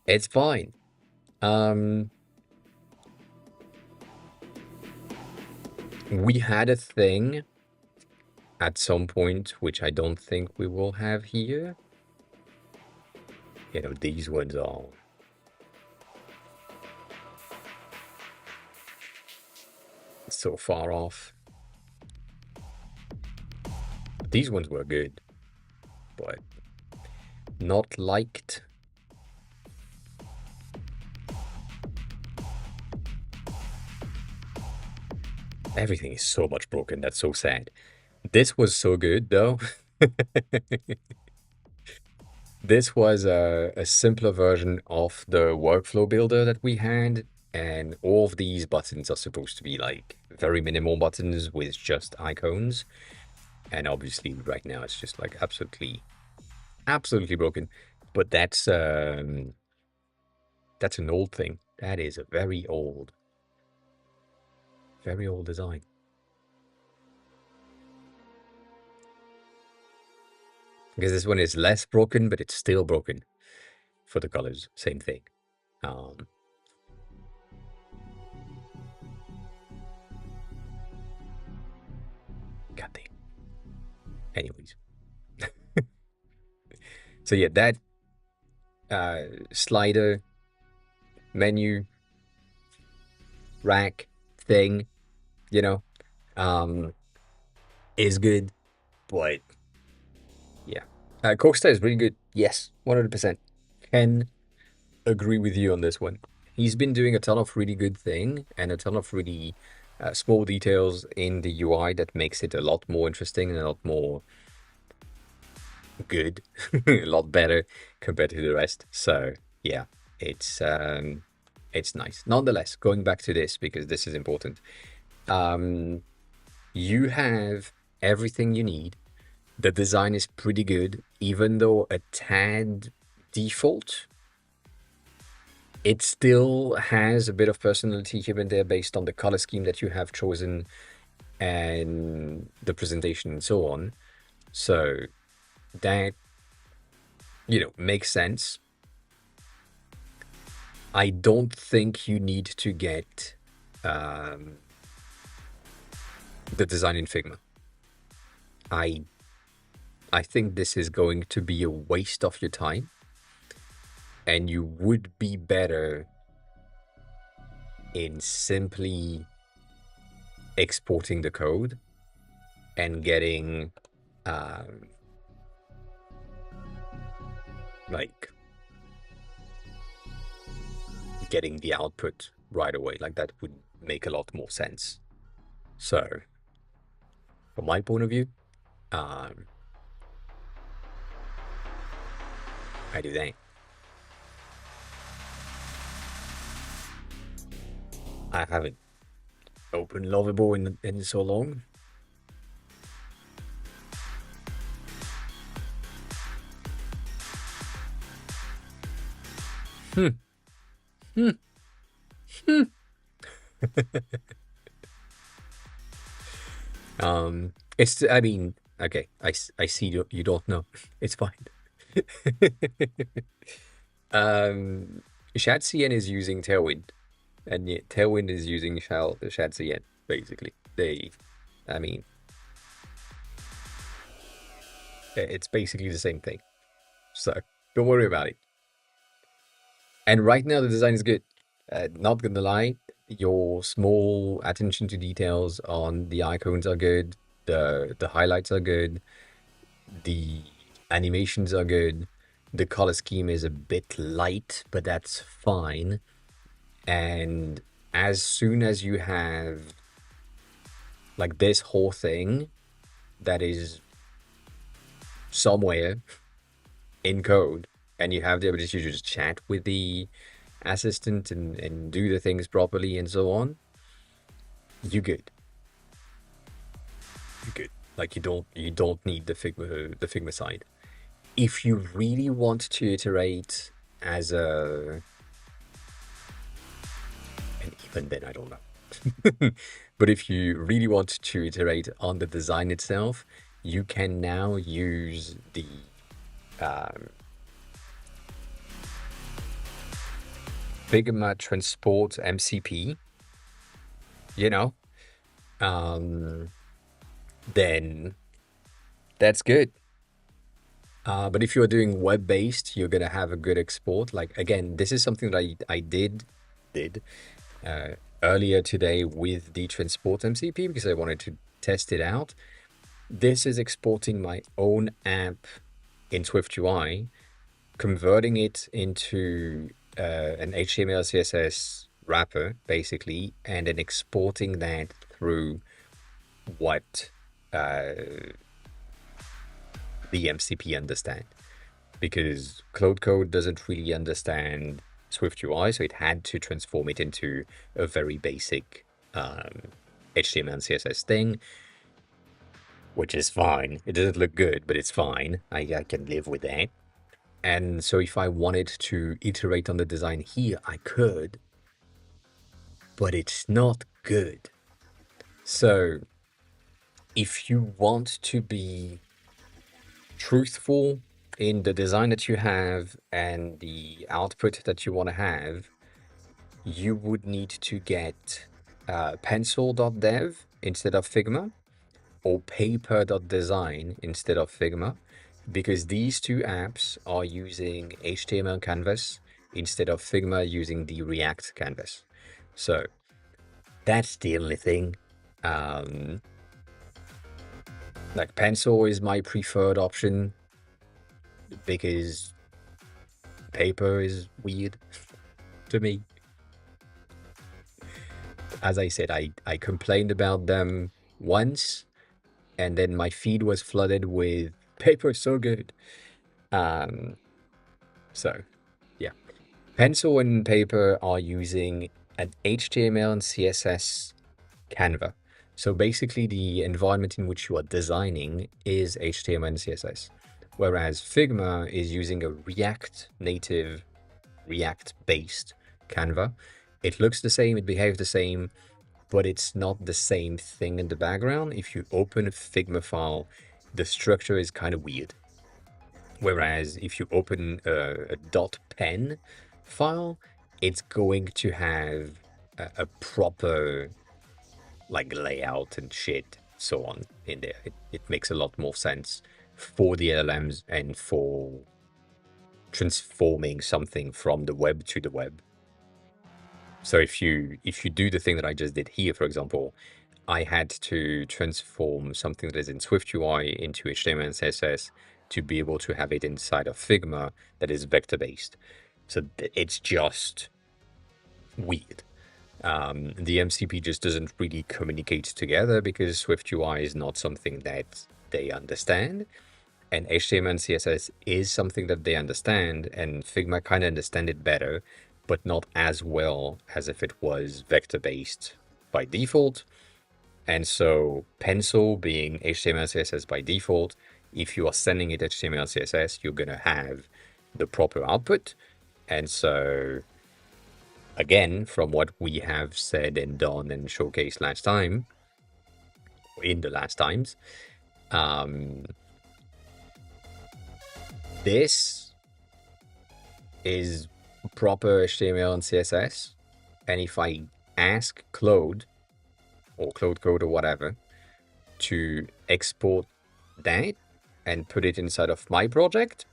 it's fine. We had a thing at some point, which I don't think we will have here. You know, these ones are so far off. These ones were good, but not liked. Everything is so much broken. That's so sad. This was so good, though. This was a simpler version of the workflow builder that we had, and all of these buttons are supposed to be like very minimal buttons with just icons. And obviously right now it's just like absolutely broken. But that's an old thing. That is a very old design. Because this one is less broken, but it's still broken for the colors. Same thing. God damn. Anyways. So yeah, that slider, menu, rack thing, you know, is good, but yeah. Corkstar is really good. Yes, 100%. Can agree with you on this one. He's been doing a ton of really good thing and a ton of really small details in the UI that makes it a lot more interesting and a lot more good, a lot better compared to the rest. So yeah, it's nice. Nonetheless, going back to this because this is important. You have everything you need. The design is pretty good, even though a tad default. It still has a bit of personality here and there based on the color scheme that you have chosen and the presentation and so on. So that, you know, makes sense. I don't think you need to get the design in Figma. I think this is going to be a waste of your time, and you would be better in simply exporting the code and getting like getting the output right away. Like that would make a lot more sense. So from my point of view, I do that. I haven't opened Lovable in so long. It's, I mean, okay, I see you don't know. It's fine. ShadCN is using Tailwind, and yet Tailwind is using ShadCN, basically. I mean, it's basically the same thing. So don't worry about it. And right now the design is good. Not gonna lie, your small attention to details on the icons are good. The highlights are good. The animations are good. The color scheme is a bit light, but that's fine. And as soon as you have like this whole thing that is somewhere in code, and you have the ability to just chat with the assistant and do the things properly and so on, you good. You good. Like you don't need the Figma side. If you really want to iterate as a, and even then I don't know. But if you really want to iterate on the design itself, you can now use the Figma Transport MCP, you know, then that's good. But if you're doing web-based, you're gonna have a good export. Like again, this is something that I did earlier today with the Transport MCP because I wanted to test it out. This is exporting my own app in SwiftUI, converting it into an HTML CSS wrapper, basically, and then exporting that through what the MCP understand. Because Cloud Code doesn't really understand SwiftUI, so it had to transform it into a very basic HTML and CSS thing, which is fine. It doesn't look good, but it's fine. I can live with that. And so if I wanted to iterate on the design here, I could, but it's not good. So if you want to be truthful in the design that you have and the output that you want to have, you would need to get pencil.dev instead of Figma, or paper.design instead of Figma, because these two apps are using HTML canvas instead of Figma using the React canvas. So that's the only thing. Like pencil is my preferred option because paper is weird to me. As I said, I complained about them once, and then my feed was flooded with paper is so good. So yeah, pencil and paper are using an HTML and CSS Canva. So basically the environment in which you are designing is HTML and CSS, whereas Figma is using a React native, React based Canva. It looks the same, it behaves the same, but it's not the same thing in the background. If you open a Figma file, the structure is kind of weird. Whereas if you open a .pen file, it's going to have a proper like layout and shit, so on in there. It makes a lot more sense for the LLMs and for transforming something from the web to the web. So if you do the thing that I just did here, for example, I had to transform something that is in SwiftUI into HTML and CSS to be able to have it inside of Figma that is vector-based. So it's just weird. The MCP just doesn't really communicate together because SwiftUI is not something that they understand. And HTML and CSS is something that they understand, and Figma kind of understand it better, but not as well as if it was vector-based by default. And so Pencil being HTML, CSS by default, if you are sending it HTML, CSS, you're going to have the proper output. And so, again, from what we have said and done and showcased last time, in the last times, this is proper HTML and CSS. And if I ask Claude or Claude Code or whatever to export that and put it inside of my project,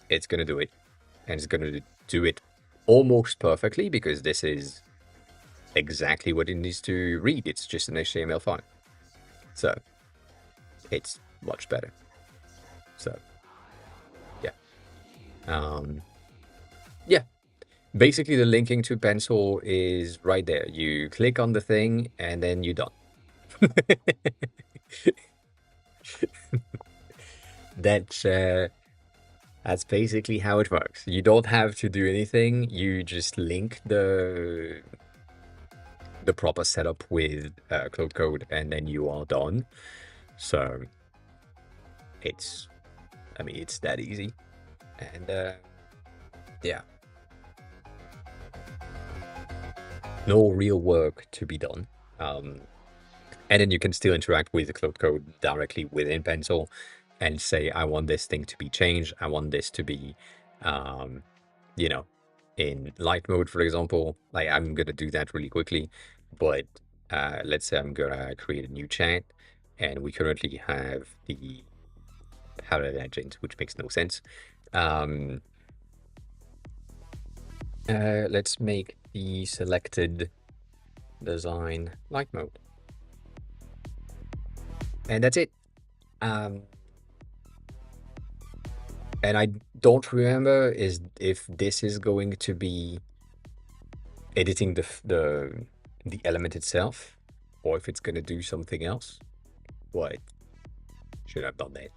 it's going to do it. And it's going to do it almost perfectly because this is exactly what it needs to read. It's just an HTML file. So it's much better. So yeah. Yeah. Basically, the linking to Pencil is right there. You click on the thing and then you're done. That's basically how it works. You don't have to do anything. You just link the proper setup with Cloud Code, and then you are done. So it's that easy, and yeah, no real work to be done. And then you can still interact with the Cloud Code directly within Pencil and say, I want this thing to be changed. I want this to be, in light mode, for example. Like, I'm going to do that really quickly. But let's say I'm going to create a new chat, and we currently have the parallel agent, which makes no sense. Let's make the selected design light mode. And that's it. And I don't remember if this is going to be editing the element itself, or if it's going to do something else. But should have done that.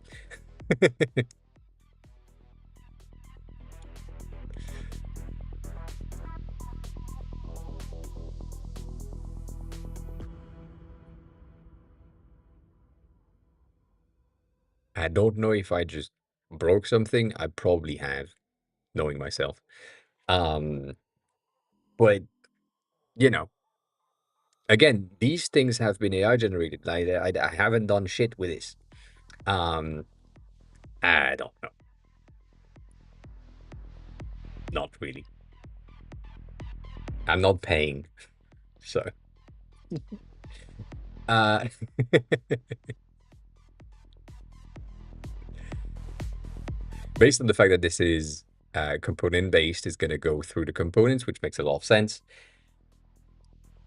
I don't know if I just broke something. I probably have, knowing myself. But again, these things have been AI generated. Like, I haven't done shit with this. I don't know. Not really. I'm not paying, so. Based on the fact that this is component based, it's going to go through the components, which makes a lot of sense.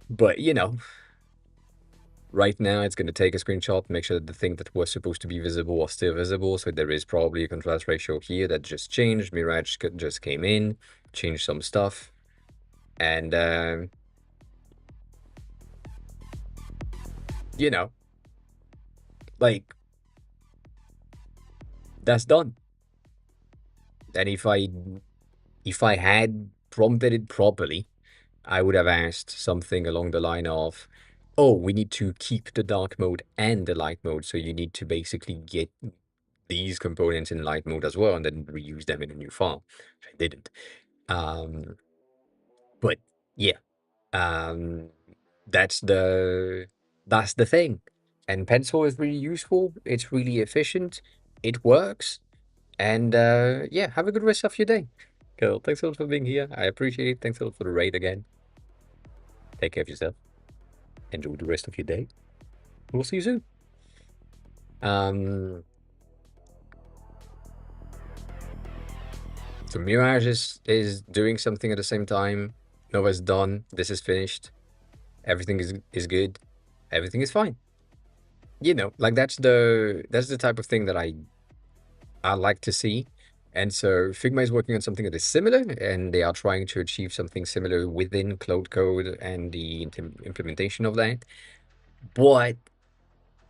But right now it's going to take a screenshot, make sure that the thing that was supposed to be visible was still visible. So there is probably a contrast ratio here that just changed. Mirage just came in, changed some stuff, and like, that's done. And if I had prompted it properly, I would have asked something along the line of, oh, we need to keep the dark mode and the light mode, so you need to basically get these components in light mode as well, and then reuse them in a new file. Which I didn't. But yeah, that's the thing. And Pencil is really useful. It's really efficient. It works. And yeah, have a good rest of your day. Cool. Thanks a lot for being here. I appreciate it. Thanks a lot for the raid again. Take care of yourself. enjoy the rest of your day. We'll see you soon. So Mirage is doing something at the same time. Nova's done. This is finished. Everything is good. Everything is fine. You know, like that's the type of thing that I like to see. And so Figma is working on something that is similar, and they are trying to achieve something similar within Cloud Code and the implementation of that. But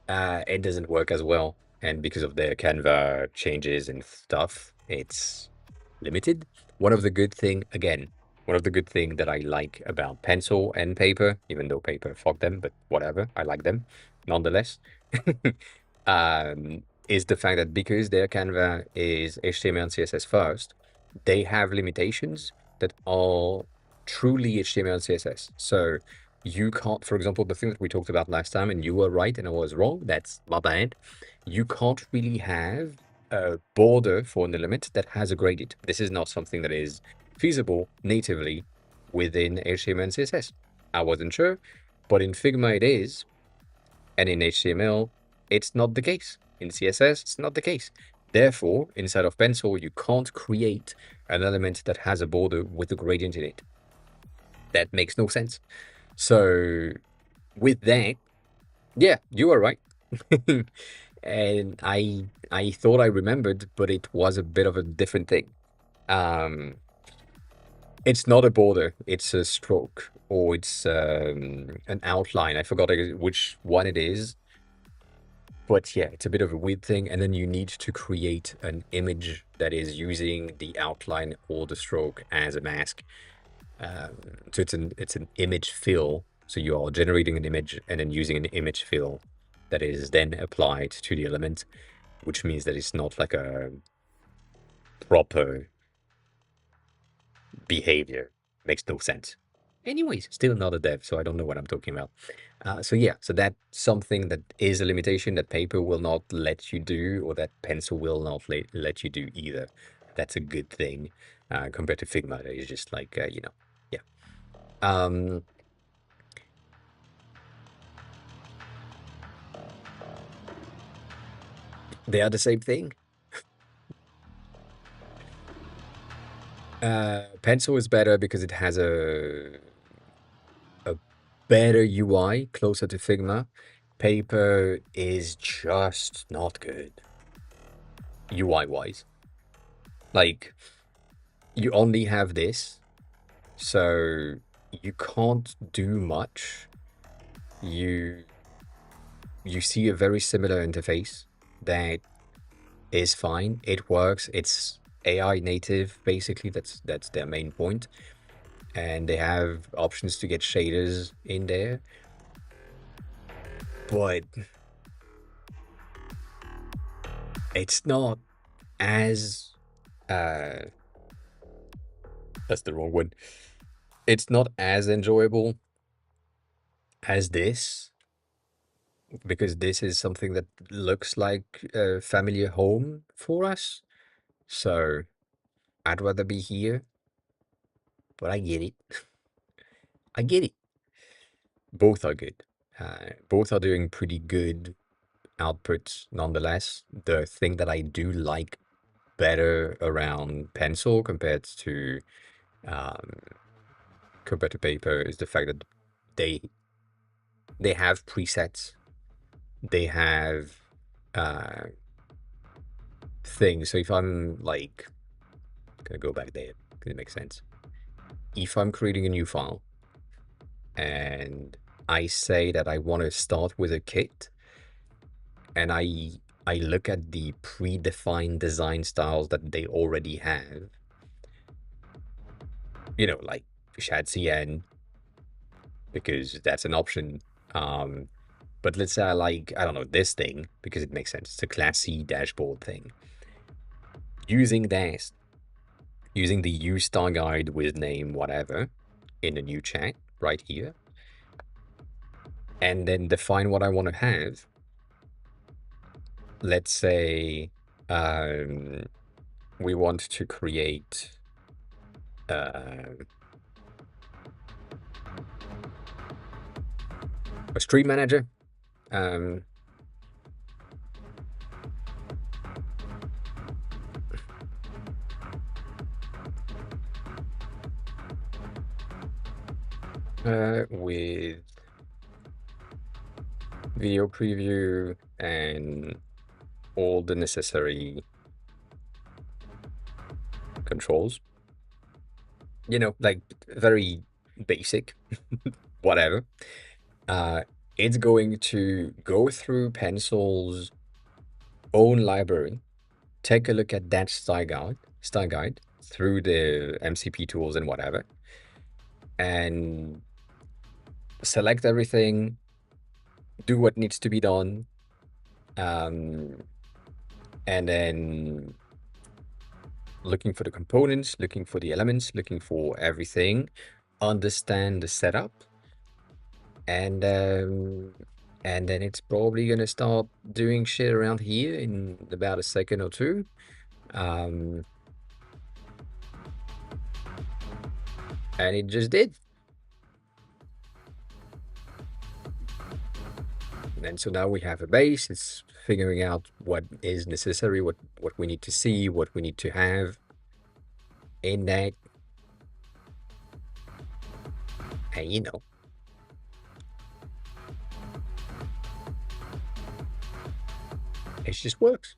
it doesn't work as well. And because of their Canva changes and stuff, it's limited. One of the good thing that I like about pencil and paper, even though paper, fuck them, but whatever, I like them nonetheless, is the fact that because their Canva is HTML and CSS first, they have limitations that are truly HTML and CSS. So you can't, for example, the thing that we talked about last time, and you were right and I was wrong, that's my bad. You can't really have a border for an element that has a gradient. This is not something that is feasible natively within HTML and CSS. I wasn't sure, but in Figma it is, and in HTML it's not the case. In CSS it's not the case. Therefore, inside of Pencil, you can't create an element that has a border with a gradient in it. That makes no sense. So with that, yeah, you are right. And I thought I remembered, but it was a bit of a different thing. It's not a border, it's a stroke, or it's an outline. I forgot which one it is. But yeah, it's a bit of a weird thing. And then you need to create an image that is using the outline or the stroke as a mask. So it's an image fill. So you are generating an image and then using an image fill that is then applied to the element, which means that it's not like a proper behavior. Makes no sense. Anyways, still not a dev, so I don't know what I'm talking about. So yeah, so that's something that is a limitation that paper will not let you do, or that pencil will not let you do either. That's a good thing compared to Figma. That is just like, you know, yeah. They are the same thing. Pencil is better because it has a better UI, closer to Figma. Paper is just not good UI-wise. Like, you only have this, so you can't do much. You see a very similar interface that is fine. It works. It's AI native, basically. That's their main point. And they have options to get shaders in there. But it's not as that's the wrong one. It's not as enjoyable as this, because this is something that looks like a familiar home for us. So I'd rather be here, but I get it. I get it. Both are good. Both are doing pretty good outputs nonetheless. The thing that I do like better around pencil um, compared to paper is the fact that they have presets. They have things. So if I'm like gonna go back there, because it makes sense. If I'm creating a new file and I say that I want to start with a kit, and I look at the predefined design styles that they already have, you know, like Shad CN, because that's an option. But let's say I like, I don't know, this thing, because it makes sense. It's a classy dashboard thing. Using that, using the use star guide with name whatever in the new chat right here, and then define what I want to have. Let's say we want to create a a stream manager. With video preview and all the necessary controls. You know, like very basic, whatever. It's going to go through Pencil's own library, take a look at that style guide through the MCP tools and whatever, and select everything, do what needs to be done, and then looking for the components, looking for the elements, looking for everything, understand the setup, and then it's probably gonna start doing shit around here in about a second or two. And it just did. And so now we have a base. It's figuring out what is necessary, what we need to see, what we need to have in that. And you know, it just works.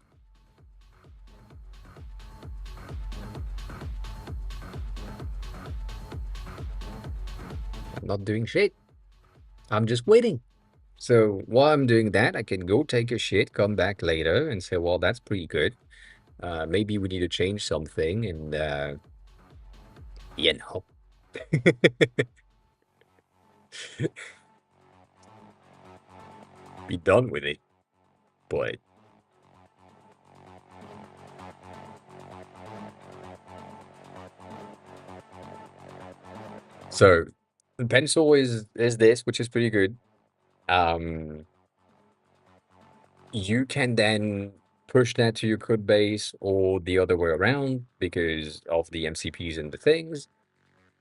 I'm not doing shit. I'm just waiting. So while I'm doing that, I can go take a shit, come back later and say, well, that's pretty good. Maybe we need to change something and, you know. Be done with it. But so the Pencil is this, which is pretty good. You can then push that to your code base or the other way around because of the MCPs and the things.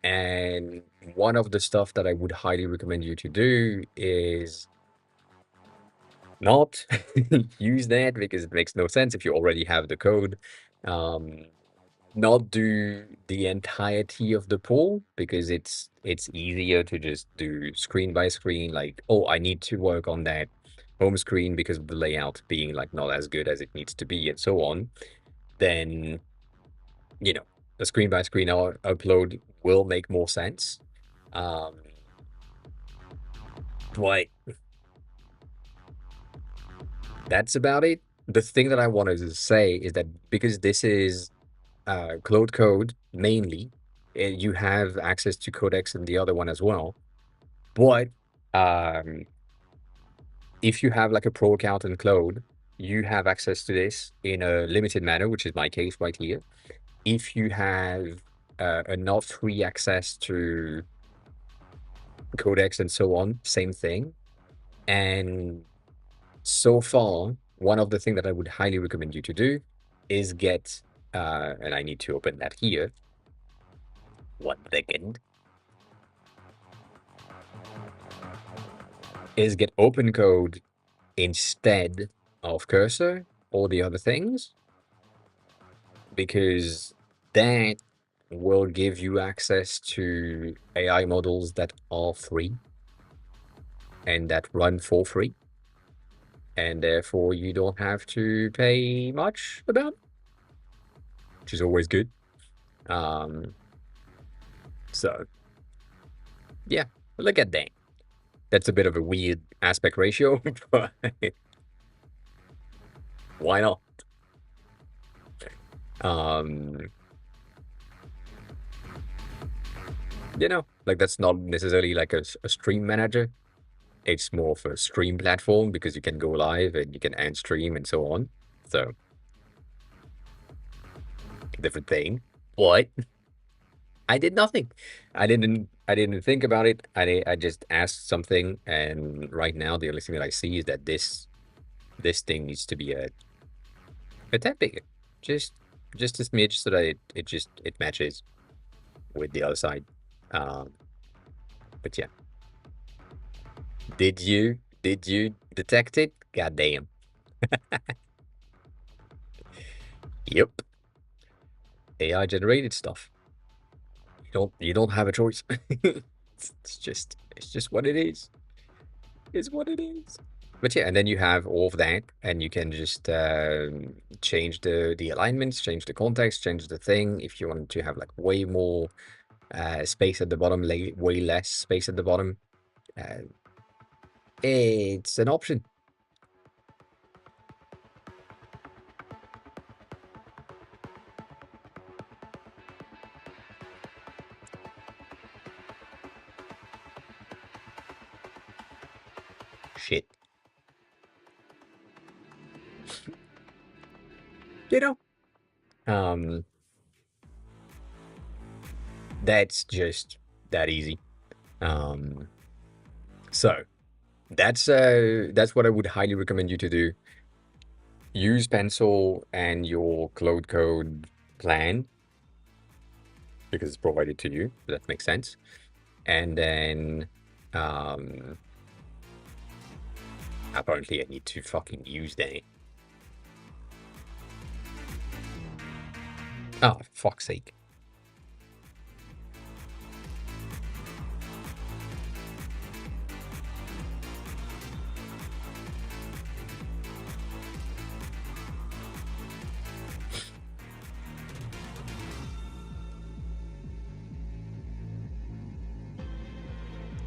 And one of the stuff that I would highly recommend you to do is not use that because it makes no sense if you already have the code. Not do the entirety of the pool because it's easier to just do screen by screen, like, oh, I need to work on that home screen because of the layout being like not as good as it needs to be and so on. Then, you know, the screen by screen upload will make more sense. But that's about it. The thing that I wanted to say is that because this is Cloud Code mainly, you have access to Codex and the other one as well. But if you have like a pro account in Cloud, you have access to this in a limited manner, which is my case right here. If you have enough free access to Codex and so on, same thing. And so far, one of the things that I would highly recommend you to do is get, and I need to open that here. 1 second. Is get open code instead of cursor or the other things, because that will give you access to AI models that are free and that run for free, and therefore you don't have to pay much about it, which is always good. So yeah, look at that. That's a bit of a weird aspect ratio, but why not? You know, like that's not necessarily like a stream manager. It's more of a stream platform because you can go live and you can end stream and so on. So different thing. But I did nothing. I didn't think about it. I just asked something, and right now the only thing that I see is that this thing needs to be a tad bigger. Just a smidge so that it matches with the other side. But yeah. Did you detect it? God damn. Yep. AI generated stuff. You don't have a choice. It's just what it is. It's what it is. But yeah, and then you have all of that, and you can just change the alignments, change the context, change the thing. If you want to have like way more space at the bottom, way less space at the bottom, uh, it's an option. Shit. You know, um, that's just that easy. Um, so that's what I would highly recommend you to do. Use Pencil and your Cloud Code plan because it's provided to you. That makes sense. And then um, apparently I need to fucking use that. Oh, for fuck's sake.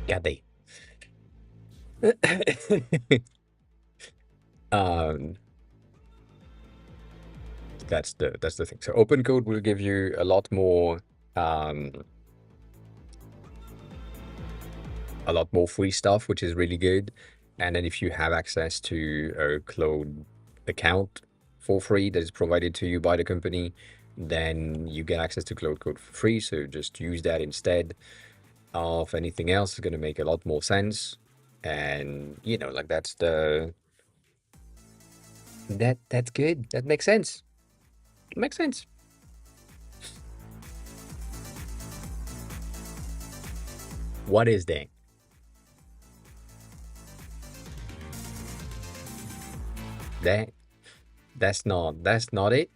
God damn. um, that's the thing. So open code will give you a lot more free stuff, which is really good. And then if you have access to a cloud account for free that is provided to you by the company, then you get access to Cloud Code for free. So just use that instead of anything else. It's going to make a lot more sense. And like that's good. That makes sense. It makes sense. What is that? That's not it.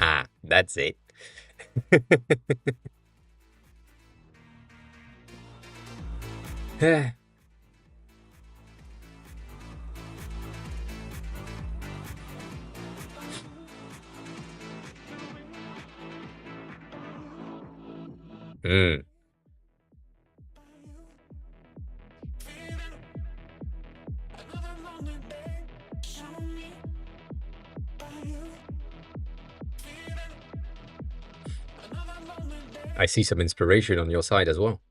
Ah, that's it. Hmm. I see some inspiration on your side as well.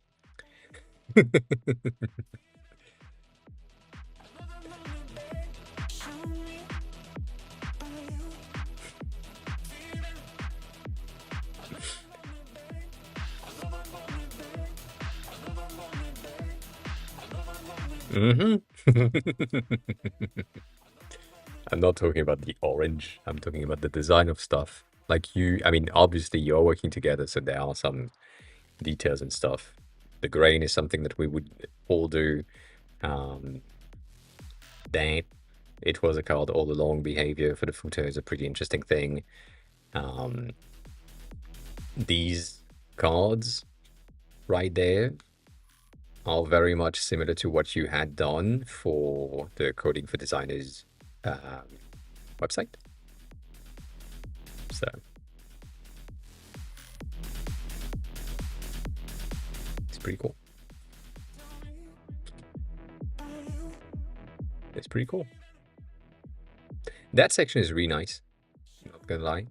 I'm not talking about the orange. I'm talking about the design of stuff. Like I mean, obviously you're working together, so there are some details and stuff. The grain is something that we would all do. Um, that it was a card all along behavior for the footer is a pretty interesting thing. These cards right there are very much similar to what you had done for the Coding for Designers website. So it's pretty cool. It's pretty cool. That section is really nice. Not gonna lie.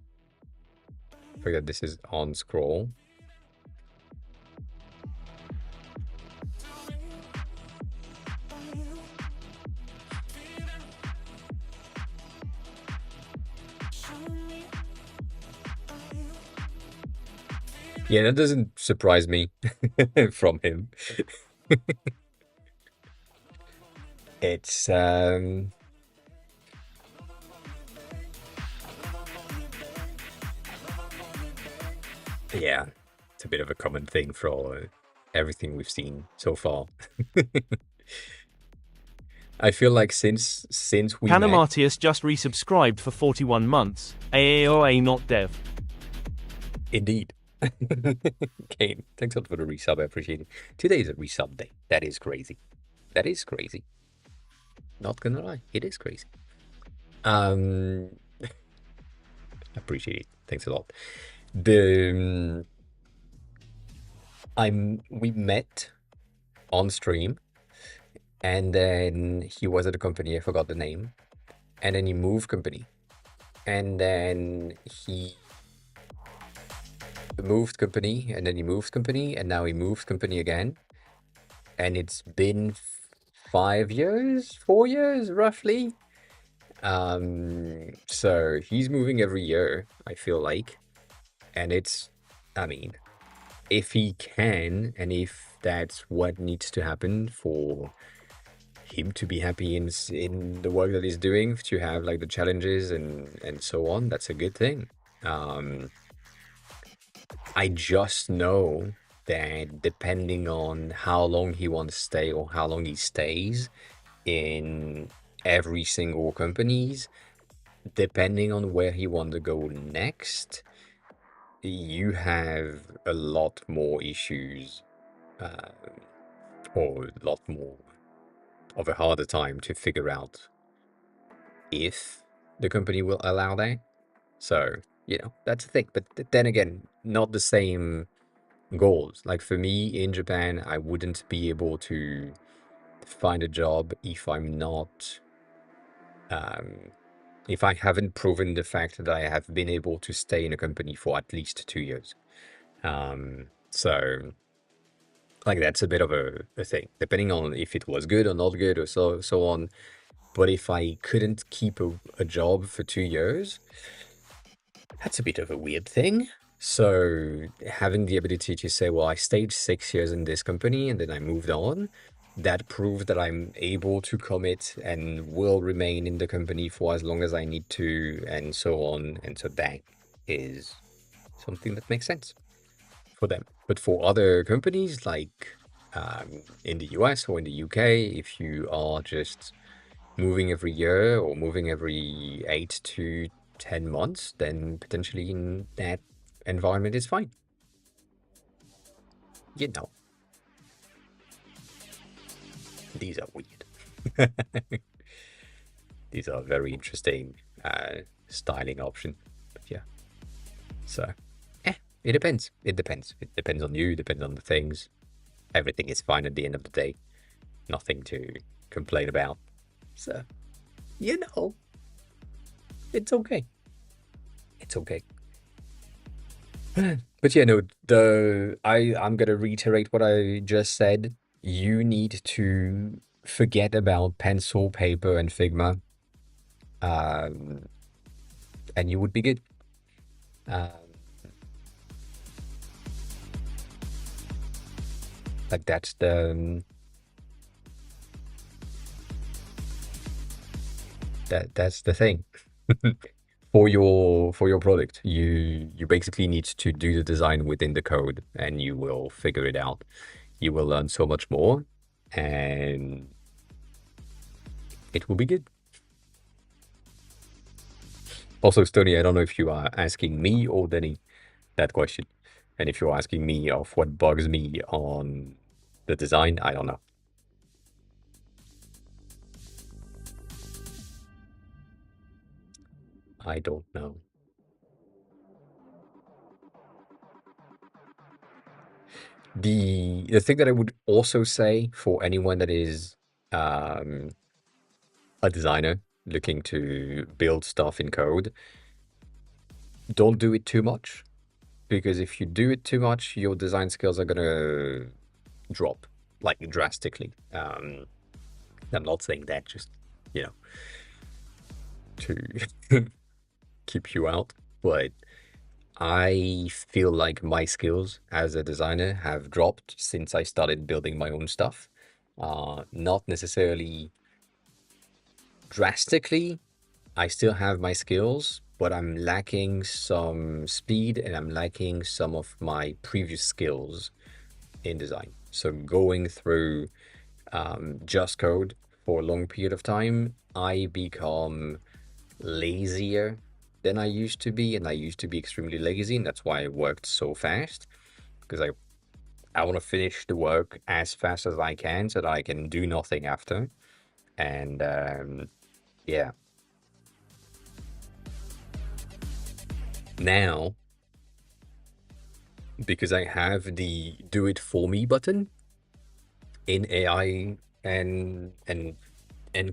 I forget this is on scroll. Yeah, that doesn't surprise me from him. It's yeah. It's a bit of a common thing for everything we've seen so far. I feel like since we met, Canamatius just resubscribed for 41 months. AAOA not dev. indeed. Kane, thanks a lot for the resub. I appreciate it. Today is a resub day. That is crazy. That is crazy. Not gonna lie, it is crazy. Appreciate it. Thanks a lot. We met on stream, and then he was at a company, I forgot the name, and then he moved company, and then he moved company, and then he moved company, and now he moved company again, and it's been 4 years roughly. So he's moving every year, I feel like, and I mean, if he can, and if that's what needs to happen for him to be happy in the work that he's doing, to have like the challenges and so on, that's a good thing. I just know that depending on how long he wants to stay or how long he stays in every single companies, depending on where he wants to go next, you have a lot more issues, or a lot more of a harder time to figure out if the company will allow that. So, that's the thing. But then again, not the same goals. Like for me in Japan, I wouldn't be able to find a job if I'm not, if I haven't proven the fact that I have been able to stay in a company for at least 2 years. So like that's a bit of a thing, depending on if it was good or not good or so on. But if I couldn't keep a job for 2 years, that's a bit of a weird thing. So having the ability to say, well, I stayed 6 years in this company and then I moved on, that proves that I'm able to commit and will remain in the company for as long as I need to, and so on. And so that is something that makes sense for them. But for other companies, like in the US or in the UK, if you are just moving every year or moving every 8 to 10 months, then potentially in that environment is fine. These are weird. These are very interesting styling option. But yeah. So, it depends. It depends. It depends on you, depends on the things. Everything is fine at the end of the day. Nothing to complain about. So, it's okay. It's okay. But yeah, no, I'm gonna reiterate what I just said. You need to forget about pencil, paper, and Figma, and you would be good. Like that's the thing. For your product, you basically need to do the design within the code, and you will figure it out. You will learn so much more, and it will be good. Also, Stony, I don't know if you are asking me or Denny that question, and if you're asking me of what bugs me on the design, I don't know. I don't know. The thing that I would also say for anyone that is a designer looking to build stuff in code, don't do it too much, because if you do it too much, your design skills are gonna drop like drastically. I'm not saying that just to keep you out, but I feel like my skills as a designer have dropped since I started building my own stuff. Not necessarily drastically. I still have my skills, but I'm lacking some speed and I'm lacking some of my previous skills in design. So going through just code for a long period of time, I become lazier than I used to be, and I used to be extremely lazy, and that's why I worked so fast, because I want to finish the work as fast as I can so that I can do nothing after. And yeah, now because I have the do it for me button in AI and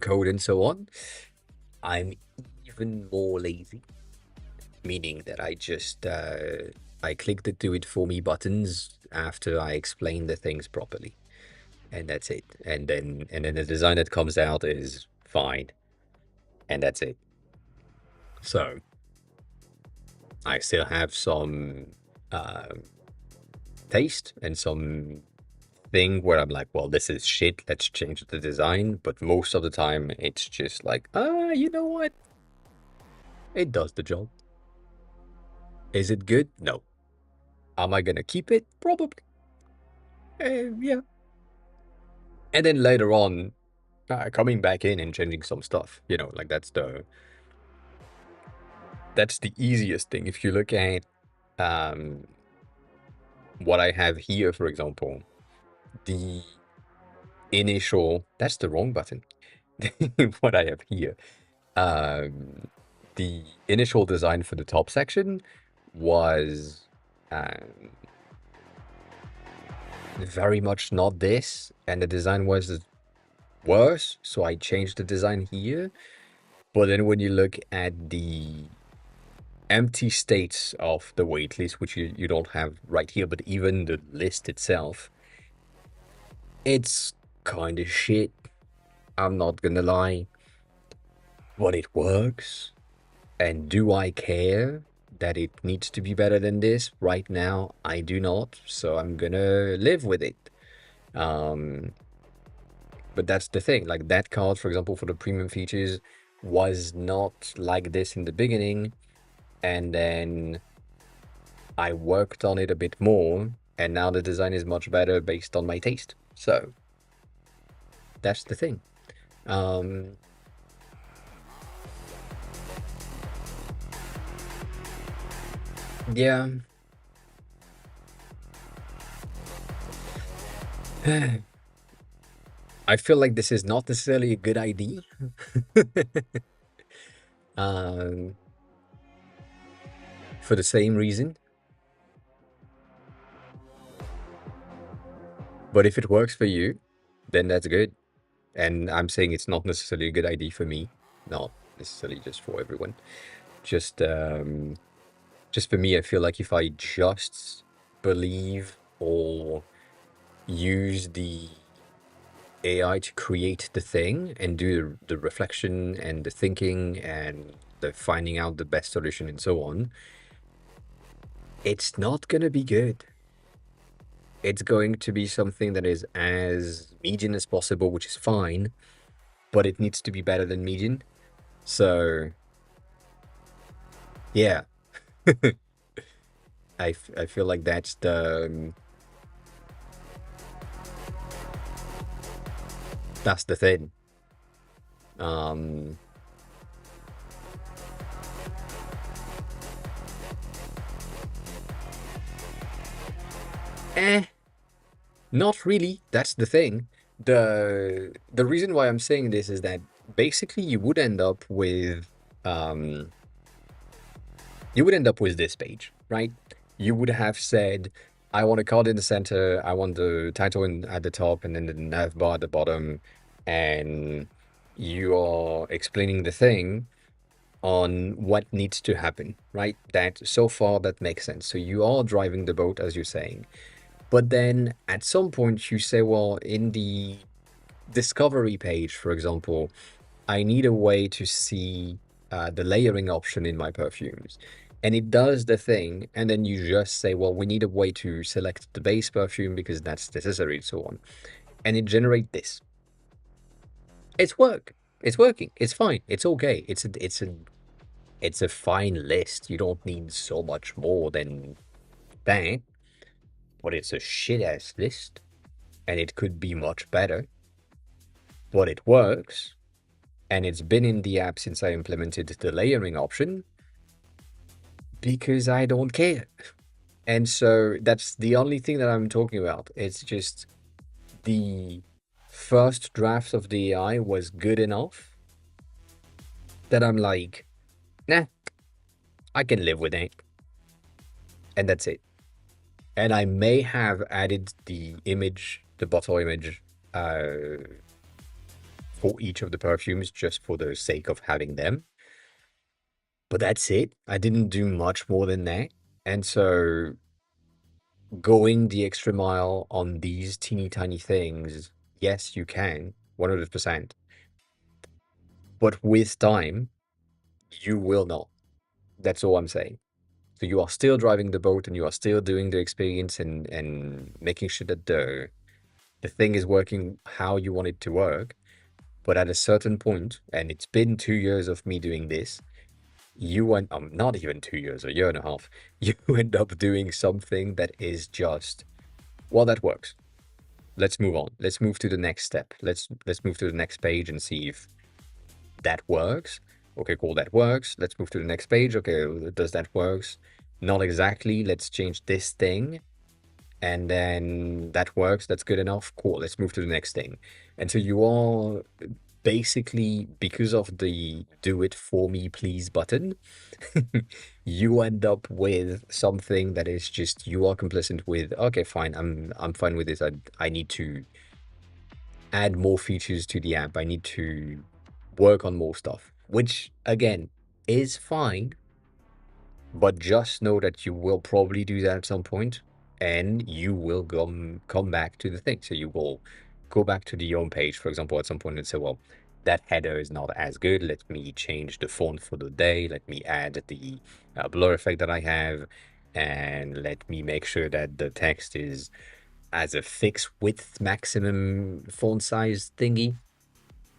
code and so on, I'm even more lazy, meaning that I click the do it for me buttons after I explain the things properly, and that's it. And then the design that comes out is fine, and that's it. So I still have some uh, taste and some thing where I'm like, well, this is shit, let's change the design. But most of the time, it's just like, you know what? It does the job. Is it good? No. Am I gonna keep it? Probably. Yeah. And then later on, coming back in and changing some stuff, like that's the easiest thing. If you look at um, what I have here, for example, the that's the wrong button. What I have here, um, the initial design for the top section was um, very much not this, and the design was worse, so I changed the design here. But then when you look at the empty states of the waitlist, which you don't have right here, but even the list itself, it's kind of shit. I'm not gonna lie. But it works. And do I care that it needs to be better than this? Right now, I do not. So I'm gonna live with it. Um, but that's the thing. Like that card, for example, for the premium features was not like this in the beginning. And then I worked on it a bit more. And now the design is much better based on my taste. So that's the thing. Yeah. I feel like this is not necessarily a good idea. um, for the same reason. But if it works for you, then that's good. And I'm saying it's not necessarily a good idea for me, not necessarily just for everyone. Just for me, I feel like if I just believe or use the AI to create the thing and do the reflection and the thinking and the finding out the best solution and so on, it's not gonna be good. It's going to be something that is as median as possible, which is fine, but it needs to be better than median. So, yeah, I feel like that's the thing. Um, Not really. That's the thing. The reason why I'm saying this is that basically you would end up with this page, right? You would have said, I want a card in the center, I want the title at the top, and then the nav bar at the bottom, and you are explaining the thing on what needs to happen, right? That so far that makes sense. So you are driving the boat, as you're saying. But then at some point you say, well, in the discovery page, for example, I need a way to see the layering option in my perfumes. And it does the thing, and then you just say, well, we need a way to select the base perfume because that's necessary and so on. And it generates this. It's working. It's fine. It's okay. It's a fine list. You don't need so much more than that. But it's a shit-ass list. And it could be much better. But it works. And it's been in the app since I implemented the layering option. Because I don't care. And so that's the only thing that I'm talking about. It's just the first draft of the AI was good enough that I'm like, nah, I can live with it. And that's it. And I may have added the image, the bottle image, for each of the perfumes just for the sake of having them. But that's it. I didn't do much more than that. And so going the extra mile on these teeny tiny things, yes, you can, 100%. But with time, you will not. That's all I'm saying. So you are still driving the boat and you are still doing the experience and making sure that the thing is working how you want it to work. But at a certain point, and it's been 2 years of me doing this, you end not even 2 years, a year and a half, you end up doing something that is just, well, that works. Let's move on. Let's move to the next step. Let's move to the next page and see if that works. Okay, cool, that works. Let's move to the next page. Okay, does that works? Not exactly. Let's change this thing. And then that works. That's good enough. Cool, let's move to the next thing. And so you are basically, because of the do it for me please button, you end up with something that is just, you are complicit with, okay, fine, I'm fine with this. I need to add more features to the app. I need to work on more stuff, which again is fine, but just know that you will probably do that at some point and you will come back to the thing. So you will go back to the home page, for example, at some point and say, well, that header is not as good. Let me change the font for the day. Let me add the blur effect that I have. And let me make sure that the text is as a fixed width maximum font size thingy.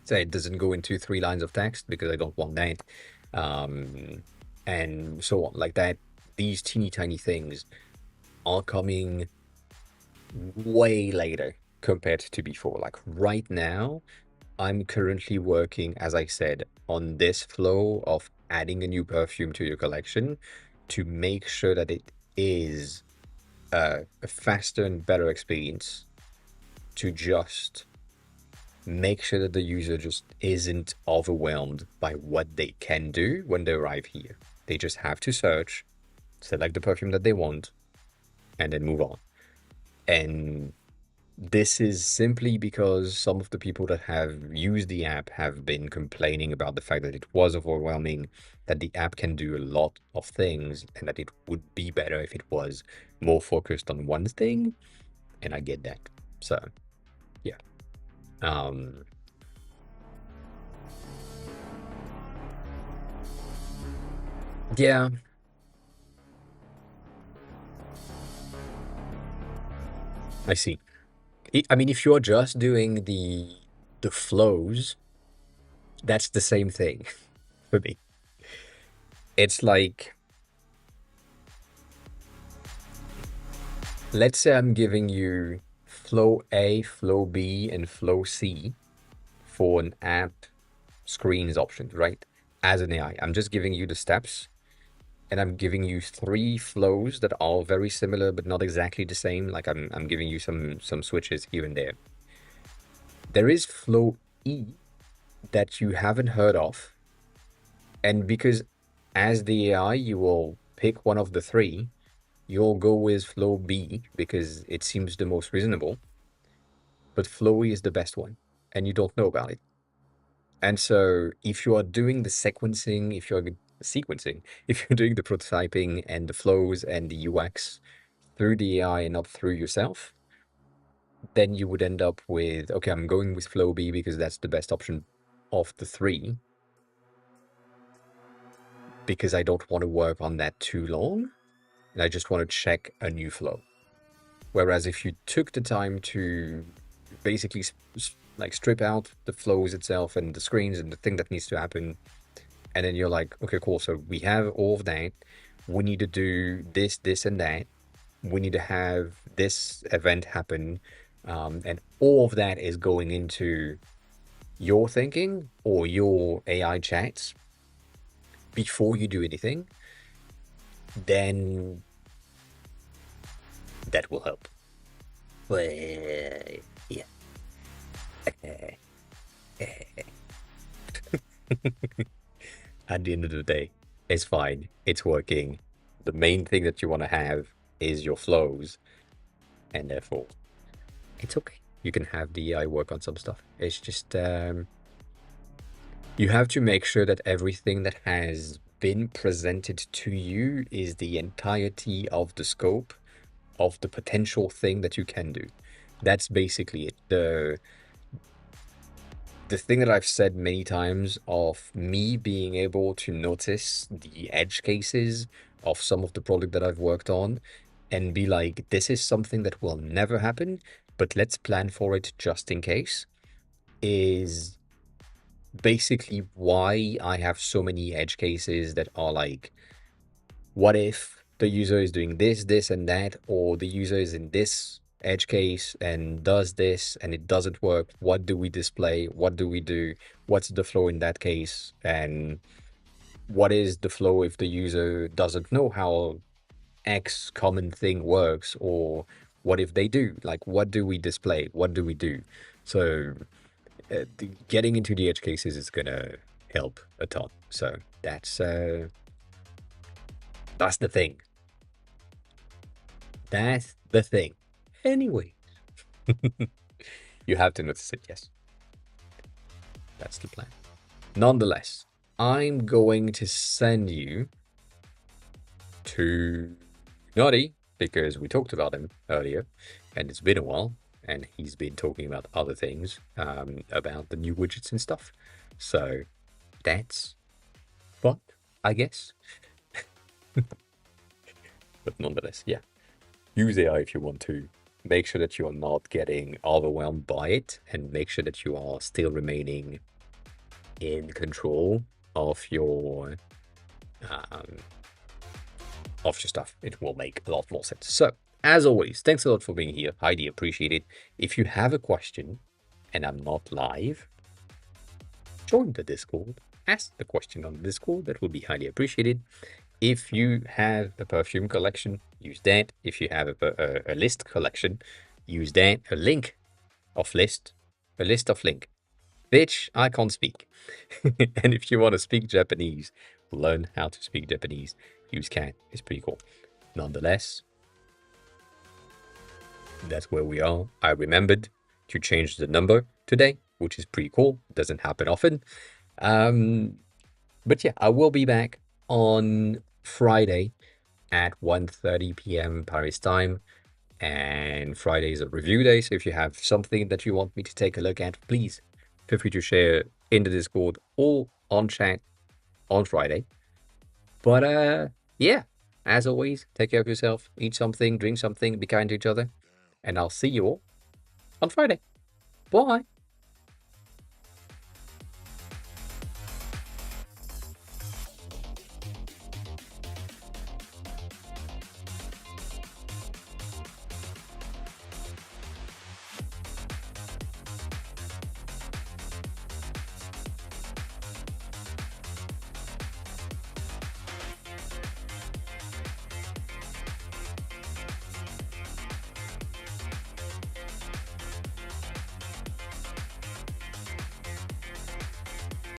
So it doesn't go into 3 lines of text because I don't want that. And so on, like that. These teeny tiny things are coming way later compared to before. Like right now, I'm currently working, as I said, on this flow of adding a new perfume to your collection to make sure that it is a faster and better experience, to just make sure that the user just isn't overwhelmed by what they can do when they arrive here. They just have to search, select the perfume that they want, and then move on. And this is simply because some of the people that have used the app have been complaining about the fact that it was overwhelming, that the app can do a lot of things, and that it would be better if it was more focused on one thing. And I get that. So, yeah. Yeah. I see. I mean, if you're just doing the flows, that's the same thing for me. It's like, let's say I'm giving you flow A, flow B, and flow C for an app screens option, right? As an AI, I'm just giving you the steps, and I'm giving you 3 flows that are very similar but not exactly the same. Like I'm giving you some switches here and there. There is flow E that you haven't heard of, and because as the AI you will pick one of the 3, you'll go with flow B because it seems the most reasonable, but flow E is the best one and you don't know about it. And so if you are doing the sequencing, if you're doing the prototyping and the flows and the UX through the AI and not through yourself, then you would end up with, okay, I'm going with flow B because that's the best option of the 3, because I don't want to work on that too long and I just want to check a new flow. Whereas if you took the time to basically like strip out the flows itself and the screens and the thing that needs to happen And then you're like, okay, cool. So we have all of that. We need to do this, this, and that. We need to have this event happen. And all of that is going into your thinking or your AI chats before you do anything, then that will help. Well, yeah. At the end of the day, it's fine. It's working. The main thing that you want to have is your flows, and therefore, it's okay. You can have the AI work on some stuff. It's just you have to make sure that everything that has been presented to you is the entirety of the scope of the potential thing that you can do. That's basically it. The thing that I've said many times of me being able to notice the edge cases of some of the product that I've worked on and be like, this is something that will never happen, but let's plan for it just in case, is basically why I have so many edge cases that are like, what if the user is doing this, this, and that, or the user is in this edge case and does this and it doesn't work? What do we display? What do we do? What's the flow in that case? And what is the flow if the user doesn't know how X common thing works? Or what if they do? Like, what do we display? What do we do? So getting into the edge cases is gonna help a ton. So that's the thing. That's the thing. Anyway, you have to notice it, yes. That's the plan. Nonetheless, I'm going to send you to Noddy because we talked about him earlier and it's been a while and he's been talking about other things, about the new widgets and stuff. So that's fun, I guess. But nonetheless, yeah. Use AI if you want to. Make sure that you are not getting overwhelmed by it and make sure that you are still remaining in control of your stuff. It will make a lot more sense. So, as always, thanks a lot for being here. Highly appreciate it. If you have a question and I'm not live, join the Discord. Ask the question on the Discord. That will be highly appreciated. If you have a perfume collection, use that. If you have a list collection, use that. A list of link. Bitch, I can't speak. And if you want to speak Japanese, learn how to speak Japanese, use can. It's pretty cool. Nonetheless, that's where we are. I remembered to change the number today, which is pretty cool. Doesn't happen often. But yeah, I will be back on Friday at 1:30 p.m. Paris time. And Friday is a review day. So if you have something that you want me to take a look at, please feel free to share in the Discord or on chat on Friday. But yeah, as always, take care of yourself, eat something, drink something, be kind to each other. And I'll see you all on Friday. Bye.